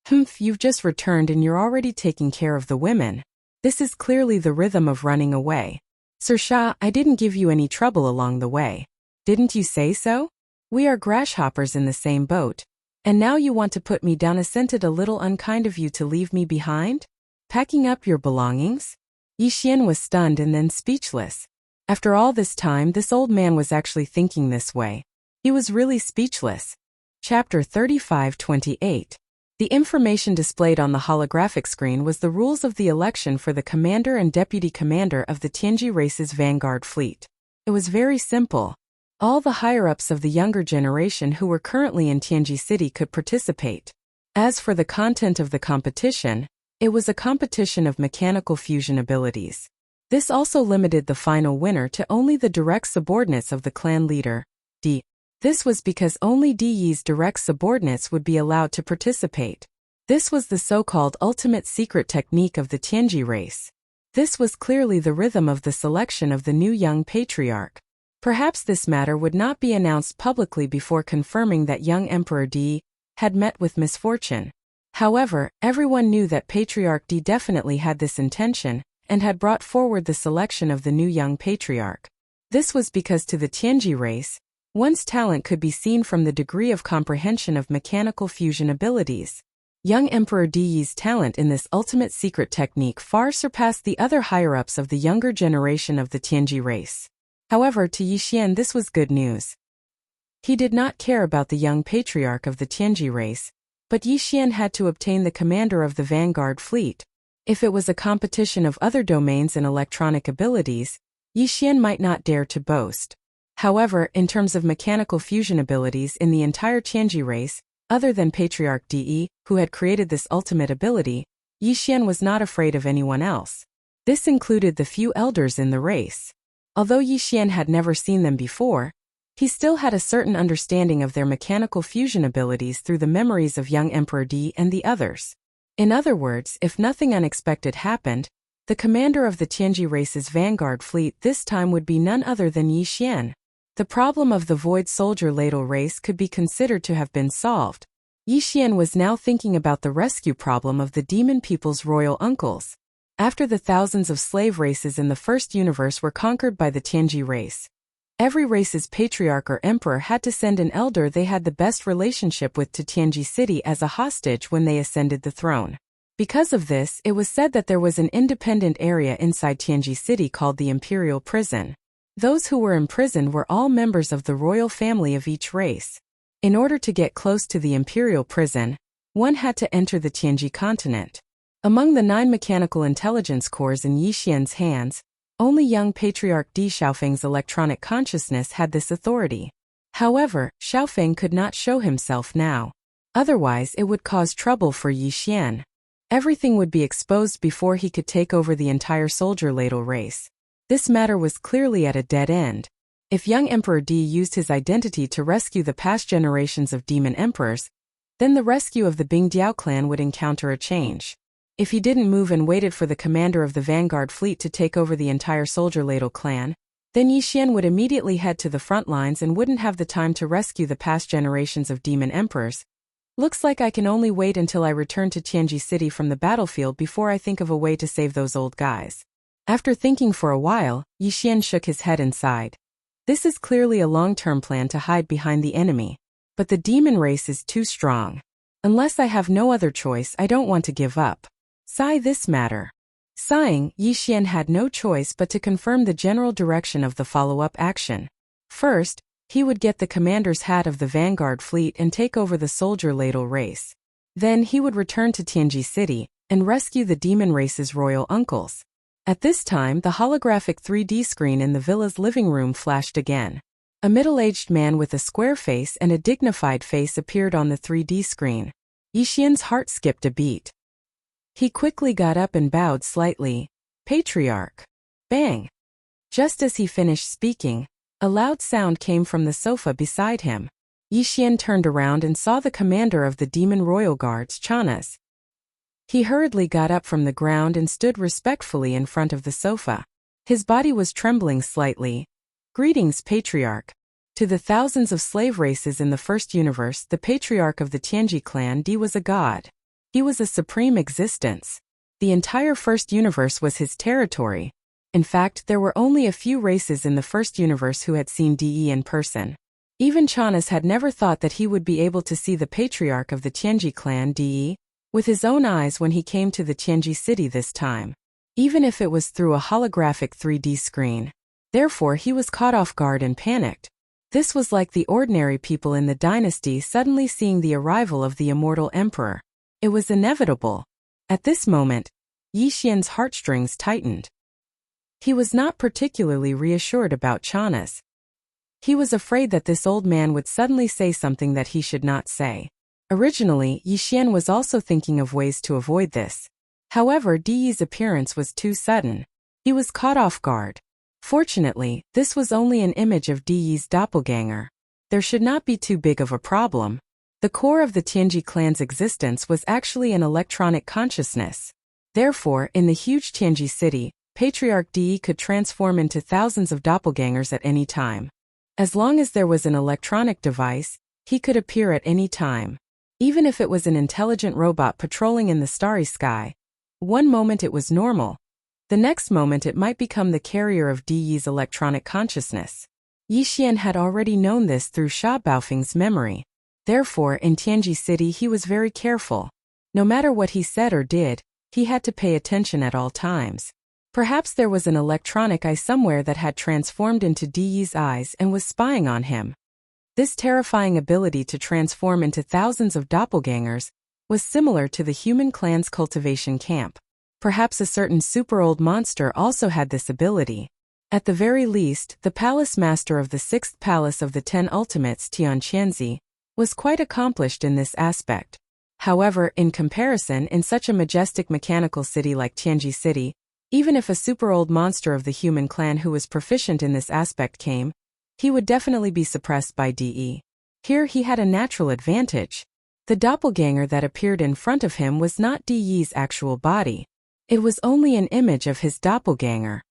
Humph, you've just returned and you're already taking care of the women. This is clearly the rhythm of running away. Sir Sha, I didn't give you any trouble along the way. Didn't you say so? We are grasshoppers in the same boat. And now you want to put me down? Isn't it a little unkind of you to leave me behind? Packing up your belongings? Yixian was stunned and then speechless. After all this time, this old man was actually thinking this way. He was really speechless. Chapter 35-28. The information displayed on the holographic screen was the rules of the election for the commander and deputy commander of the Tianji race's vanguard fleet. It was very simple. All the higher-ups of the younger generation who were currently in Tianji City could participate. As for the content of the competition, it was a competition of mechanical fusion abilities. This also limited the final winner to only the direct subordinates of the clan leader, D. This was because only Di Yi's direct subordinates would be allowed to participate. This was the so-called ultimate secret technique of the Tianji race. This was clearly the rhythm of the selection of the new young patriarch. Perhaps this matter would not be announced publicly before confirming that young Emperor Di had met with misfortune. However, everyone knew that Patriarch Di definitely had this intention and had brought forward the selection of the new young patriarch. This was because to the Tianji race, one's talent could be seen from the degree of comprehension of mechanical fusion abilities. Young Emperor Di Yi's talent in this ultimate secret technique far surpassed the other higher-ups of the younger generation of the Tianji race. However, to Yixian this was good news. He did not care about the young patriarch of the Tianji race, but Yixian had to obtain the commander of the vanguard fleet. If it was a competition of other domains and electronic abilities, Yixian might not dare to boast. However, in terms of mechanical fusion abilities in the entire Tianji race, other than Patriarch Di, who had created this ultimate ability, Yixian was not afraid of anyone else. This included the few elders in the race. Although Yixian had never seen them before, he still had a certain understanding of their mechanical fusion abilities through the memories of young Emperor Di and the others. In other words, if nothing unexpected happened, the commander of the Tianji race's vanguard fleet this time would be none other than Yixian. The problem of the Void Soldier ladle race could be considered to have been solved. Yixian was now thinking about the rescue problem of the demon people's royal uncles. After the thousands of slave races in the first universe were conquered by the Tianji race, every race's patriarch or emperor had to send an elder they had the best relationship with to Tianji City as a hostage when they ascended the throne. Because of this, it was said that there was an independent area inside Tianji City called the Imperial Prison. Those who were imprisoned were all members of the royal family of each race. In order to get close to the Imperial Prison, one had to enter the Tianji continent. Among the 9 mechanical intelligence cores in Yixian's hands, only young Patriarch Di Xiaofeng's electronic consciousness had this authority. However, Xiaofeng could not show himself now. Otherwise, it would cause trouble for Yixian. Everything would be exposed before he could take over the entire soldier ladle race. This matter was clearly at a dead end. If young Emperor Di used his identity to rescue the past generations of demon emperors, then the rescue of the Bingdiao clan would encounter a change. If he didn't move and waited for the commander of the vanguard fleet to take over the entire soldier ladle clan, then Yixian would immediately head to the front lines and wouldn't have the time to rescue the past generations of demon emperors. Looks like I can only wait until I return to Tianji City from the battlefield before I think of a way to save those old guys. After thinking for a while, Yixian shook his head and sighed. This is clearly a long-term plan to hide behind the enemy. But the demon race is too strong. Unless I have no other choice, I don't want to give up. Sigh this matter. Sighing, Yixian had no choice but to confirm the general direction of the follow-up action. First, he would get the commander's hat of the vanguard fleet and take over the soldier ladle race. Then he would return to Tianji City and rescue the demon race's royal uncles. At this time, the holographic 3D screen in the villa's living room flashed again. A middle-aged man with a square face and a dignified face appeared on the 3D screen. Yixian's heart skipped a beat. He quickly got up and bowed slightly. Patriarch. Bang! Just as he finished speaking, a loud sound came from the sofa beside him. Yixian turned around and saw the commander of the Demon Royal Guards, Chanas. He hurriedly got up from the ground and stood respectfully in front of the sofa. His body was trembling slightly. Greetings, Patriarch. To the thousands of slave races in the first universe, the Patriarch of the Tianji clan Di was a god. He was a supreme existence. The entire first universe was his territory. In fact, there were only a few races in the first universe who had seen Di in person. Even Chanas had never thought that he would be able to see the Patriarch of the Tianji clan Di with his own eyes when he came to the Tianji city this time, even if it was through a holographic 3D screen. Therefore, he was caught off guard and panicked. This was like the ordinary people in the dynasty suddenly seeing the arrival of the immortal emperor. It was inevitable. At this moment, Yixian's heartstrings tightened. He was not particularly reassured about Chanas. He was afraid that this old man would suddenly say something that he should not say. Originally, Yixian was also thinking of ways to avoid this. However, Di's appearance was too sudden. He was caught off guard. Fortunately, this was only an image of Di's doppelganger. There should not be too big of a problem. The core of the Tianji clan's existence was actually an electronic consciousness. Therefore, in the huge Tianji city, Patriarch Di could transform into thousands of doppelgangers at any time. As long as there was an electronic device, he could appear at any time. Even if it was an intelligent robot patrolling in the starry sky. One moment it was normal. The next moment it might become the carrier of Di's electronic consciousness. Yixian had already known this through Sha Baofeng's memory. Therefore, in Tianji city he was very careful. No matter what he said or did, he had to pay attention at all times. Perhaps there was an electronic eye somewhere that had transformed into Di's eyes and was spying on him. This terrifying ability to transform into thousands of doppelgangers was similar to the human clan's cultivation camp. Perhaps a certain super-old monster also had this ability. At the very least, the palace master of the sixth palace of the 10 ultimates, Tian Qianzi, was quite accomplished in this aspect. However, in comparison, in such a majestic mechanical city like Tianji City, even if a super-old monster of the human clan who was proficient in this aspect came, he would definitely be suppressed by Di. Here he had a natural advantage. The doppelganger that appeared in front of him was not Di's actual body. It was only an image of his doppelganger.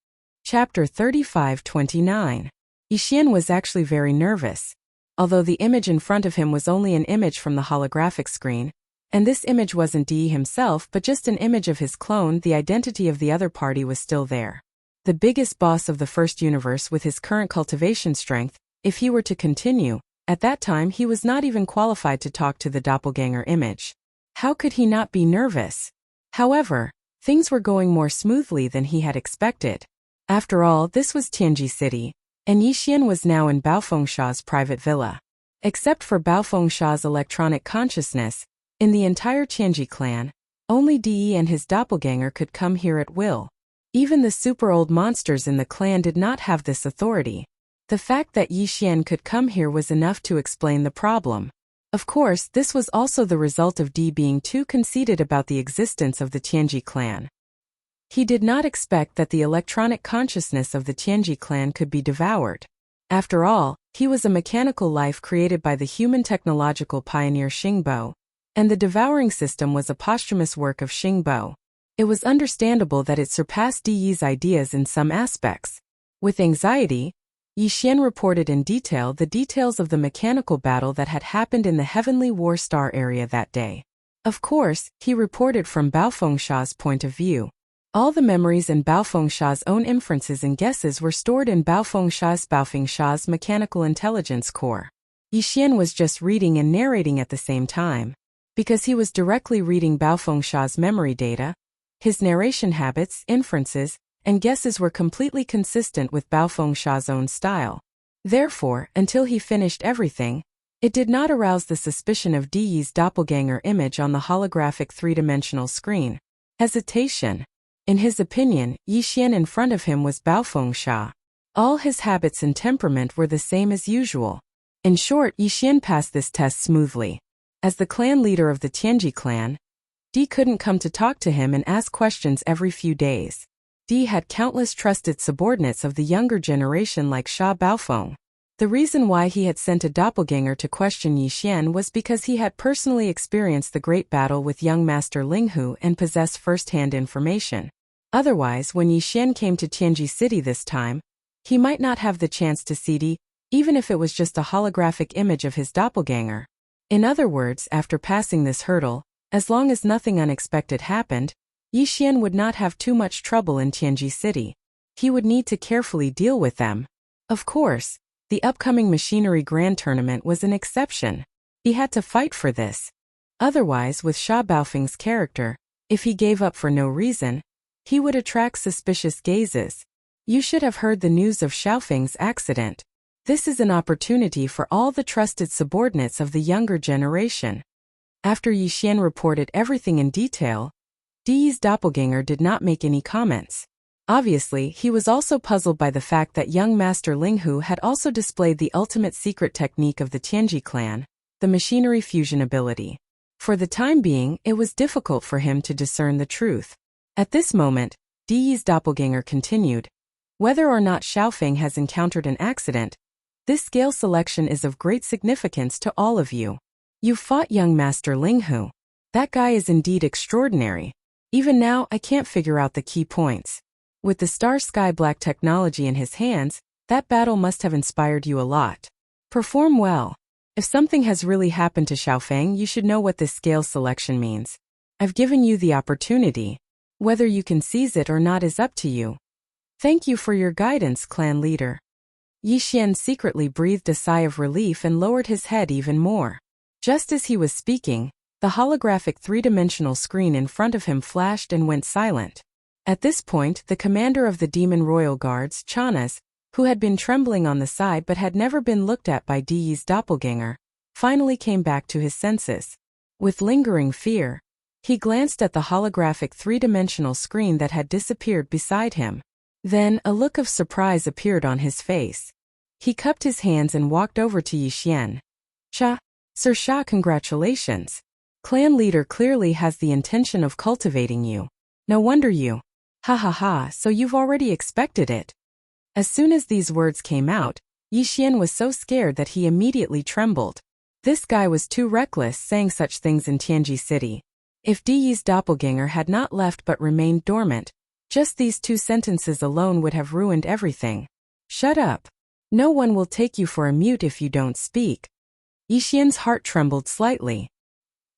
Chapter 35-29. Yixian was actually very nervous. Although the image in front of him was only an image from the holographic screen, and this image wasn't Di himself but just an image of his clone, the identity of the other party was still there. The biggest boss of the first universe with his current cultivation strength, if he were to continue, at that time he was not even qualified to talk to the doppelganger image. How could he not be nervous? However, things were going more smoothly than he had expected. After all, this was Tianji City, and Yixian was now in Baofengsha's private villa. Except for Baofengsha's electronic consciousness, in the entire Tianji clan, only Di and his doppelganger could come here at will. Even the super-old monsters in the clan did not have this authority. The fact that Yixian could come here was enough to explain the problem. Of course, this was also the result of Di being too conceited about the existence of the Tianji clan. He did not expect that the electronic consciousness of the Tianji clan could be devoured. After all, he was a mechanical life created by the human technological pioneer Xingbo, and the devouring system was a posthumous work of Xingbo. It was understandable that it surpassed Di's ideas in some aspects. With anxiety, Yixian reported in detail the details of the mechanical battle that had happened in the Heavenly War Star area that day. Of course, he reported from Baofengsha's point of view. All the memories and Baofengsha's own inferences and guesses were stored in Baofengsha's mechanical intelligence core. Yixian was just reading and narrating at the same time. Because he was directly reading Baofengsha's memory data, his narration habits, inferences, and guesses were completely consistent with Baofengsha's own style. Therefore, until he finished everything, it did not arouse the suspicion of Di's doppelganger image on the holographic three-dimensional screen. Hesitation. In his opinion, Yixian in front of him was Baofengsha. All his habits and temperament were the same as usual. In short, Yixian passed this test smoothly. As the clan leader of the Tianji clan, Di couldn't come to talk to him and ask questions every few days. Di had countless trusted subordinates of the younger generation like Sha Baofeng. The reason why he had sent a doppelganger to question Yixian was because he had personally experienced the great battle with young Master Linghu and possessed first-hand information. Otherwise, when Yixian came to Tianji City this time, he might not have the chance to see Di, even if it was just a holographic image of his doppelganger. In other words, after passing this hurdle, as long as nothing unexpected happened, Yixian would not have too much trouble in Tianji City. He would need to carefully deal with them. Of course, the upcoming Machinery Grand Tournament was an exception. He had to fight for this. Otherwise, with Sha Baofeng's character, if he gave up for no reason, he would attract suspicious gazes. You should have heard the news of Xiaofeng's accident. This is an opportunity for all the trusted subordinates of the younger generation. After Yixian reported everything in detail, Di's doppelganger did not make any comments. Obviously, he was also puzzled by the fact that young Master Linghu had also displayed the ultimate secret technique of the Tianji clan, the machinery fusion ability. For the time being, it was difficult for him to discern the truth. At this moment, Di's doppelganger continued. Whether or not Xiaofeng has encountered an accident, this scale selection is of great significance to all of you. You fought young Master Linghu. That guy is indeed extraordinary. Even now, I can't figure out the key points. With the Star Sky Black technology in his hands, that battle must have inspired you a lot. Perform well. If something has really happened to Xiaofeng, you should know what this scale selection means. I've given you the opportunity. Whether you can seize it or not is up to you. Thank you for your guidance, clan leader. Yixian secretly breathed a sigh of relief and lowered his head even more. Just as he was speaking, the holographic three-dimensional screen in front of him flashed and went silent. At this point, the commander of the Demon Royal Guards, Chanas, who had been trembling on the side but had never been looked at by Di's doppelganger, finally came back to his senses. With lingering fear, he glanced at the holographic three-dimensional screen that had disappeared beside him. Then, a look of surprise appeared on his face. He cupped his hands and walked over to Yixian. Sir Sha, congratulations. Clan leader clearly has the intention of cultivating you. No wonder you. Ha ha ha, so you've already expected it. As soon as these words came out, Yixian was so scared that he immediately trembled. This guy was too reckless saying such things in Tianji City. If Di's doppelganger had not left but remained dormant, just these two sentences alone would have ruined everything. Shut up. No one will take you for a mute if you don't speak. Yixian's heart trembled slightly.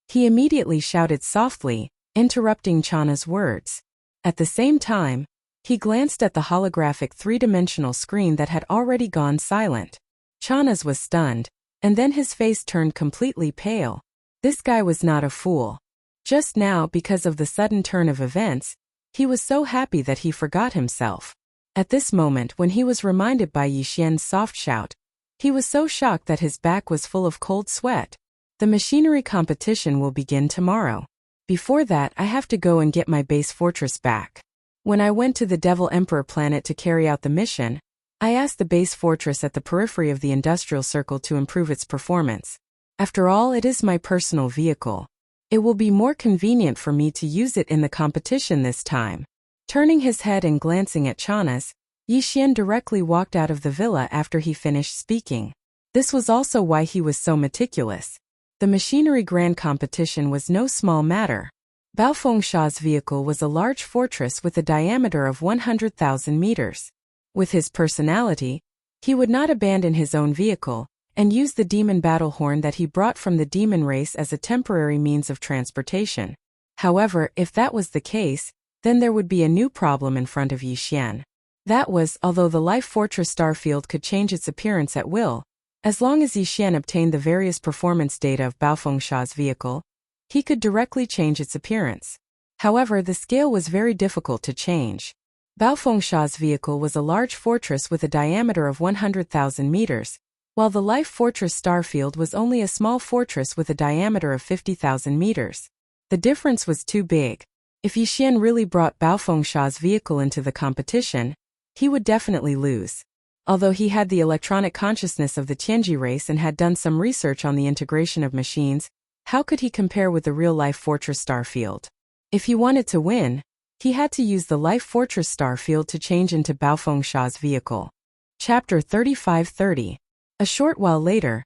He immediately shouted softly, interrupting Chana's words. At the same time, he glanced at the holographic three-dimensional screen that had already gone silent. Chana's was stunned, and then his face turned completely pale. This guy was not a fool. Just now, because of the sudden turn of events, he was so happy that he forgot himself. At this moment, when he was reminded by Yixian's soft shout, he was so shocked that his back was full of cold sweat. The machinery competition will begin tomorrow. Before that, I have to go and get my base fortress back. When I went to the Devil Emperor planet to carry out the mission, I asked the base fortress at the periphery of the industrial circle to improve its performance. After all, it is my personal vehicle. It will be more convenient for me to use it in the competition this time. Turning his head and glancing at Chanas, Yixian directly walked out of the villa after he finished speaking. This was also why he was so meticulous. The Machinery Grand Competition was no small matter. Baofeng Sha's vehicle was a large fortress with a diameter of 100,000 meters. With his personality, he would not abandon his own vehicle, and use the demon battle horn that he brought from the demon race as a temporary means of transportation. However, if that was the case, then there would be a new problem in front of Yixian. That was, although the Life Fortress Starfield could change its appearance at will, as long as Yixian obtained the various performance data of Baofeng Sha's vehicle, he could directly change its appearance. However, the scale was very difficult to change. Baofeng Sha's vehicle was a large fortress with a diameter of 100,000 meters, while the Life Fortress Starfield was only a small fortress with a diameter of 50,000 meters. The difference was too big. If Yixian really brought Baofeng Sha's vehicle into the competition, he would definitely lose. Although he had the electronic consciousness of the Tianji race and had done some research on the integration of machines, How could he compare with the real-life Fortress Starfield? If he wanted to win, he had to use the Life Fortress Starfield to change into Baofeng Sha's vehicle. Chapter 3530. A short while later,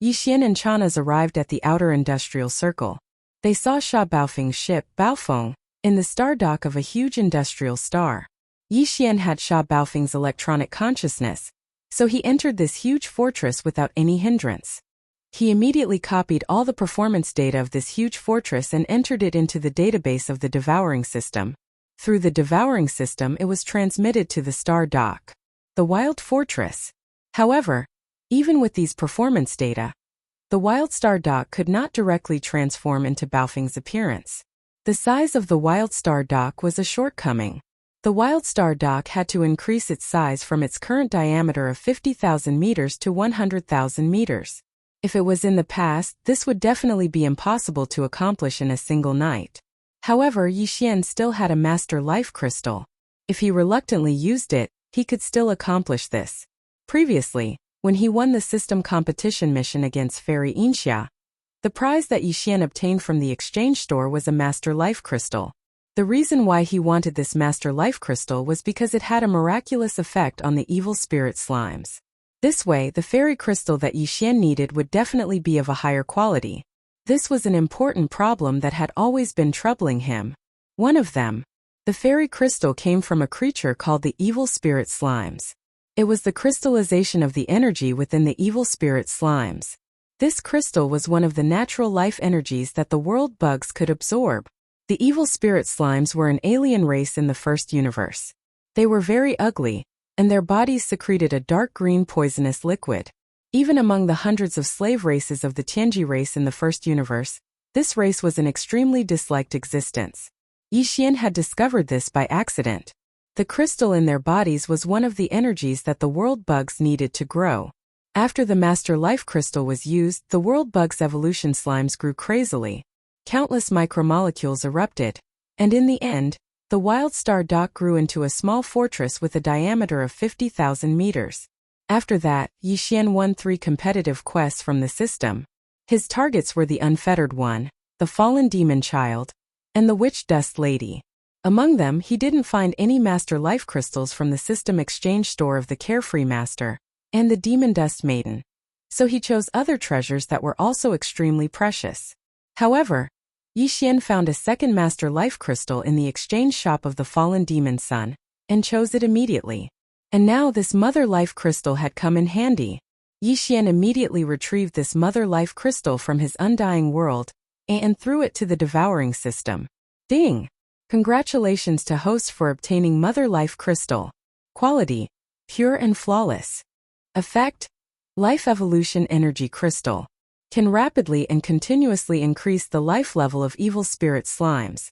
Yixian and Chanaz arrived at the outer industrial circle. They saw Sha Baofeng's ship, Baofeng, in the star dock of a huge industrial star. Yixian had Sha Baofeng's electronic consciousness, so he entered this huge fortress without any hindrance. He immediately copied all the performance data of this huge fortress and entered it into the database of the devouring system. Through the devouring system, it was transmitted to the star dock, the Wild Fortress. However, even with these performance data, the Wild Star Dock could not directly transform into Baofeng's appearance. The size of the Wild Star Dock was a shortcoming. The Wild Star Dock had to increase its size from its current diameter of 50,000 meters to 100,000 meters. If it was in the past, this would definitely be impossible to accomplish in a single night. However, Yixian still had a Master Life Crystal. If he reluctantly used it, he could still accomplish this. Previously, when he won the system competition mission against Fairy Inxia, the prize that Yixian obtained from the exchange store was a Master Life Crystal. The reason why he wanted this Master Life Crystal was because it had a miraculous effect on the evil spirit slimes. This way, the fairy crystal that Yixian needed would definitely be of a higher quality. This was an important problem that had always been troubling him. One of them, the fairy crystal, came from a creature called the evil spirit slimes. It was the crystallization of the energy within the evil spirit slimes. This crystal was one of the natural life energies that the world bugs could absorb. The evil spirit slimes were an alien race in the first universe. They were very ugly, and their bodies secreted a dark green poisonous liquid. Even among the hundreds of slave races of the Tianji race in the first universe, this race was an extremely disliked existence. Yixian had discovered this by accident. The crystal in their bodies was one of the energies that the world bugs needed to grow. After the Master Life Crystal was used, the world bugs' evolution slimes grew crazily. Countless micromolecules erupted, and in the end, the Wild Star Dock grew into a small fortress with a diameter of 50,000 meters. After that, Yixian won 3 competitive quests from the system. His targets were the Unfettered One, the Fallen Demon Child, and the Witch Dust Lady. Among them, he didn't find any Master Life Crystals from the system exchange store of the Carefree Master and the Demon Dust Maiden. So he chose other treasures that were also extremely precious. However, Yixian found a second Master Life Crystal in the exchange shop of the Fallen Demon Son, and chose it immediately. And now this Mother Life Crystal had come in handy. Yixian immediately retrieved this Mother Life Crystal from his undying world, and threw it to the devouring system. Ding! Congratulations to host for obtaining Mother Life Crystal. Quality: pure and flawless. Effect: Life Evolution Energy Crystal. Can rapidly and continuously increase the life level of evil spirit slimes.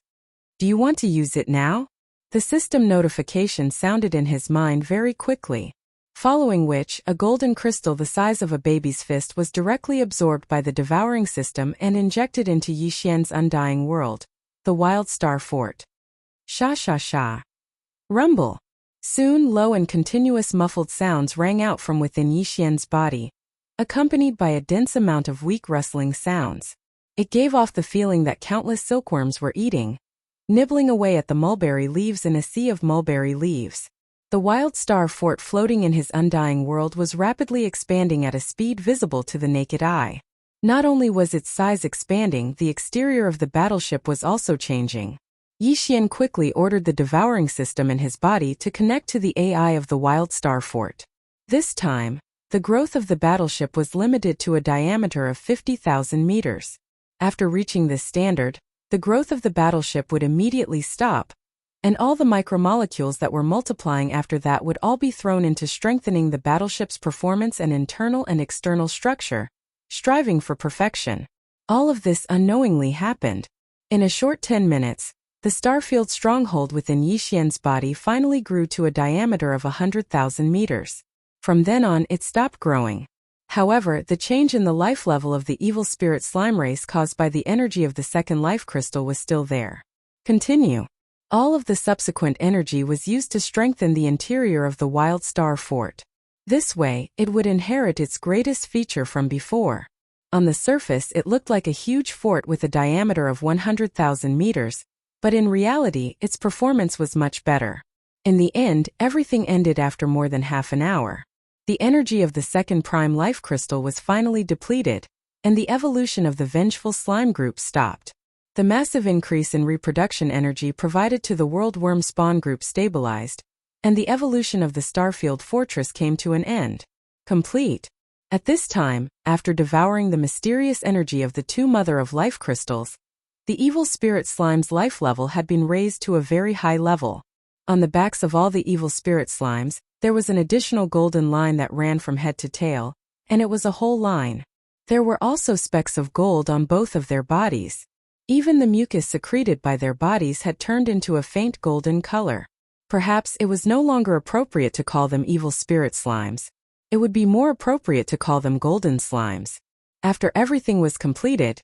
Do you want to use it now? The system notification sounded in his mind very quickly, following which a golden crystal the size of a baby's fist was directly absorbed by the devouring system and injected into Yixian's undying world, the Wild Star Fort. Sha sha sha. Rumble. Soon low and continuous muffled sounds rang out from within Yixian's body, accompanied by a dense amount of weak rustling sounds. It gave off the feeling that countless silkworms were nibbling away at the mulberry leaves in a sea of mulberry leaves. The Wild Star Fort floating in his undying world was rapidly expanding at a speed visible to the naked eye. Not only was its size expanding, the exterior of the battleship was also changing. Yixian quickly ordered the devouring system in his body to connect to the AI of the Wild Star Fort. This time, the growth of the battleship was limited to a diameter of 50,000 meters. After reaching this standard, the growth of the battleship would immediately stop, and all the micromolecules that were multiplying after that would all be thrown into strengthening the battleship's performance and internal and external structure, striving for perfection. All of this unknowingly happened. In a short 10 minutes, the starfield stronghold within Yixian's body finally grew to a diameter of 100,000 meters. From then on, it stopped growing. However, the change in the life level of the evil spirit slime race caused by the energy of the second life crystal was still there. Continue. All of the subsequent energy was used to strengthen the interior of the Wild Star Fort. This way, it would inherit its greatest feature from before. On the surface it looked like a huge fort with a diameter of 100,000 meters, but in reality its performance was much better. In the end, everything ended after more than half an hour. The energy of the second prime life crystal was finally depleted, and the evolution of the vengeful slime group stopped. The massive increase in reproduction energy provided to the world worm spawn group stabilized, and the evolution of the Starfield Fortress came to an end. Complete. At this time, after devouring the mysterious energy of the two mother of life crystals, the evil spirit slime's life level had been raised to a very high level. On the backs of all the evil spirit slimes, there was an additional golden line that ran from head to tail, and it was a whole line. There were also specks of gold on both of their bodies. Even the mucus secreted by their bodies had turned into a faint golden color. Perhaps it was no longer appropriate to call them evil spirit slimes. It would be more appropriate to call them golden slimes. After everything was completed,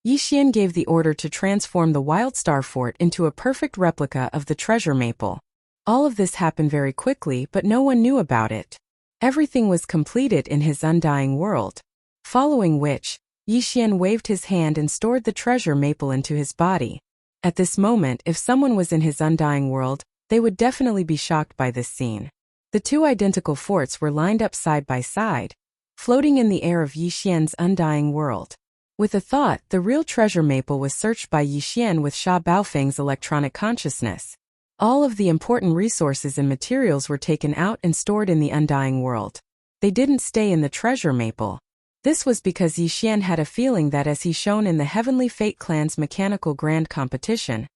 Yixian gave the order to transform the Wild Star Fort into a perfect replica of the treasure maple. All of this happened very quickly, but no one knew about it. Everything was completed in his undying world. Following which, Yixian waved his hand and stored the treasure maple into his body. At this moment, if someone was in his undying world, they would definitely be shocked by this scene. The two identical forts were lined up side by side, floating in the air of Yixian's undying world. With a thought, the real treasure maple was searched by Yixian with Sha Baofeng's electronic consciousness. All of the important resources and materials were taken out and stored in the undying world. They didn't stay in the treasure maple. This was because Yixian had a feeling that as he shown in the Heavenly Fate Clan's mechanical grand competition,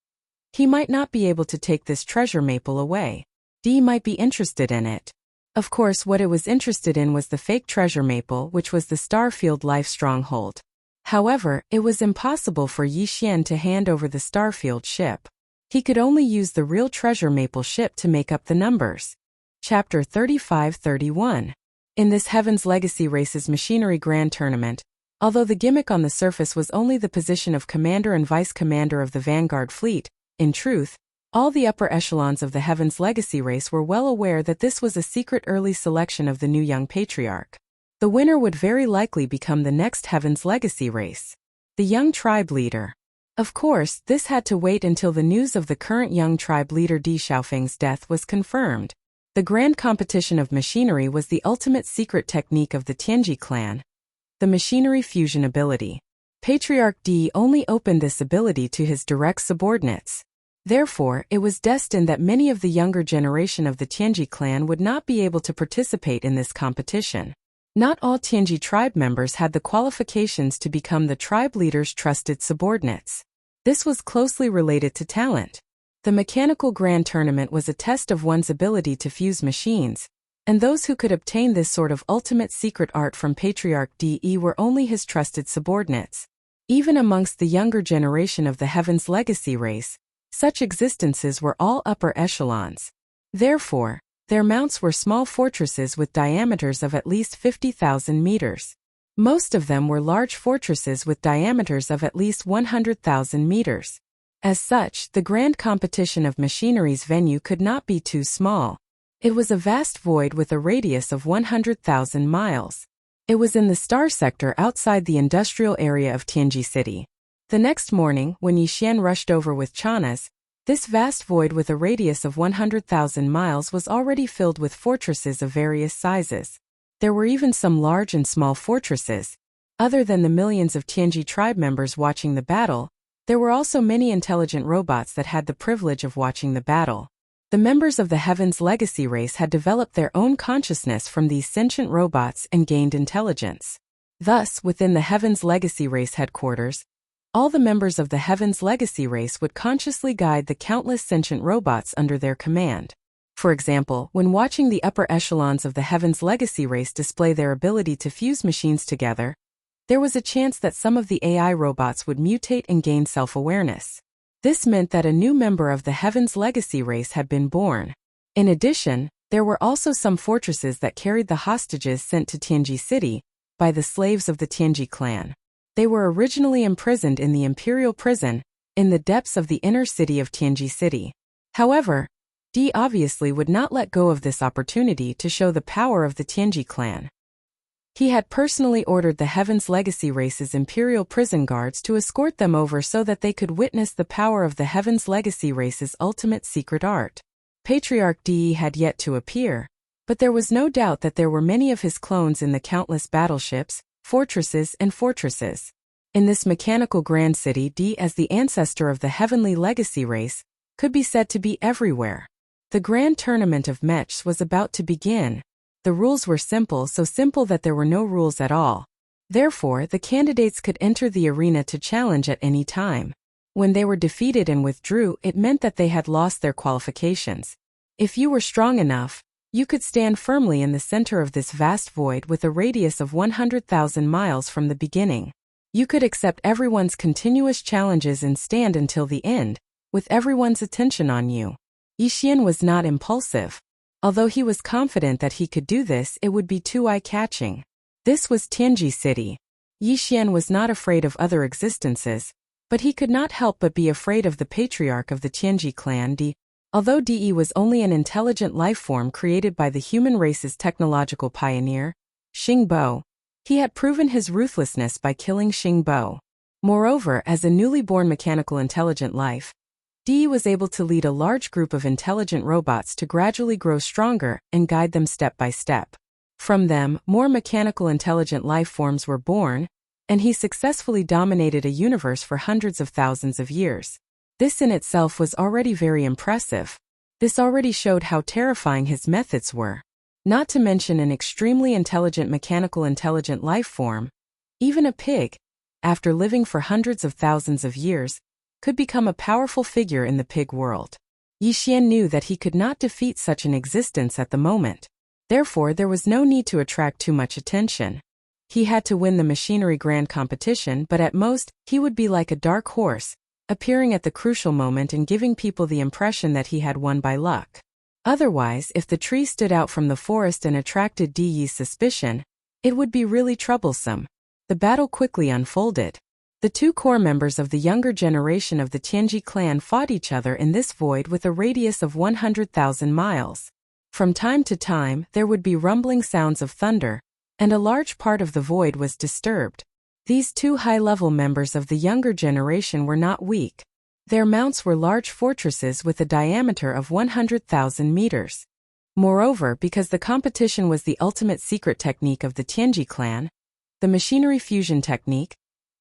he might not be able to take this treasure maple away. D might be interested in it. Of course, what it was interested in was the fake treasure maple, which was the Starfield Life Stronghold. However, it was impossible for Yixian to hand over the Starfield ship. He could only use the real treasure maple ship to make up the numbers. Chapter 35-31. In this Heaven's Legacy Races Machinery Grand Tournament, although the gimmick on the surface was only the position of commander and vice commander of the Vanguard fleet, in truth, all the upper echelons of the Heaven's Legacy race were well aware that this was a secret early selection of the new young patriarch. The winner would very likely become the next Heaven's Legacy race. The young tribe leader. Of course, this had to wait until the news of the current young tribe leader Di Xiaofeng's death was confirmed. The grand competition of machinery was the ultimate secret technique of the Tianji clan. The machinery fusion ability. Patriarch Di only opened this ability to his direct subordinates. Therefore, it was destined that many of the younger generation of the Tianji clan would not be able to participate in this competition. Not all Tianji tribe members had the qualifications to become the tribe leader's trusted subordinates. This was closely related to talent. The Mechanical Grand Tournament was a test of one's ability to fuse machines, and those who could obtain this sort of ultimate secret art from Patriarch Di were only his trusted subordinates. Even amongst the younger generation of the Heaven's Legacy race, such existences were all upper echelons. Therefore, their mounts were small fortresses with diameters of at least 50,000 meters. Most of them were large fortresses with diameters of at least 100,000 meters. As such, the grand competition of machinery's venue could not be too small. It was a vast void with a radius of 100,000 miles. It was in the star sector outside the industrial area of Tianji City. The next morning, when Yixian rushed over with Chanas, this vast void with a radius of 100,000 miles was already filled with fortresses of various sizes. There were even some large and small fortresses. Other than the millions of Tianji tribe members watching the battle, there were also many intelligent robots that had the privilege of watching the battle. The members of the Heaven's Legacy race had developed their own consciousness from these sentient robots and gained intelligence. Thus, within the Heaven's Legacy race headquarters, all the members of the Heaven's Legacy race would consciously guide the countless sentient robots under their command. For example, when watching the upper echelons of the Heaven's Legacy race display their ability to fuse machines together, there was a chance that some of the AI robots would mutate and gain self-awareness. This meant that a new member of the Heaven's Legacy race had been born. In addition, there were also some fortresses that carried the hostages sent to Tianji City by the slaves of the Tianji clan. They were originally imprisoned in the Imperial Prison, in the depths of the inner city of Tianji City. However, Di obviously would not let go of this opportunity to show the power of the Tianji clan. He had personally ordered the Heaven's Legacy race's Imperial prison guards to escort them over so that they could witness the power of the Heaven's Legacy race's ultimate secret art. Patriarch De had yet to appear, but there was no doubt that there were many of his clones in the countless battleships, fortresses, and fortresses. In this mechanical grand city, De, as the ancestor of the Heavenly Legacy race, could be said to be everywhere. The grand tournament of mechs was about to begin. The rules were simple, so simple that there were no rules at all. Therefore, the candidates could enter the arena to challenge at any time. When they were defeated and withdrew, it meant that they had lost their qualifications. If you were strong enough, you could stand firmly in the center of this vast void with a radius of 100,000 miles from the beginning. You could accept everyone's continuous challenges and stand until the end, with everyone's attention on you. Yixian was not impulsive. Although he was confident that he could do this, it would be too eye-catching. This was Tianji City. Yixian was not afraid of other existences, but he could not help but be afraid of the patriarch of the Tianji clan, De. Although De was only an intelligent life form created by the human race's technological pioneer, Xing Bo, he had proven his ruthlessness by killing Xing Bo. Moreover, as a newly born mechanical intelligent life, De was able to lead a large group of intelligent robots to gradually grow stronger and guide them step by step. From them, more mechanical intelligent life forms were born, and he successfully dominated a universe for hundreds of thousands of years. This in itself was already very impressive. This already showed how terrifying his methods were. Not to mention an extremely intelligent mechanical intelligent life form, even a pig, after living for hundreds of thousands of years, could become a powerful figure in the pig world. Yixian knew that he could not defeat such an existence at the moment. Therefore, there was no need to attract too much attention. He had to win the machinery grand competition, but at most, he would be like a dark horse, appearing at the crucial moment and giving people the impression that he had won by luck. Otherwise, if the tree stood out from the forest and attracted De Yi's suspicion, it would be really troublesome. The battle quickly unfolded. The two core members of the younger generation of the Tianji clan fought each other in this void with a radius of 100,000 miles. From time to time, there would be rumbling sounds of thunder, and a large part of the void was disturbed. These two high-level members of the younger generation were not weak. Their mounts were large fortresses with a diameter of 100,000 meters. Moreover, because the competition was the ultimate secret technique of the Tianji clan, the machinery fusion technique,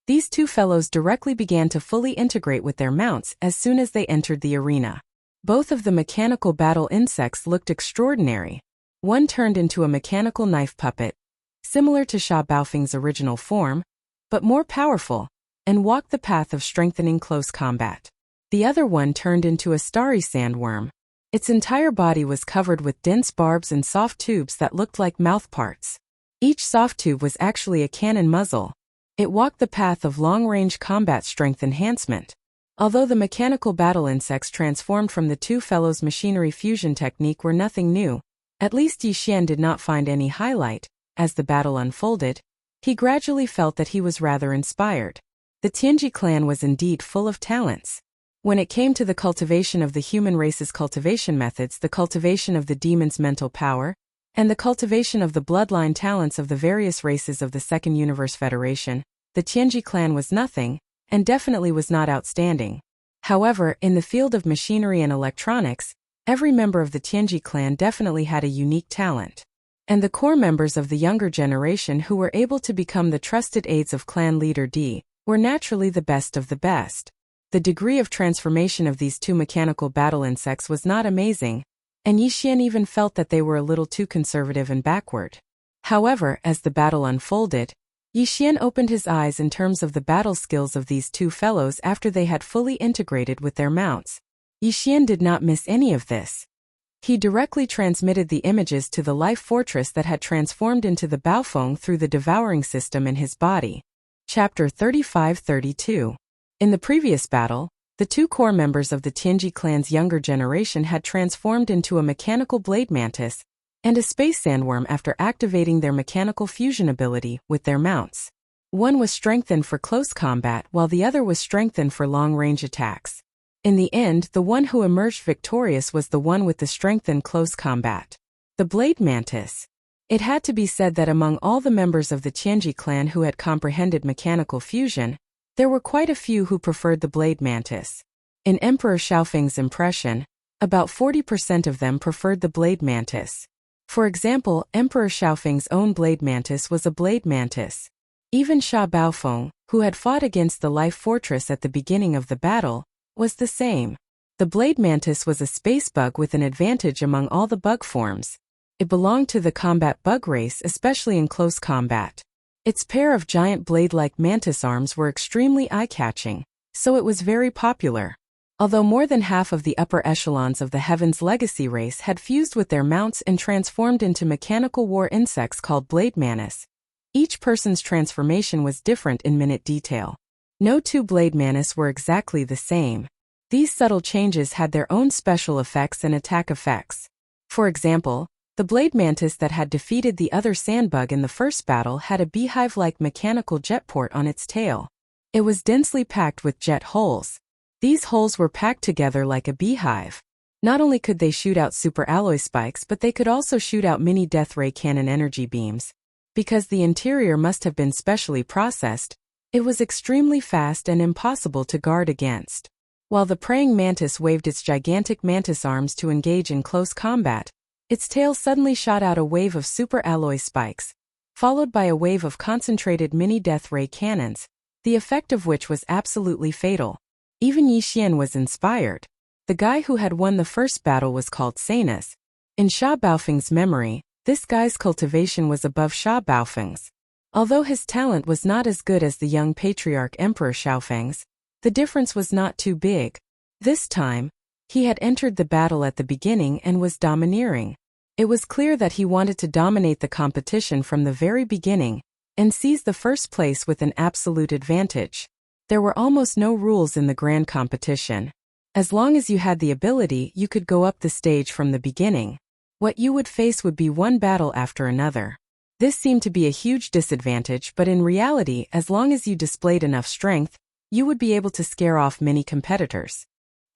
these two fellows directly began to fully integrate with their mounts as soon as they entered the arena. Both of the mechanical battle insects looked extraordinary. One turned into a mechanical knife puppet, similar to Sha Baofeng's original form, but more powerful, and walked the path of strengthening close combat. The other one turned into a starry sandworm. Its entire body was covered with dense barbs and soft tubes that looked like mouth parts. Each soft tube was actually a cannon muzzle. It walked the path of long-range combat strength enhancement. Although the mechanical battle insects transformed from the two fellows' machinery fusion technique were nothing new, at least Yixian did not find any highlight. As the battle unfolded, he gradually felt that he was rather inspired. The Tianji clan was indeed full of talents. When it came to the cultivation of the human race's cultivation methods, the cultivation of the demon's mental power, and the cultivation of the bloodline talents of the various races of the Second Universe Federation, the Tianji clan was nothing, and definitely was not outstanding. However, in the field of machinery and electronics, every member of the Tianji clan definitely had a unique talent. And the core members of the younger generation who were able to become the trusted aides of clan leader De were naturally the best of the best. The degree of transformation of these two mechanical battle insects was not amazing, and Yixian even felt that they were a little too conservative and backward. However, as the battle unfolded, Yixian opened his eyes in terms of the battle skills of these two fellows after they had fully integrated with their mounts. Yixian did not miss any of this. He directly transmitted the images to the life fortress that had transformed into the Baofeng through the devouring system in his body. Chapter 35-32. In the previous battle, the two core members of the Tianji clan's younger generation had transformed into a mechanical blade mantis and a space sandworm after activating their mechanical fusion ability with their mounts. One was strengthened for close combat while the other was strengthened for long-range attacks. In the end, the one who emerged victorious was the one with the strengthened close combat. The blade mantis. It had to be said that among all the members of the Tianji clan who had comprehended mechanical fusion, there were quite a few who preferred the blade mantis. In Emperor Xiaofeng's impression, about 40% of them preferred the blade mantis. For example, Emperor Xiaofeng's own blade mantis was a blade mantis. Even Sha Baofeng, who had fought against the Life Fortress at the beginning of the battle, was the same. The blade mantis was a space bug with an advantage among all the bug forms. It belonged to the combat bug race, especially in close combat. Its pair of giant blade-like mantis arms were extremely eye-catching, so it was very popular. Although more than half of the upper echelons of the Heaven's Legacy race had fused with their mounts and transformed into mechanical war insects called blade mantis, each person's transformation was different in minute detail. No two blade mantis were exactly the same. These subtle changes had their own special effects and attack effects. For example, the blade mantis that had defeated the other sandbug in the first battle had a beehive-like mechanical jet port on its tail. It was densely packed with jet holes. These holes were packed together like a beehive. Not only could they shoot out super alloy spikes, but they could also shoot out mini death ray cannon energy beams. Because the interior must have been specially processed, it was extremely fast and impossible to guard against. While the praying mantis waved its gigantic mantis arms to engage in close combat, its tail suddenly shot out a wave of super alloy spikes, followed by a wave of concentrated mini death ray cannons, the effect of which was absolutely fatal. Even Yixian was inspired. The guy who had won the first battle was called Sanus. In Sha Baofeng's memory, this guy's cultivation was above Sha Baofeng's. Although his talent was not as good as the young patriarch Emperor Xiaofeng's, the difference was not too big. This time, he had entered the battle at the beginning and was domineering. It was clear that he wanted to dominate the competition from the very beginning and seize the first place with an absolute advantage. There were almost no rules in the grand competition. As long as you had the ability, you could go up the stage from the beginning. What you would face would be one battle after another. This seemed to be a huge disadvantage, but in reality, as long as you displayed enough strength, you would be able to scare off many competitors.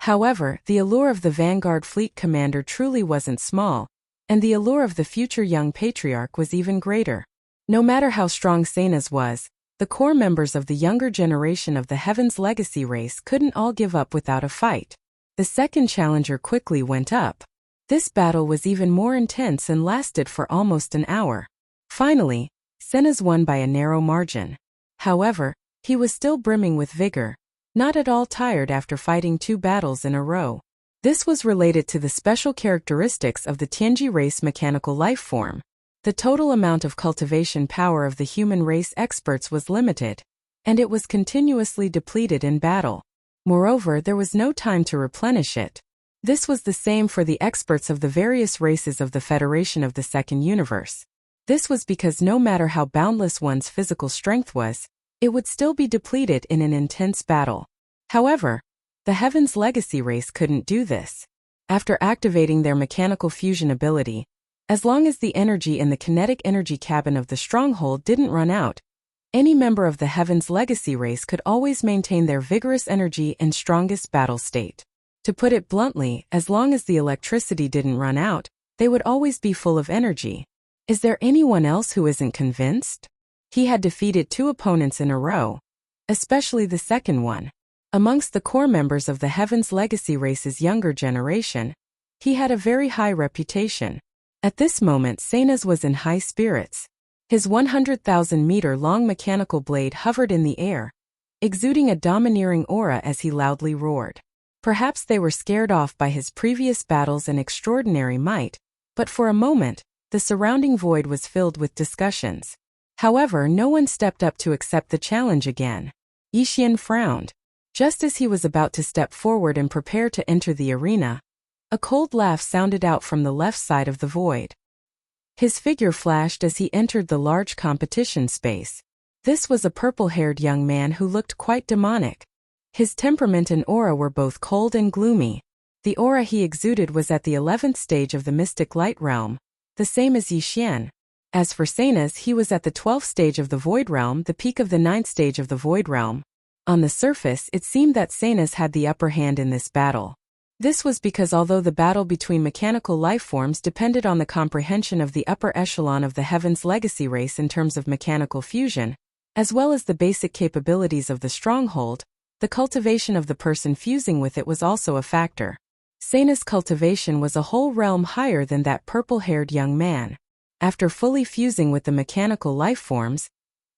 However, the allure of the Vanguard Fleet Commander truly wasn't small, and the allure of the future young patriarch was even greater. No matter how strong Sanus was, the core members of the younger generation of the Heaven's Legacy race couldn't all give up without a fight. The second challenger quickly went up. This battle was even more intense and lasted for almost an hour. Finally, Sanus won by a narrow margin. However, he was still brimming with vigor, not at all tired after fighting 2 battles in a row. This was related to the special characteristics of the Tianji race mechanical life form. The total amount of cultivation power of the human race experts was limited, and it was continuously depleted in battle. Moreover, there was no time to replenish it. This was the same for the experts of the various races of the Federation of the Second Universe. This was because no matter how boundless one's physical strength was, it would still be depleted in an intense battle. However, the Heaven's Legacy race couldn't do this. After activating their mechanical fusion ability, as long as the energy in the kinetic energy cabin of the stronghold didn't run out, any member of the Heaven's Legacy race could always maintain their vigorous energy and strongest battle state. To put it bluntly, as long as the electricity didn't run out, they would always be full of energy. Is there anyone else who isn't convinced? He had defeated 2 opponents in a row, especially the second one. Amongst the core members of the Heaven's Legacy race's younger generation, he had a very high reputation. At this moment, Sanus was in high spirits. His 100,000-meter-long mechanical blade hovered in the air, exuding a domineering aura as he loudly roared. Perhaps they were scared off by his previous battles and extraordinary might, but for a moment, the surrounding void was filled with discussions. However, no one stepped up to accept the challenge again. Yixian frowned. Just as he was about to step forward and prepare to enter the arena, a cold laugh sounded out from the left side of the void. His figure flashed as he entered the large competition space. This was a purple-haired young man who looked quite demonic. His temperament and aura were both cold and gloomy. The aura he exuded was at the 11th stage of the mystic light realm, the same as Yixian. As for Sanus, he was at the 12th stage of the void realm, the peak of the 9th stage of the void realm. On the surface, it seemed that Sanus had the upper hand in this battle. This was because although the battle between mechanical life forms depended on the comprehension of the upper echelon of the Heaven's legacy race in terms of mechanical fusion, as well as the basic capabilities of the stronghold, the cultivation of the person fusing with it was also a factor. Seina's cultivation was a whole realm higher than that purple-haired young man. After fully fusing with the mechanical life forms,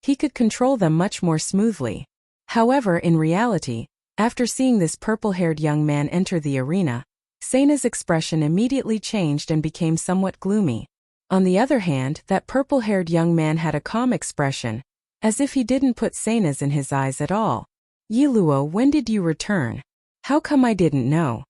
he could control them much more smoothly. However, in reality, after seeing this purple-haired young man enter the arena, Seina's expression immediately changed and became somewhat gloomy. On the other hand, that purple-haired young man had a calm expression, as if he didn't put Seina's in his eyes at all. "Yiluo, when did you return? How come I didn't know?"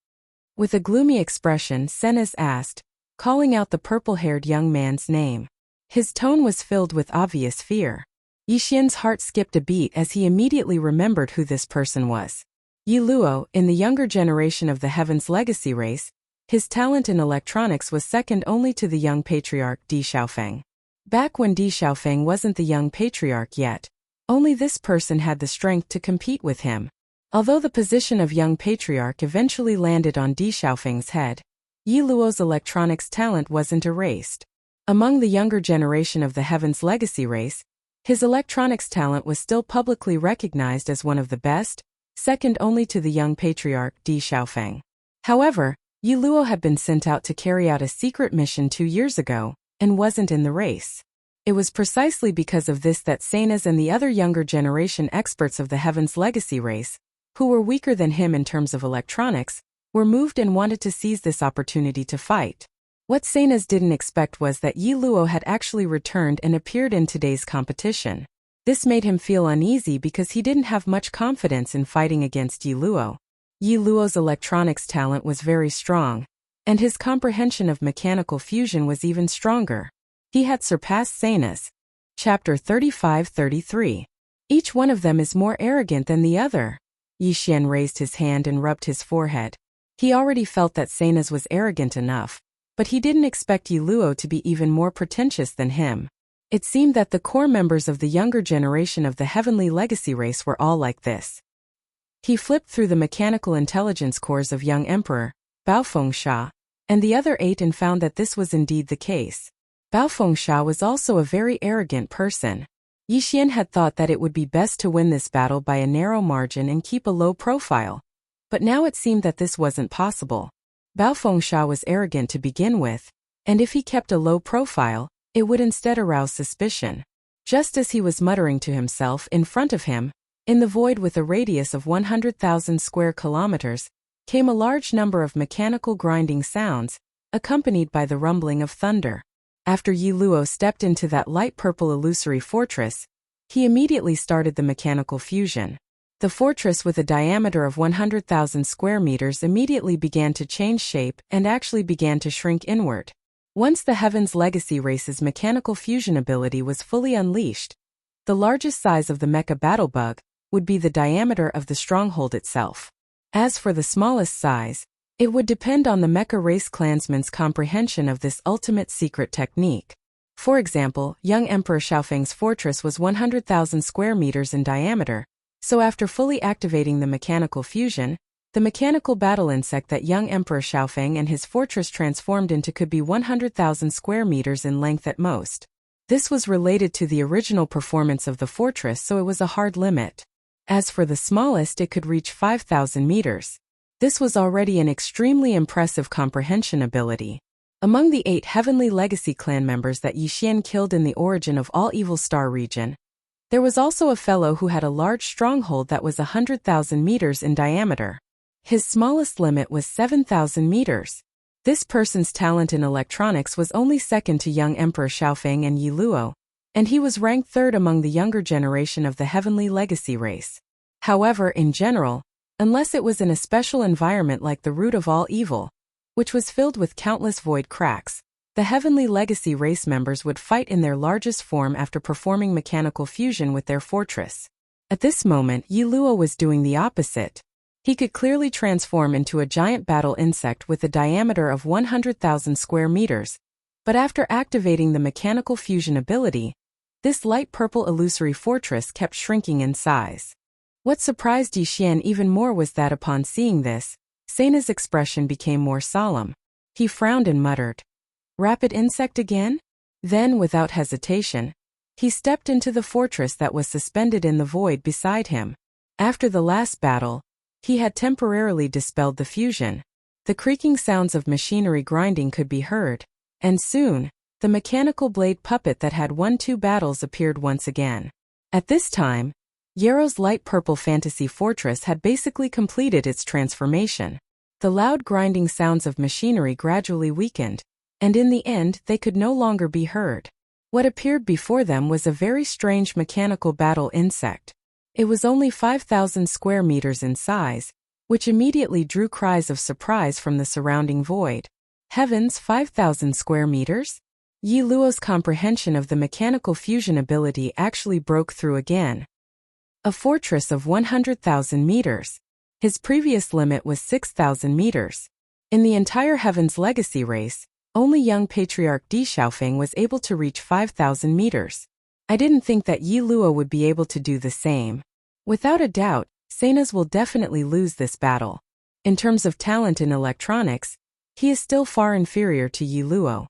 With a gloomy expression, Seina's asked, calling out the purple-haired young man's name. His tone was filled with obvious fear. Yixian's heart skipped a beat as he immediately remembered who this person was. Yiluo, in the younger generation of the Heaven's legacy race, his talent in electronics was second only to the young patriarch Di Xiaofeng. Back when Di Xiaofeng wasn't the young patriarch yet, only this person had the strength to compete with him. Although the position of young patriarch eventually landed on Di Xiaofeng's head, Yiluo's electronics talent wasn't erased. Among the younger generation of the Heaven's legacy race, his electronics talent was still publicly recognized as one of the best, second only to the young patriarch Di Xiaofeng. However, Yiluo had been sent out to carry out a secret mission 2 years ago, and wasn't in the race. It was precisely because of this that Seina's and the other younger generation experts of the Heaven's legacy race, who were weaker than him in terms of electronics, were moved and wanted to seize this opportunity to fight. What Seina's didn't expect was that Yiluo had actually returned and appeared in today's competition. This made him feel uneasy because he didn't have much confidence in fighting against Yiluo. Yiluo's electronics talent was very strong, and his comprehension of mechanical fusion was even stronger. He had surpassed Seina's. Chapter 35-33. Each one of them is more arrogant than the other. Yixian raised his hand and rubbed his forehead. He already felt that Seina's was arrogant enough, but he didn't expect Yiluo to be even more pretentious than him. It seemed that the core members of the younger generation of the heavenly legacy race were all like this. He flipped through the mechanical intelligence cores of young Emperor, Baofengsha, and the other 8 and found that this was indeed the case. Baofengsha was also a very arrogant person. Yixian had thought that it would be best to win this battle by a narrow margin and keep a low profile, but now it seemed that this wasn't possible. Baofengsha was arrogant to begin with, and if he kept a low profile, it would instead arouse suspicion. Just as he was muttering to himself, in front of him, in the void with a radius of 100,000 square kilometers, came a large number of mechanical grinding sounds, accompanied by the rumbling of thunder. After Yiluo stepped into that light purple illusory fortress, he immediately started the mechanical fusion. The fortress with a diameter of 100,000 square meters immediately began to change shape and actually began to shrink inward. Once the Heaven's legacy race's mechanical fusion ability was fully unleashed, the largest size of the mecha battle bug would be the diameter of the stronghold itself. As for the smallest size, it would depend on the mecha race clansman's comprehension of this ultimate secret technique. For example, young Emperor Xiaofeng's fortress was 100,000 square meters in diameter, so after fully activating the mechanical fusion, the mechanical battle insect that young Emperor Xiaofeng and his fortress transformed into could be 100,000 square meters in length at most. This was related to the original performance of the fortress, so it was a hard limit. As for the smallest, it could reach 5,000 meters. This was already an extremely impressive comprehension ability. Among the 8 Heavenly Legacy clan members that Yixian killed in the Origin of All Evil Star region, there was also a fellow who had a large stronghold that was 100,000 meters in diameter. His smallest limit was 7,000 meters. This person's talent in electronics was only second to young Emperor Xiaofeng and Yiluo, and he was ranked third among the younger generation of the Heavenly Legacy race. However, in general, unless it was in a special environment like the root of all evil, which was filled with countless void cracks, the Heavenly Legacy race members would fight in their largest form after performing mechanical fusion with their fortress. At this moment, Yiluo was doing the opposite. He could clearly transform into a giant battle insect with a diameter of 100,000 square meters, but after activating the mechanical fusion ability, this light purple illusory fortress kept shrinking in size. What surprised Yixian even more was that upon seeing this, Sena's expression became more solemn. He frowned and muttered, "Rapid insect again?" Then, without hesitation, he stepped into the fortress that was suspended in the void beside him. After the last battle, he had temporarily dispelled the fusion. The creaking sounds of machinery grinding could be heard, and soon, the mechanical blade puppet that had won 2 battles appeared once again. At this time, Yarrow's light purple fantasy fortress had basically completed its transformation. The loud grinding sounds of machinery gradually weakened, and in the end they could no longer be heard. What appeared before them was a very strange mechanical battle insect. It was only 5,000 square meters in size, which immediately drew cries of surprise from the surrounding void. Heavens, 5,000 square meters? Yi Luo's comprehension of the mechanical fusion ability actually broke through again. A fortress of 100,000 meters. His previous limit was 6,000 meters. In the entire Heaven's Legacy race, only young Patriarch Di Xiaofeng was able to reach 5,000 meters. I didn't think that Yi Luo would be able to do the same. Without a doubt, Senas will definitely lose this battle. In terms of talent in electronics, he is still far inferior to Yi Luo.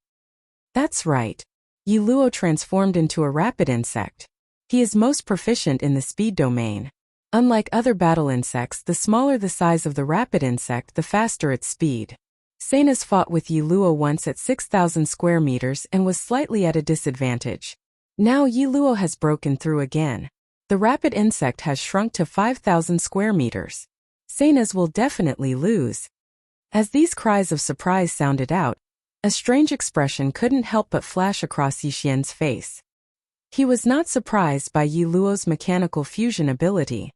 That's right. Yi Luo transformed into a rapid insect. He is most proficient in the speed domain. Unlike other battle insects, the smaller the size of the rapid insect, the faster its speed. Senas fought with Yi Luo once at 6,000 square meters and was slightly at a disadvantage. Now Yi Luo has broken through again. The rapid insect has shrunk to 5,000 square meters. Senas will definitely lose. As these cries of surprise sounded out, a strange expression couldn't help but flash across Yixian's face. He was not surprised by Yi Luo's mechanical fusion ability.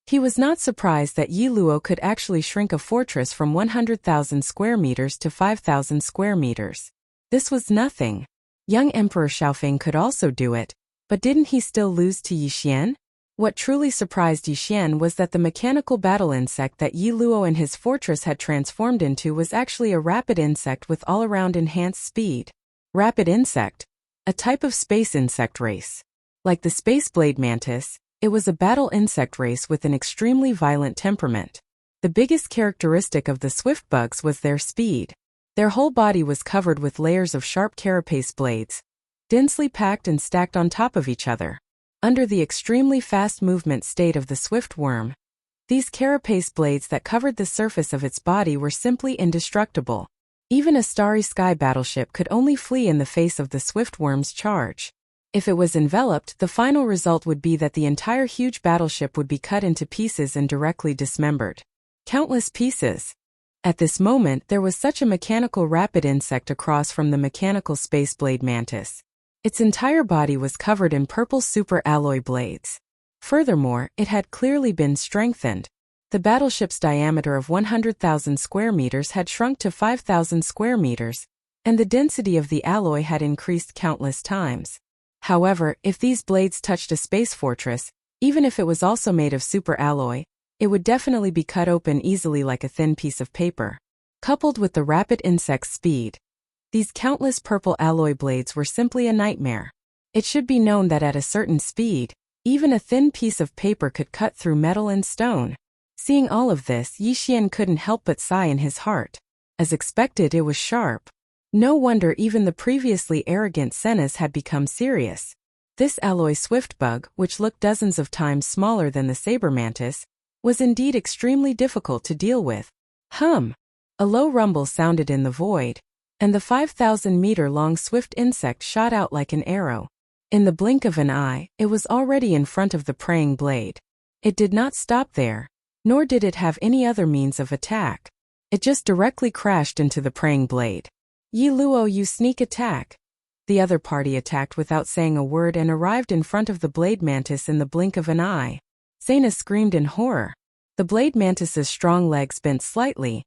He was not surprised that Yi Luo could actually shrink a fortress from 100,000 square meters to 5,000 square meters. This was nothing. Young Emperor Xiaofeng could also do it, but didn't he still lose to Yixian? What truly surprised Yixian was that the mechanical battle insect that Yi Luo and his fortress had transformed into was actually a rapid insect with all-around enhanced speed. Rapid insect, a type of space insect race. Like the space blade mantis, it was a battle insect race with an extremely violent temperament. The biggest characteristic of the swift bugs was their speed. Their whole body was covered with layers of sharp carapace blades, densely packed and stacked on top of each other. Under the extremely fast movement state of the swift worm, these carapace blades that covered the surface of its body were simply indestructible. Even a starry sky battleship could only flee in the face of the swift worm's charge. If it was enveloped, the final result would be that the entire huge battleship would be cut into pieces and directly dismembered. Countless pieces. At this moment, there was such a mechanical rapid insect across from the mechanical space blade mantis. Its entire body was covered in purple super alloy blades. Furthermore, it had clearly been strengthened. The battleship's diameter of 100,000 square meters had shrunk to 5,000 square meters, and the density of the alloy had increased countless times. However, if these blades touched a space fortress, even if it was also made of super alloy, it would definitely be cut open easily like a thin piece of paper. Coupled with the rapid insect's speed, these countless purple alloy blades were simply a nightmare. It should be known that at a certain speed, even a thin piece of paper could cut through metal and stone. Seeing all of this, Yixian couldn't help but sigh in his heart. As expected, it was sharp. No wonder even the previously arrogant Senas had become serious. This alloy swift bug, which looked dozens of times smaller than the saber mantis, was indeed extremely difficult to deal with. Hum! A low rumble sounded in the void, and the 5,000-meter-long swift insect shot out like an arrow. In the blink of an eye, it was already in front of the praying blade. It did not stop there, nor did it have any other means of attack. It just directly crashed into the praying blade. Yi Luo, you sneak attack! The other party attacked without saying a word and arrived in front of the blade mantis in the blink of an eye. Senas screamed in horror. The blade mantis's strong legs bent slightly,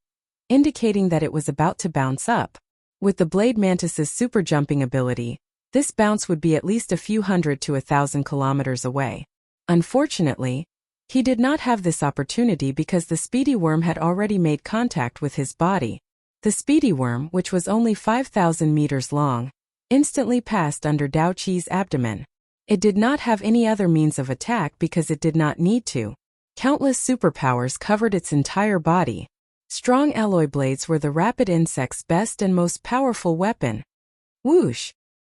indicating that it was about to bounce up. With the blade mantis's super jumping ability, this bounce would be at least a few hundred to 1,000 kilometers away. Unfortunately, he did not have this opportunity because the speedy worm had already made contact with his body. The speedy worm, which was only 5,000 meters long, instantly passed under Dao Qi's abdomen. It did not have any other means of attack because it did not need to. Countless superpowers covered its entire body. Strong alloy blades were the rapid insect's best and most powerful weapon. Whoosh!